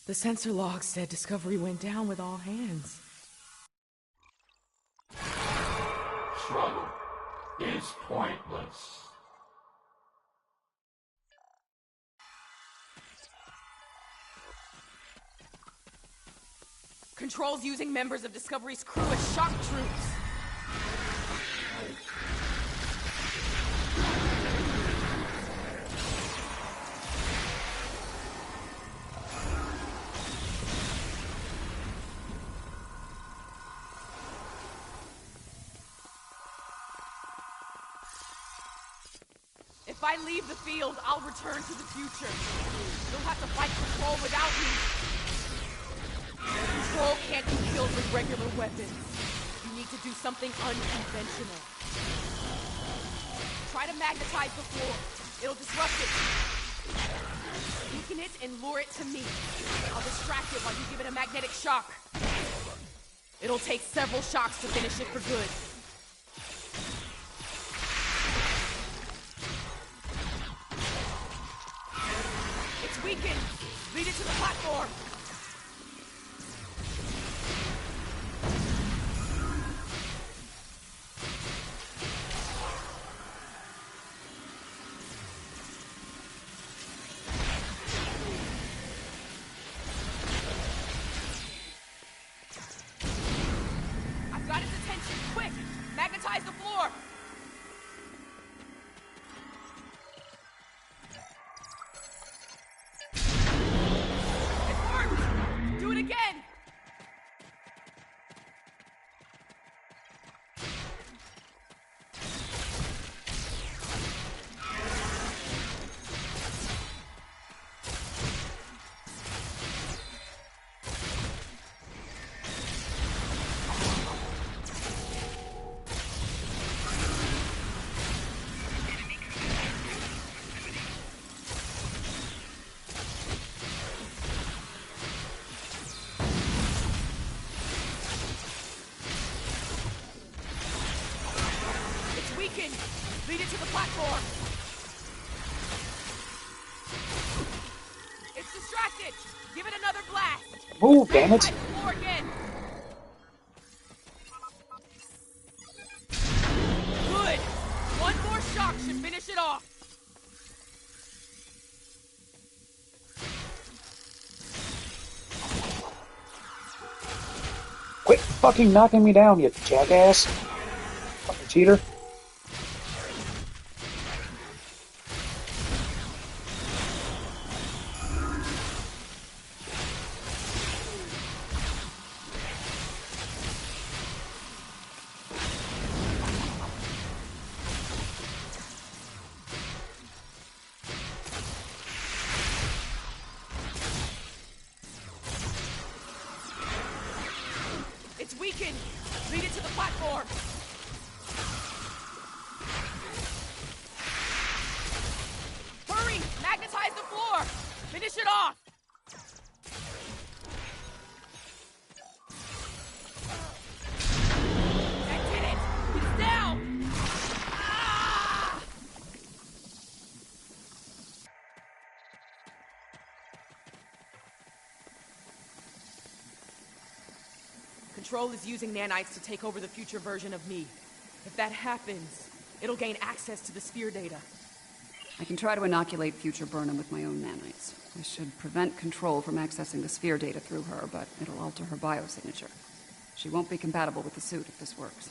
The sensor log said Discovery went down with all hands. Struggle is pointless. Control's using members of Discovery's crew as shock troops. If I leave the field, I'll return to the future. You'll have to fight Control without me. Control can't be killed with regular weapons. You need to do something unconventional. Try to magnetize the floor. It'll disrupt it. Weaken it and lure it to me. I'll distract it while you give it a magnetic shock. It'll take several shocks to finish it for good. Weaken! Lead it to the platform! I've got its attention! Quick! Magnetize the floor! platform! It's distracted! Give it another blast! Move, damn it! Floor again. Good! One more shock should finish it off! Quit fucking knocking me down, you jackass! Fucking cheater. It's weakened! Lead it to the platform! Hurry! Magnetize the floor! Finish it off! That did it! It's down! Ah! Control is using nanites to take over the future version of me. If that happens, it'll gain access to the sphere data. I can try to inoculate future Burnham with my own nanites. This should prevent Control from accessing the sphere data through her, but it'll alter her biosignature. She won't be compatible with the suit if this works.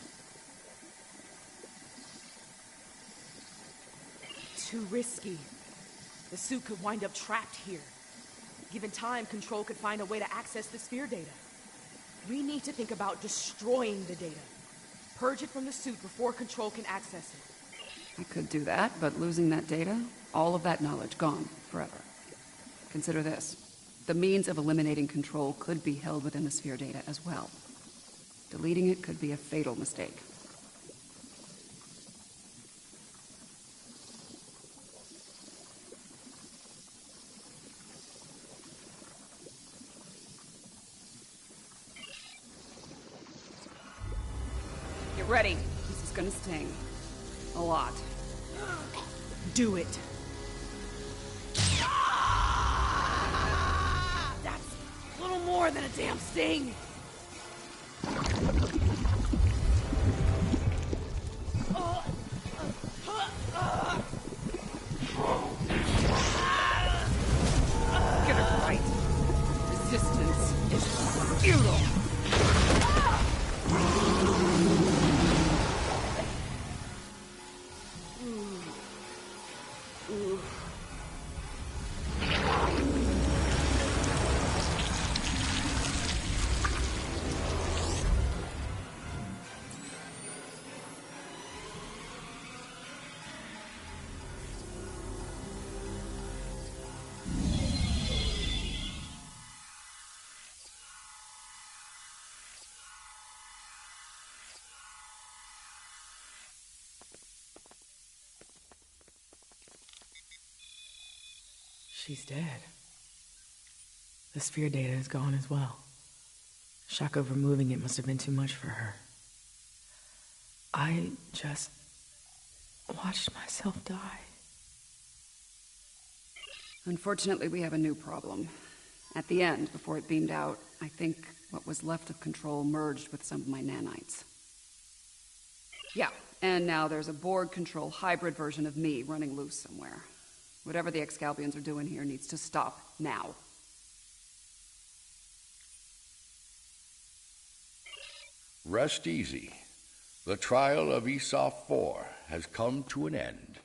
Too risky. The suit could wind up trapped here. Given time, Control could find a way to access the sphere data. We need to think about destroying the data. Purge it from the suit before Control can access it. I could do that, but losing that data, all of that knowledge gone forever. Consider this. The means of eliminating Control could be held within the sphere data as well. Deleting it could be a fatal mistake. Get ready. This is gonna sting. A lot. Do it. That's a little more than a damn sting. Get it right. Resistance is futile. She's dead. The sphere data is gone as well. Shock of removing it must have been too much for her. I just watched myself die. Unfortunately, we have a new problem. At the end, before it beamed out, I think what was left of Control merged with some of my nanites. Yeah, and now there's a Borg Control hybrid version of me running loose somewhere. Whatever the Excalbians are doing here needs to stop now. Rest easy. The trial of Esop 4 has come to an end.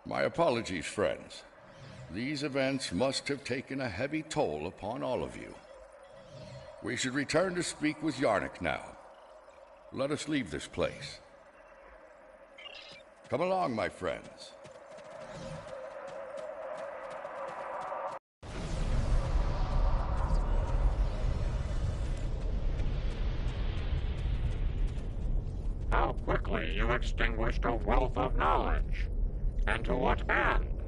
My apologies, friends. These events must have taken a heavy toll upon all of you. We should return to speak with Yarnik now. Let us leave this place. Come along, my friends. How quickly you extinguished a wealth of knowledge. And to what end?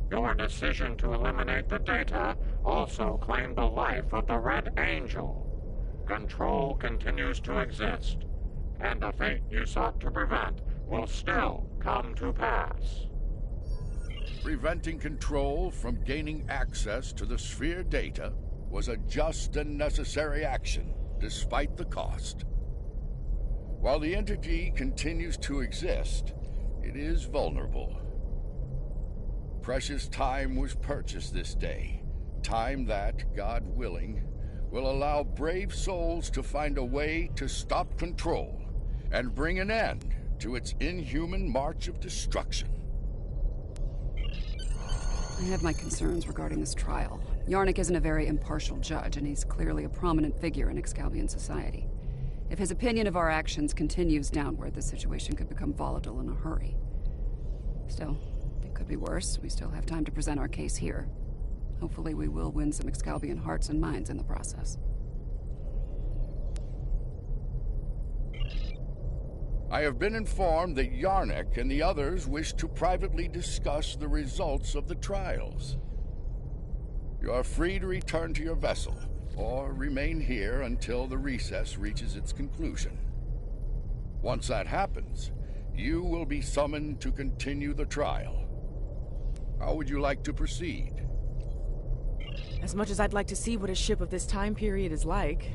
Your decision to eliminate the data also claimed the life of the Red Angel. Control continues to exist, and the fate you sought to prevent will still come to pass. Preventing Control from gaining access to the Sphere data was a just and necessary action, despite the cost. While the entity continues to exist, it is vulnerable. Precious time was purchased this day, time that, God willing, will allow brave souls to find a way to stop Control and bring an end to its inhuman march of destruction. I have my concerns regarding this trial. Yarnik isn't a very impartial judge, and he's clearly a prominent figure in Excalbian society. If his opinion of our actions continues downward, the situation could become volatile in a hurry. Still, it could be worse. We still have time to present our case here. Hopefully we will win some Excalbian hearts and minds in the process. I have been informed that Yarnik and the others wish to privately discuss the results of the trials. You are free to return to your vessel, or remain here until the recess reaches its conclusion. Once that happens, you will be summoned to continue the trial. How would you like to proceed? As much as I'd like to see what a ship of this time period is like,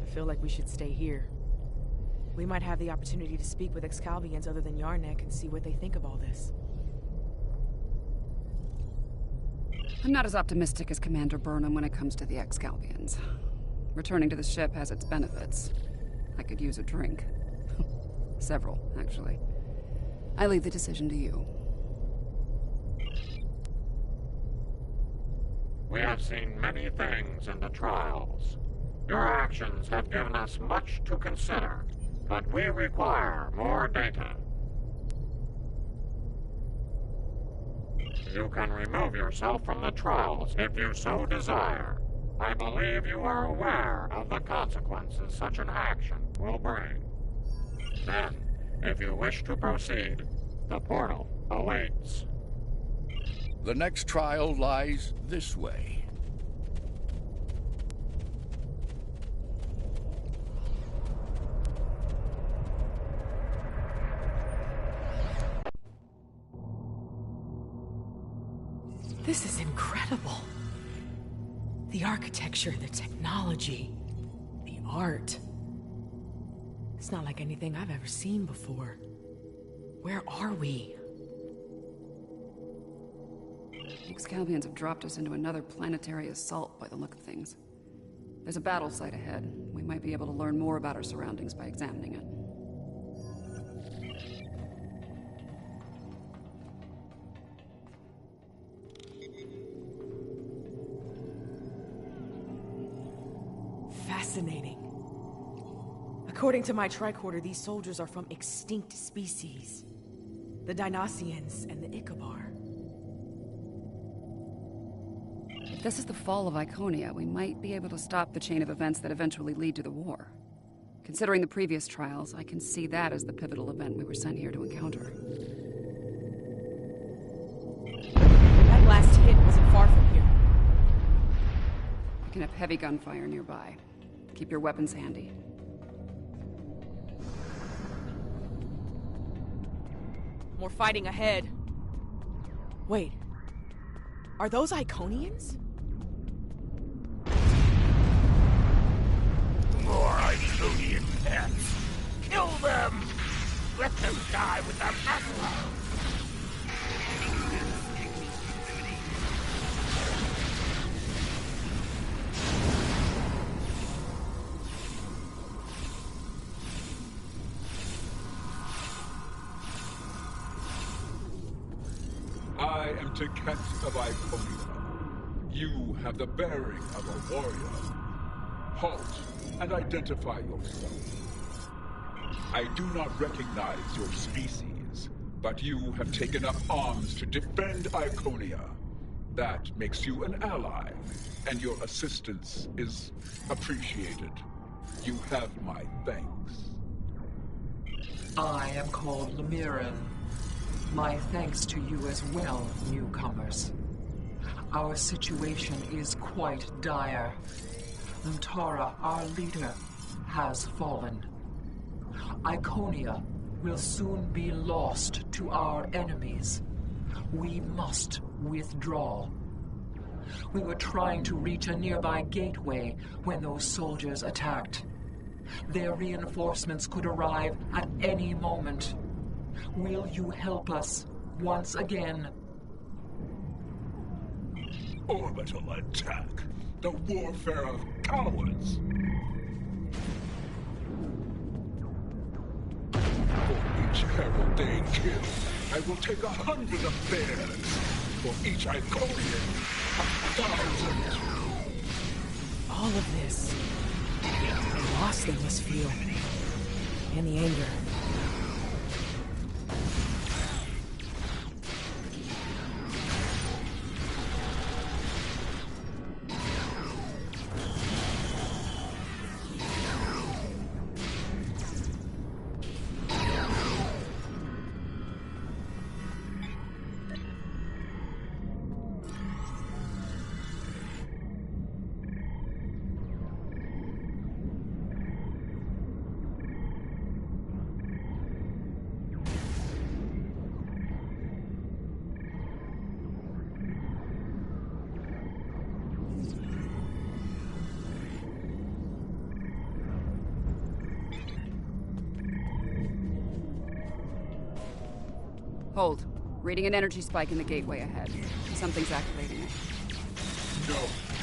I feel like we should stay here. We might have the opportunity to speak with Excalbians other than Yarnik and see what they think of all this. I'm not as optimistic as Commander Burnham when it comes to the Excalbians. Returning to the ship has its benefits. I could use a drink. Several, actually. I leave the decision to you. We have seen many things in the trials. Your actions have given us much to consider, but we require more data. You can remove yourself from the trials if you so desire. I believe you are aware of the consequences such an action will bring. Then, if you wish to proceed, the portal awaits. The next trial lies this way. This is incredible. The architecture, the technology, the art. It's not like anything I've ever seen before. Where are we? The Excalbians have dropped us into another planetary assault by the look of things. There's a battle site ahead. We might be able to learn more about our surroundings by examining it. Fascinating. According to my tricorder, these soldiers are from extinct species. The Dynasians and the Ikabar. If this is the fall of Iconia, we might be able to stop the chain of events that eventually lead to the war. Considering the previous trials, I can see that as the pivotal event we were sent here to encounter. That last hit wasn't far from here. We can have heavy gunfire nearby. Keep your weapons handy. More fighting ahead. Wait. Are those Iconians? More Iconian pets. Kill them! Let them die with their master! I am Tekent of Iconia. You have the bearing of a warrior. Halt and identify yourself. I do not recognize your species, but you have taken up arms to defend Iconia. That makes you an ally, and your assistance is appreciated. You have my thanks. I am called Lemiran. My thanks to you as well, newcomers. Our situation is quite dire. Luntara, our leader, has fallen. Iconia will soon be lost to our enemies. We must withdraw. We were trying to reach a nearby gateway when those soldiers attacked. Their reinforcements could arrive at any moment. Will you help us once again? Orbital attack. The warfare of cowards. For each herald they kill, I will take 100 of theirs. For each Iconian, 1,000. All of this. The loss they must feel. And the anger. Hold. Reading an energy spike in the gateway ahead. Something's activating it. No,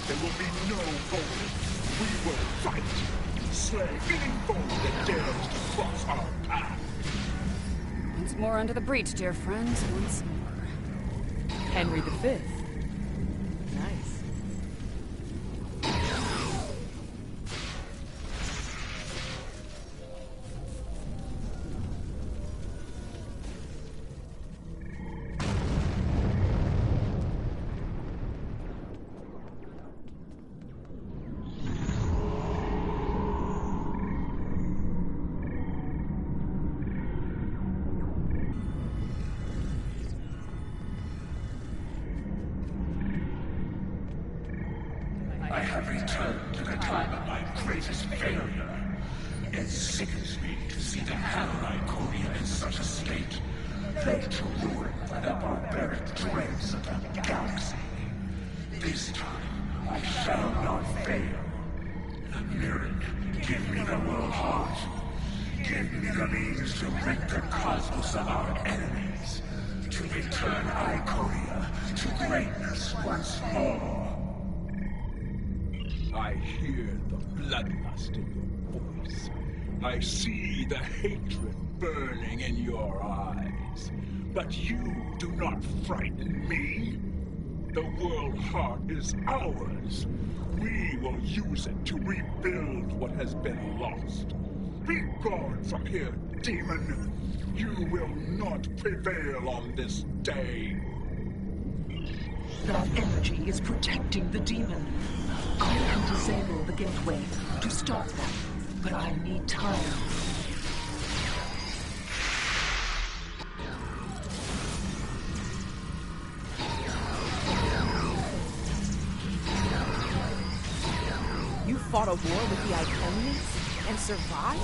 there will be no voting. We will fight. Slay any foe that dares to cross our path. Once more under the breach, dear friends. Once more. Henry V. Nice. I have returned to the time of my greatest failure. It sickens me to see the Hammer Iconia in such a state, laid to ruin by the barbaric dregs of the galaxy. This time, I shall not fail. Mirren, give me the world heart. Give me the means to rid the cosmos of our enemies, to return Iconia to greatness once more. I hear the bloodlust in your voice. I see the hatred burning in your eyes. But you do not frighten me. The world heart is ours. We will use it to rebuild what has been lost. Be gone from here, demon. You will not prevail on this day. That energy is protecting the demon. I can disable the gateway to stop them, but I need time. You fought a war with the Iconians and survived?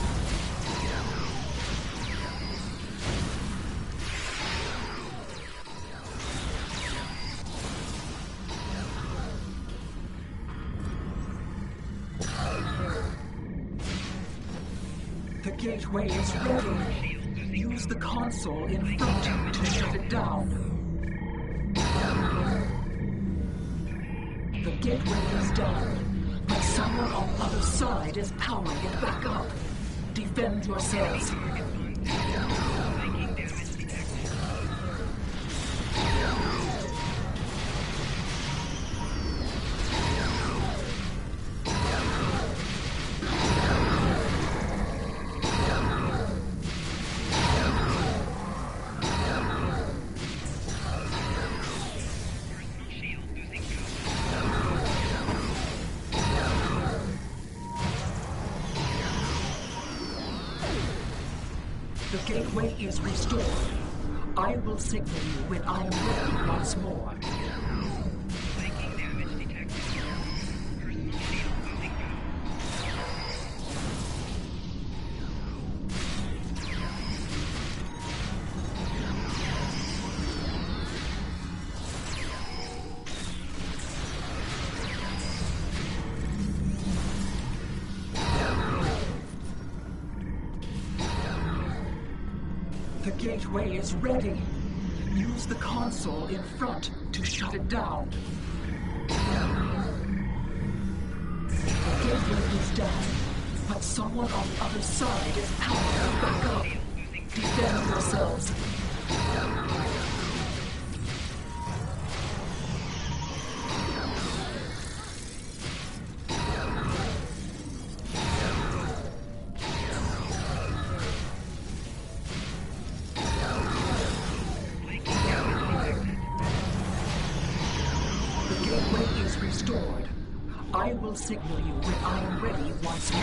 The gateway is ready. Use the console in front to shut it down. The gateway is done, but someone on the other side is powering it back up. Defend yourselves. The gateway is restored. I will signal you when I am ready once more. gateway is ready. Use the console in front to shut it down. The gateway is down, but someone on the other side is powering it back up. Defend yourselves. Restored. I will signal you when I am ready once more.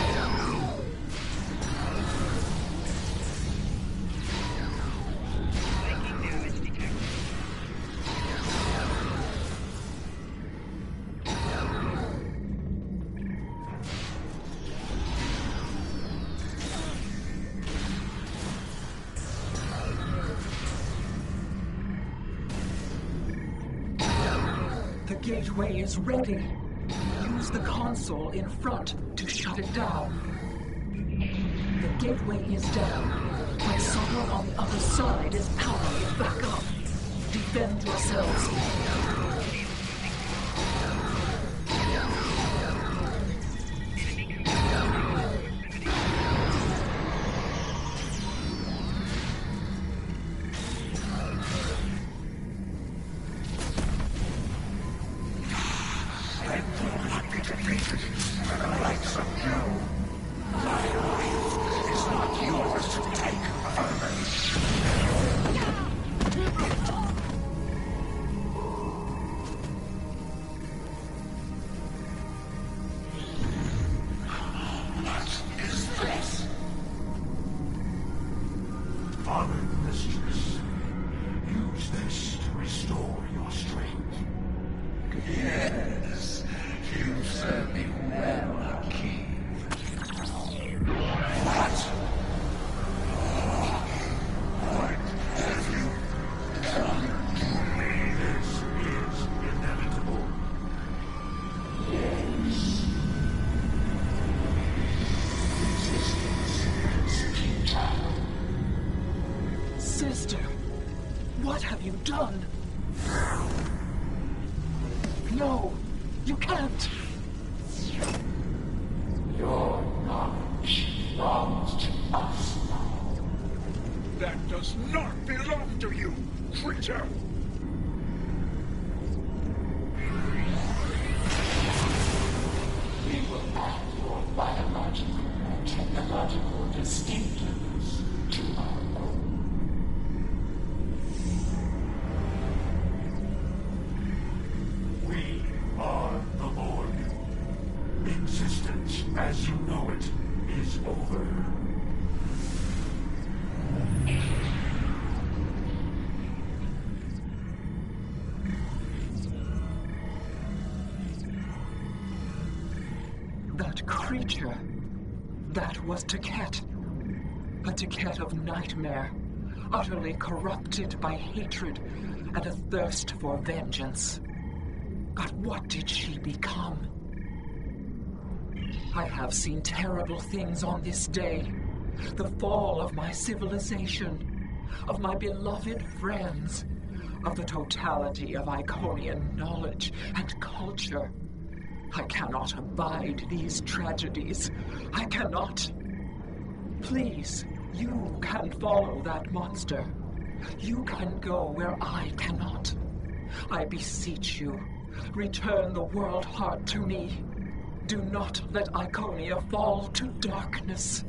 The gateway is ready. Use the console in front to shut it down. The gateway is down, but someone on the other side is powering it back up. Defend yourselves. Sister, what have you done? No, you can't. Your knowledge belongs to us. That does not belong to you, creature! We will add your biological and technological distinctiveness to our own. We are the Borg. Existence as you know it is over. That creature, that was Taket. A Taket of nightmare, utterly corrupted by hatred and a thirst for vengeance. But what did she become? I have seen terrible things on this day. The fall of my civilization, of my beloved friends, of the totality of Iconian knowledge and culture. I cannot abide these tragedies. I cannot. Please, you can follow that monster. You can go where I cannot. I beseech you, return the World Heart to me. Do not let Iconia fall to darkness.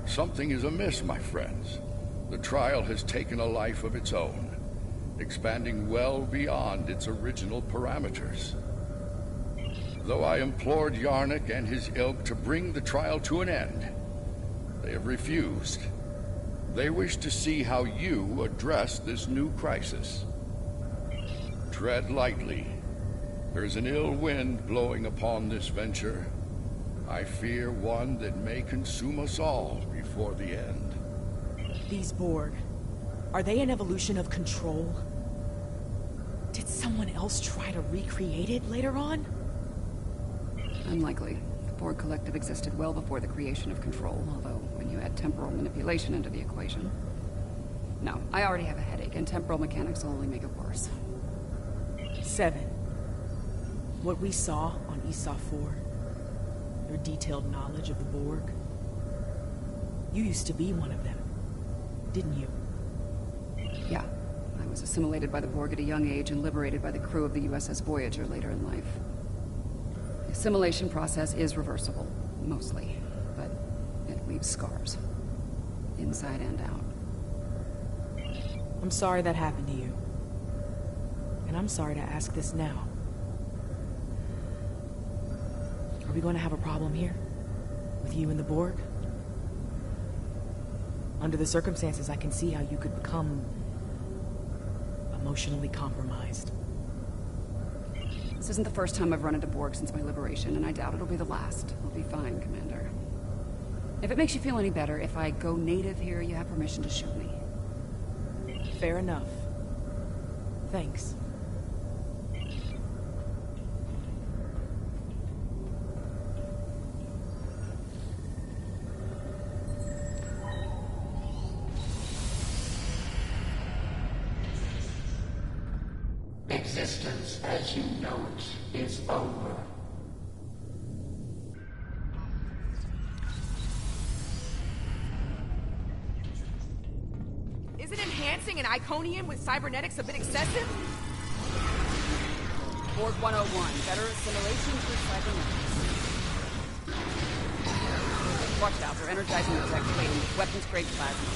Something is amiss, my friends. The trial has taken a life of its own, expanding well beyond its original parameters. Though I implored Yarnik and his ilk to bring the trial to an end, they have refused. They wish to see how you address this new crisis. Tread lightly. There's an ill wind blowing upon this venture. I fear one that may consume us all before the end. These Borg, Are they an evolution of control? Did someone else try to recreate it later on? Unlikely. The Borg Collective existed well before the creation of Control, although when you add temporal manipulation into the equation... No, I already have a headache, and temporal mechanics will only make it worse. 7. What we saw on ESA 4, your detailed knowledge of the Borg. You used to be one of them, didn't you? Yeah. I was assimilated by the Borg at a young age and liberated by the crew of the USS Voyager later in life. The assimilation process is reversible, mostly, but it leaves scars. Inside and out. I'm sorry that happened to you. And I'm sorry to ask this now. Are we going to have a problem here? With you and the Borg? Under the circumstances, I can see how you could become... emotionally compromised. This isn't the first time I've run into Borg since my liberation, and I doubt it'll be the last. I'll be fine, Commander. If it makes you feel any better, if I go native here, you have permission to shoot me. Fair enough. Thanks. Existence as you know it is over. Isn't enhancing an Iconian with cybernetics a bit excessive? Borg 101, better assimilation through cybernetics. Watch out, they're energizing the tech plate with weapons-grade plasma.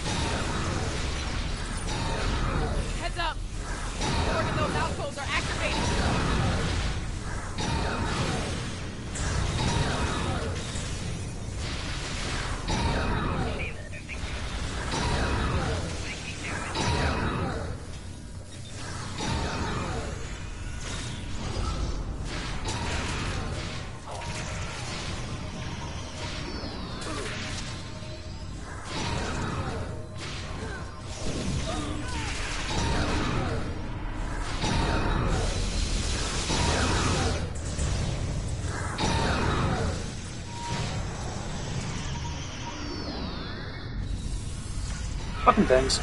Heads up! Borg and those outposts are activated! Fucking things.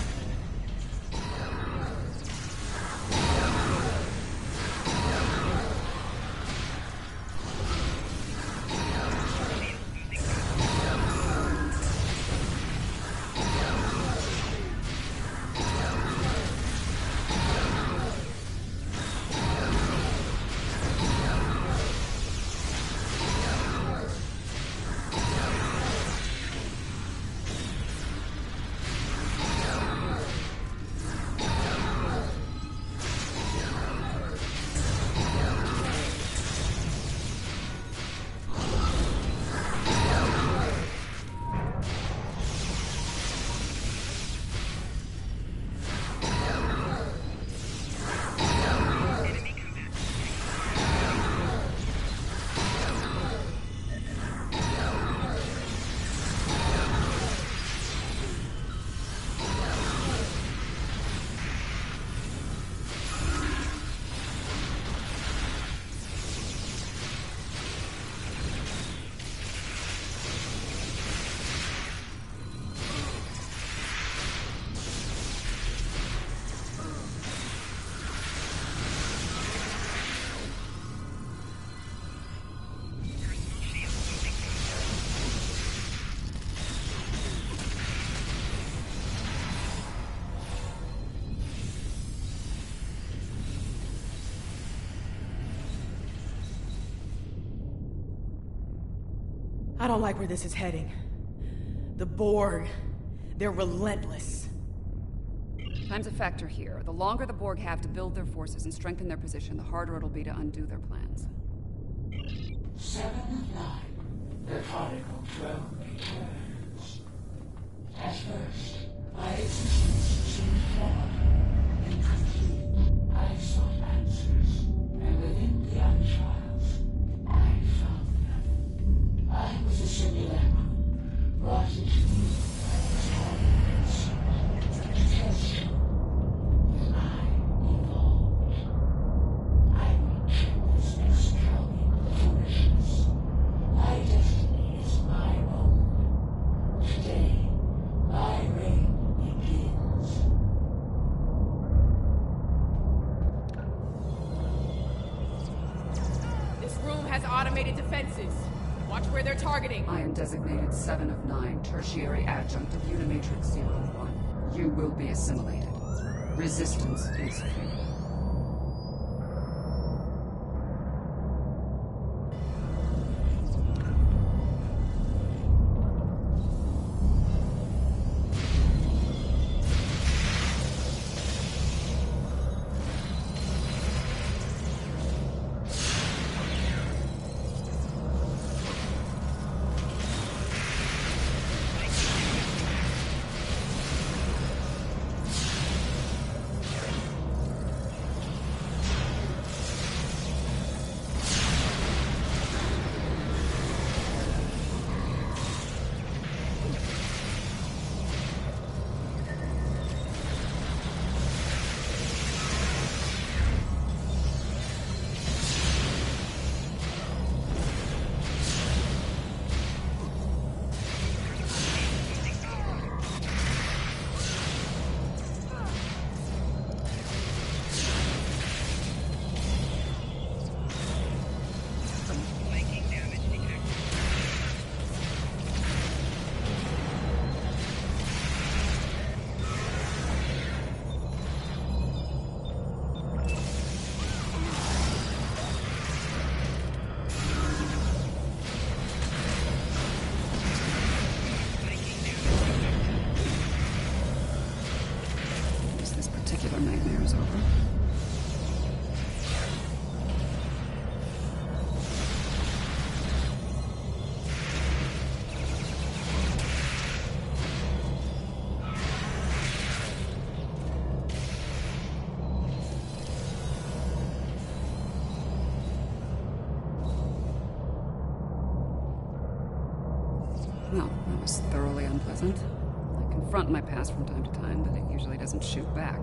I don't like where this is heading. The Borg, they're relentless. Time's a factor here. The longer the Borg have to build their forces and strengthen their position, the harder it'll be to undo their plans. 7 of 9. The prodigal drone returns. At first, my existence seemed flawed, incomplete. I sought answers, and within the Untrials, I found them. I was a simulacrum, brought into me by the Tyrants, to test room has automated defenses. Watch where they're targeting. I am designated 7 of 9, tertiary adjunct of Unimatrix 01. You will be assimilated. Resistance is free. Nightmare is over. Well, that was thoroughly unpleasant. I confront my past from time to time, but it usually doesn't shoot back.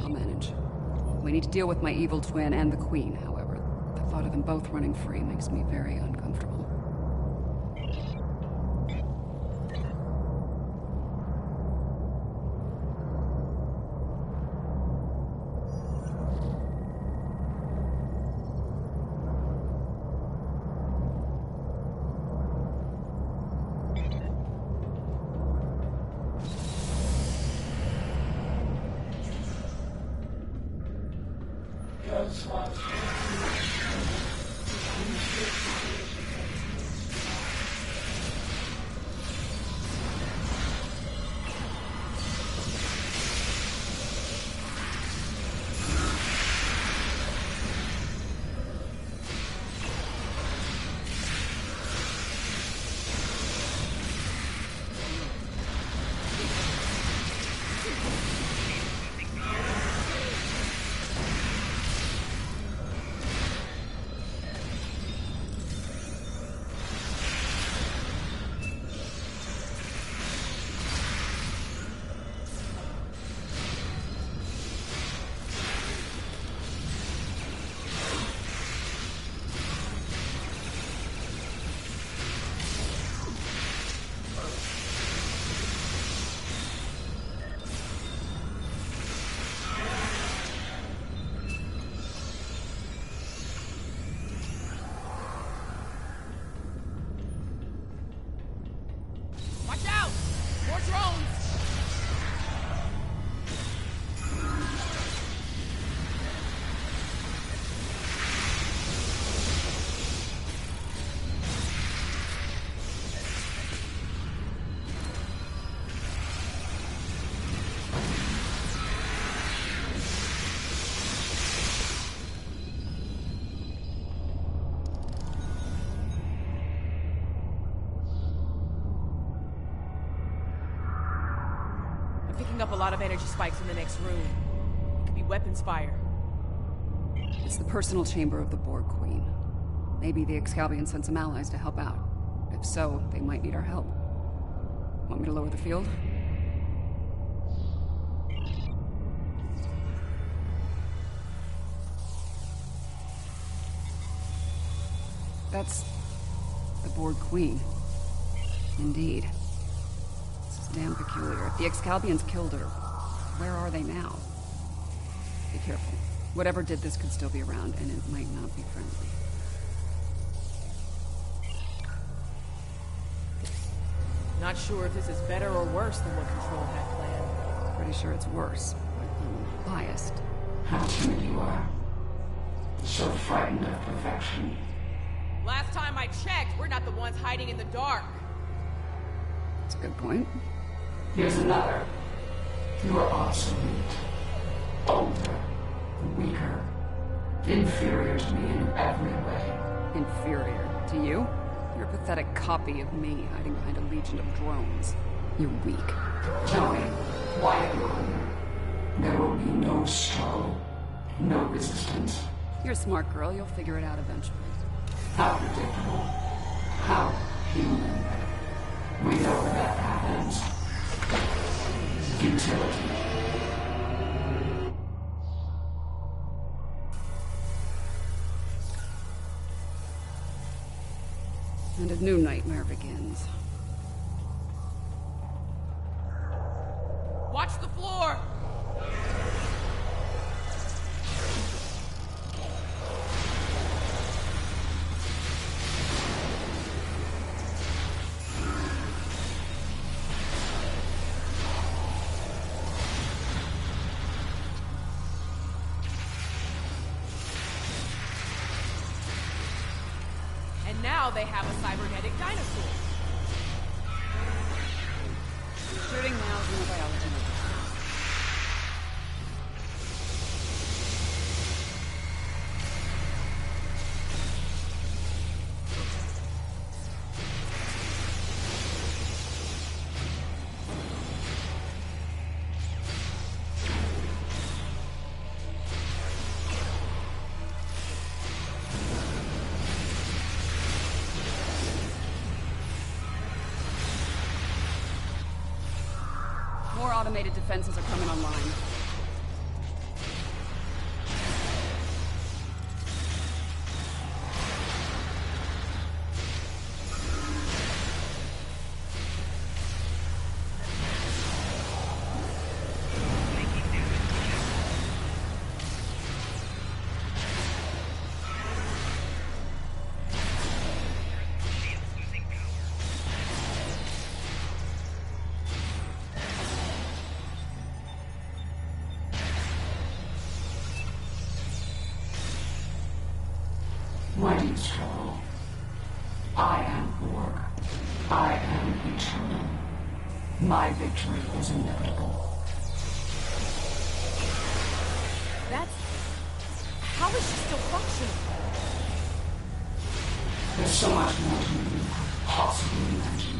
I'll manage. We need to deal with my evil twin and the Queen, however. The thought of them both running free makes me very uncomfortable. Picking up a lot of energy spikes in the next room. It could be weapons fire. It's the personal chamber of the Borg Queen. Maybe the Excalbians sent some allies to help out. If so, they might need our help. Want me to lower the field? That's the Borg Queen. Indeed. Damn peculiar. If the Excalbians killed her, where are they now? Be careful. Whatever did this could still be around, and it might not be friendly. Not sure if this is better or worse than what Control had planned. Pretty sure it's worse, but I'm biased. How timid you are. So frightened of perfection. Last time I checked, we're not the ones hiding in the dark. That's a good point. Here's another. You are obsolete. Older. Weaker. Inferior to me in every way. Inferior to you? You're a pathetic copy of me hiding behind a legion of drones. You're weak. Tell me, why am I here? There will be no struggle. No resistance. You're a smart girl. You'll figure it out eventually. How predictable. How human. We know where that happens. Utility. And a new nightmare begins. Watch the floor! And now they have a cybernetic dinosaur. Shooting now is in the biology. More automated defenses are coming online. Why do you struggle? I am Borg. I am eternal. My victory is inevitable. That's... How is she still functioning? There's so much more to me than possibly imagine.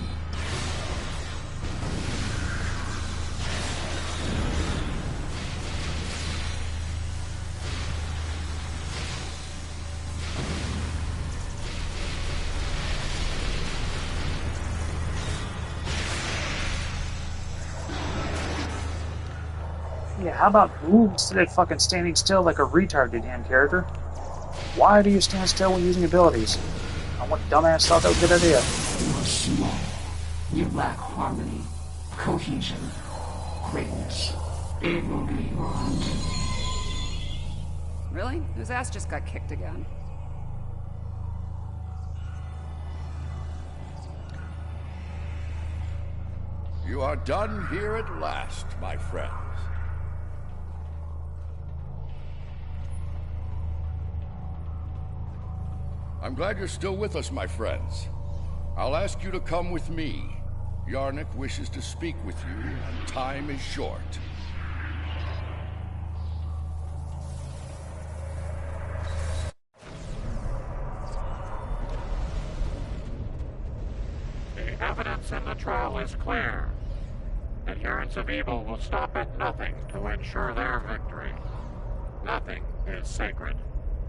Yeah, how about move instead of fucking standing still like a retard, you damn character? Why do you stand still when using abilities? What dumbass thought that was a good idea? You are small. You lack harmony, cohesion, greatness. It will be your hunting. Really? Whose ass just got kicked again? You are done here at last, my friends. I'm glad you're still with us, my friends. I'll ask you to come with me. Yarnik wishes to speak with you, and time is short. The evidence in the trial is clear. Adherents of evil will stop at nothing to ensure their victory. Nothing is sacred.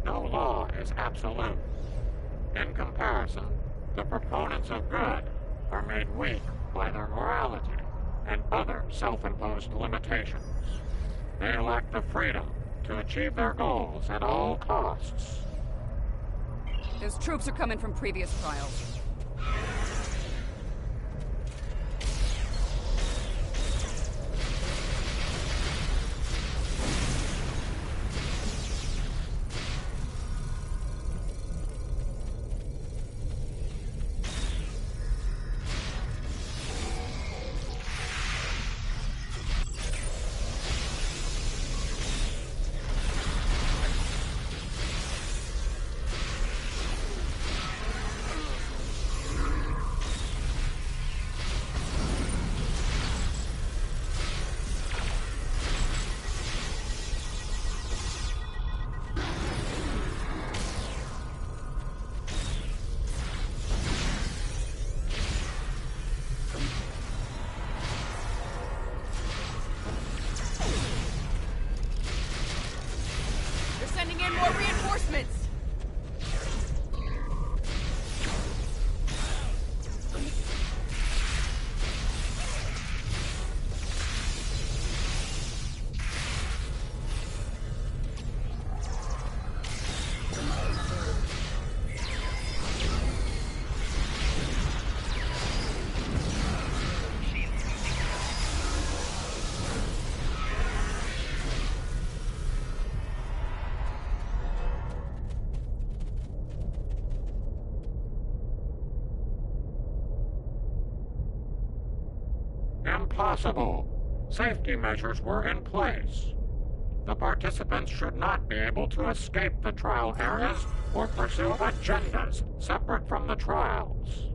No law is absolute. In comparison, the proponents of good are made weak by their morality and other self-imposed limitations. They lack the freedom to achieve their goals at all costs. Those troops are coming from previous trials. on more reinforcements! Impossible. Safety measures were in place. The participants should not be able to escape the trial areas or pursue agendas separate from the trials.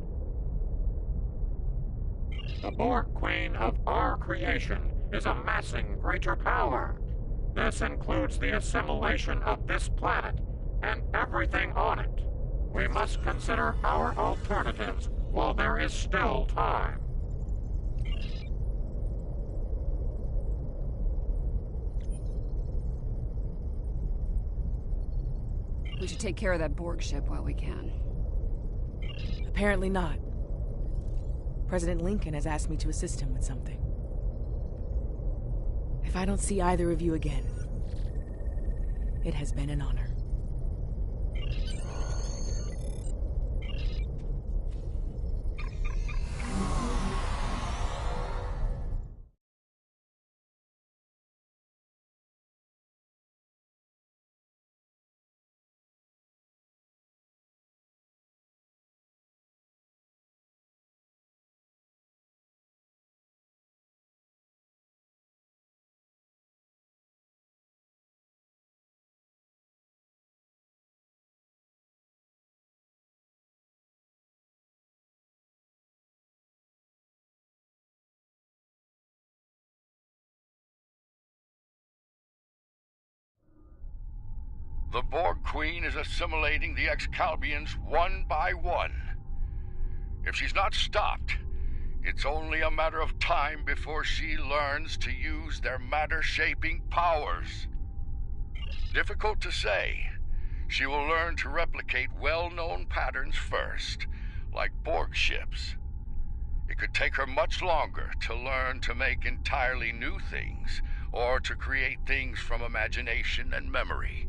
The Borg Queen of our creation is amassing greater power. This includes the assimilation of this planet and everything on it. We must consider our alternatives while there is still time. We should take care of that Borg ship while we can. Apparently not. President Lincoln has asked me to assist him with something. If I don't see either of you again, it has been an honor. The Borg Queen is assimilating the Excalbians one by one. If she's not stopped, it's only a matter of time before she learns to use their matter-shaping powers. Difficult to say. She will learn to replicate well-known patterns first, like Borg ships. It could take her much longer to learn to make entirely new things, or to create things from imagination and memory.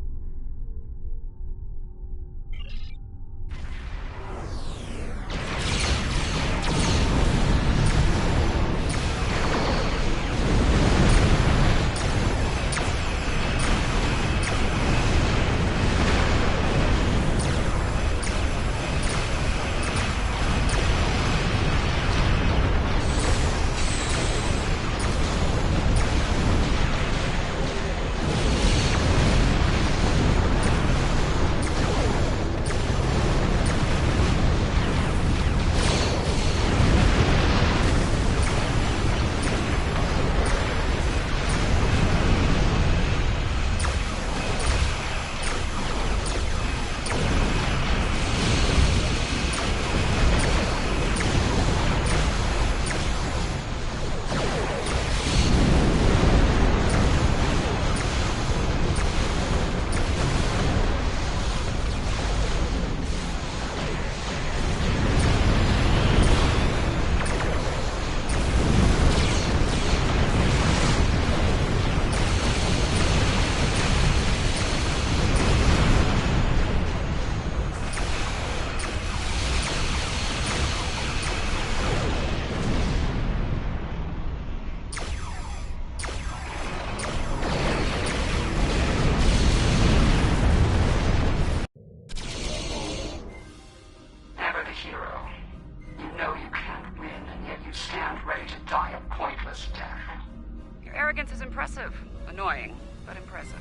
Annoying, but impressive.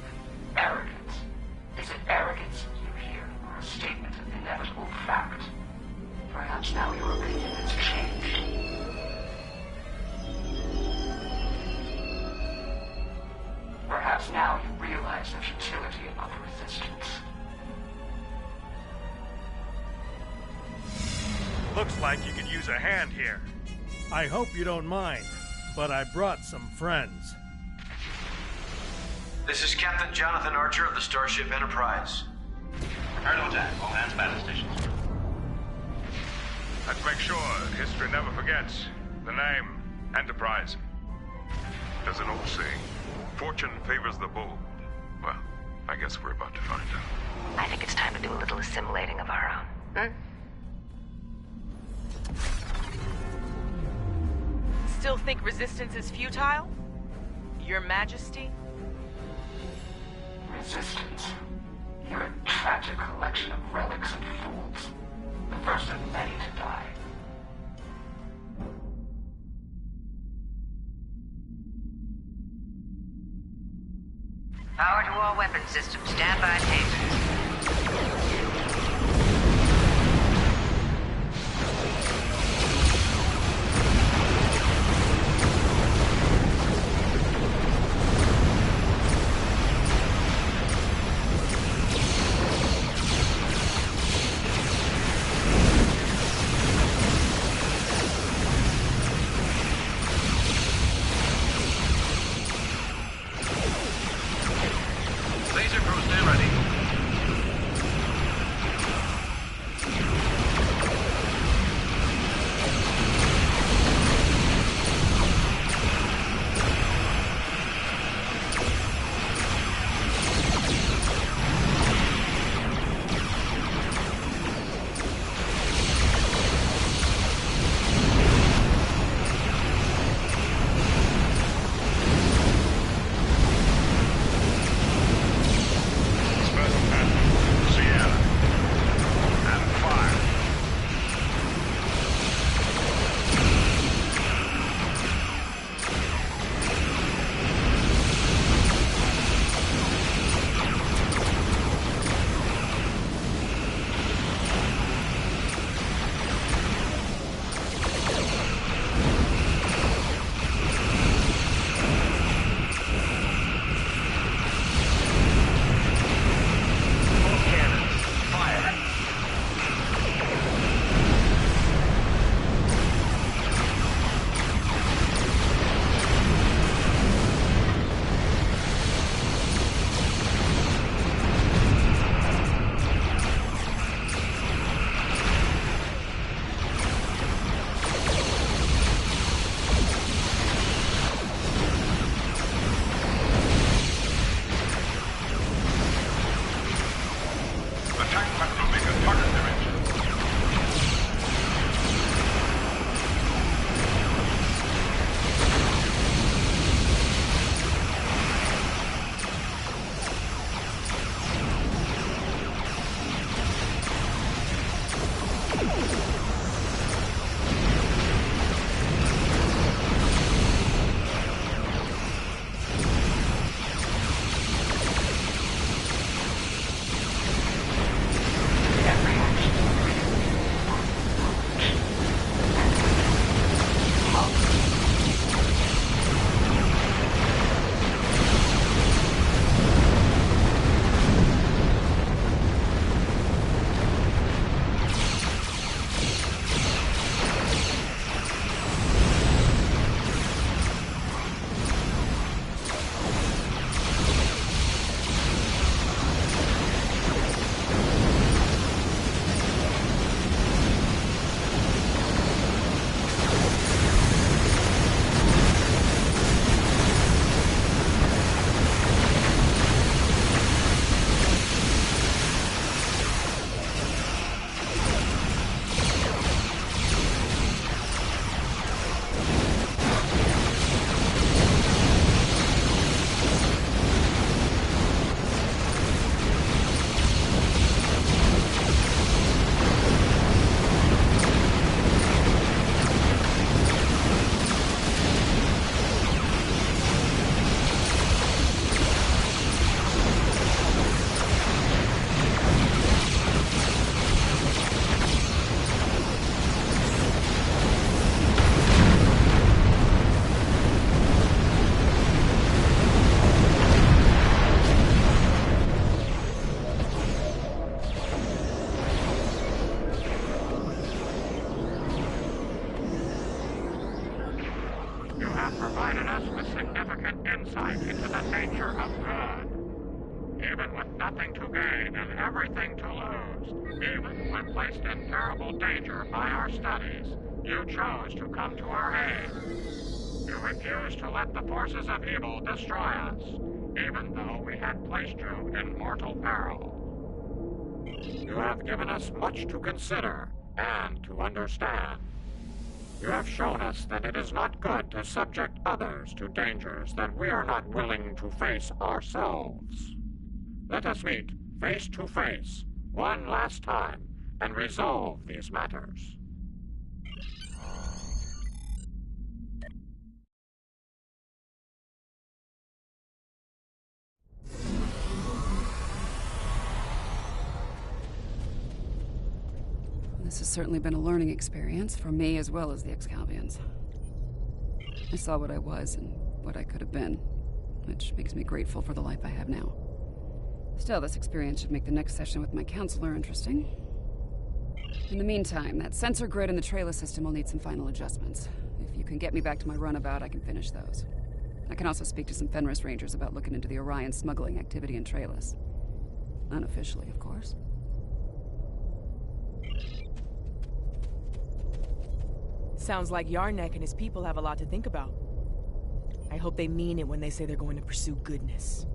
Arrogance. Is it arrogance you hear, or a statement of inevitable fact? Perhaps now your opinion has changed. Perhaps now you realize the futility of the resistance. Looks like you could use a hand here. I hope you don't mind, but I brought some friends. This is Captain Jonathan Archer of the Starship Enterprise. Prepare to attack. All hands battle stations. Let's make sure history never forgets the name Enterprise. There's an old saying, fortune favors the bold. Well, I guess we're about to find out. I think it's time to do a little assimilating of our own. Still think resistance is futile? Your Majesty? Resistance. You're a tragic collection of relics and fools. The first of many to die. Power to all weapon systems. Stand by tasers. Laser crew, stand ready. provided us with significant insight into the nature of good. gain and everything to lose, even when placed in terrible danger by our studies, you chose to come to our aid. You refused to let the forces of evil destroy us, even though we had placed you in mortal peril. You have given us much to consider and to understand. You have shown us that it is not good to subject others to dangers that we are not willing to face ourselves. Let us meet face to face one last time and resolve these matters. This has certainly been a learning experience for me as well as the Excalbians. I saw what I was and what I could have been, which makes me grateful for the life I have now. Still, this experience should make the next session with my counselor interesting. In the meantime, that sensor grid in the Trayla system will need some final adjustments. If you can get me back to my runabout, I can finish those. I can also speak to some Fenris Rangers about looking into the Orion smuggling activity in Traylas. Unofficially, of course. Sounds like Yarnek and his people have a lot to think about. I hope they mean it when they say they're going to pursue goodness.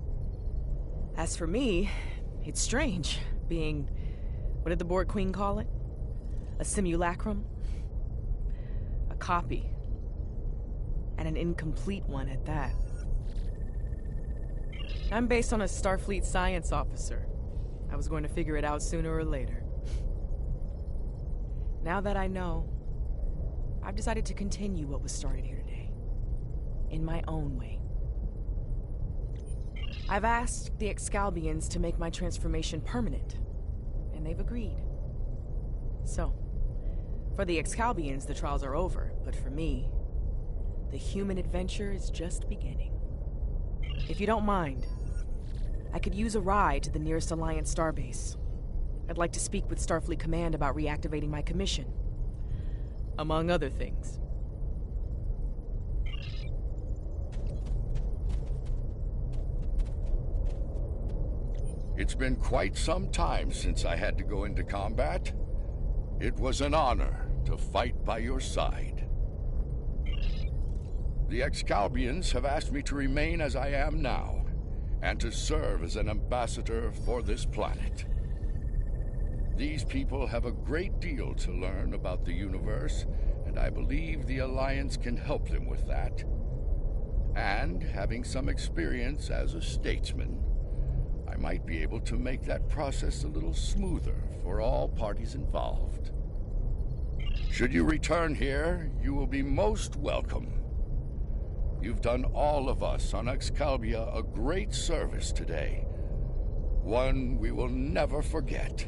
As for me, it's strange, being... what did the Borg Queen call it? A simulacrum? A copy. And an incomplete one at that. I'm based on a Starfleet science officer. I was going to figure it out sooner or later. Now that I know, I've decided to continue what was started here today. In my own way. I've asked the Excalbians to make my transformation permanent, and they've agreed. So, for the Excalbians, the trials are over, but for me, the human adventure is just beginning. If you don't mind, I could use a ride to the nearest Alliance starbase. I'd like to speak with Starfleet Command about reactivating my commission. Among other things. It's been quite some time since I had to go into combat. It was an honor to fight by your side. The Excalbians have asked me to remain as I am now, and to serve as an ambassador for this planet. These people have a great deal to learn about the universe, and I believe the Alliance can help them with that. And, having some experience as a statesman, I might be able to make that process a little smoother for all parties involved. Should you return here, you will be most welcome. You've done all of us on Excalibia a great service today, one we will never forget.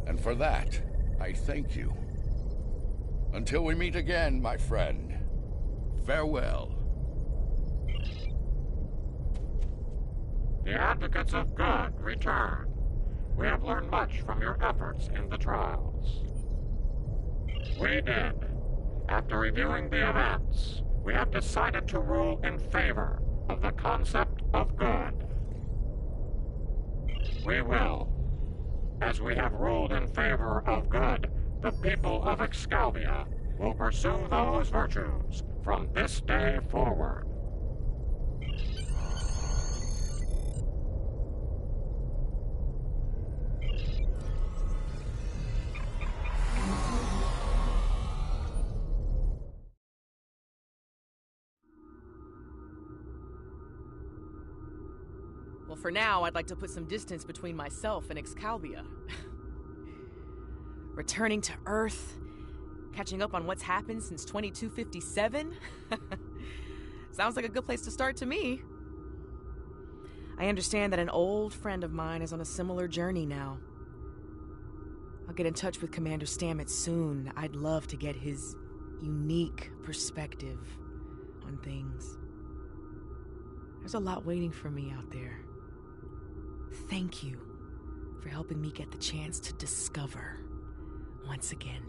And for that, I thank you. Until we meet again, my friend, farewell. The advocates of good return. We have learned much from your efforts in the trials. We did. After reviewing the events, we have decided to rule in favor of the concept of good. We will. As we have ruled in favor of good, the people of Excalibia will pursue those virtues from this day forward. Well, for now, I'd like to put some distance between myself and Excalibia. Returning to Earth, catching up on what's happened since 2257? Sounds like a good place to start to me. I understand that an old friend of mine is on a similar journey now. I'll get in touch with Commander Stamets soon. I'd love to get his unique perspective on things. There's a lot waiting for me out there. Thank you for helping me get the chance to discover once again.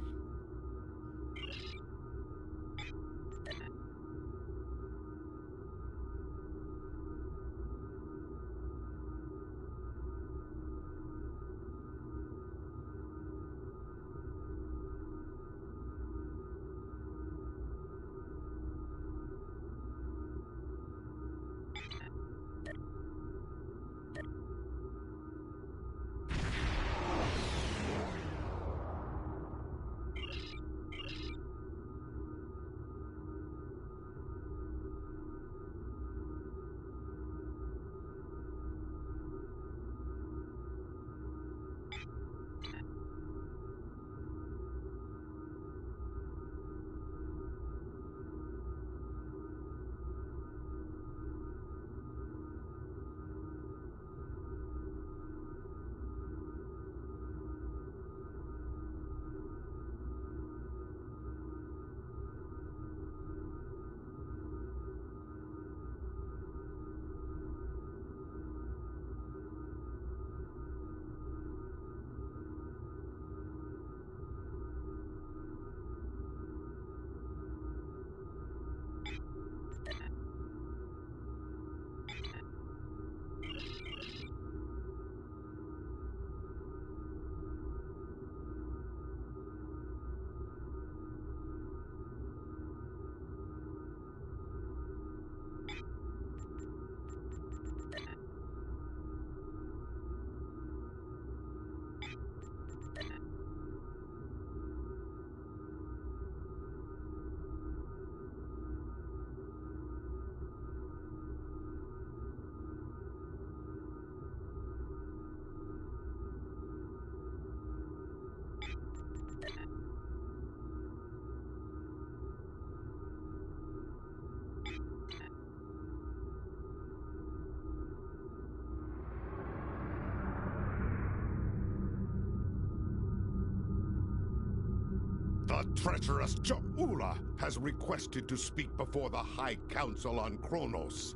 The treacherous Ja'ula has requested to speak before the High Council on Kronos.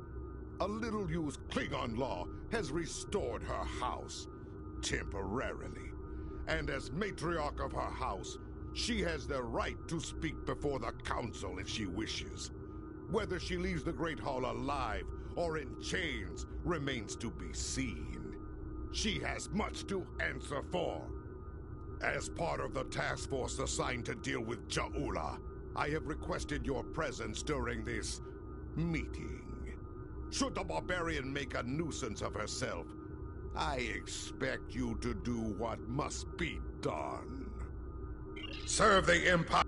A little-used Klingon law has restored her house, temporarily. And as matriarch of her house, she has the right to speak before the Council if she wishes. Whether she leaves the Great Hall alive or in chains remains to be seen. She has much to answer for. As part of the task force assigned to deal with Ja'ula, I have requested your presence during this meeting. Should the barbarian make a nuisance of herself, I expect you to do what must be done. Serve the Empire.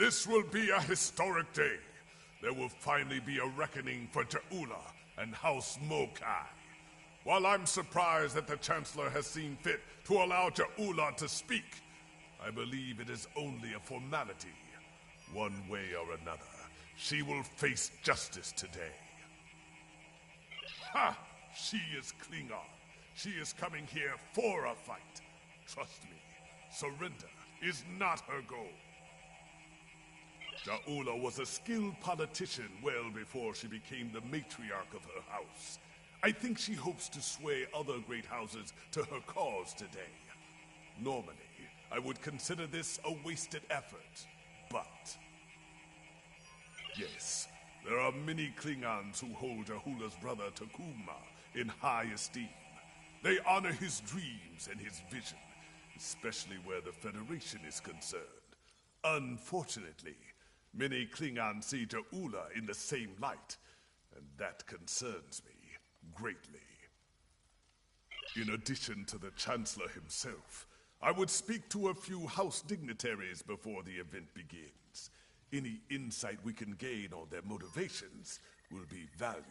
This will be a historic day. There will finally be a reckoning for Ja'ula and House Mokai. While I'm surprised that the Chancellor has seen fit to allow Ja'ula to speak, I believe it is only a formality. One way or another, she will face justice today. Ha! She is Klingon. She is coming here for a fight. Trust me, surrender is not her goal. Ja'ula was a skilled politician well before she became the matriarch of her house. I think she hopes to sway other great houses to her cause today. Normally, I would consider this a wasted effort, but... yes, there are many Klingons who hold Ja'ula's brother Takuma in high esteem. They honor his dreams and his vision, especially where the Federation is concerned. Unfortunately, many Klingon see Ja'ula in the same light, and that concerns me greatly. In addition to the Chancellor himself, I would speak to a few House dignitaries before the event begins. Any insight we can gain on their motivations will be valuable.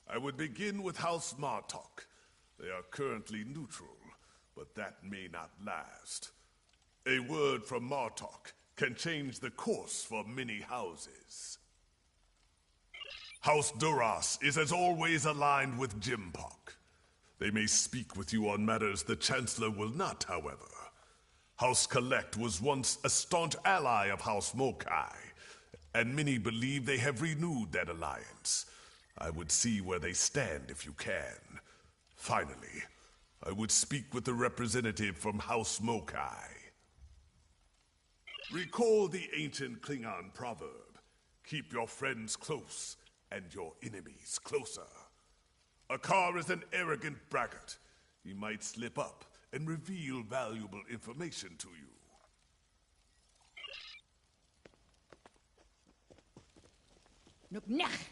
I would begin with House Martok. They are currently neutral, but that may not last. A word from Martok can change the course for many houses. House Duras is as always aligned with Jempok. They may speak with you on matters the Chancellor will not, however. House Collect was once a staunch ally of House Mokai, and many believe they have renewed that alliance. I would see where they stand if you can. Finally, I would speak with the representative from House Mokai. Recall the ancient Klingon proverb, keep your friends close and your enemies closer. Akar is an arrogant braggart. He might slip up and reveal valuable information to you. Nuknech!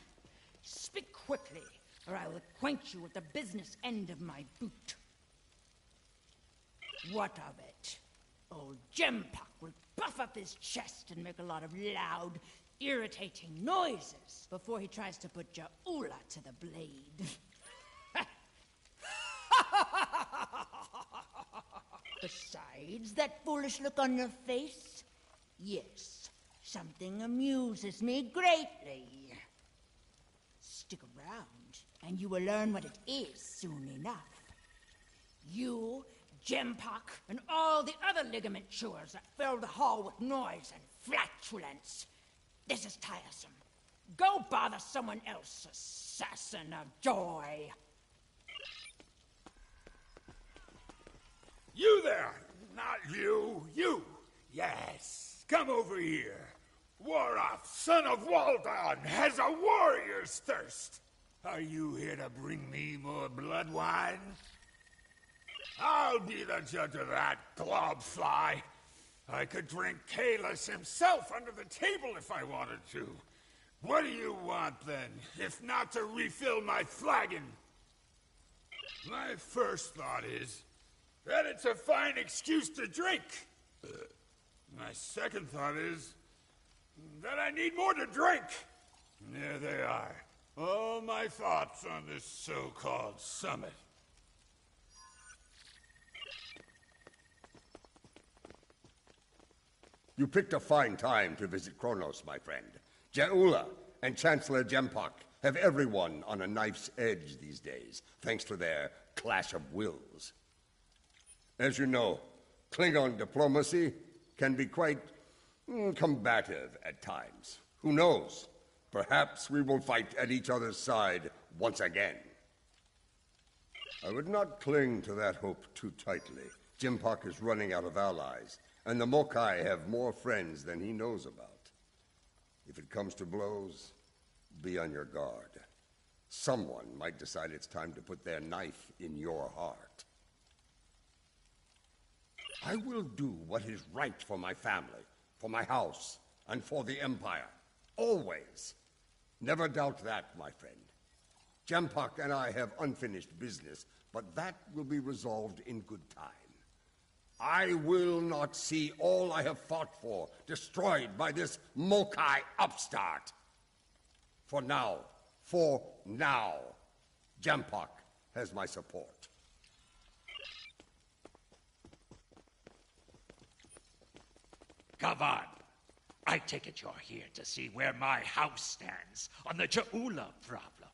Speak quickly, or I will acquaint you with the business end of my boot. What of it? Old Jempok will puff up his chest and make a lot of loud, irritating noises before he tries to put Ja'ula to the blade. Besides that foolish look on your face, yes, something amuses me greatly. Stick around, and you will learn what it is soon enough. You, Jempok, and all the other ligament chewers that fill the hall with noise and flatulence. This is tiresome. Go bother someone else, assassin of joy. You there! Not you! You! Yes! Come over here! Warath, son of Waldon, has a warrior's thirst! Are you here to bring me more blood wine? I'll be the judge of that, globfly. I could drink Kahless himself under the table if I wanted to. What do you want, then, if not to refill my flagon? My first thought is that it's a fine excuse to drink. My second thought is that I need more to drink. There they are. All my thoughts on this so-called summit. You picked a fine time to visit Kronos, my friend. Ja'ula and Chancellor Jempok have everyone on a knife's edge these days, thanks to their clash of wills. As you know, Klingon diplomacy can be quite combative at times. Who knows? Perhaps we will fight at each other's side once again. I would not cling to that hope too tightly. Jempok is running out of allies, and the Mokai have more friends than he knows about. If it comes to blows, be on your guard. Someone might decide it's time to put their knife in your heart. I will do what is right for my family, for my house, and for the Empire. Always. Never doubt that, my friend. Jempok and I have unfinished business, but that will be resolved in good time. I will not see all I have fought for destroyed by this Mokai upstart. For now, Jempok has my support. Kavan, I take it you're here to see where my house stands on the Ja'ula problem.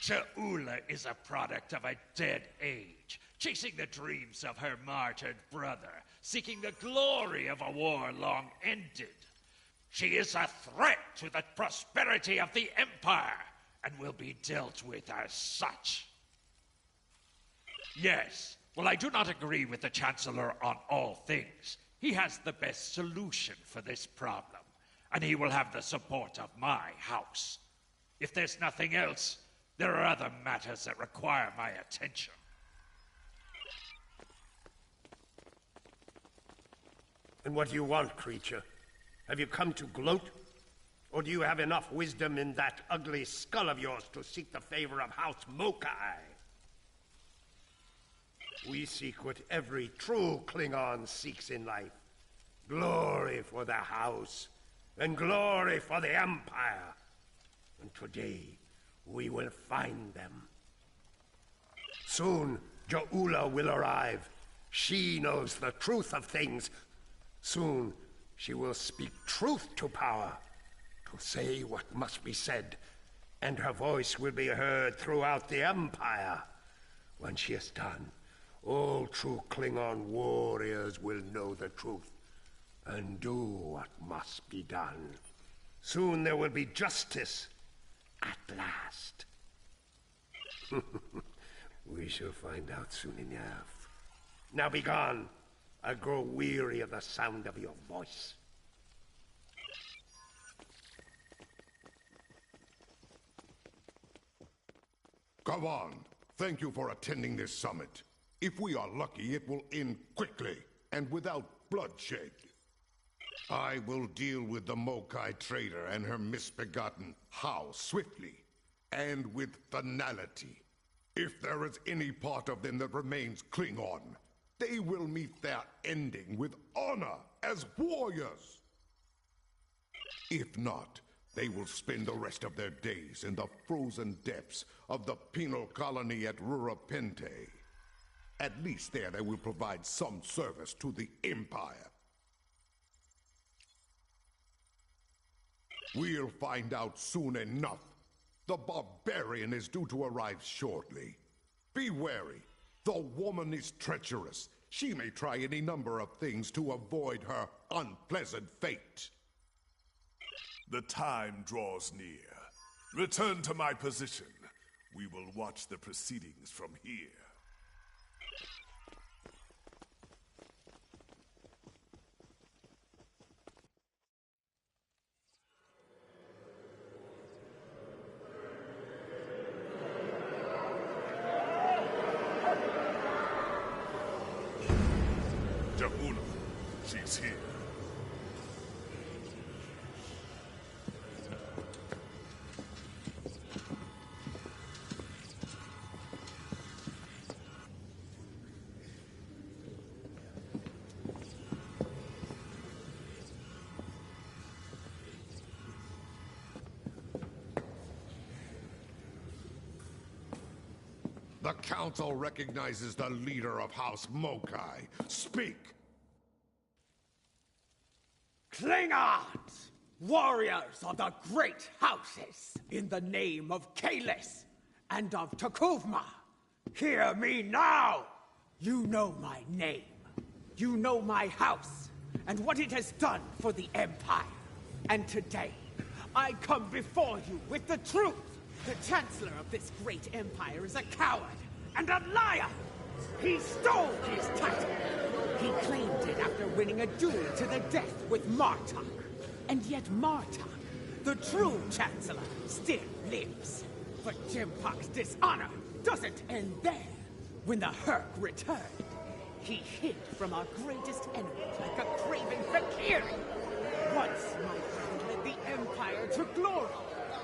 Ja'ula is a product of a dead age, chasing the dreams of her martyred brother, seeking the glory of a war long ended. She is a threat to the prosperity of the Empire, and will be dealt with as such. Yes, well, I do not agree with the Chancellor on all things. He has the best solution for this problem, and he will have the support of my house. If there's nothing else, There are other matters that require my attention. And what do you want, creature? Have you come to gloat? Or do you have enough wisdom in that ugly skull of yours to seek the favor of House Mokai? We seek what every true Klingon seeks in life. Glory for the House, and glory for the Empire. And today, we will find them. Soon, Ja'ula will arrive. She knows the truth of things. Soon, she will speak truth to power, to say what must be said, and her voice will be heard throughout the Empire. When she is done, all true Klingon warriors will know the truth and do what must be done. Soon there will be justice, at last. We shall find out soon enough. Now be gone. I grow weary of the sound of your voice. Come on. Thank you for attending this summit. If we are lucky, it will end quickly and without bloodshed. I will deal with the Mokai traitor and her misbegotten house swiftly and with finality. If there is any part of them that remains Klingon, they will meet their ending with honor as warriors. If not, they will spend the rest of their days in the frozen depths of the penal colony at Rurapente. At least there they will provide some service to the Empire. We'll find out soon enough. The barbarian is due to arrive shortly. Be wary. The woman is treacherous. She may try any number of things to avoid her unpleasant fate. The time draws near. Return to my position. We will watch the proceedings from here. Ja'ula, she's here. The Council recognizes the leader of House Mokai. Speak! Klingons! Warriors of the great houses, in the name of Kahless and of T'Kuvma, hear me now! You know my name. You know my house, and what it has done for the Empire. And today, I come before you with the truth. The Chancellor of this great empire is a coward and a liar! He stole his title! He claimed it after winning a duel to the death with Martok. And yet Martok, the true Chancellor, still lives. But Jempok's dishonor doesn't end there. When the Herc returned, he hid from our greatest enemy like a craven Fakiri. Once my friend led the Empire to glory.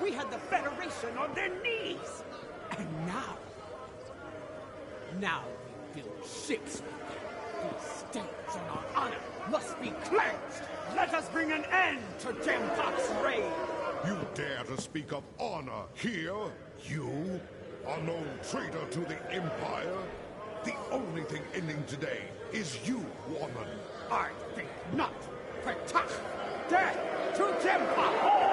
We had the Federation on their knees! And now we build ships with them. These stains on our honor must be cleansed! Let us bring an end to Jempok's reign! You dare to speak of honor here? You? A known traitor to the Empire? The only thing ending today is you, woman. I think not. Ptah! Death to Jempok!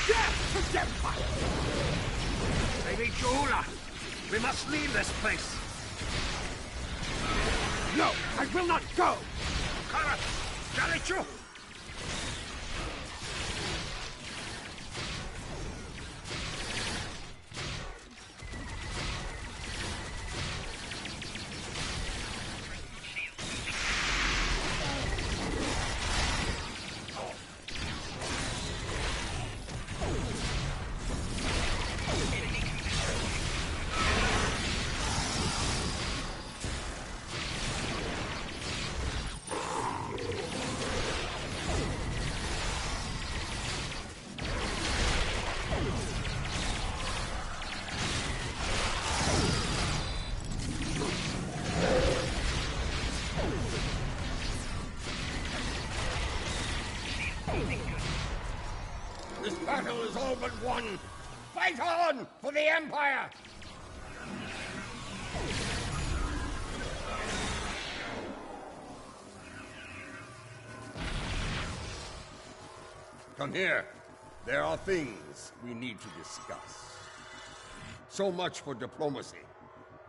Death to Gempire! Lady Je'ula, we must leave this place. No, I will not go! Kara, Jalichu! This battle is all but won. Fight on for the Empire! Come here. There are things we need to discuss. So much for diplomacy.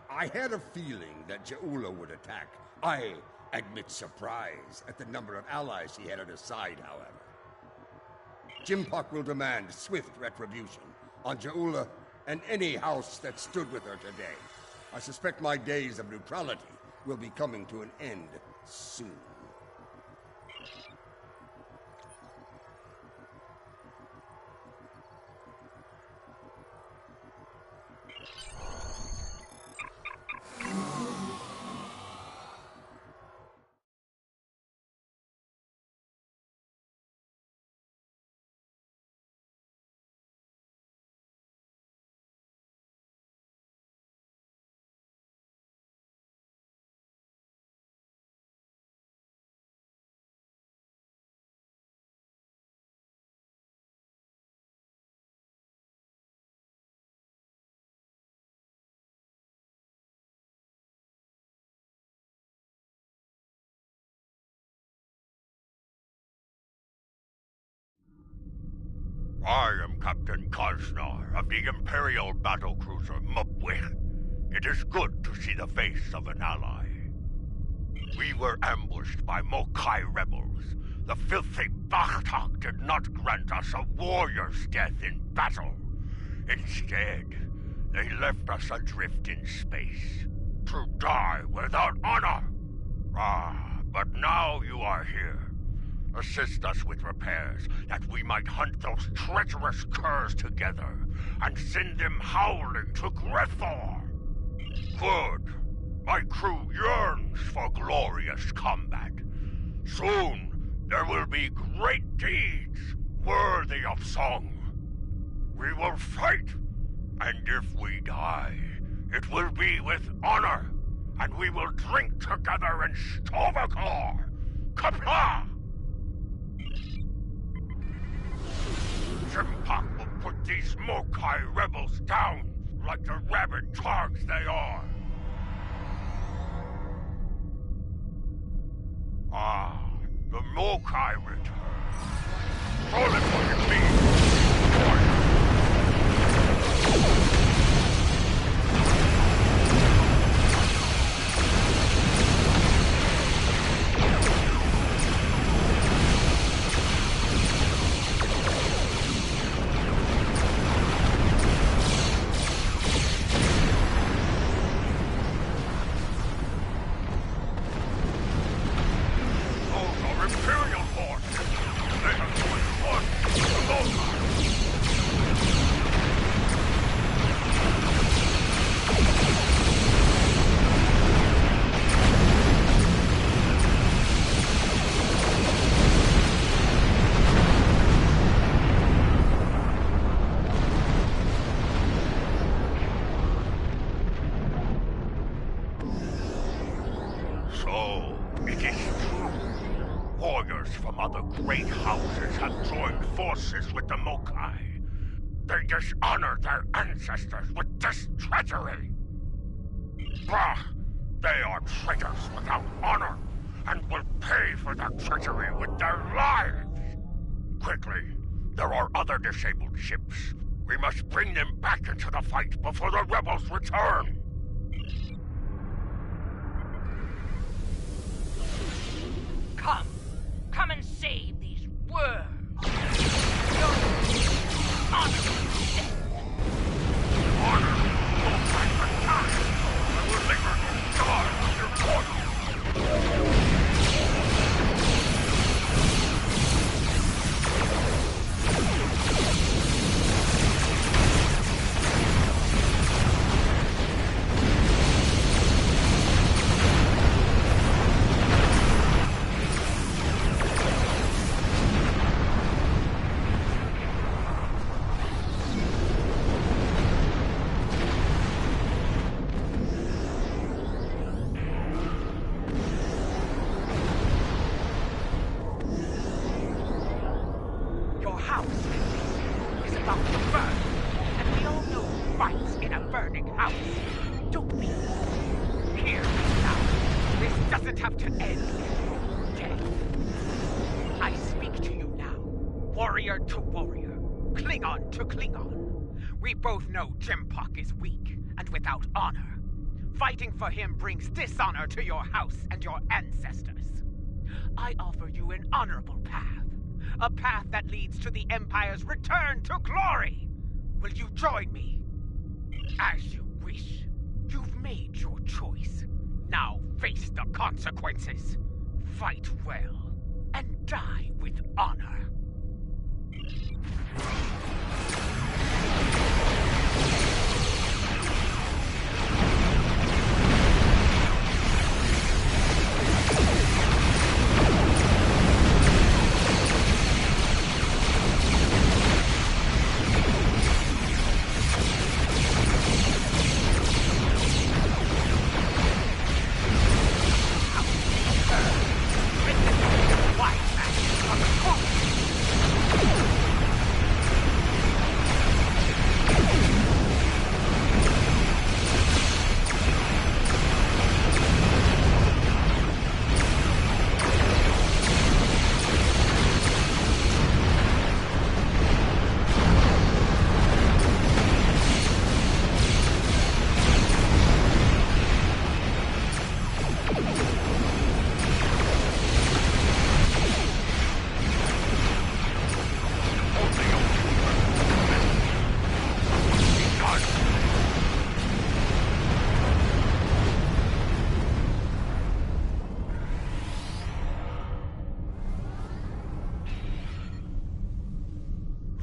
I had a feeling that Je'ula would attack. I admit surprise at the number of allies he had at his side, however. Jempok will demand swift retribution on Je'ula and any house that stood with her today. I suspect my days of neutrality will be coming to an end soon. I am Captain Kaznar of the Imperial battlecruiser Mupwich. It is good to see the face of an ally. We were ambushed by Mokai rebels. The filthy Bakhtak did not grant us a warrior's death in battle. Instead, they left us adrift in space, to die without honor. But now you are here. Assist us with repairs, that we might hunt those treacherous curs together, and send them howling to Grethor. Good. My crew yearns for glorious combat. Soon, there will be great deeds worthy of song. We will fight, and if we die, it will be with honor, and we will drink together in Sto-vo-kor. Qapla'! Jempok will put these Mokai rebels down like the rabid targs they are. The Mokai return. Call it what it means. Great houses have joined forces with the Mokai. They dishonor their ancestors with this treachery. They are traitors without honor, and will pay for their treachery with their lives. Quickly, There are other disabled ships. We must bring them back into the fight before the rebels return. Come and save these worms. Your honorable death. Honor will fight for time. I will labor to guard your portal. Fighting for him brings dishonor to your house and your ancestors. I offer you an honorable path. A path that leads to the Empire's return to glory. Will you join me? As you wish. You've made your choice. Now face the consequences. Fight well and die with honor.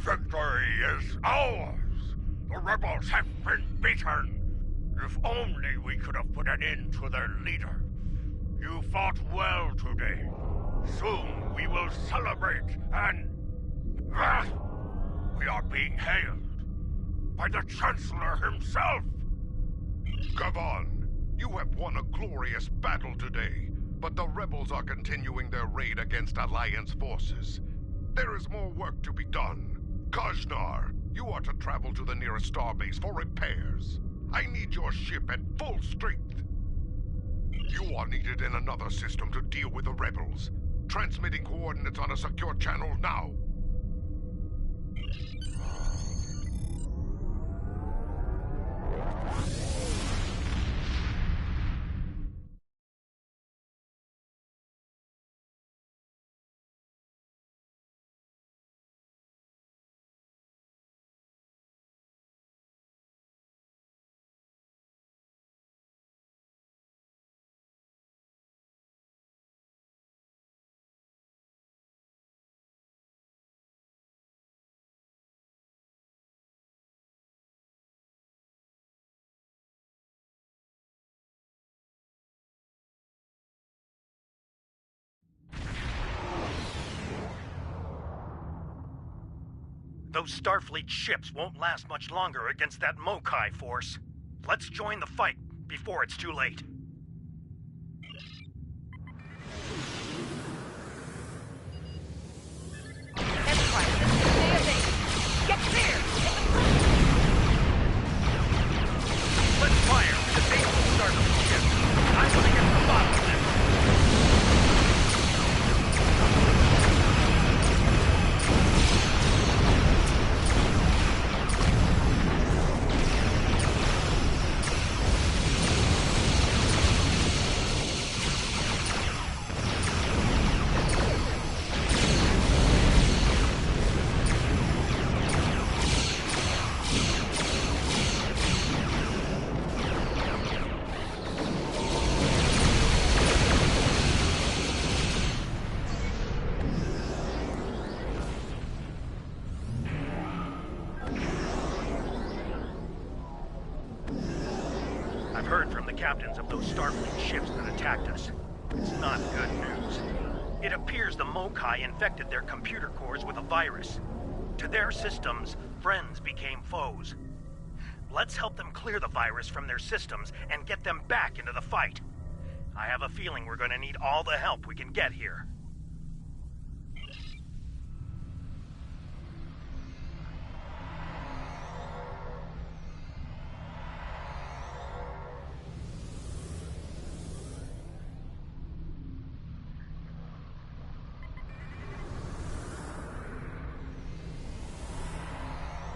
Victory is ours! The rebels have been beaten! If only we could have put an end to their leader. You fought well today. Soon we will celebrate and... we are being hailed by the Chancellor himself! Gavan, you have won a glorious battle today, but the rebels are continuing their raid against Alliance forces. There is more work to be done. Kajnar, you are to travel to the nearest starbase for repairs. I need your ship at full strength. You are needed in another system to deal with the rebels. Transmitting coordinates on a secure channel now. Those Starfleet ships won't last much longer against that Mokai force. Let's join the fight before it's too late. Get clear! Let's fire! Disable the Starfleet ships. I want to get to the bottom of this. captains of those Starfleet ships that attacked us. It's not good news. It appears the Mokai infected their computer cores with a virus. To their systems, friends became foes. Let's help them clear the virus from their systems and get them back into the fight. I have a feeling we're going to need all the help we can get here.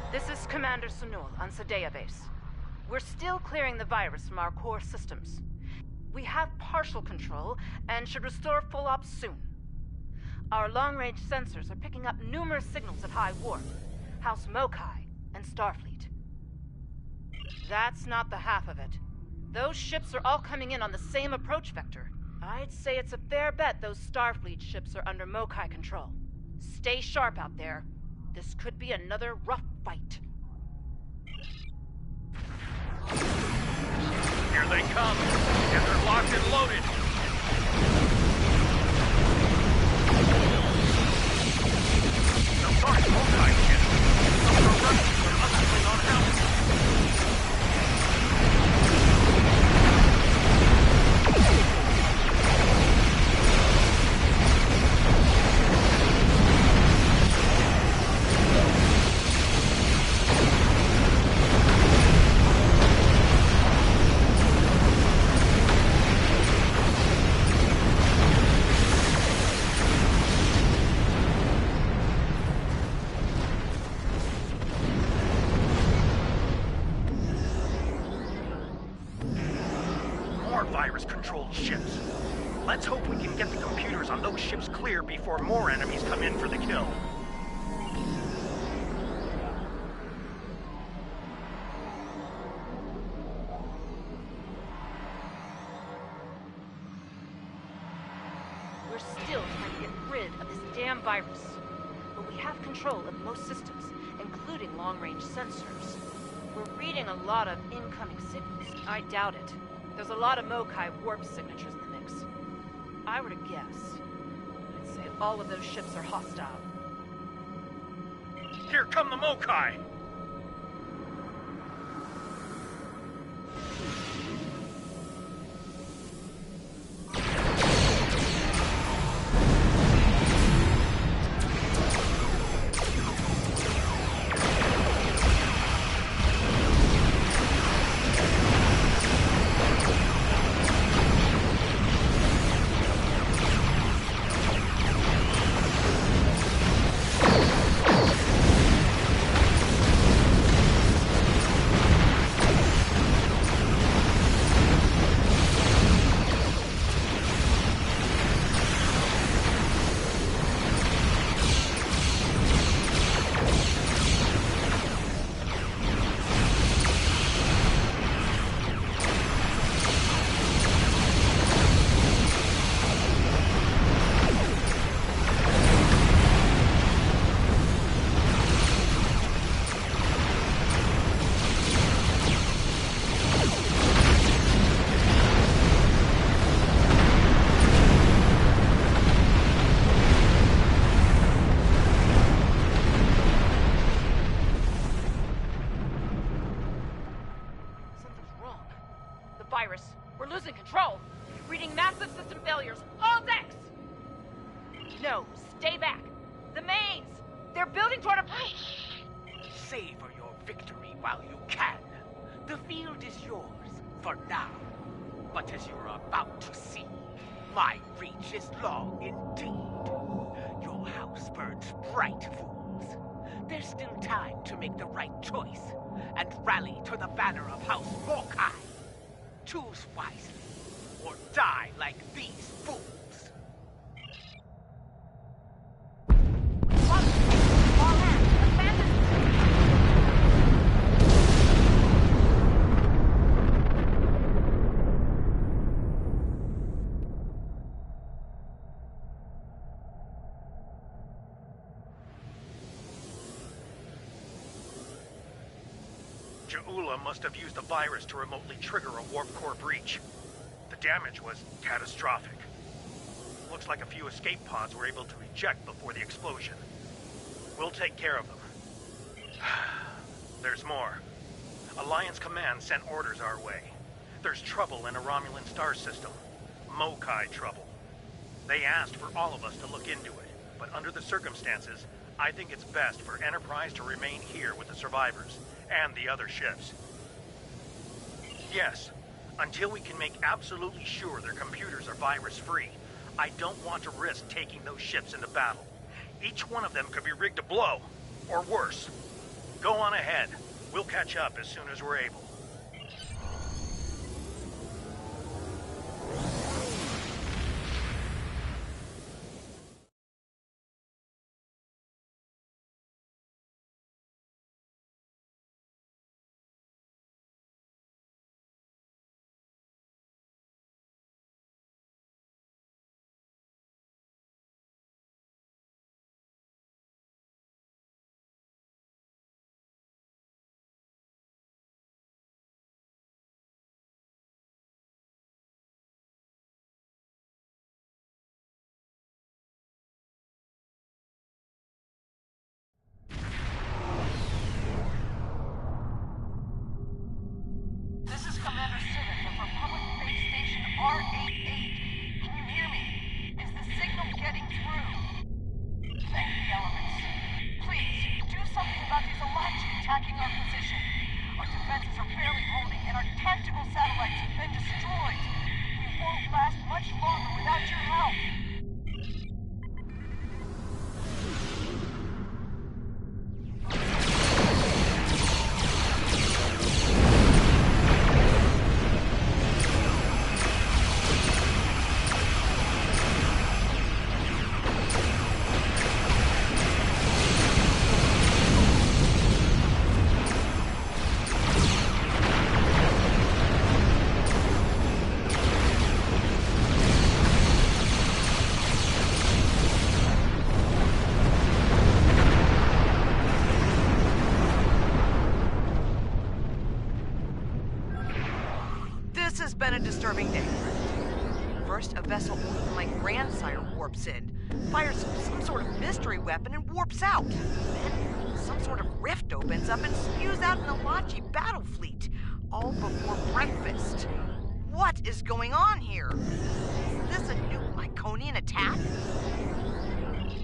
This is Commander Sunul on Sadea Base. We're still clearing the virus from our core systems. We have partial control and should restore full ops soon. Our long-range sensors are picking up numerous signals at high warp, House Mokai, and Starfleet. That's not the half of it. Those ships are all coming in on the same approach vector. I'd say it's a fair bet those Starfleet ships are under Mokai control. Stay sharp out there. This could be another rough fight. Here they come, and they're locked and loaded. The Dark Mokai ship. Some are running from other Klingon houses. Virus-controlled ships. Let's hope we can get the computers on those ships clear before more enemies come in for the kill. We're still trying to get rid of this damn virus. But we have control of most systems, including long-range sensors. We're reading a lot of incoming signals. I doubt it. There's a lot of Mokai warp signatures in the mix. If I were to guess, I'd say all of those ships are hostile. Here come the Mokai! We're losing control. Reading massive system failures. All decks! No, stay back. The mains! They're building toward a... Savor your victory while you can. The field is yours for now. But as you're about to see, my reach is long indeed. Your house burns bright, fools. There's still time to make the right choice and rally to the banner of House Mokai. Choose wisely, or die like these fools. Je'ula must have used the virus to remotely trigger a warp core breach. The damage was catastrophic. Looks like a few escape pods were able to eject before the explosion. We'll take care of them. There's more. Alliance Command sent orders our way. There's trouble in a Romulan star system. Mokai trouble. They asked for all of us to look into it, but under the circumstances, I think it's best for Enterprise to remain here with the survivors and the other ships. Yes, until we can make absolutely sure their computers are virus-free, I don't want to risk taking those ships into battle. Each one of them could be rigged to blow, or worse. Go on ahead. We'll catch up as soon as we're able. Been a disturbing day. First, a vessel older than my grandsire warps in, fires some sort of mystery weapon and warps out. Then, some sort of rift opens up and spews out an Alachi battle fleet, all before breakfast. What is going on here? Is this a new Iconian attack?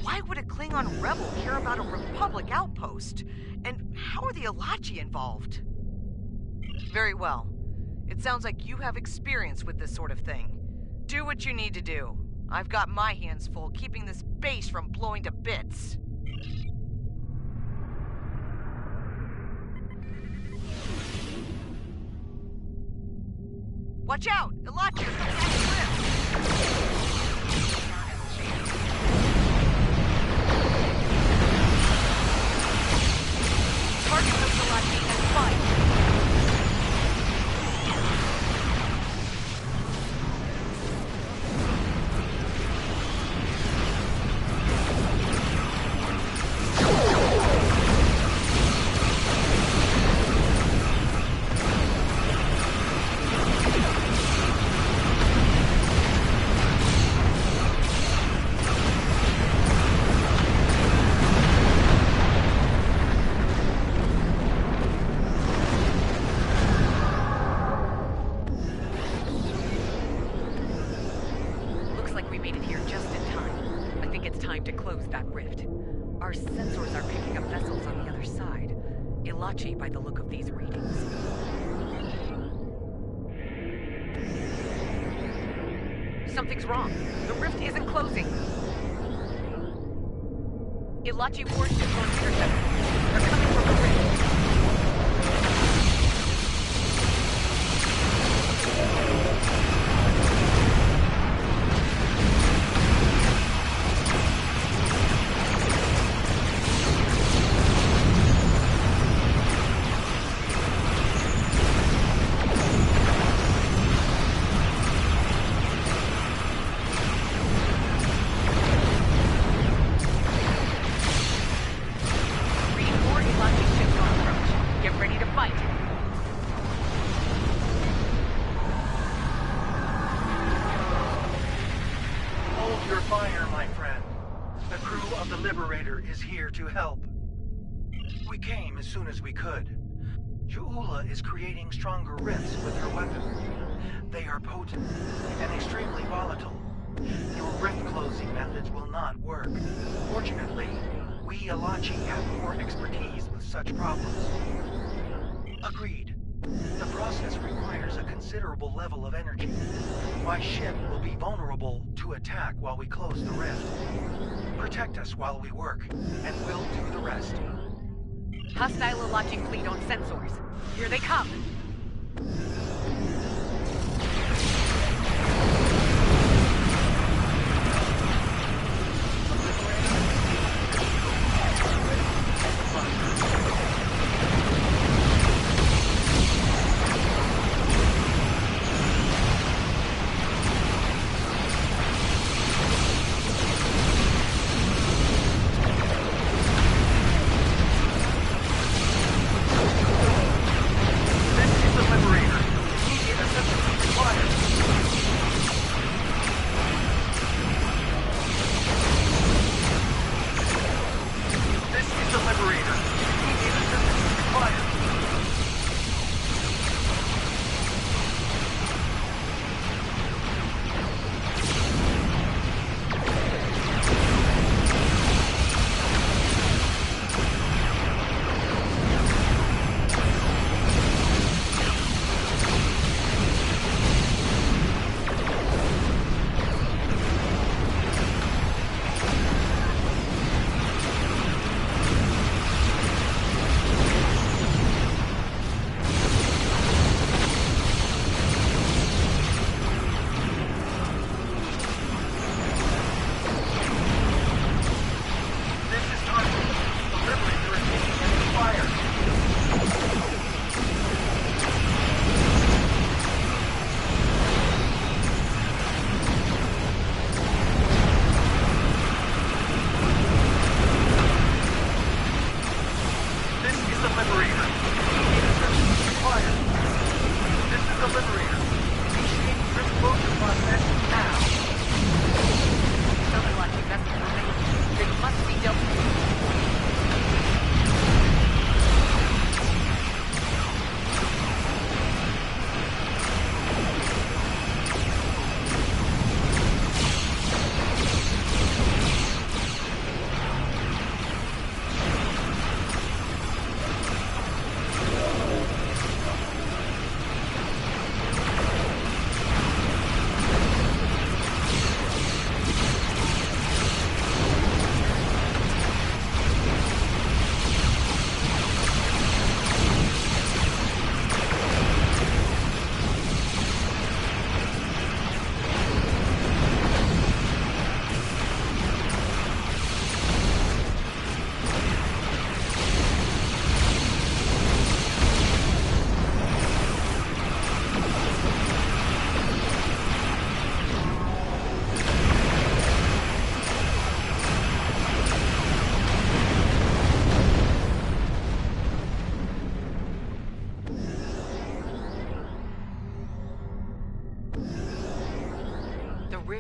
Why would a Klingon rebel care about a Republic outpost? And how are the Alachi involved? Very well. It sounds like you have experience with this sort of thing. Do what you need to do. I've got my hands full keeping this base from blowing to bits. Watch out! Alachi are coming at the rift! Target those Alachi and fight! By the look of these readings. Something's wrong. The rift isn't closing. Ilachi warships on intercept. They're coming from the rift. We came as soon as we could. Je'ula is creating stronger rifts with her weapon. They are potent and extremely volatile. Your rift closing methods will not work. Fortunately, we Alachi have more expertise with such problems. Agreed. The process requires a considerable level of energy. My ship will be vulnerable to attack while we close the rift. Protect us while we work, and we'll do the rest. Hostile Alachi fleet on sensors. Here they come.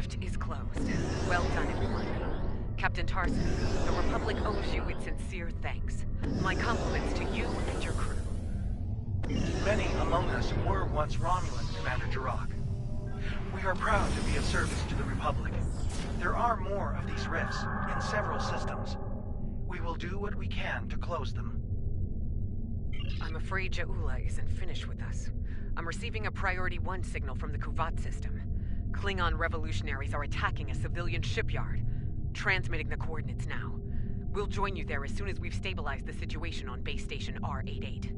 rift is closed. Well done, everyone. Captain Tarson, the Republic owes you its sincere thanks. My compliments to you and your crew. Many among us were once Romulans, Commander Jirok. We are proud to be of service to the Republic. There are more of these rifts in several systems. We will do what we can to close them. I'm afraid Je'ula isn't finished with us. I'm receiving a Priority 1 signal from the Kuvat system. Klingon revolutionaries are attacking a civilian shipyard. Transmitting the coordinates now. We'll join you there as soon as we've stabilized the situation on base station R88.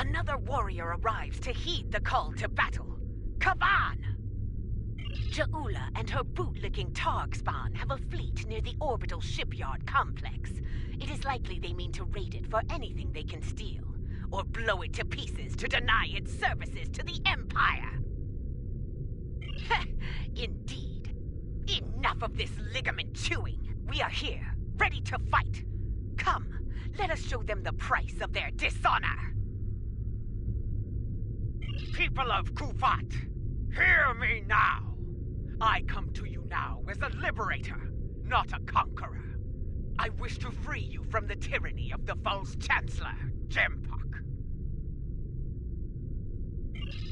Another warrior arrives to heed the call to battle. Kavan! Ja'ula and her bootlicking Targ spawn have a fleet near the orbital shipyard complex. It is likely they mean to raid it for anything they can steal, or blow it to pieces to deny its services to the Empire. Indeed. Enough of this ligament chewing. We are here, ready to fight. Come, let us show them the price of their dishonor. People of Kufat, hear me now. I come to you now as a liberator, not a conqueror. I wish to free you from the tyranny of the false Chancellor, Jempok.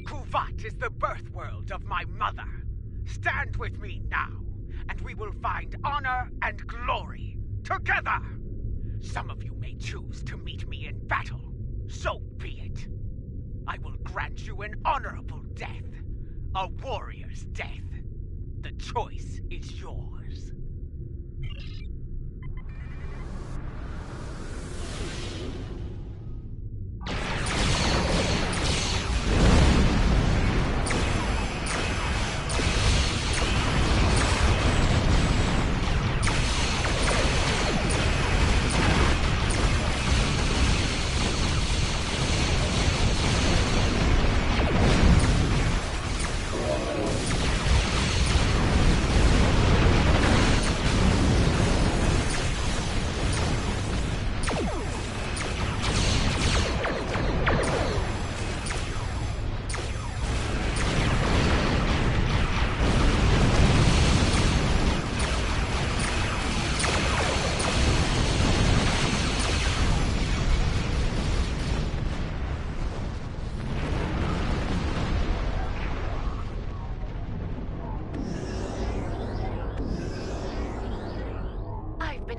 Kufat is the birth world of my mother. Stand with me now, and we will find honor and glory together. Some of you may choose to meet me in battle. So be it. I will grant you an honorable death. A warrior's death. The choice is yours.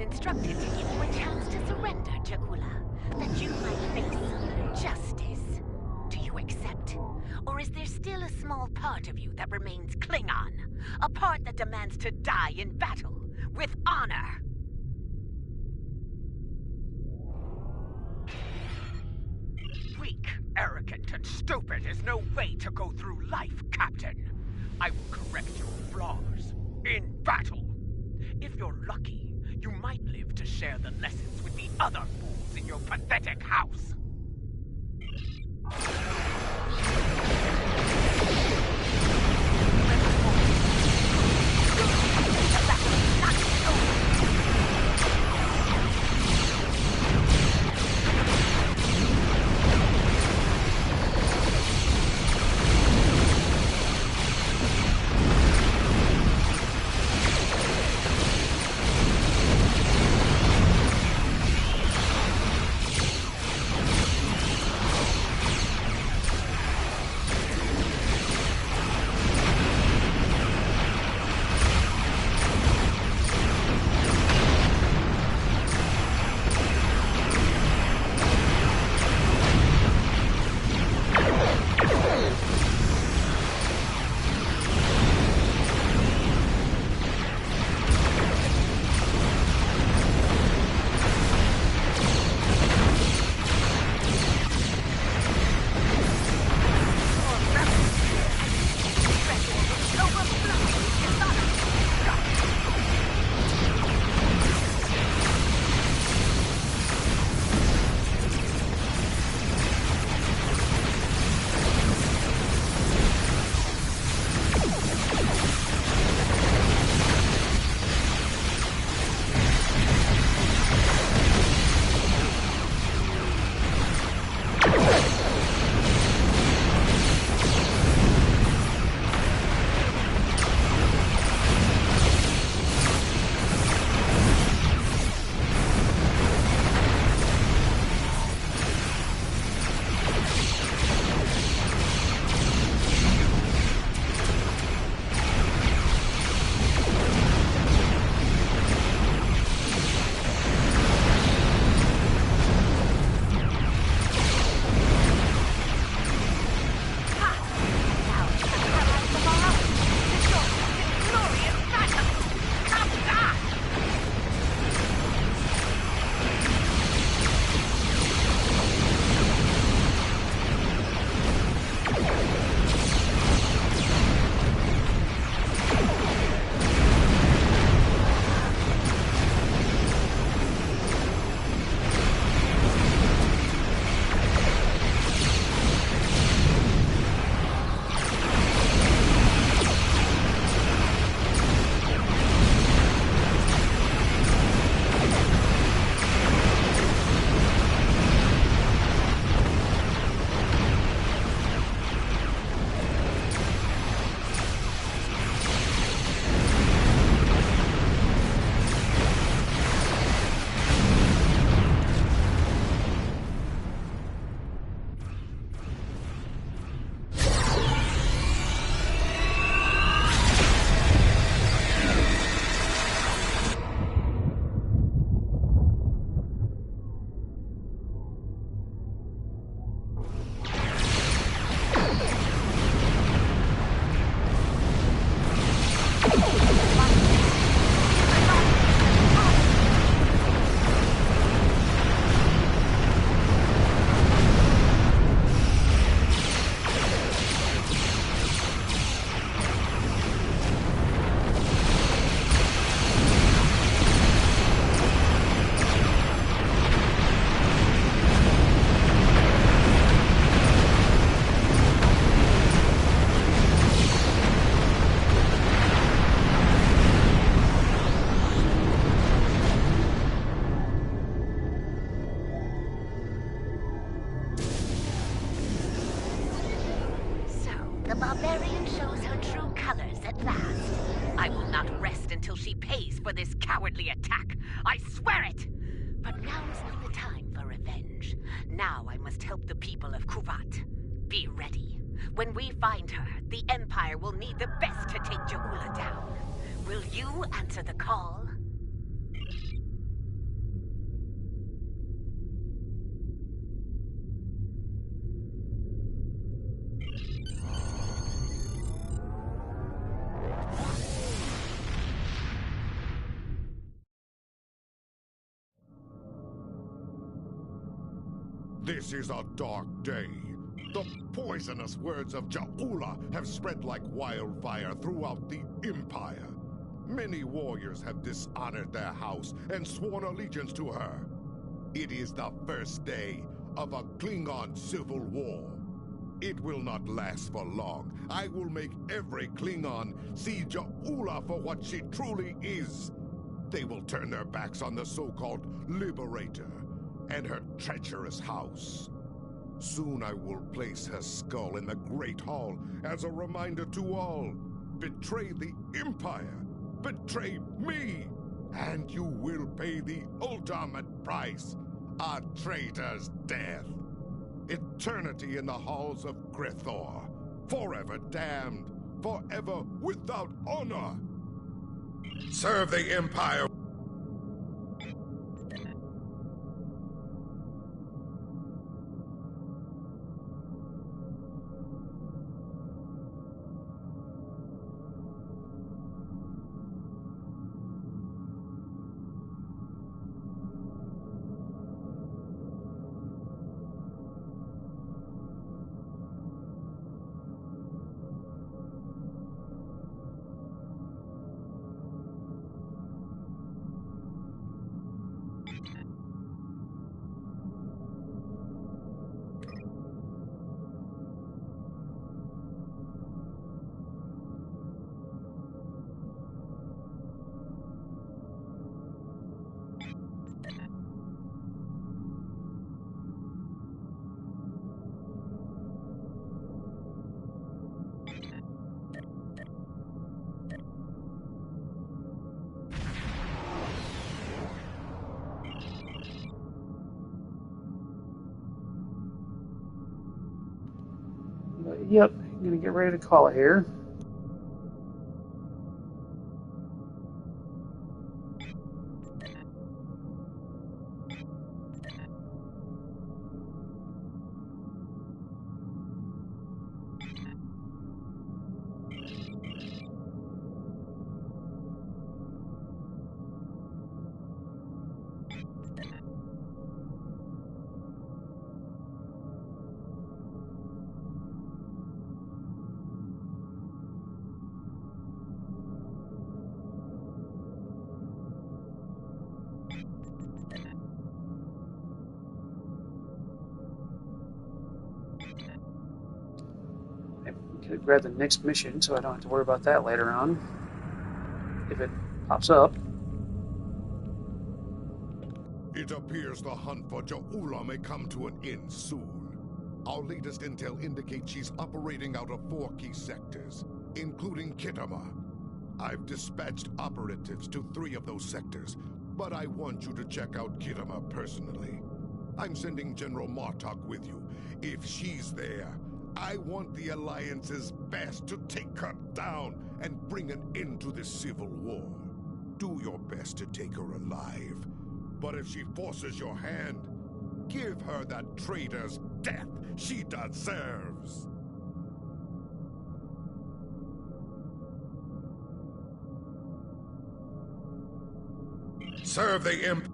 Instructed to give you a chance to surrender, Ja'ula, that you might face justice. Do you accept? Or is there still a small part of you that remains Klingon? A part that demands to die in battle, with honor? Weak, arrogant, and stupid is no way to go through life, Captain. I will correct your flaws in battle. If you're lucky, you might live to share the lessons with the other fools in your pathetic house. barbarian shows her true colors at last. I will not rest until she pays for this cowardly attack. I swear it! But now is not the time for revenge. Now I must help the people of Kuvat. Be ready. When we find her, the Empire will need the best to take Ja'ula down. Will you answer the call? This is a dark day. The poisonous words of Ja'ula have spread like wildfire throughout the Empire. Many warriors have dishonored their house and sworn allegiance to her. It is the first day of a Klingon civil war. It will not last for long. I will make every Klingon see Ja'ula for what she truly is. They will turn their backs on the so-called Liberator and her treacherous house. Soon I will place her skull in the Great Hall as a reminder to all. Betray the Empire, betray me, and you will pay the ultimate price, a traitor's death. Eternity in the halls of Grithor, forever damned, forever without honor. Serve the Empire. Yep, I'm gonna get ready to call it here. Grab the next mission so I don't have to worry about that later on if it pops up. It appears the hunt for Ja'ula may come to an end soon. Our latest intel indicates she's operating out of 4 key sectors, including Khitomer. I've dispatched operatives to 3 of those sectors, but I want you to check out Khitomer personally. I'm sending General Martok with you. If she's there, I want the Alliance's best to take her down and bring an end to this civil war. Do your best to take her alive. But if she forces your hand, give her that traitor's death she deserves. Serve the Empire.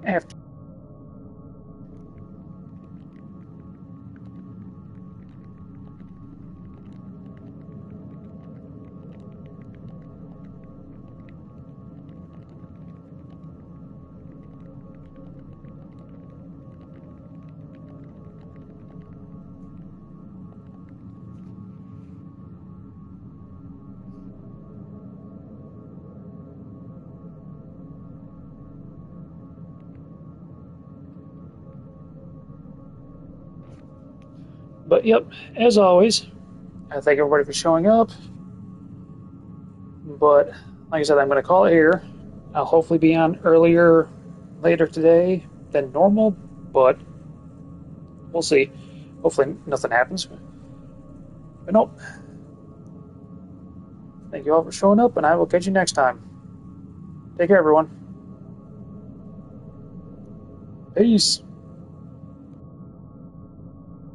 after. But yep, as always, I thank everybody for showing up. But like I said, I'm going to call it here. I'll hopefully be on later today than normal, but we'll see. Hopefully nothing happens. But nope. Thank you all for showing up, and I will catch you next time. Take care, everyone. Peace.